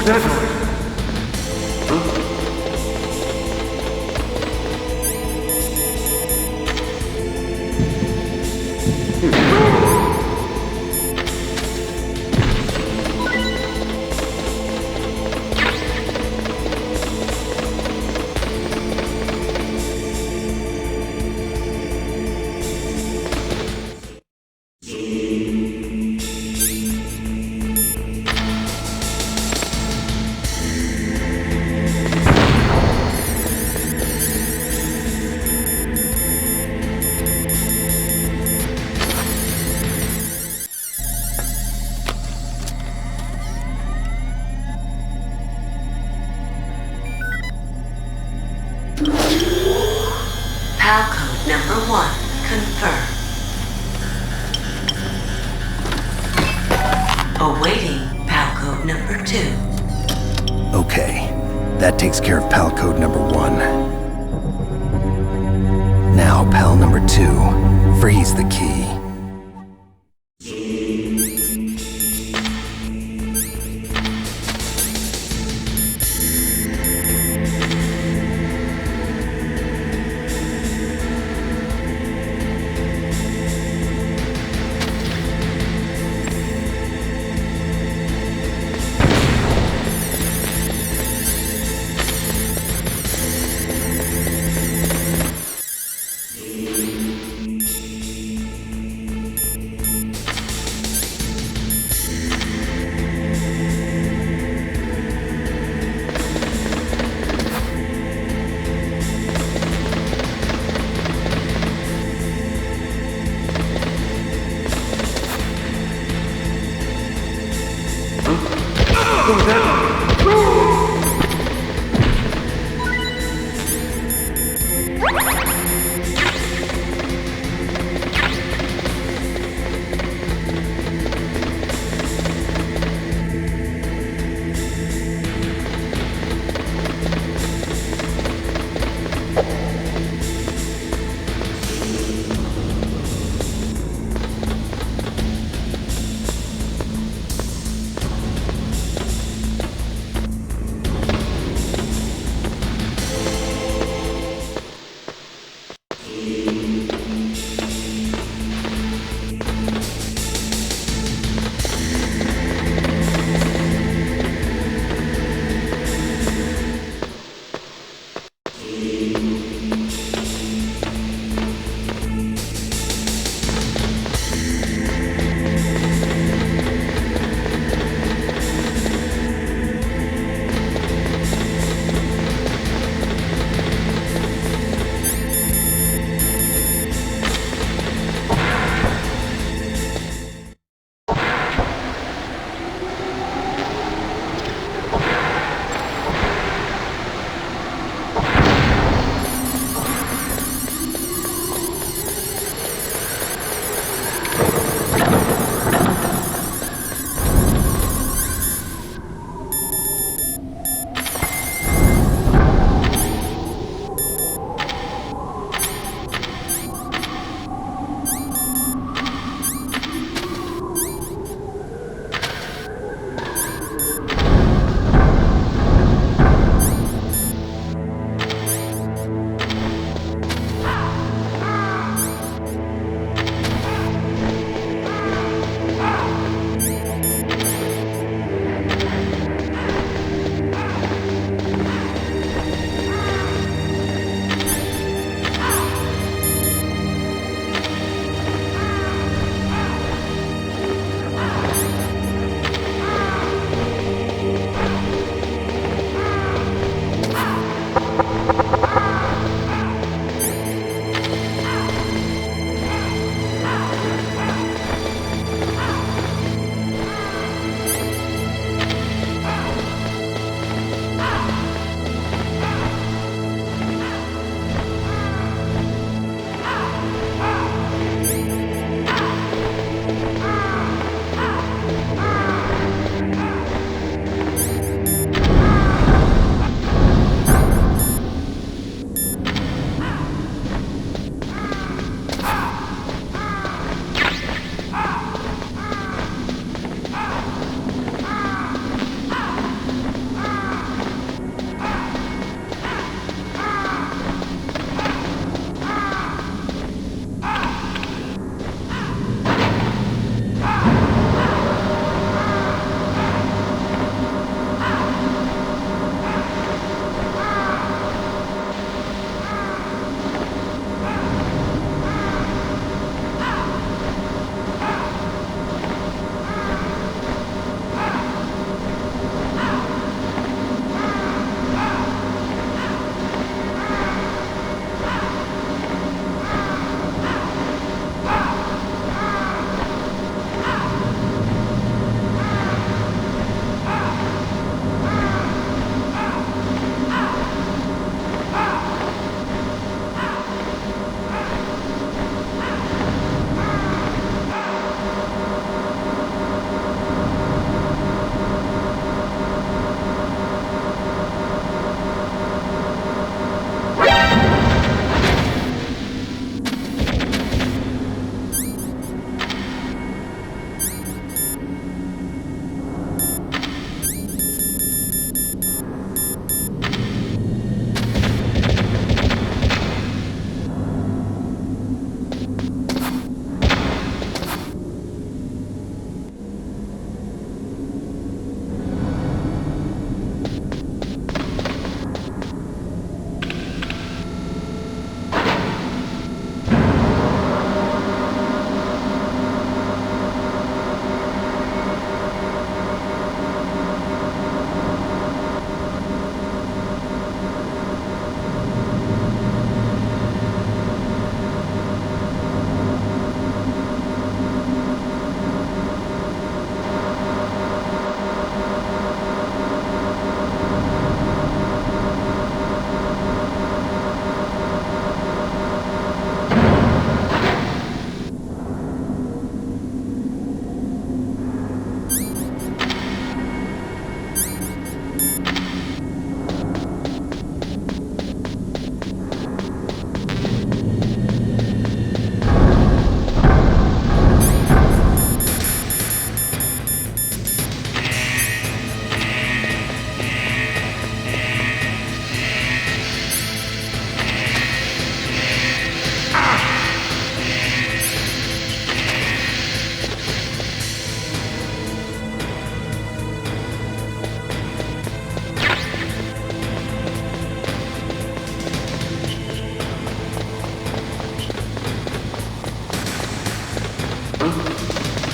Oh, definitely. PAL code number 1 confirmed. Awaiting PAL code number 2. Okay, that takes care of PAL code number 1. Now, PAL number 2, freeze the key.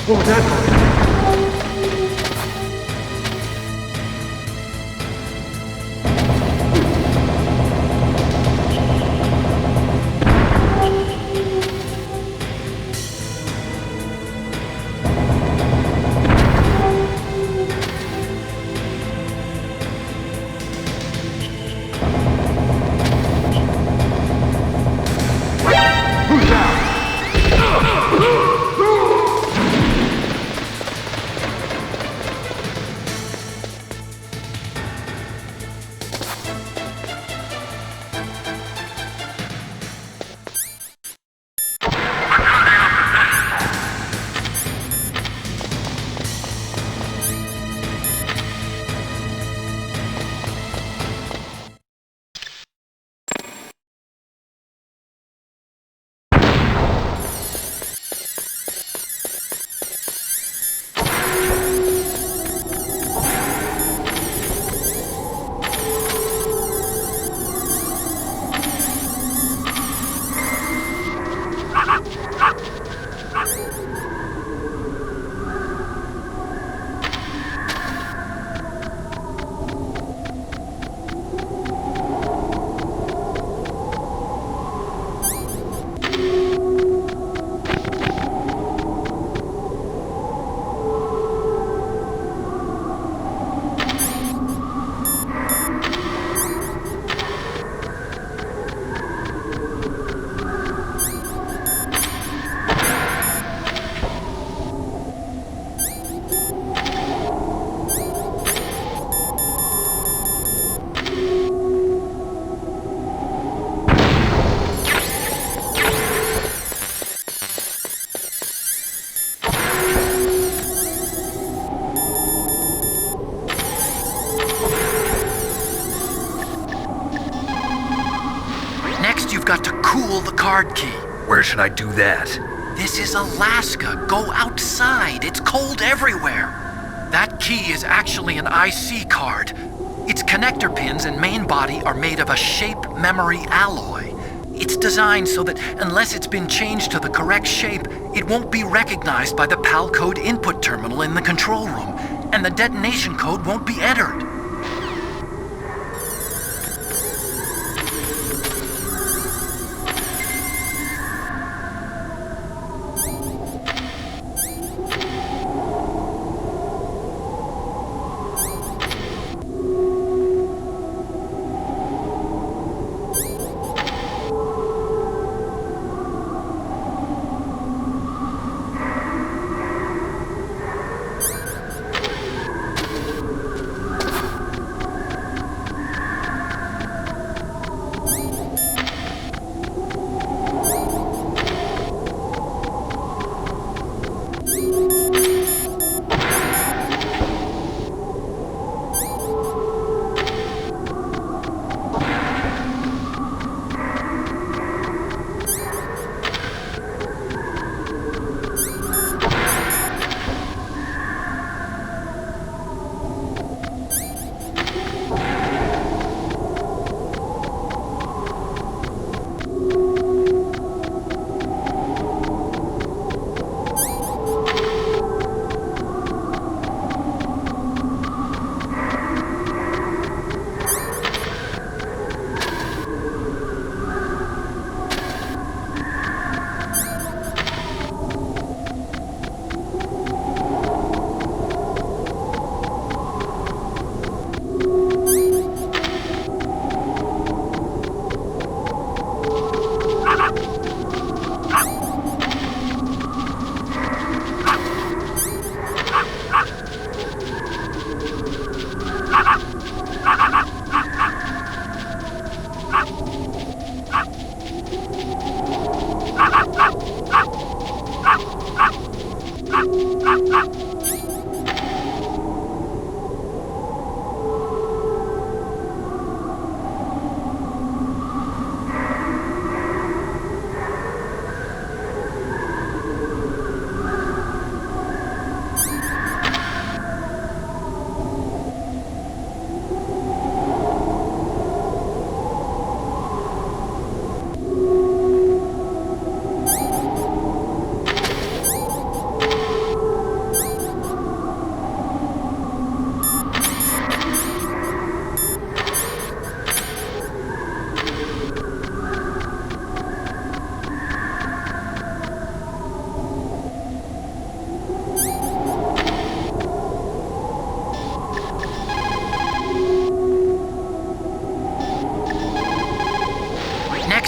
What was that for? You've got to cool the card key. Where should I do that? This is Alaska. Go outside. It's cold everywhere. That key is actually an IC card. Its connector pins and main body are made of a shape memory alloy. It's designed so that unless it's been changed to the correct shape, it won't be recognized by the PAL code input terminal in the control room, and the detonation code won't be entered.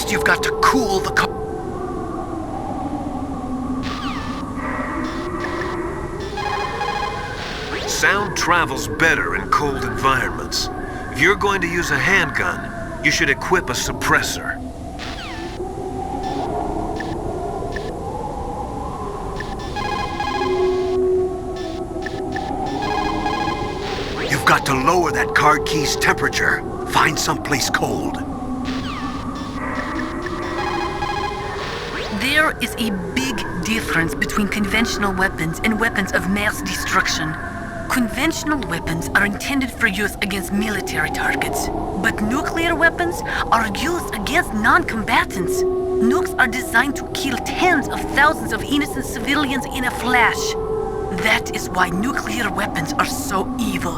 First, you've got to cool the car. Sound travels better in cold environments. If you're going to use a handgun, you should equip a suppressor. You've got to lower that card key's temperature. Find someplace cold. There is a big difference between conventional weapons and weapons of mass destruction. Conventional weapons are intended for use against military targets, but nuclear weapons are used against non-combatants. Nukes are designed to kill tens of thousands of innocent civilians in a flash. That is why nuclear weapons are so evil.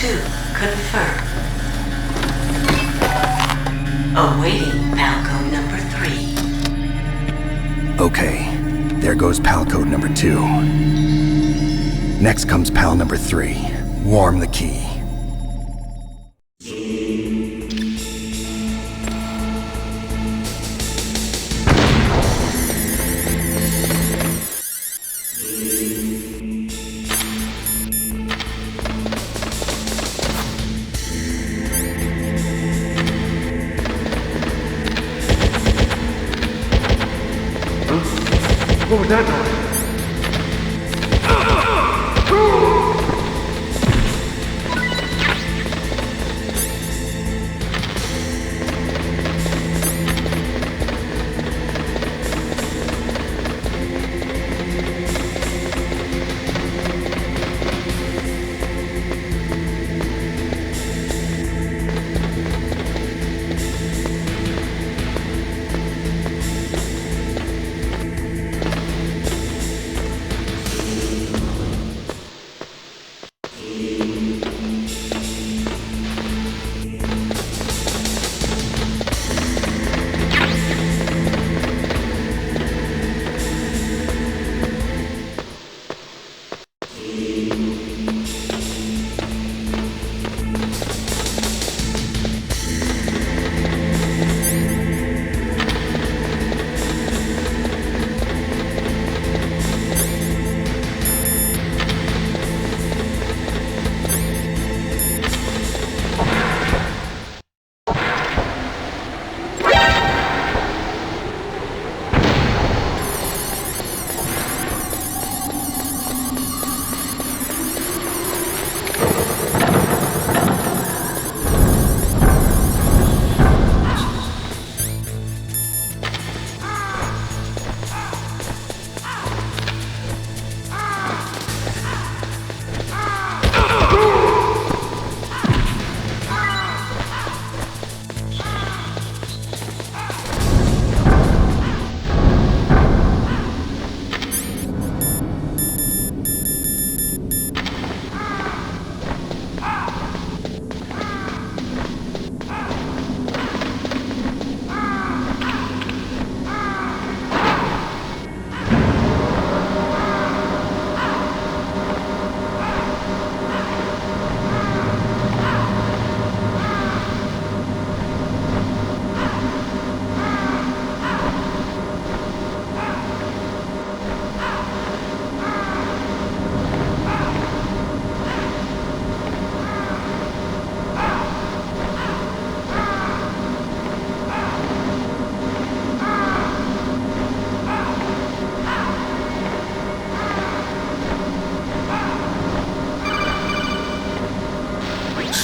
2 confirmed. Awaiting Palco number 3. Okay, there goes pal code number 2. Next comes pal number 3. Warm the key. What was that noise?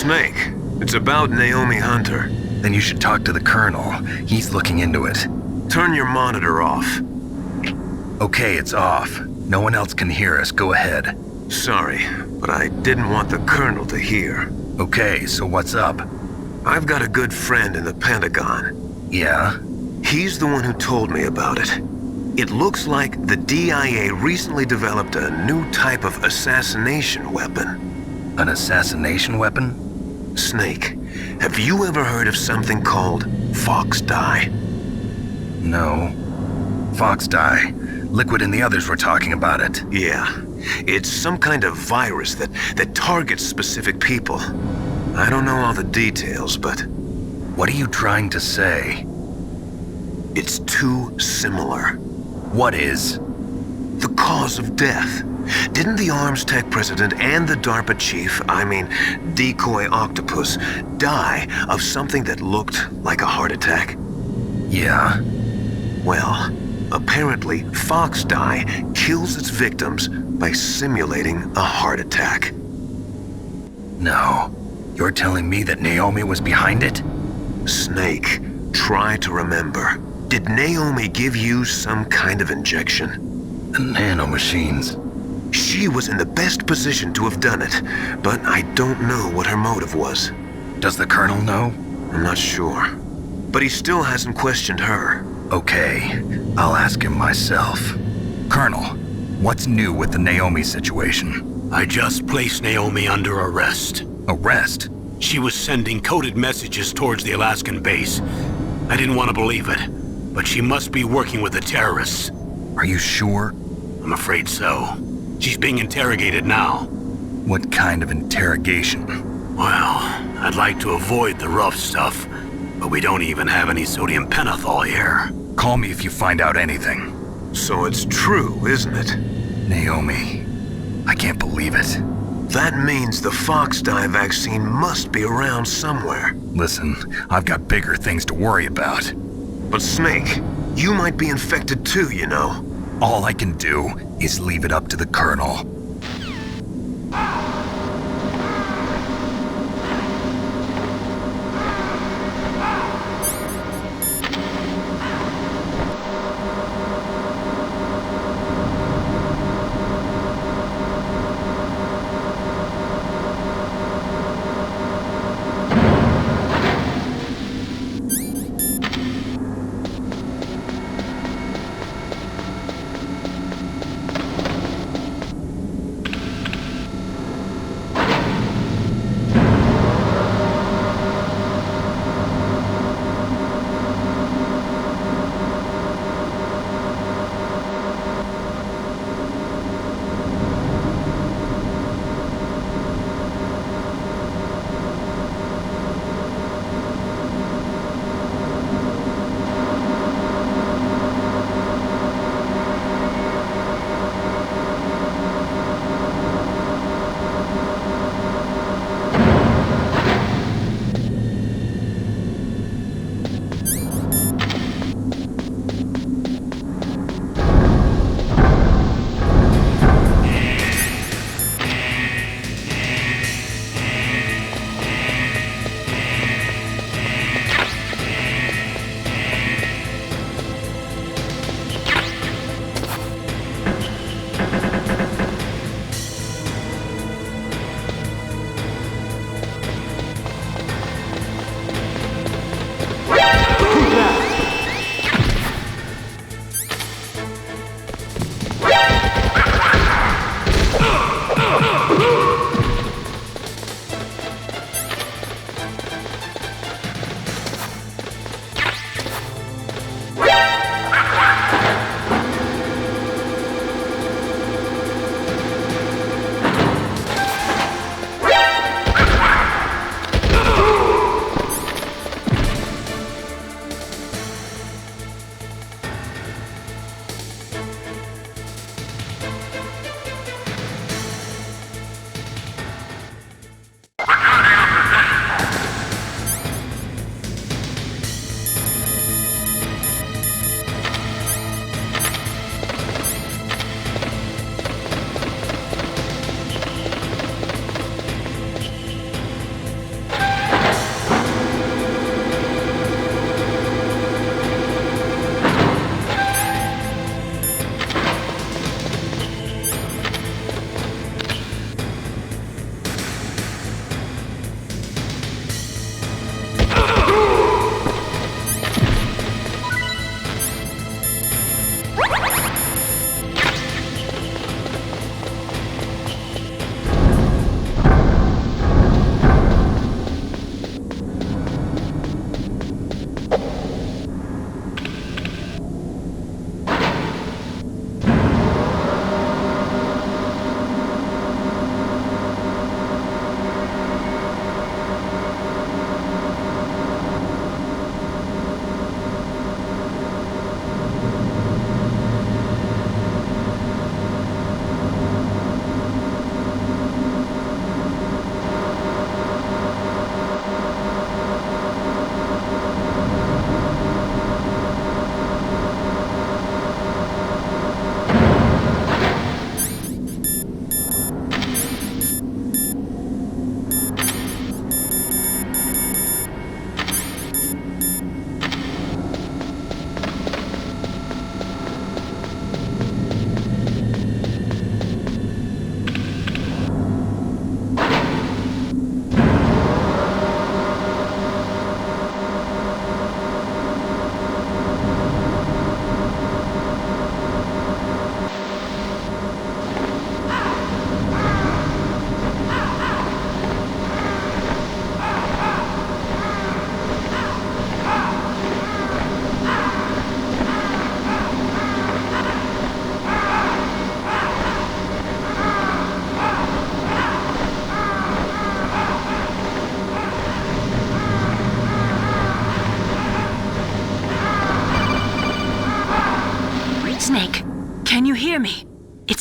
Snake, it's about Naomi Hunter. Then you should talk to the Colonel. He's looking into it. Turn your monitor off. Okay, it's off. No one else can hear us. Go ahead. Sorry, but I didn't want the Colonel to hear. Okay, so what's up? I've got a good friend in the Pentagon. Yeah? He's the one who told me about it. It looks like the DIA recently developed a new type of assassination weapon. An assassination weapon? Snake, have you ever heard of something called Fox Dye? No. Fox Dye. Liquid and the others were talking about it. Yeah. It's some kind of virus that targets specific people. I don't know all the details, but... What are you trying to say? It's too similar. What is? The cause of death. Didn't the Arms Tech president and the DARPA chief, Decoy Octopus, die of something that looked like a heart attack? Yeah. Well, apparently Fox Dye kills its victims by simulating a heart attack. No. You're telling me that Naomi was behind it? Snake, try to remember. Did Naomi give you some kind of injection? Nanomachines. She was in the best position to have done it, but I don't know what her motive was. Does the Colonel know? I'm not sure. But he still hasn't questioned her. Okay, I'll ask him myself. Colonel, what's new with the Naomi situation? I just placed Naomi under arrest. Arrest? She was sending coded messages towards the Alaskan base. I didn't want to believe it, but she must be working with the terrorists. Are you sure? I'm afraid so. She's being interrogated now. What kind of interrogation? Well, I'd like to avoid the rough stuff, but we don't even have any sodium pentothal here. Call me if you find out anything. So it's true, isn't it? Naomi, I can't believe it. That means the Fox dye vaccine must be around somewhere. Listen, I've got bigger things to worry about. But Snake, you might be infected too, you know. All I can do is leave it up to the Colonel.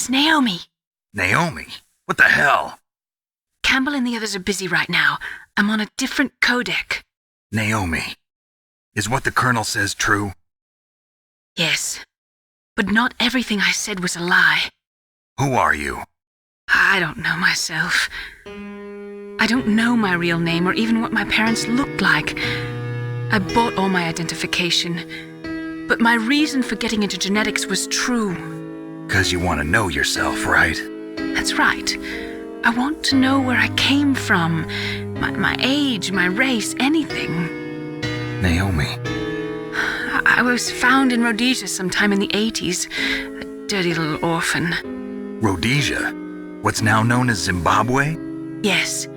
It's Naomi. Naomi? What the hell? Campbell and the others are busy right now. I'm on a different codec. Naomi, is what the Colonel says true? Yes. But not everything I said was a lie. Who are you? I don't know myself. I don't know my real name or even what my parents looked like. I bought all my identification. But my reason for getting into genetics was true. 'Cause you want to know yourself, right? That's right. I want to know where I came from. My age, my race, anything. Naomi. I was found in Rhodesia sometime in the 80s. A dirty little orphan. Rhodesia? What's now known as Zimbabwe? Yes.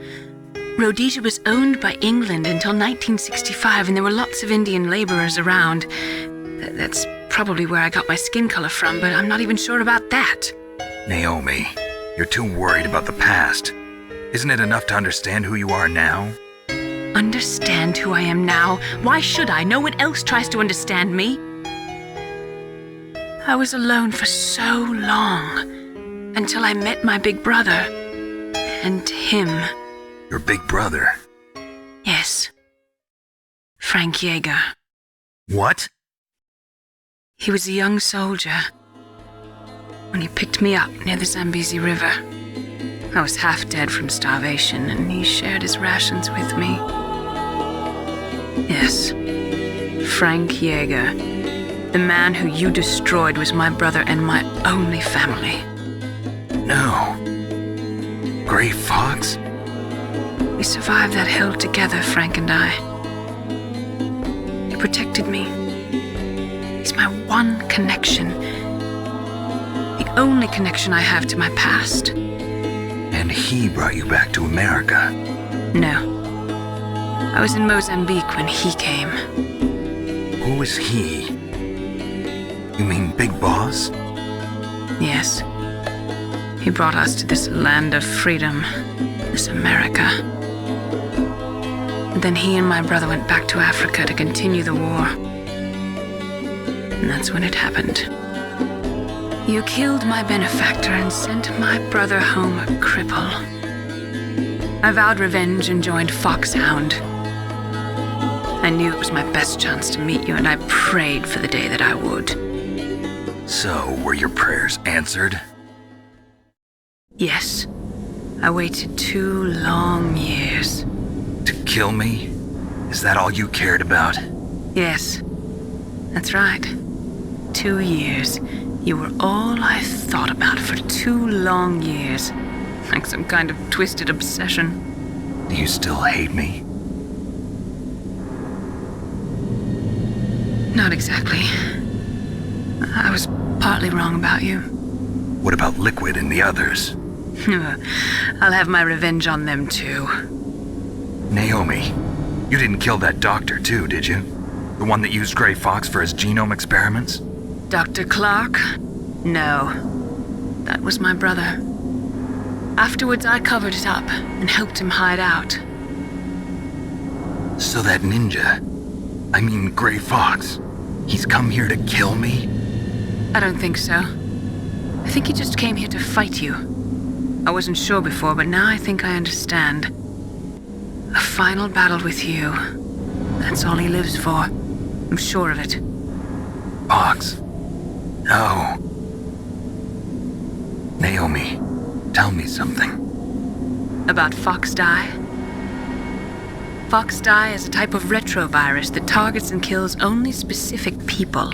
Rhodesia was owned by England until 1965, and there were lots of Indian laborers around. That's probably where I got my skin color from, but I'm not even sure about that. Naomi, you're too worried about the past. Isn't it enough to understand who you are now? Understand who I am now? Why should I? No one else tries to understand me. I was alone for so long, until I met my big brother. And him. Your big brother? Yes. Frank Yeager. What? He was a young soldier when he picked me up near the Zambezi River. I was half dead from starvation, and he shared his rations with me. Yes, Frank Yeager. The man who you destroyed was my brother and my only family. No. Gray Fox? We survived that hell together, Frank and I. He protected me. He's my one connection. The only connection I have to my past. And he brought you back to America? No. I was in Mozambique when he came. Who was he? You mean Big Boss? Yes. He brought us to this land of freedom, this America. And then he and my brother went back to Africa to continue the war. And that's when it happened. You killed my benefactor and sent my brother home a cripple. I vowed revenge and joined Foxhound. I knew it was my best chance to meet you, and I prayed for the day that I would. So, were your prayers answered? Yes. I waited 2 long years. To kill me? Is that all you cared about? Yes. That's right. 2 years. You were all I thought about for 2 long years. Like some kind of twisted obsession. Do you still hate me? Not exactly. I was partly wrong about you. What about Liquid and the others? I'll have my revenge on them too. Naomi, you didn't kill that doctor too, did you? The one that used Gray Fox for his genome experiments? Dr. Clark? No. That was my brother. Afterwards, I covered it up and helped him hide out. So that ninja, I mean Gray Fox, he's come here to kill me? I don't think so. I think he just came here to fight you. I wasn't sure before, but now I think I understand. A final battle with you. That's all he lives for. I'm sure of it. Fox? No. Naomi, tell me something. About Fox Die? Fox Die is a type of retrovirus that targets and kills only specific people.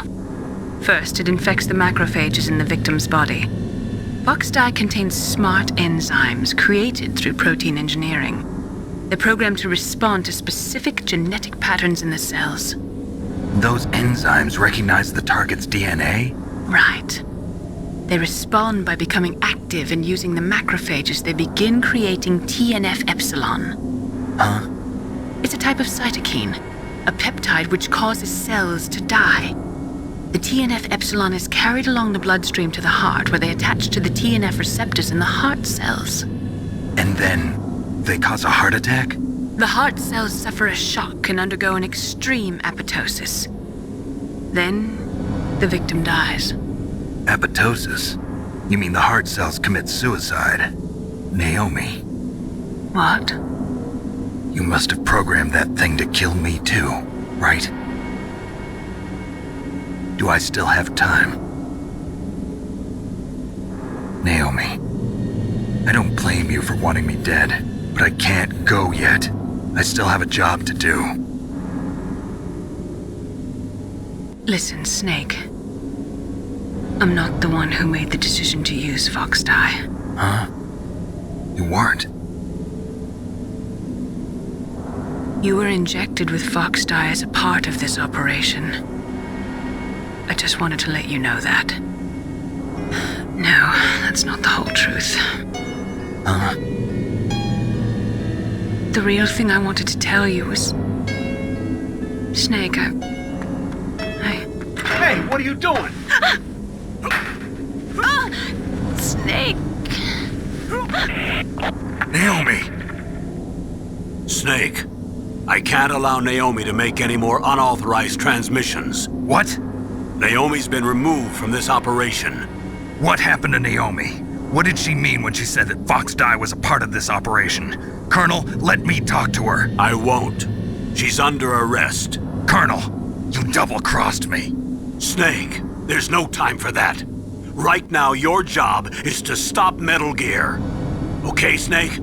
First, it infects the macrophages in the victim's body. Fox Die contains smart enzymes created through protein engineering. They're programmed to respond to specific genetic patterns in the cells. Those enzymes recognize the target's DNA? Right. They respond by becoming active and using the macrophages. They begin creating TNF-epsilon. Huh? It's a type of cytokine, a peptide which causes cells to die. The TNF-epsilon is carried along the bloodstream to the heart, where they attach to the TNF receptors in the heart cells. And then they cause a heart attack? The heart cells suffer a shock and undergo an extreme apoptosis. Then, the victim dies. Apoptosis? You mean the heart cells commit suicide? Naomi. What? You must have programmed that thing to kill me too, right? Do I still have time? Naomi, I don't blame you for wanting me dead, but I can't go yet. I still have a job to do. Listen, Snake. I'm not the one who made the decision to use Fox dye. Huh? You weren't? You were injected with Fox dye as a part of this operation. I just wanted to let you know that. No, that's not the whole truth. Huh? The real thing I wanted to tell you was... Snake, Hey, what are you doing? Snake! Naomi! Snake, I can't allow Naomi to make any more unauthorized transmissions. What? Naomi's been removed from this operation. What happened to Naomi? What did she mean when she said that Fox dye was a part of this operation? Colonel, let me talk to her. I won't. She's under arrest. Colonel, you double-crossed me. Snake, there's no time for that. Right now, your job is to stop Metal Gear. Okay, Snake?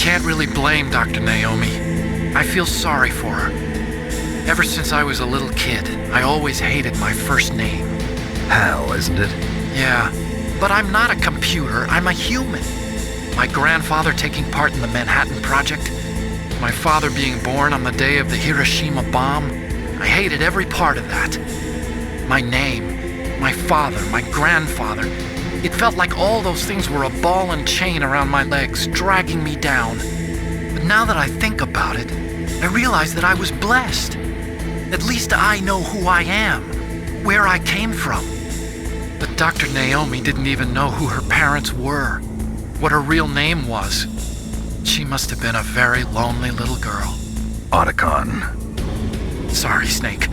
Can't really blame Dr. Naomi. I feel sorry for her. Ever since I was a little kid, I always hated my first name. Hal, isn't it? Yeah, but I'm not a computer, I'm a human. My grandfather taking part in the Manhattan Project, my father being born on the day of the Hiroshima bomb. I hated every part of that. My name, my father, my grandfather. It felt like all those things were a ball and chain around my legs, dragging me down. But now that I think about it, I realize that I was blessed. At least I know who I am, where I came from. But Dr. Naomi didn't even know who her parents were, what her real name was. She must have been a very lonely little girl. Otacon. Sorry, Snake.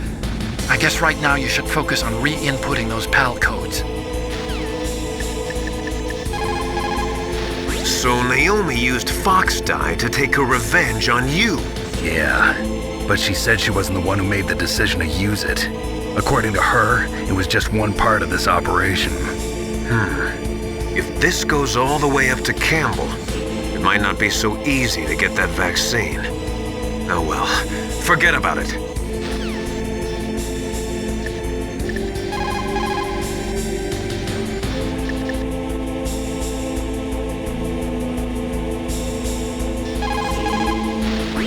I guess right now you should focus on re-inputting those PAL codes. So Naomi used Fox dye to take her revenge on you. Yeah, but she said she wasn't the one who made the decision to use it. According to her, it was just one part of this operation. If this goes all the way up to Campbell, it might not be so easy to get that vaccine. Oh well, forget about it.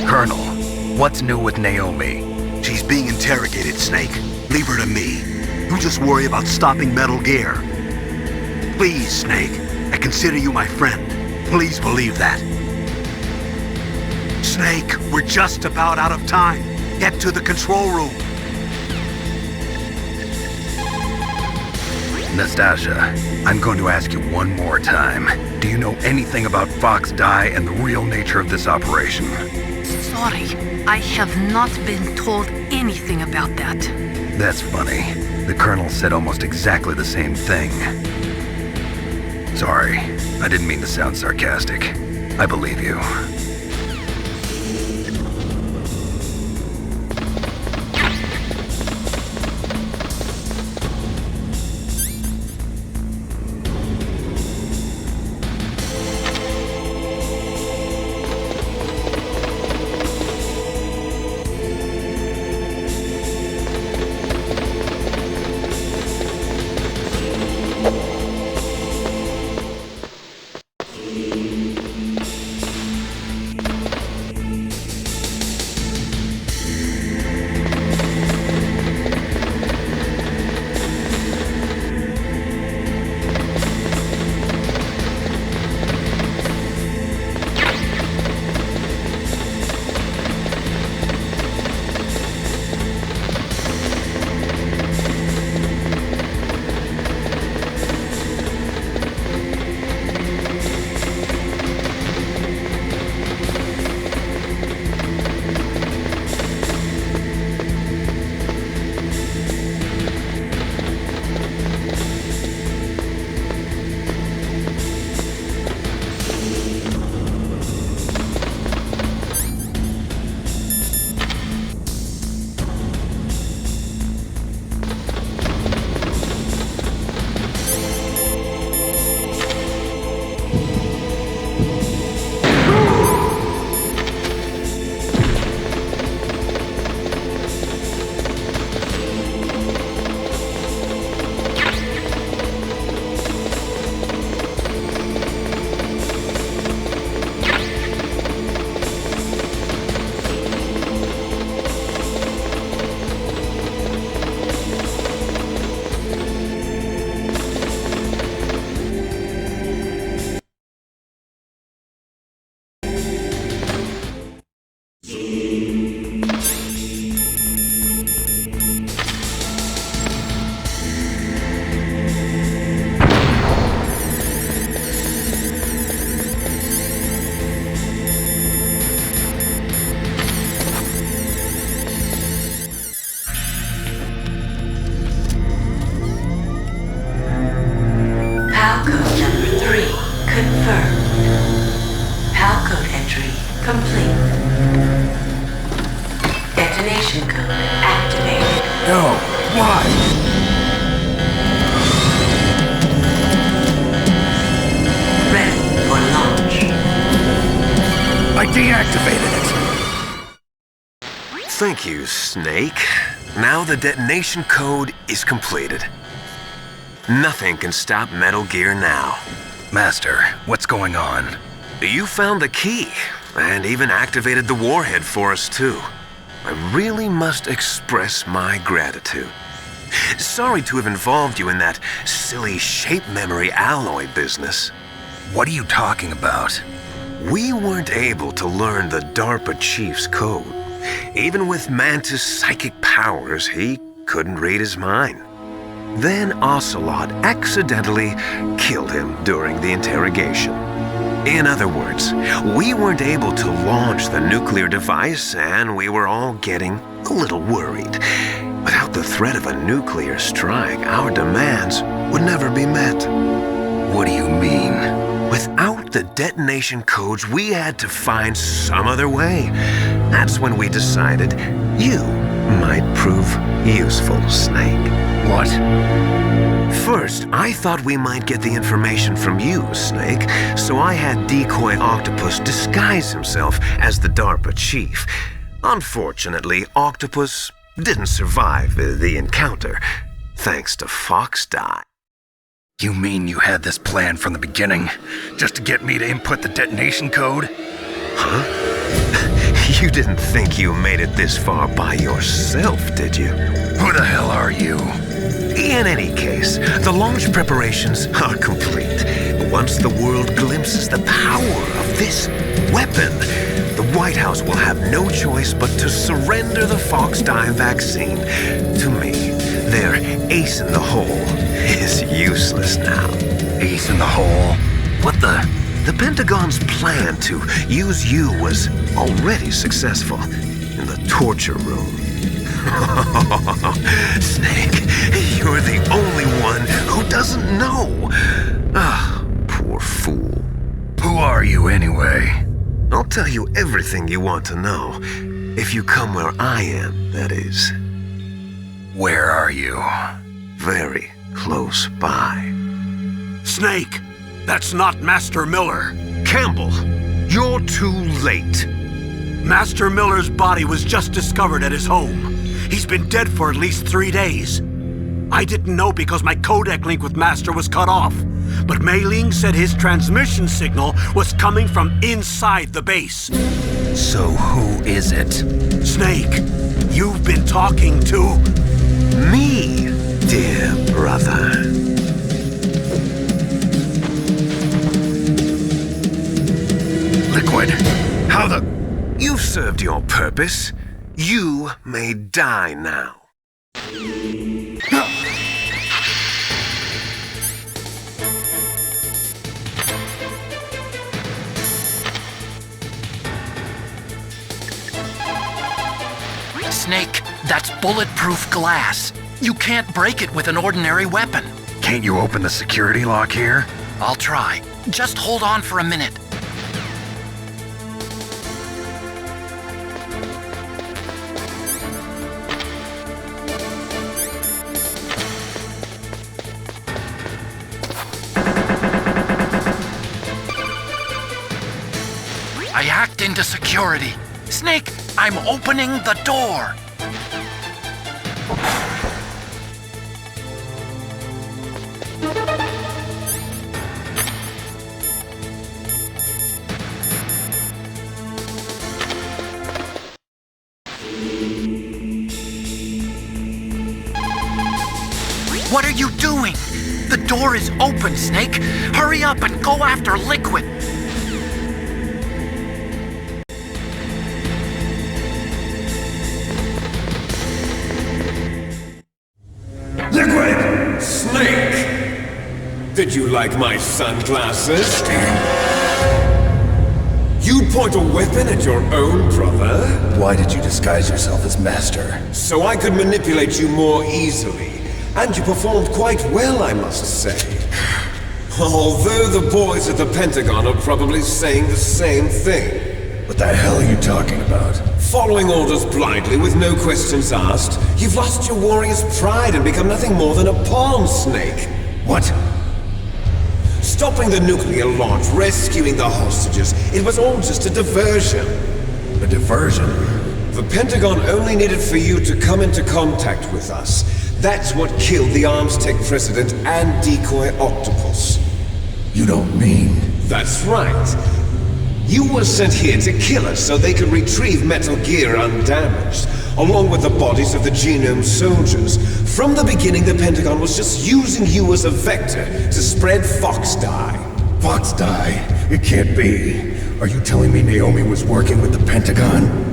Colonel, what's new with Naomi? She's being interrogated, Snake. Leave her to me. You just worry about stopping Metal Gear. Please, Snake. I consider you my friend. Please believe that. Snake, we're just about out of time. Get to the control room. Nastasia, I'm going to ask you one more time. Do you know anything about Fox dye and the real nature of this operation? Sorry, I have not been told anything about that. That's funny. The Colonel said almost exactly the same thing. Sorry, I didn't mean to sound sarcastic. I believe you. Thank you, Snake. Now the detonation code is completed. Nothing can stop Metal Gear now. Master, what's going on? You found the key, and even activated the warhead for us, too. I really must express my gratitude. Sorry to have involved you in that silly shape memory alloy business. What are you talking about? We weren't able to learn the DARPA chief's code. Even with Mantis' psychic powers, he couldn't read his mind. Then Ocelot accidentally killed him during the interrogation. In other words, we weren't able to launch the nuclear device, and we were all getting a little worried. Without the threat of a nuclear strike, our demands would never be met. What do you mean? Without the detonation codes, we had to find some other way. That's when we decided you might prove useful, Snake. What? First, I thought we might get the information from you, Snake, so I had Decoy Octopus disguise himself as the DARPA chief. Unfortunately, Octopus didn't survive the encounter, thanks to Fox Die. You mean you had this plan from the beginning, just to get me to input the detonation code? Huh? You didn't think you made it this far by yourself, did you? Who the hell are you? In any case, the launch preparations are complete. Once the world glimpses the power of this weapon, the White House will have no choice but to surrender the Fox Die vaccine to me. Their ace in the hole is useless now. Ace in the hole? What the? The Pentagon's plan to use you was already successful in the torture room. Snake, you're the only one who doesn't know. Ah, poor fool. Who are you anyway? I'll tell you everything you want to know. If you come where I am, that is. Where are you? Very close by. Snake! That's not Master Miller. Campbell, you're too late. Master Miller's body was just discovered at his home. He's been dead for at least 3 days. I didn't know because my codec link with Master was cut off. But Mei Ling said his transmission signal was coming from inside the base. So who is it? Snake, you've been talking to... me, dear brother. Liquid, how the... You've served your purpose. You may die now. Snake, that's bulletproof glass. You can't break it with an ordinary weapon. Can't you open the security lock here? I'll try. Just hold on for a minute. I hacked into security. Snake, I'm opening the door. What are you doing? The door is open, Snake. Hurry up and go after Liquid. Liquid! Snake! Did you like my sunglasses? You'd point a weapon at your own brother? Why did you disguise yourself as Master? So I could manipulate you more easily. And you performed quite well, I must say. Although the boys at the Pentagon are probably saying the same thing. What the hell are you talking about? Following orders blindly with no questions asked, you've lost your warrior's pride and become nothing more than a pawn, Snake. What? Stopping the nuclear launch, rescuing the hostages, it was all just a diversion. A diversion? The Pentagon only needed for you to come into contact with us. That's what killed the Arms Tech president and decoy octopus. You don't mean... That's right. You were sent here to kill us so they could retrieve Metal Gear undamaged, along with the bodies of the Genome soldiers. From the beginning, the Pentagon was just using you as a vector to spread Fox dye. Fox dye? It can't be. Are you telling me Naomi was working with the Pentagon?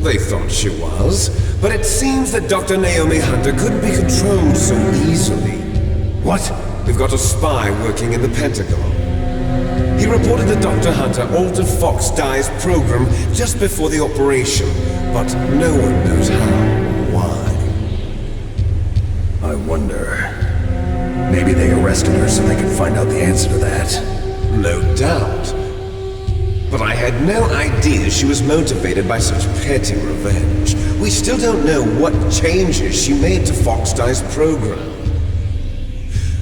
They thought she was, but it seems that Dr. Naomi Hunter couldn't be controlled so easily. What? We've got a spy working in the Pentagon. He reported that Dr. Hunter altered Fox Dye's program just before the operation, but no one knows how or why. I wonder... Maybe they arrested her so they could find out the answer to that. No doubt. But I had no idea she was motivated by such petty revenge. We still don't know what changes she made to Fox Dye's program.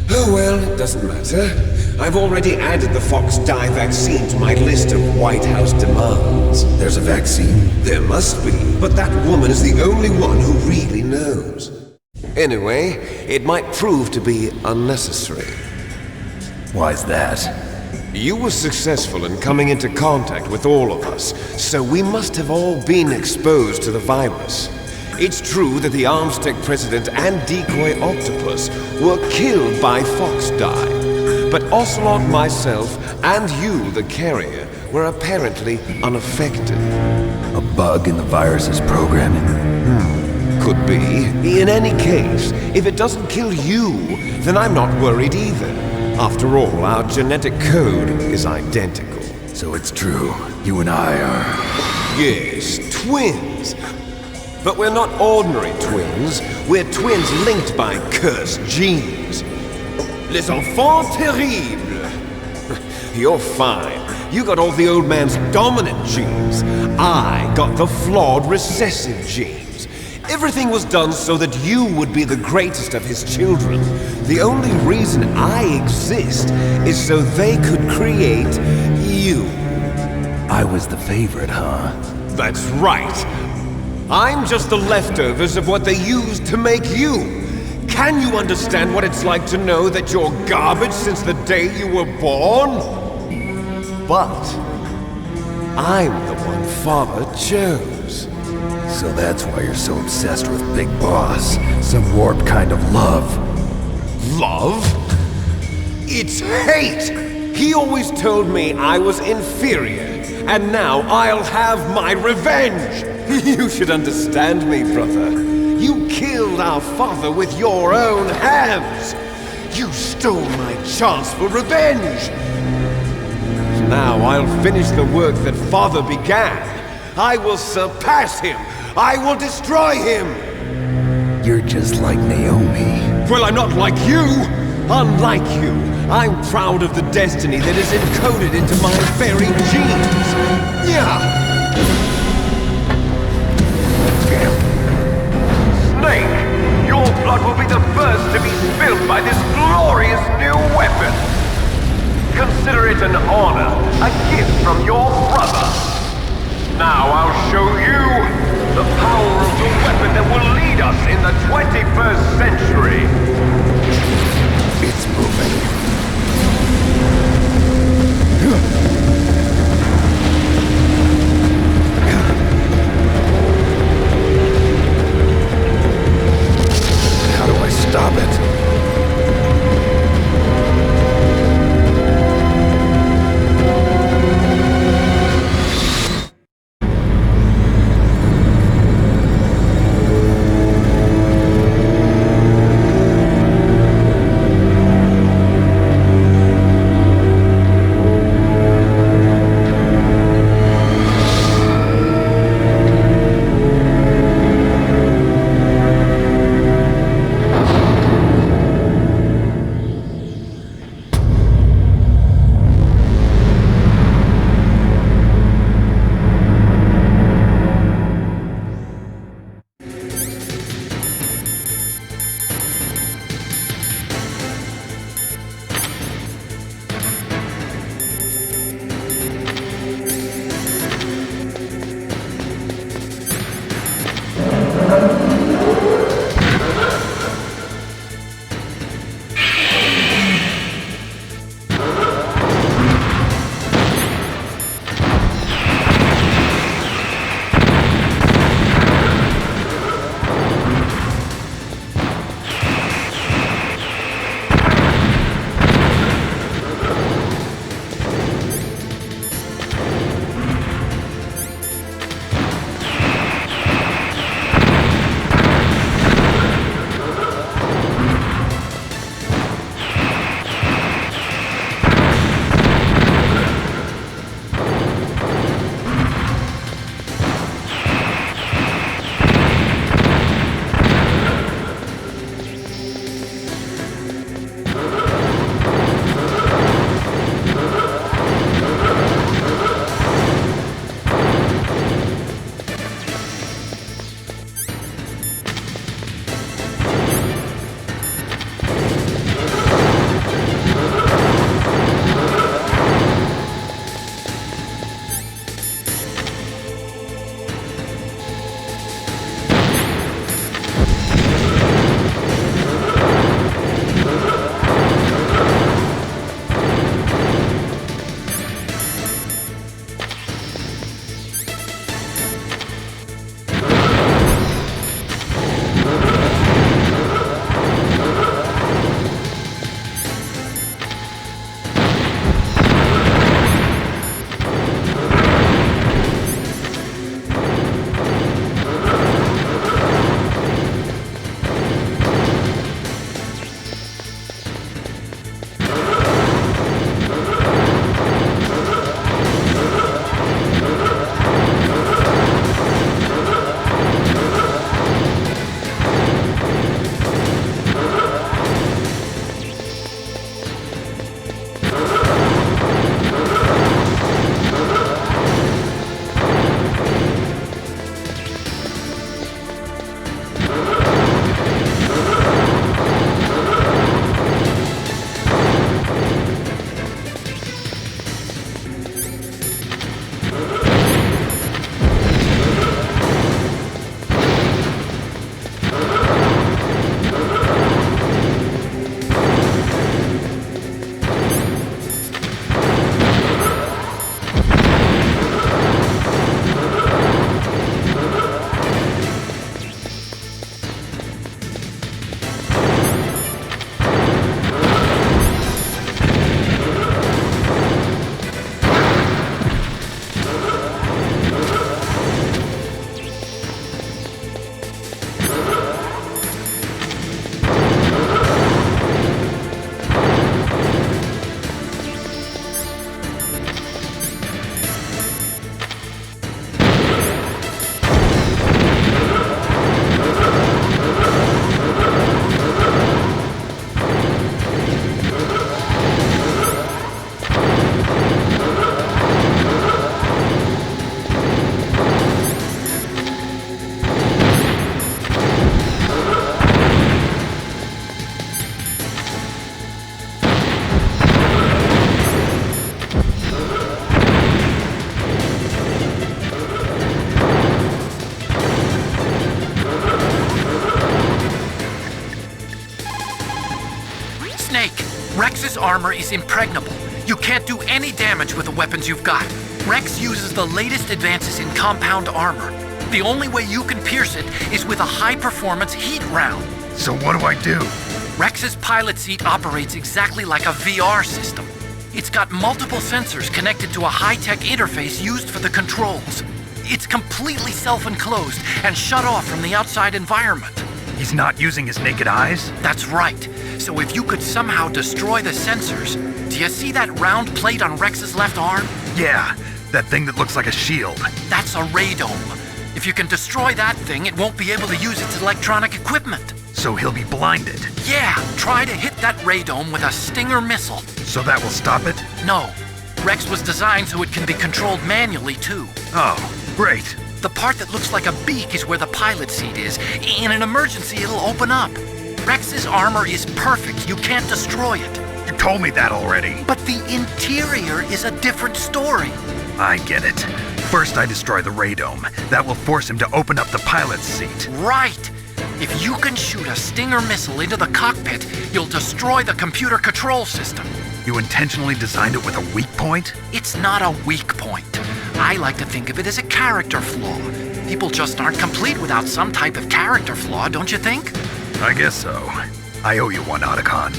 Oh well, it doesn't matter. I've already added the Fox Dye vaccine to my list of White House demands. There's a vaccine? There must be, but that woman is the only one who really knows. Anyway, it might prove to be unnecessary. Why's that? You were successful in coming into contact with all of us, so we must have all been exposed to the virus. It's true that the Arms Tech president and decoy octopus were killed by Fox Dye, but Ocelot, myself, and you, the carrier, were apparently unaffected. A bug in the virus's programming? Could be. In any case, if it doesn't kill you, then I'm not worried either. After all, our genetic code is identical. So it's true, you and I are... Yes, twins. But we're not ordinary twins. We're twins linked by cursed genes. Les enfants terribles. You're fine. You got all the old man's dominant genes. I got the flawed recessive genes. Everything was done so that you would be the greatest of his children. The only reason I exist is so they could create you. I was the favorite, huh? That's right. I'm just the leftovers of what they used to make you. Can you understand what it's like to know that you're garbage since the day you were born? But I'm the one Father chose. So that's why you're so obsessed with Big Boss. Some warped kind of love. Love? It's hate! He always told me I was inferior, and now I'll have my revenge! You should understand me, brother. You killed our father with your own hands! You stole my chance for revenge! Now I'll finish the work that Father began. I will surpass him! I will destroy him! You're just like Naomi. Well, I'm not like you! Unlike you, I'm proud of the destiny that is encoded into my very genes! Yeah! Snake, your blood will be the first to be spilled by this glorious new weapon! Consider it an honor, a gift from your brother. Now I'll show you the power of the weapon that will lead us in the 21st century. It's moving. armor is impregnable. You can't do any damage with the weapons you've got. Rex uses the latest advances in compound armor. The only way you can pierce it is with a high-performance heat round. So what do I do? Rex's pilot seat operates exactly like a VR system. It's got multiple sensors connected to a high-tech interface used for the controls. It's completely self-enclosed and shut off from the outside environment. He's not using his naked eyes? That's right. So if you could somehow destroy the sensors, do you see that round plate on Rex's left arm? Yeah, that thing that looks like a shield. That's a radome. If you can destroy that thing, it won't be able to use its electronic equipment. So he'll be blinded. Yeah, try to hit that radome with a Stinger missile. So that will stop it? No. Rex was designed so it can be controlled manually, too. Oh, great. The part that looks like a beak is where the pilot seat is. In an emergency, it'll open up. Rex's armor is perfect. You can't destroy it. You told me that already. But the interior is a different story. I get it. First I destroy the radome. That will force him to open up the pilot's seat. Right. If you can shoot a Stinger missile into the cockpit, you'll destroy the computer control system. You intentionally designed it with a weak point? It's not a weak point. I like to think of it as a character flaw. People just aren't complete without some type of character flaw, don't you think? I guess so. I owe you one, Otacon.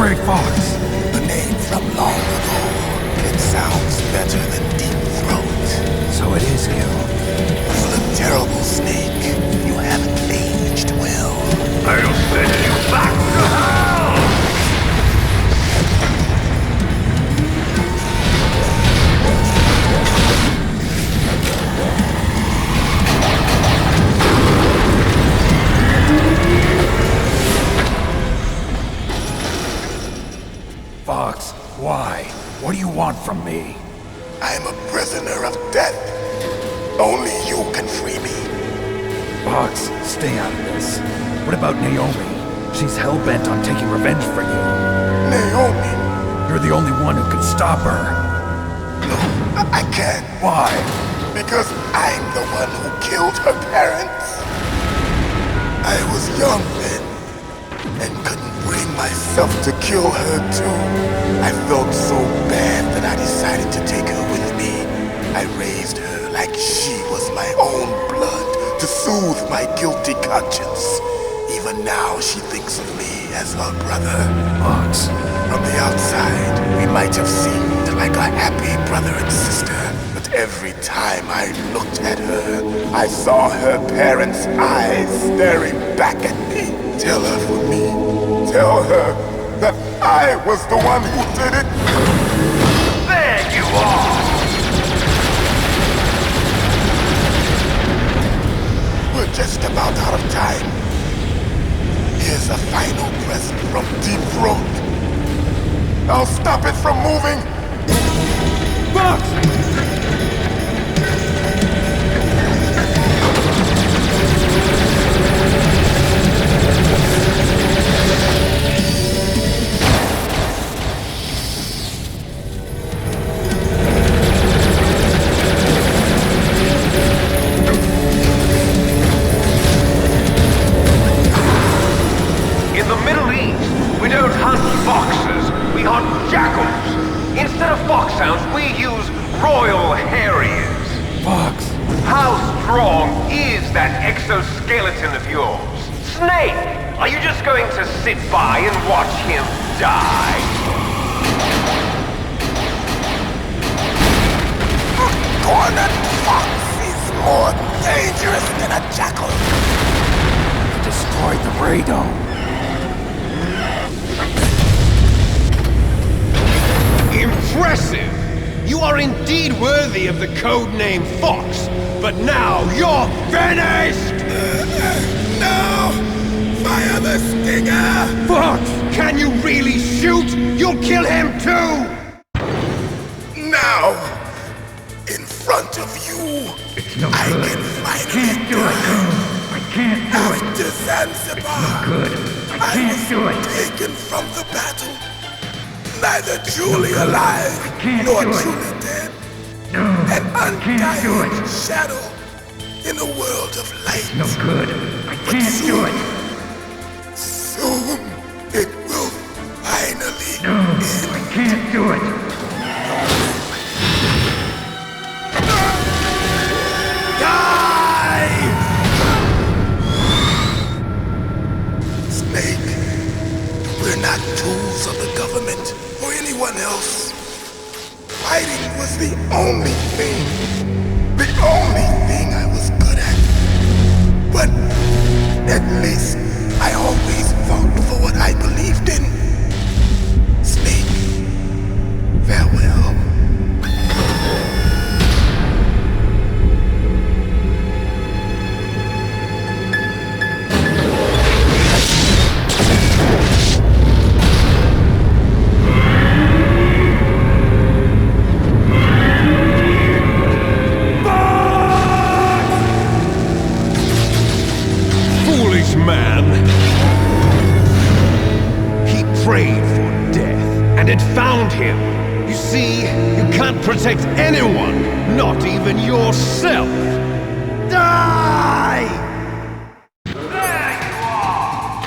Gray Fox. A name from long ago. It sounds better than Deep Throat. So it is you. You look terrible, Snake. You haven't aged well. I'll send you back to hell! Fox, why? What do you want from me? I'm a prisoner of death. Only you can free me. Fox, stay out of this. What about Naomi? She's hell-bent on taking revenge for you. Naomi? You're the only one who can stop her. No, I can't. Why? Because I'm the one who killed her parents. I was young then, and couldn't bring myself to kill her too. I felt so bad that I decided to take her with me. I raised her like she was my own blood to soothe my guilty conscience. Even now she thinks of me as her brother. Fox. From the outside, we might have seemed like a happy brother and sister. But every time I looked at her, I saw her parents' eyes staring back at me. Tell her for me. Tell her that I was the one who did it. There you are! We're just about out of time. Here's a final present from Deep Throat. I'll stop it from moving. Fox! In the Middle East, we don't hunt foxes, we hunt jackals. Instead of foxhounds, we use royal harriers. Fox! How strong is that exoskeleton of yours? Snake, are you just going to sit by and watch him die? Cornered fox is more dangerous than a jackal. You destroyed the radome. Impressive! You are indeed worthy of the codename Fox, but now you're finished! No! Fire the stinger! Fox! Can you really shoot? You'll kill him too! Now! In front of you! It's no I good. can finally Can't do it. I can't do it. After Zanzibar, No good. I can't do it. taken from the battle. Neither truly alive, nor truly dead. No, An can't do undying it. shadow in a world of light. No good. I can't do it. Soon it will finally No, I can't do it. die! Snake, we're not tools of the government or anyone else. Fighting was the only thing I was good at. But at least I always fought for what I believed in. Snake, farewell. Foolish man! He prayed for death, and it found him. You see, you can't protect anyone, not even yourself. Die! There you are!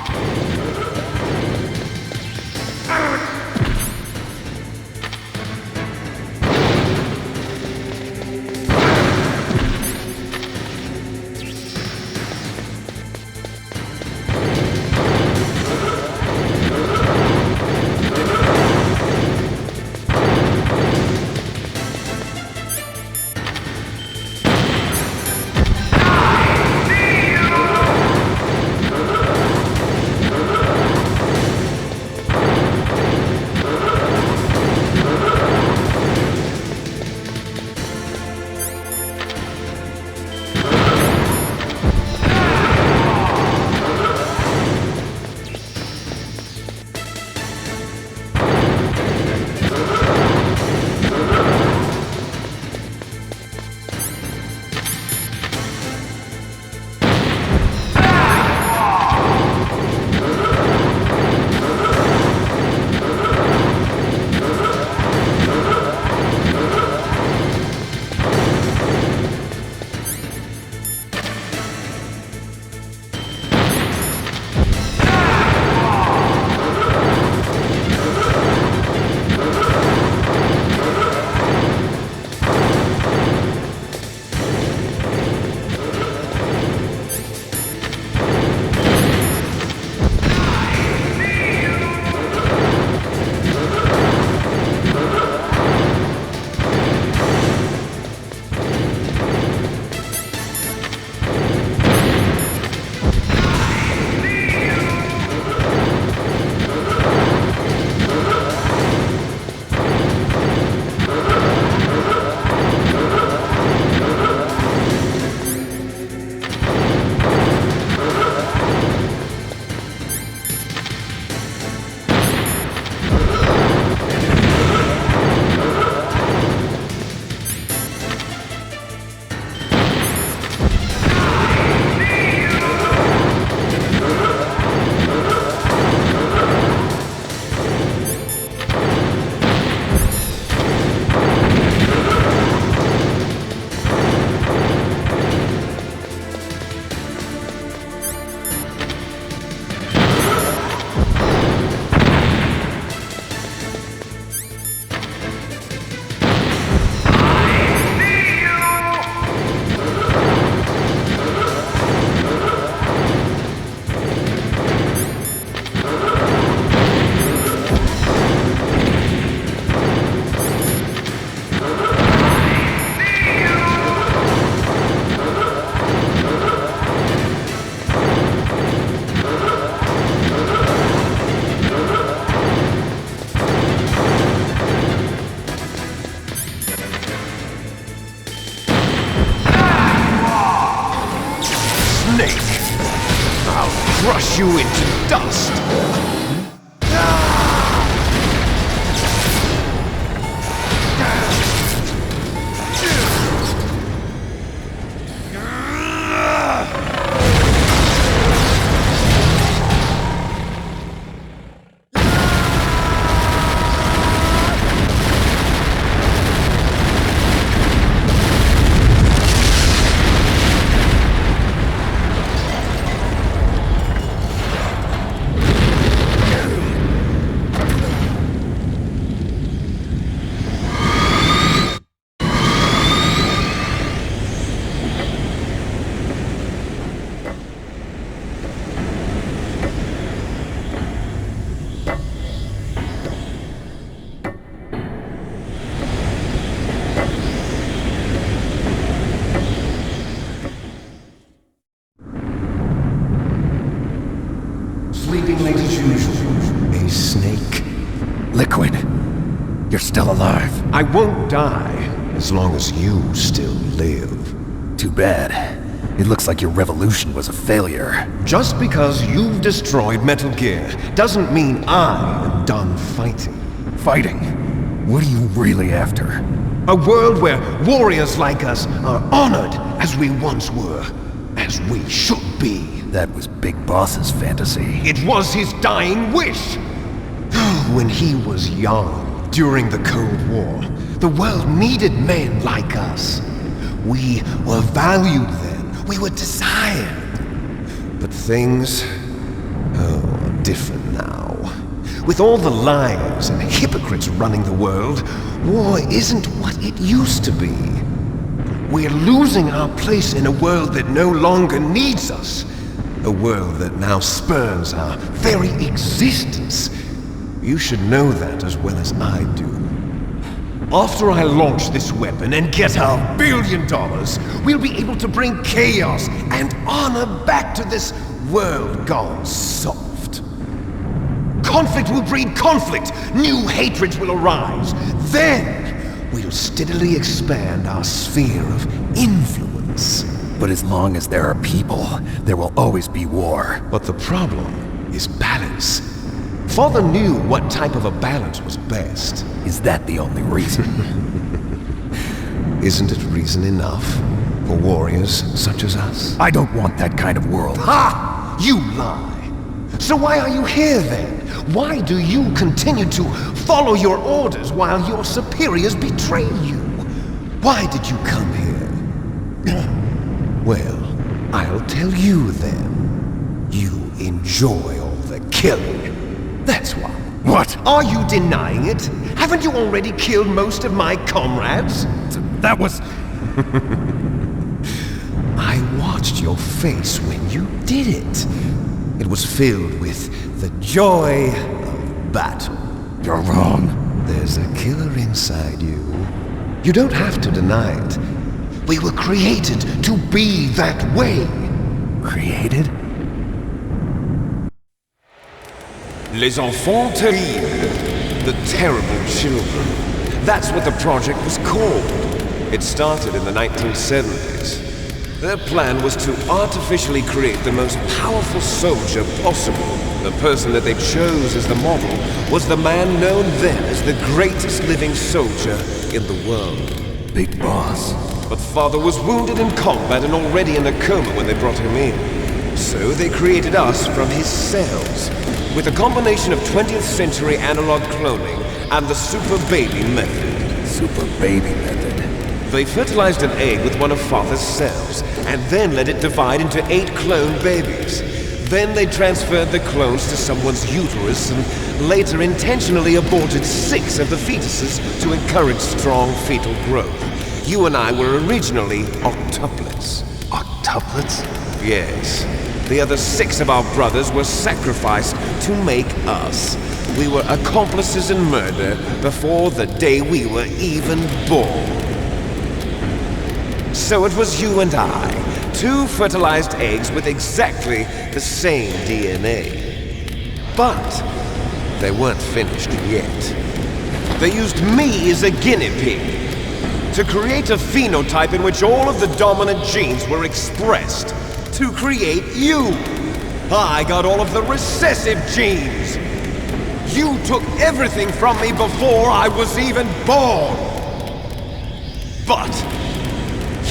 dust! Sleeping late as usual. A snake. Liquid. You're still alive. I won't die as long as you still live. Too bad. It looks like your revolution was a failure. Just because you've destroyed Metal Gear doesn't mean I am done fighting. Fighting? What are you really after? A world where warriors like us are honored as we once were, as we should be. That was Big Boss's fantasy. It was his dying wish. When he was young, during the Cold War, the world needed men like us. We were valued then. We were desired. But things are different now. With all the liars and hypocrites running the world, war isn't what it used to be. We're losing our place in a world that no longer needs us. A world that now spurns our very existence. You should know that as well as I do. After I launch this weapon and get our $1 billion, we'll be able to bring chaos and honor back to this world gone soft. Conflict will breed conflict. New hatreds will arise. Then we'll steadily expand our sphere of influence. But as long as there are people, there will always be war. But the problem is balance. Father knew what type of a balance was best. Is that the only reason? Isn't it reason enough for warriors such as us? I don't want that kind of world. Ha! You lie! So why are you here then? Why do you continue to follow your orders while your superiors betray you? Why did you come here? Well, I'll tell you then. You enjoy all the killing. That's why. What? Are you denying it? Haven't you already killed most of my comrades? That was... I watched your face when you did it. It was filled with the joy of battle. You're wrong. There's a killer inside you. You don't have to deny it. We were created to be that way. Created? Les enfants terribles. The terrible children. That's what the project was called. It started in the 1970s. Their plan was to artificially create the most powerful soldier possible. The person that they chose as the model was the man known then as the greatest living soldier in the world. Big Boss. But Father was wounded in combat and already in a coma when they brought him in. So they created us from his cells, with a combination of 20th century analog cloning and the super baby method. Super baby method? They fertilized an egg with one of Father's cells, and then let it divide into 8 clone babies. Then they transferred the clones to someone's uterus and later intentionally aborted 6 of the fetuses to encourage strong fetal growth. You and I were originally octuplets. Octuplets? Yes. The other 6 of our brothers were sacrificed to make us. We were accomplices in murder before the day we were even born. So it was you and I, 2 fertilized eggs with exactly the same DNA. But they weren't finished yet. They used me as a guinea pig to create a phenotype in which all of the dominant genes were expressed, to create you. I got all of the recessive genes. You took everything from me before I was even born. But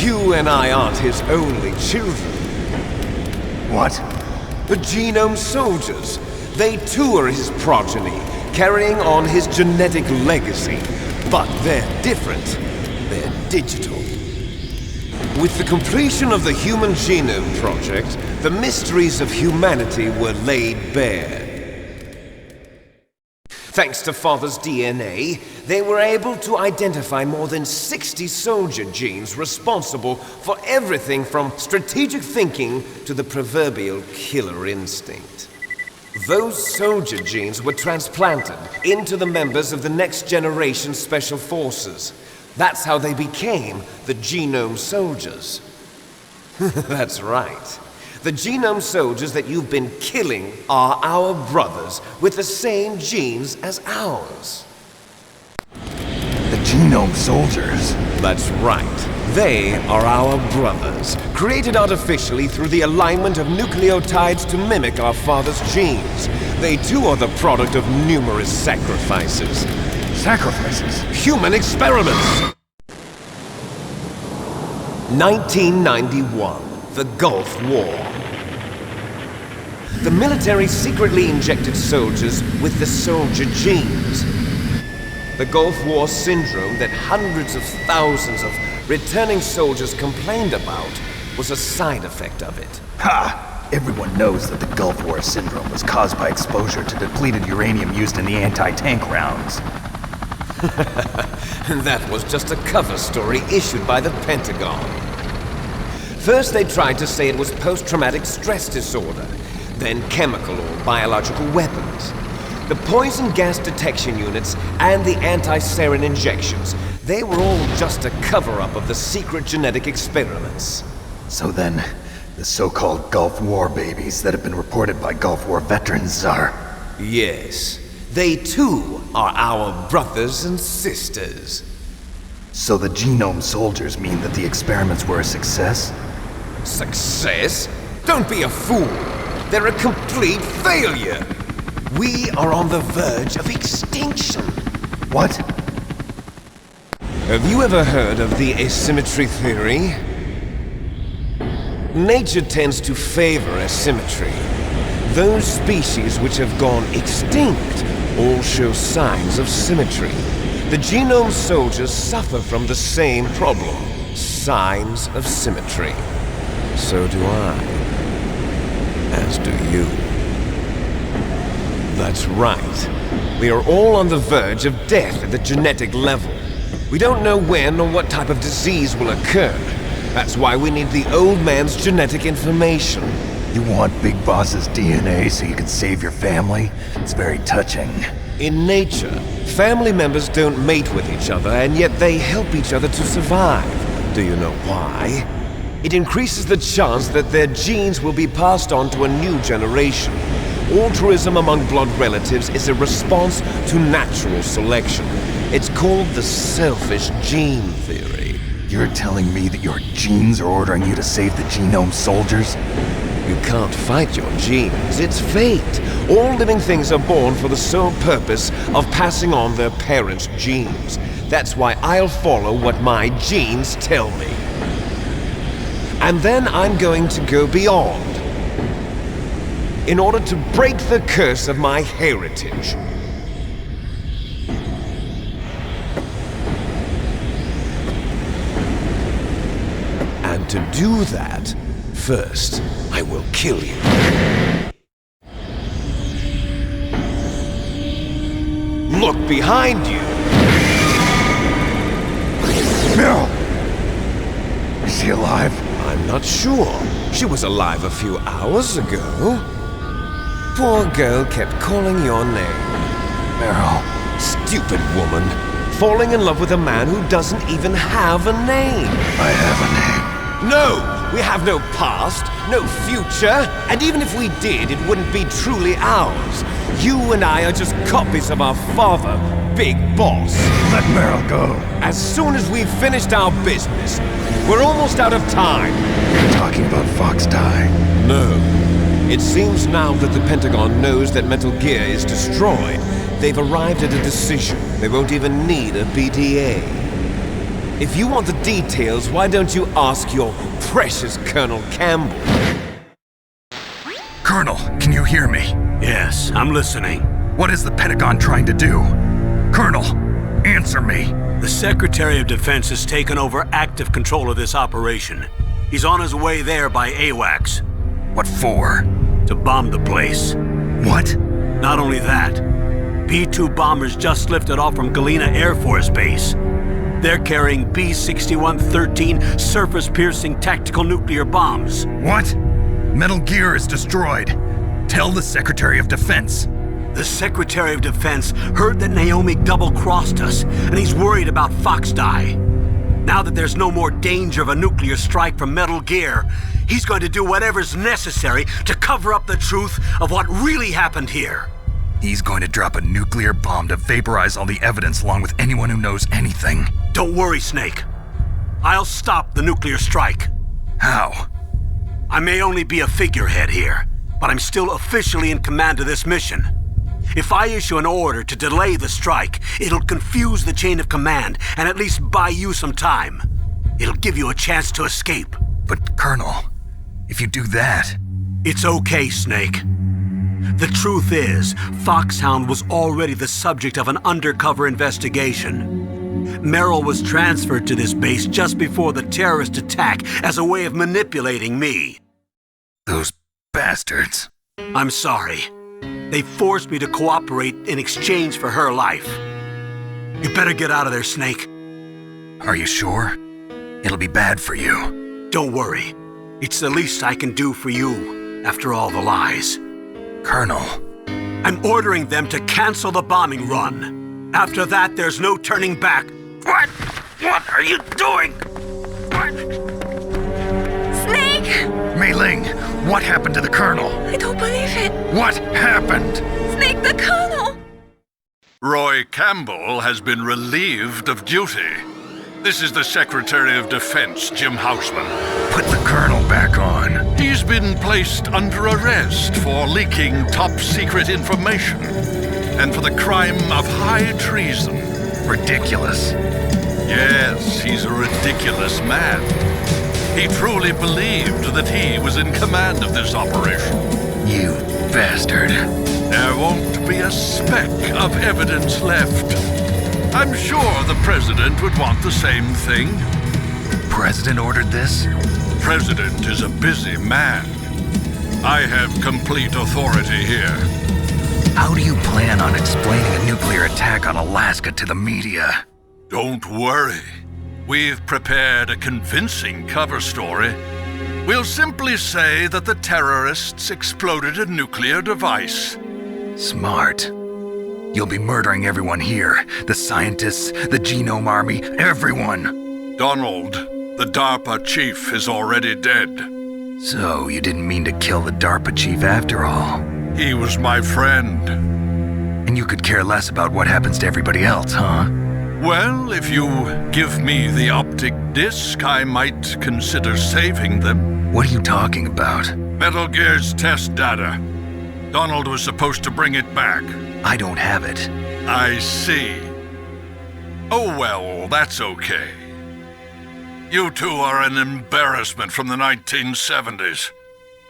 you and I aren't his only children. What? The Genome Soldiers. They too are his progeny, carrying on his genetic legacy. But they're different. They're digital. With the completion of the Human Genome Project, the mysteries of humanity were laid bare. Thanks to Father's DNA, they were able to identify more than 60 soldier genes responsible for everything from strategic thinking to the proverbial killer instinct. Those soldier genes were transplanted into the members of the next generation Special Forces. That's how they became the Genome Soldiers. That's right. The Genome Soldiers that you've been killing are our brothers with the same genes as ours. The Genome Soldiers? That's right. They are our brothers, created artificially through the alignment of nucleotides to mimic our father's genes. They too are the product of numerous sacrifices. Sacrifices? Human experiments! 1991. The Gulf War. The military secretly injected soldiers with the soldier genes. The Gulf War syndrome that hundreds of thousands of returning soldiers complained about was a side effect of it. Ha! Everyone knows that the Gulf War syndrome was caused by exposure to depleted uranium used in the anti-tank rounds. That was just a cover story issued by the Pentagon. First, they tried to say it was post-traumatic stress disorder, then chemical or biological weapons. The poison gas detection units and the anti-sarin injections, they were all just a cover-up of the secret genetic experiments. So then, the so-called Gulf War babies that have been reported by Gulf War veterans are... Yes, they too are our brothers and sisters. So the Genome Soldiers mean that the experiments were a success? Success? Don't be a fool! They're a complete failure! We are on the verge of extinction! What? Have you ever heard of the asymmetry theory? Nature tends to favor asymmetry. Those species which have gone extinct all show signs of symmetry. The Genome Soldiers suffer from the same problem. Signs of symmetry. So do I. As do you. That's right. We are all on the verge of death at the genetic level. We don't know when or what type of disease will occur. That's why we need the old man's genetic information. You want Big Boss's DNA so you can save your family? It's very touching. In nature, family members don't mate with each other, and yet they help each other to survive. Do you know why? It increases the chance that their genes will be passed on to a new generation. Altruism among blood relatives is a response to natural selection. It's called the selfish gene theory. You're telling me that your genes are ordering you to save the Genome Soldiers? You can't fight your genes. It's fate. All living things are born for the sole purpose of passing on their parents' genes. That's why I'll follow what my genes tell me. And then I'm going to go beyond, in order to break the curse of my heritage. And to do that, first, I will kill you. Look behind you! Meryl! Is she alive? I'm not sure. She was alive a few hours ago. Poor girl kept calling your name. Meryl. Stupid woman. Falling in love with a man who doesn't even have a name. I have a name. No! We have no past, no future, and even if we did, it wouldn't be truly ours. You and I are just copies of our father, Big Boss. Let Meryl go. As soon as we've finished our business, we're almost out of time. You're talking about Fox Die? No. It seems now that the Pentagon knows that Metal Gear is destroyed. They've arrived at a decision. They won't even need a BTA. If you want the details, why don't you ask your precious Colonel Campbell? Colonel, can you hear me? Yes, I'm listening. What is the Pentagon trying to do? Colonel, answer me. The Secretary of Defense has taken over active control of this operation. He's on his way there by AWACS. What for? To bomb the place. What? Not only that, B-2 bombers just lifted off from Galena Air Force Base. They're carrying B-6113 surface-piercing tactical nuclear bombs. What? Metal Gear is destroyed. Tell the Secretary of Defense. The Secretary of Defense heard that Naomi double-crossed us, and he's worried about Fox Die. Now that there's no more danger of a nuclear strike from Metal Gear, he's going to do whatever's necessary to cover up the truth of what really happened here. He's going to drop a nuclear bomb to vaporize all the evidence along with anyone who knows anything. Don't worry, Snake. I'll stop the nuclear strike. How? I may only be a figurehead here, but I'm still officially in command of this mission. If I issue an order to delay the strike, it'll confuse the chain of command and at least buy you some time. It'll give you a chance to escape. But, Colonel, if you do that... It's okay, Snake. The truth is, Foxhound was already the subject of an undercover investigation. Merrill was transferred to this base just before the terrorist attack as a way of manipulating me. Those bastards. I'm sorry. They forced me to cooperate in exchange for her life. You better get out of there, Snake. Are you sure? It'll be bad for you. Don't worry. It's the least I can do for you, after all the lies. Colonel. I'm ordering them to cancel the bombing run. After that, there's no turning back. What? What are you doing? What? Snake! Mei Ling, what happened to the Colonel? I don't believe it. What happened? Snake, the Colonel! Roy Campbell has been relieved of duty. This is the Secretary of Defense, Jim Houseman. Put the Colonel back on. He's been placed under arrest for leaking top-secret information and for the crime of high treason. Ridiculous. Yes, he's a ridiculous man. He truly believed that he was in command of this operation. You bastard. There won't be a speck of evidence left. I'm sure the President would want the same thing. President ordered this? President is a busy man. I have complete authority here. How do you plan on explaining a nuclear attack on Alaska to the media? Don't worry. We've prepared a convincing cover story. We'll simply say that the terrorists exploded a nuclear device. Smart. You'll be murdering everyone here. The scientists, the Genome Army, everyone. Donald, the DARPA chief, is already dead. So you didn't mean to kill the DARPA chief after all? He was my friend. And you could care less about what happens to everybody else, huh? Well, if you give me the optic disc, I might consider saving them. What are you talking about? Metal Gear's test data. Donald was supposed to bring it back. I don't have it. I see. Oh well, that's okay. You two are an embarrassment from the 1970s.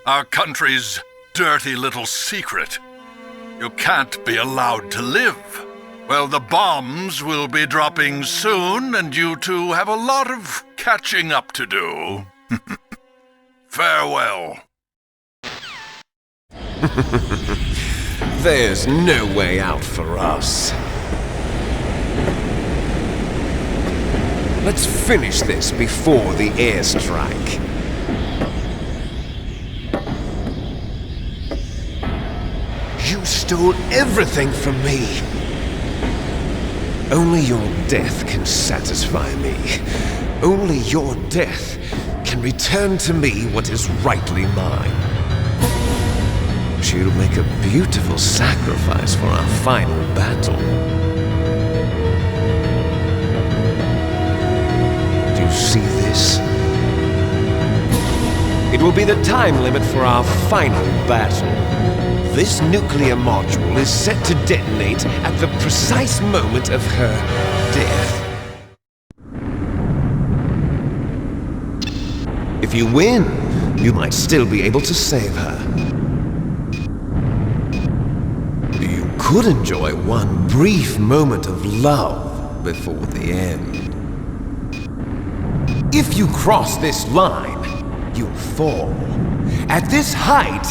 Our country's dirty little secret. You can't be allowed to live. Well, the bombs will be dropping soon, and you two have a lot of catching up to do. Farewell. There's no way out for us. Let's finish this before the airstrike. You stole everything from me. Only your death can satisfy me. Only your death can return to me what is rightly mine. She'll make a beautiful sacrifice for our final battle. Do you see this? It will be the time limit for our final battle. This nuclear module is set to detonate at the precise moment of her death. If you win, you might still be able to save her. You could enjoy one brief moment of love before the end. If you cross this line, you'll fall. At this height,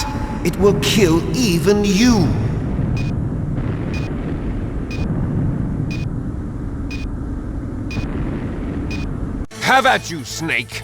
it will kill even you. Have at you, Snake.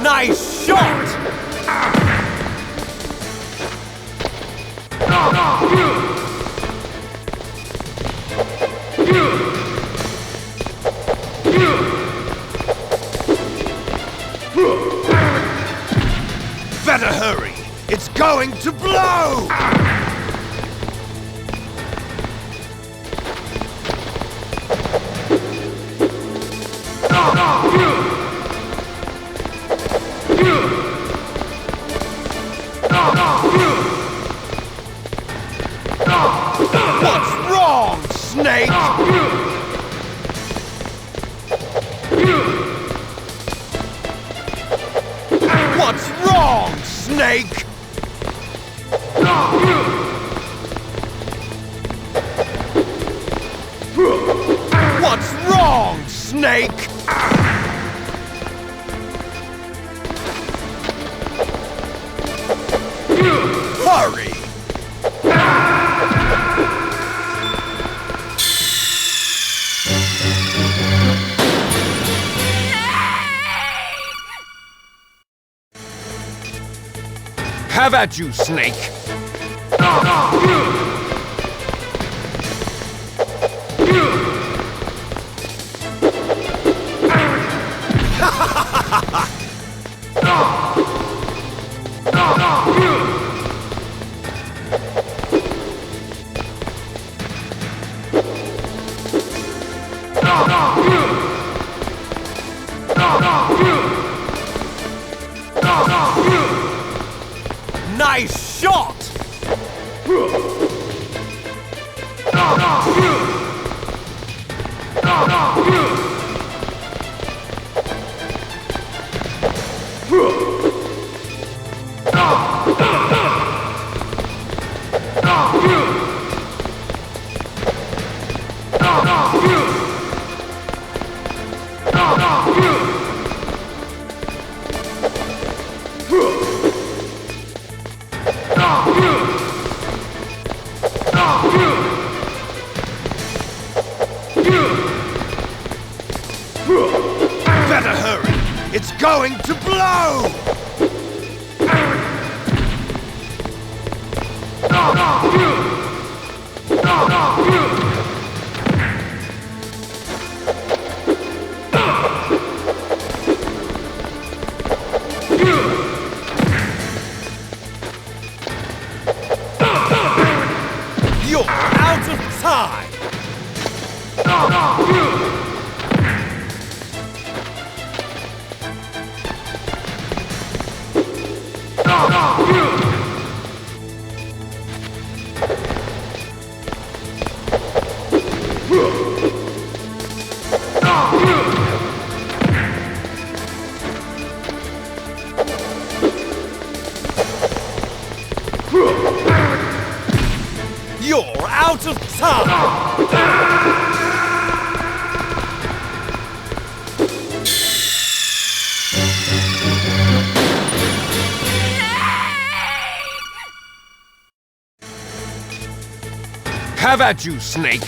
Nice shot! Better hurry! It's going to blow! What's wrong, Snake? What's wrong, Snake? What's wrong, Snake? Hurry! Have at you, Snake! Nice shot! Better hurry! It's going to blow! You're out of time! Have at you, Snake!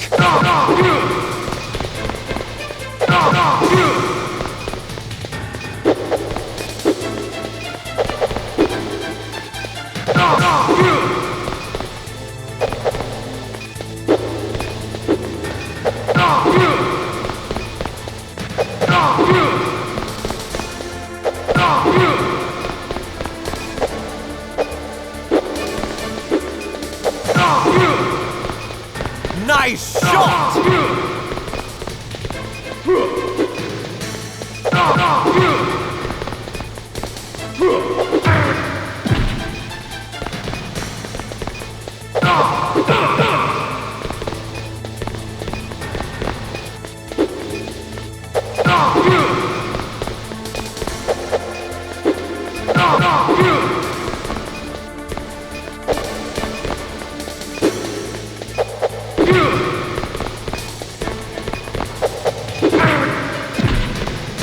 Nice shot!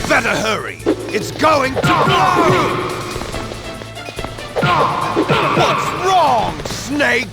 Better hurry! It's going to blow! What's wrong, Snake?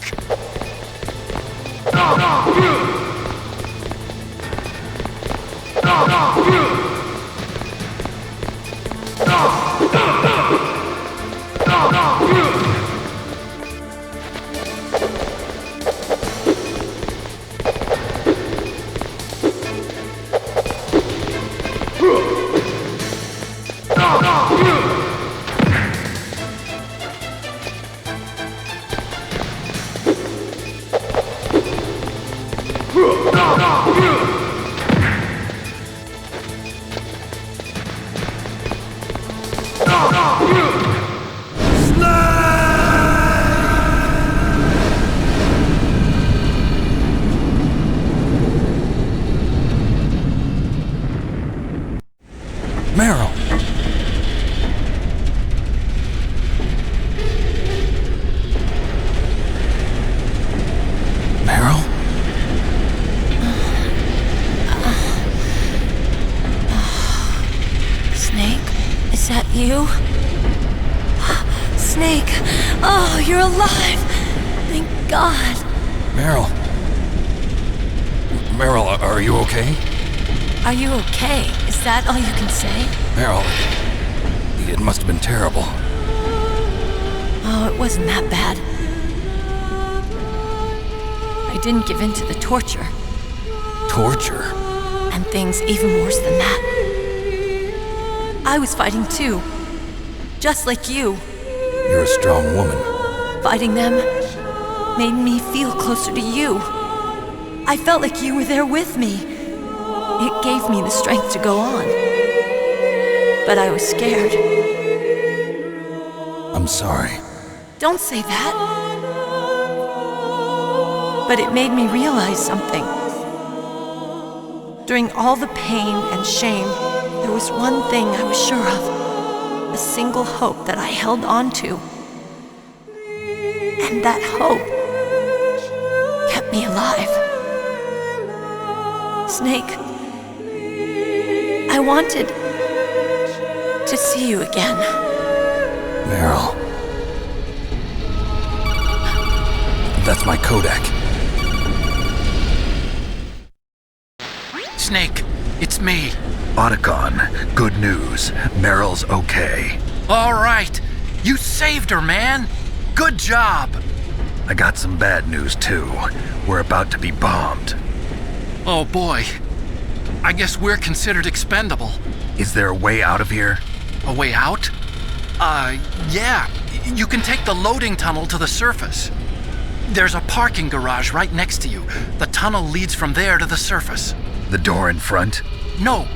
Meryl! Meryl? Snake? Is that you? Snake! Oh, you're alive! Thank God! Meryl? Meryl, are you okay? Are you okay? Is that all you can say? Meryl, it must have been terrible. Oh, it wasn't that bad. I didn't give in to the torture. Torture? And things even worse than that. I was fighting too. Just like you. You're a strong woman. Fighting them made me feel closer to you. I felt like you were there with me. It gave me the strength to go on. But I was scared. I'm sorry. Don't say that. But it made me realize something. During all the pain and shame, there was one thing I was sure of. A single hope that I held on to. And that hope kept me alive. Snake, I wanted to see you again. Meryl. That's my Kodak. Snake, it's me. Otacon, good news. Meryl's okay. All right. You saved her, man. Good job. I got some bad news, too. We're about to be bombed. Oh, boy. I guess we're considered expendable. Is there a way out of here? A way out? Yeah. You can take the loading tunnel to the surface. There's a parking garage right next to you. The tunnel leads from there to the surface. The door in front? No.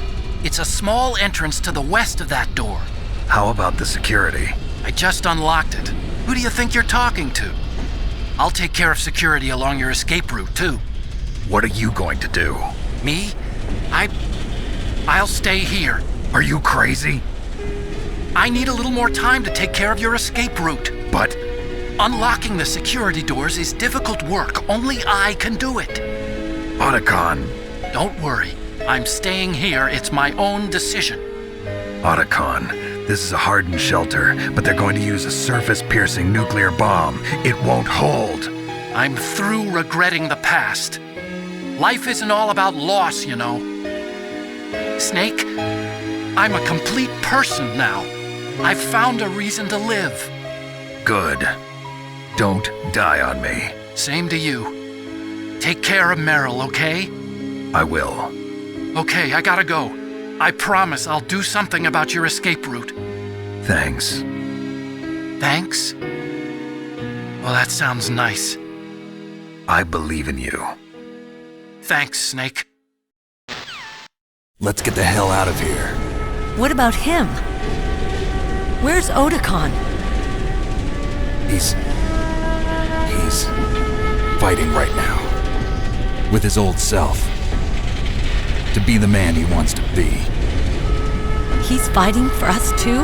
It's a small entrance to the west of that door. How about the security? I just unlocked it. Who do you think you're talking to? I'll take care of security along your escape route, too. What are you going to do? Me? I'll stay here. Are you crazy? I need a little more time to take care of your escape route. But unlocking the security doors is difficult work. Only I can do it. Otacon. Don't worry. I'm staying here. It's my own decision. Otacon, this is a hardened shelter, but they're going to use a surface-piercing nuclear bomb. It won't hold. I'm through regretting the past. Life isn't all about loss, you know. Snake, I'm a complete person now. I've found a reason to live. Good. Don't die on me. Same to you. Take care of Meryl, okay? I will. Okay, I gotta go. I promise I'll do something about your escape route. Thanks. Thanks? Well, that sounds nice. I believe in you. Thanks, Snake. Let's get the hell out of here. What about him? Where's Otacon? He's fighting right now. With his old self. To be the man he wants to be. He's fighting for us too?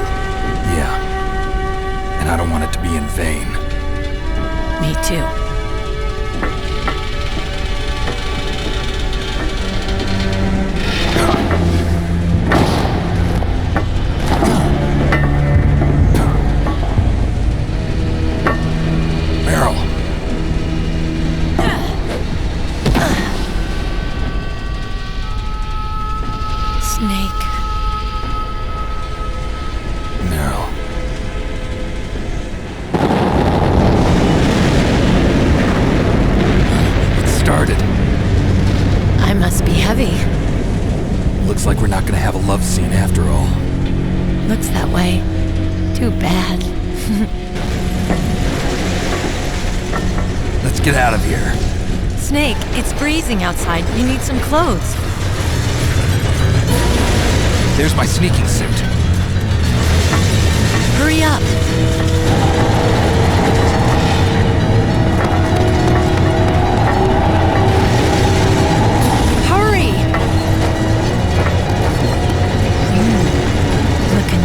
Yeah. And I don't want it to be in vain. Me too. Looks like we're not gonna have a love scene after all. Looks that way. Too bad. Let's get out of here. Snake, it's freezing outside. You need some clothes. There's my sneaking suit. Hurry up.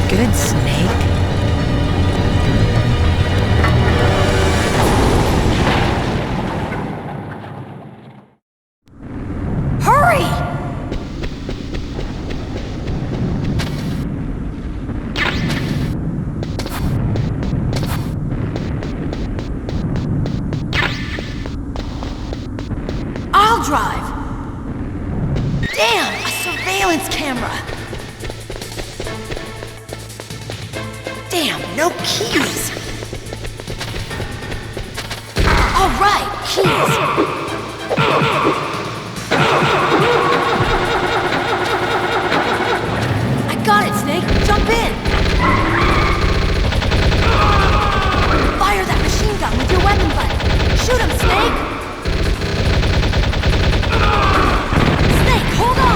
Good, Snake. Hurry! I'll drive! Damn, a surveillance camera! Damn, no keys! All right, keys! I got it, Snake! Jump in! Fire that machine gun with your weapon button! Shoot him, Snake! Snake, hold on!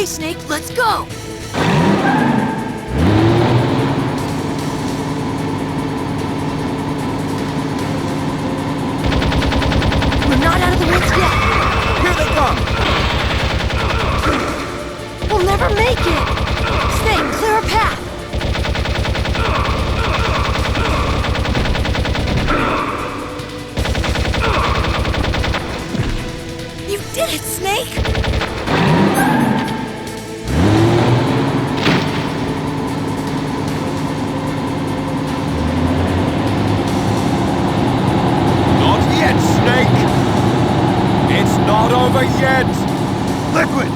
Snake, let's go! We're not out of the woods yet! Here they come! We'll never make it! Snake, clear a path! You did it, Snake! Not over yet! Liquid!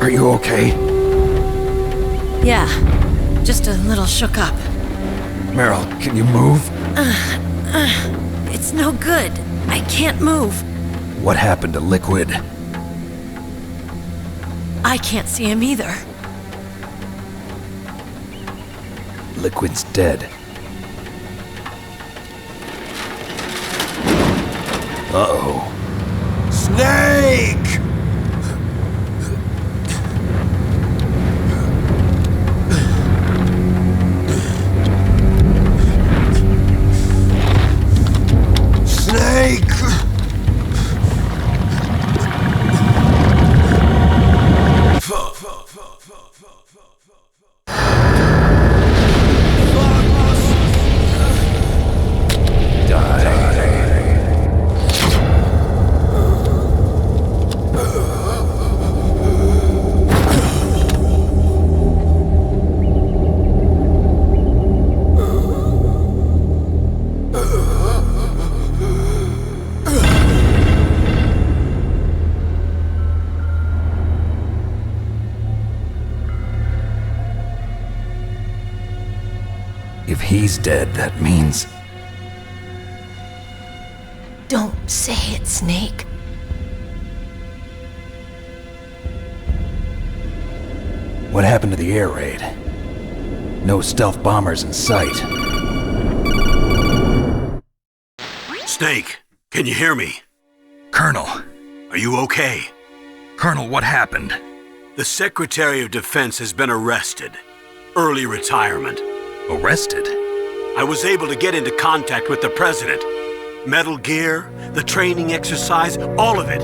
Are you okay? Yeah, just a little shook up. Meryl, can you move? It's no good. I can't move. What happened to Liquid? I can't see him either. Liquid's dead. Uh-oh. Snake! Snake! If he's dead, that means... Don't say it, Snake. What happened to the air raid? No stealth bombers in sight. Snake, can you hear me? Colonel. Are you okay? Colonel, what happened? The Secretary of Defense has been arrested. Early retirement. Arrested? I was able to get into contact with the President. Metal Gear, the training exercise, all of it.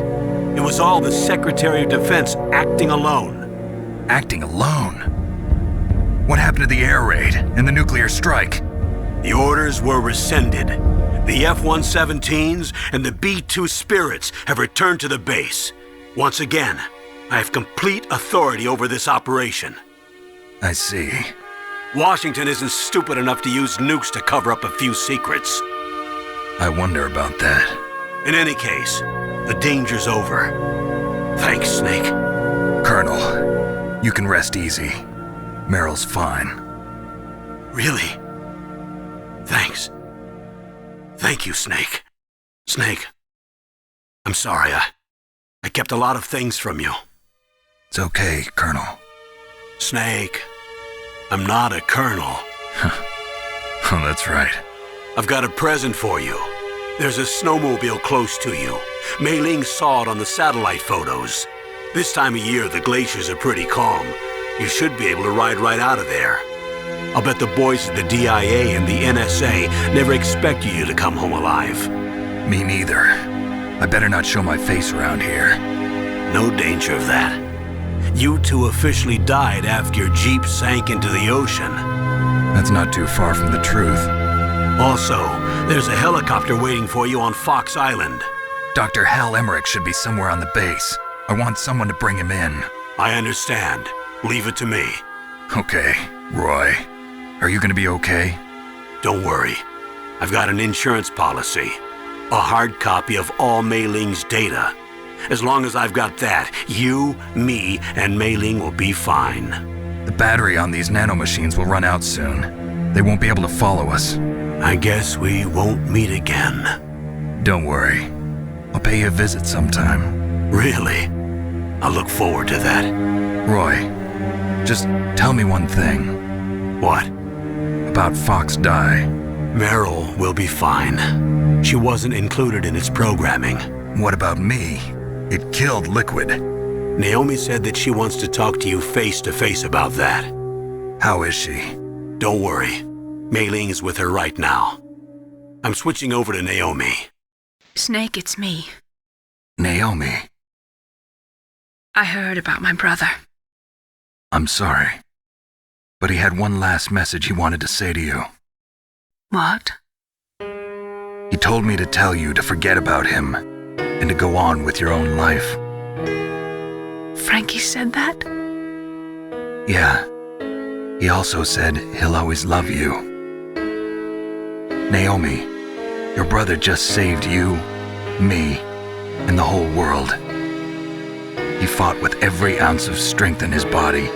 It was all the Secretary of Defense acting alone. Acting alone? What happened to the air raid and the nuclear strike? The orders were rescinded. The F-117s and the B-2 Spirits have returned to the base. Once again, I have complete authority over this operation. I see. Washington isn't stupid enough to use nukes to cover up a few secrets. I wonder about that. In any case, the danger's over. Thanks, Snake. Colonel, you can rest easy. Meryl's fine. Really? Thanks. Thank you, Snake. Snake, I'm sorry. I kept a lot of things from you. It's okay, Colonel. Snake, I'm not a colonel. Oh, that's right. I've got a present for you. There's a snowmobile close to you. Mei Ling saw it on the satellite photos. This time of year, the glaciers are pretty calm. You should be able to ride right out of there. I'll bet the boys at the DIA and the NSA never expected you to come home alive. Me neither. I better not show my face around here. No danger of that. You two officially died after your Jeep sank into the ocean. That's not too far from the truth. Also, there's a helicopter waiting for you on Fox Island. Dr. Hal Emmerich should be somewhere on the base. I want someone to bring him in. I understand. Leave it to me. Okay, Roy. Are you gonna be okay? Don't worry. I've got an insurance policy. A hard copy of all Mei Ling's data. As long as I've got that, you, me, and Mei Ling will be fine. The battery on these nanomachines will run out soon. They won't be able to follow us. I guess we won't meet again. Don't worry. I'll pay you a visit sometime. Really? I'll look forward to that. Roy, just tell me one thing. What? About Fox Die. Meryl will be fine. She wasn't included in its programming. What about me? It killed Liquid. Naomi said that she wants to talk to you face to face about that. How is she? Don't worry. Mei Ling is with her right now. I'm switching over to Naomi. Snake, it's me. Naomi. I heard about my brother. I'm sorry. But he had one last message he wanted to say to you. What? He told me to tell you to forget about him and to go on with your own life. Frankie said that? Yeah. He also said he'll always love you. Naomi, your brother just saved you, me, and the whole world. He fought with every ounce of strength in his body.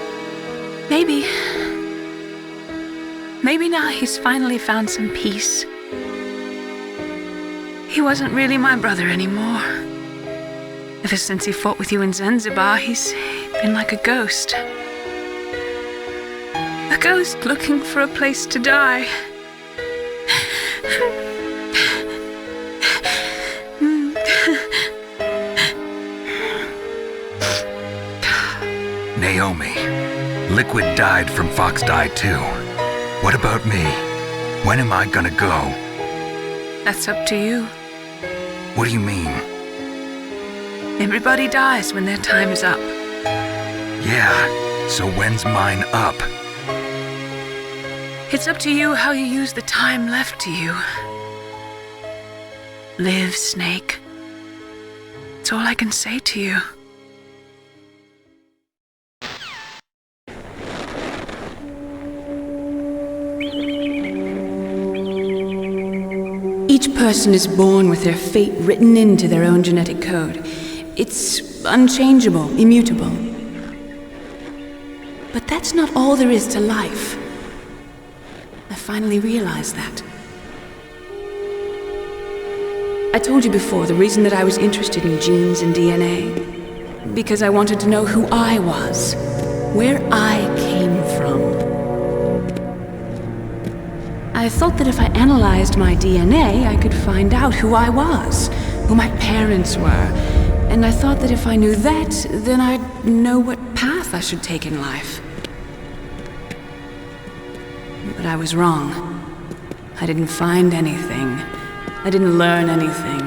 Maybe now he's finally found some peace. He wasn't really my brother anymore. Ever since he fought with you in Zanzibar, he's been like a ghost. A ghost looking for a place to die. Naomi, Liquid died from Fox Die too. What about me? When am I gonna go? That's up to you. What do you mean? Everybody dies when their time is up. Yeah, so when's mine up? It's up to you how you use the time left to you. Live, Snake. That's all I can say to you. Each person is born with their fate written into their own genetic code. It's unchangeable, immutable. But that's not all there is to life. I finally realized that. I told you before the reason that I was interested in genes and DNA. Because I wanted to know who I was, where I came from. I thought that if I analyzed my DNA, I could find out who I was, who my parents were. And I thought that if I knew that, then I'd know what path I should take in life. But I was wrong. I didn't find anything. I didn't learn anything.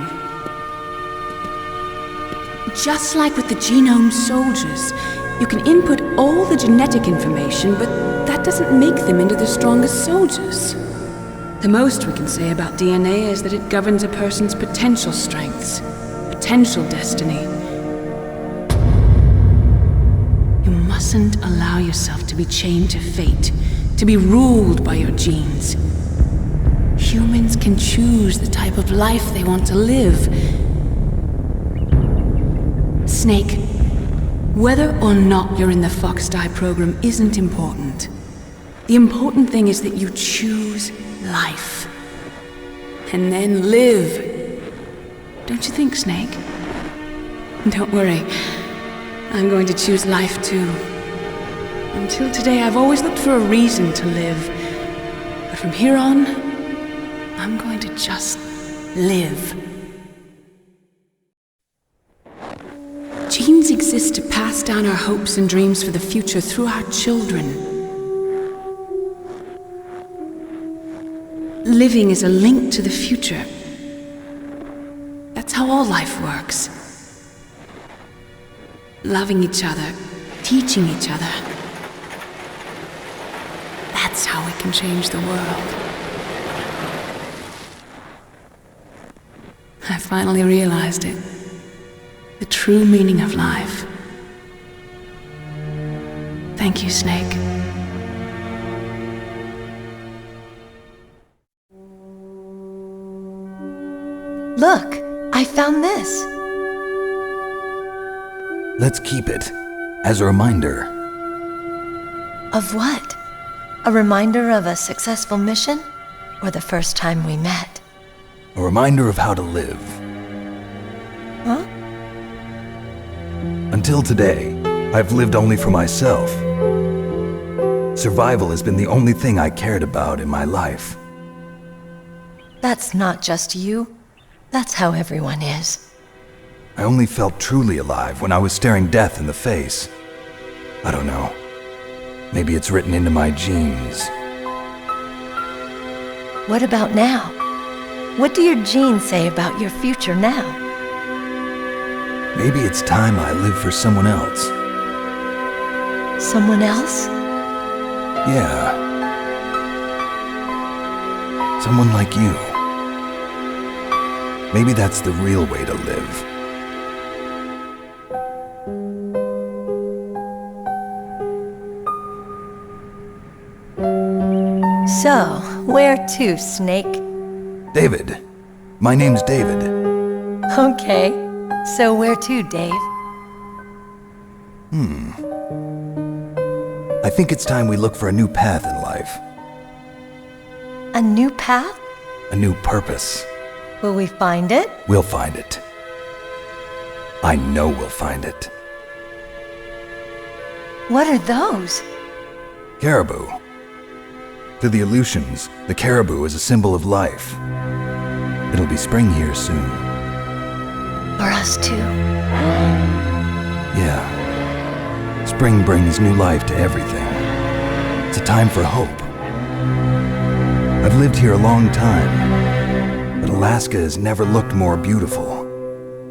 Just like with the genome soldiers, you can input all the genetic information, but that doesn't make them into the strongest soldiers. The most we can say about DNA is that it governs a person's potential strengths, potential destiny. You mustn't allow yourself to be chained to fate, to be ruled by your genes. Humans can choose the type of life they want to live. Snake, whether or not you're in the Fox Die program isn't important. The important thing is that you choose life. And then live. Don't you think, Snake? Don't worry. I'm going to choose life too. Until today, I've always looked for a reason to live. But from here on, I'm going to just live. Genes exist to pass down our hopes and dreams for the future through our children. Living is a link to the future. That's how all life works. Loving each other, teaching each other. That's how we can change the world. I finally realized it. The true meaning of life. Thank you, Snake. Look, I found this. Let's keep it as a reminder. Of what? A reminder of a successful mission? Or the first time we met? A reminder of how to live. Huh? Until today, I've lived only for myself. Survival has been the only thing I cared about in my life. That's not just you. That's how everyone is. I only felt truly alive when I was staring death in the face. I don't know. Maybe it's written into my genes. What about now? What do your genes say about your future now? Maybe it's time I live for someone else. Someone else? Yeah. Someone like you. Maybe that's the real way to live. So, where to, Snake? David. My name's David. Okay. So where to, Dave? I think it's time we look for a new path in life. A new path? A new purpose. Will we find it? We'll find it. I know we'll find it. What are those? Caribou. To the Aleutians, the caribou is a symbol of life. It'll be spring here soon. For us too? Yeah. Spring brings new life to everything. It's a time for hope. I've lived here a long time, but Alaska has never looked more beautiful.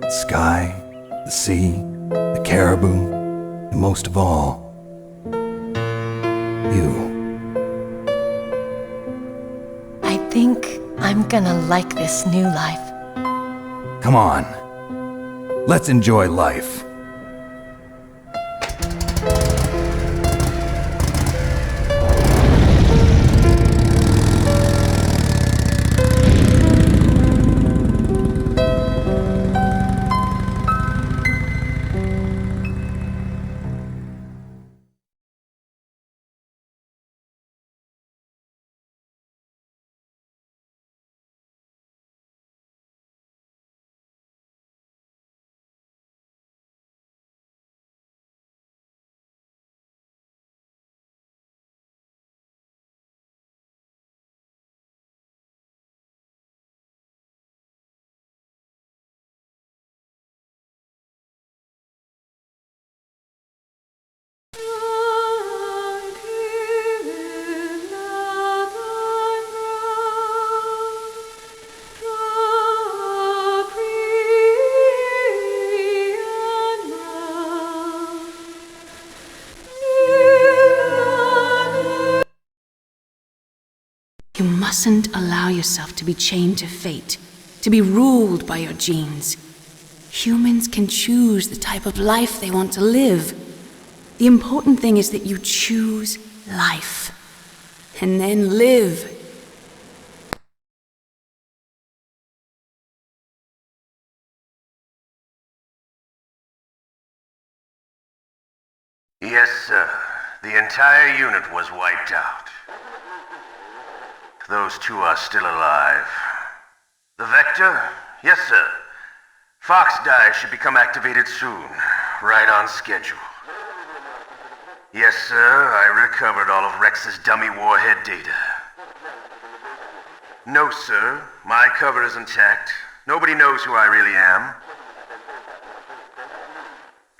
The sky, the sea, the caribou, and most of all, you. I think I'm gonna like this new life. Come on. Let's enjoy life. You mustn't allow yourself to be chained to fate, to be ruled by your genes. Humans can choose the type of life they want to live. The important thing is that you choose life, and then live. Yes, sir. The entire unit was wiped out. Those two are still alive. The Vector? Yes, sir. Fox Die should become activated soon. Right on schedule. Yes, sir. I recovered all of Rex's dummy warhead data. No, sir. My cover is intact. Nobody knows who I really am.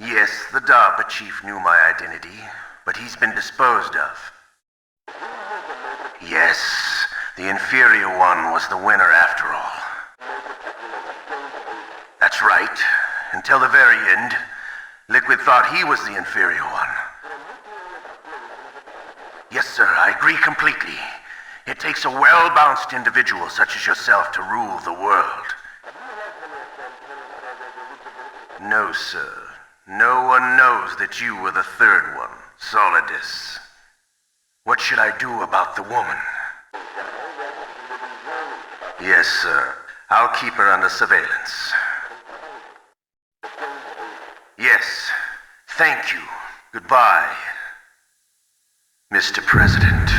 Yes, the DARPA chief knew my identity, but he's been disposed of. Yes, the inferior one was the winner after all. That's right. Until the very end, Liquid thought he was the inferior one. Yes, sir, I agree completely. It takes a well-balanced individual such as yourself to rule the world. No, sir. No one knows that you were the third one, Solidus. What should I do about the woman? Yes, sir. I'll keep her under surveillance. Yes. Thank you. Goodbye, Mr. President.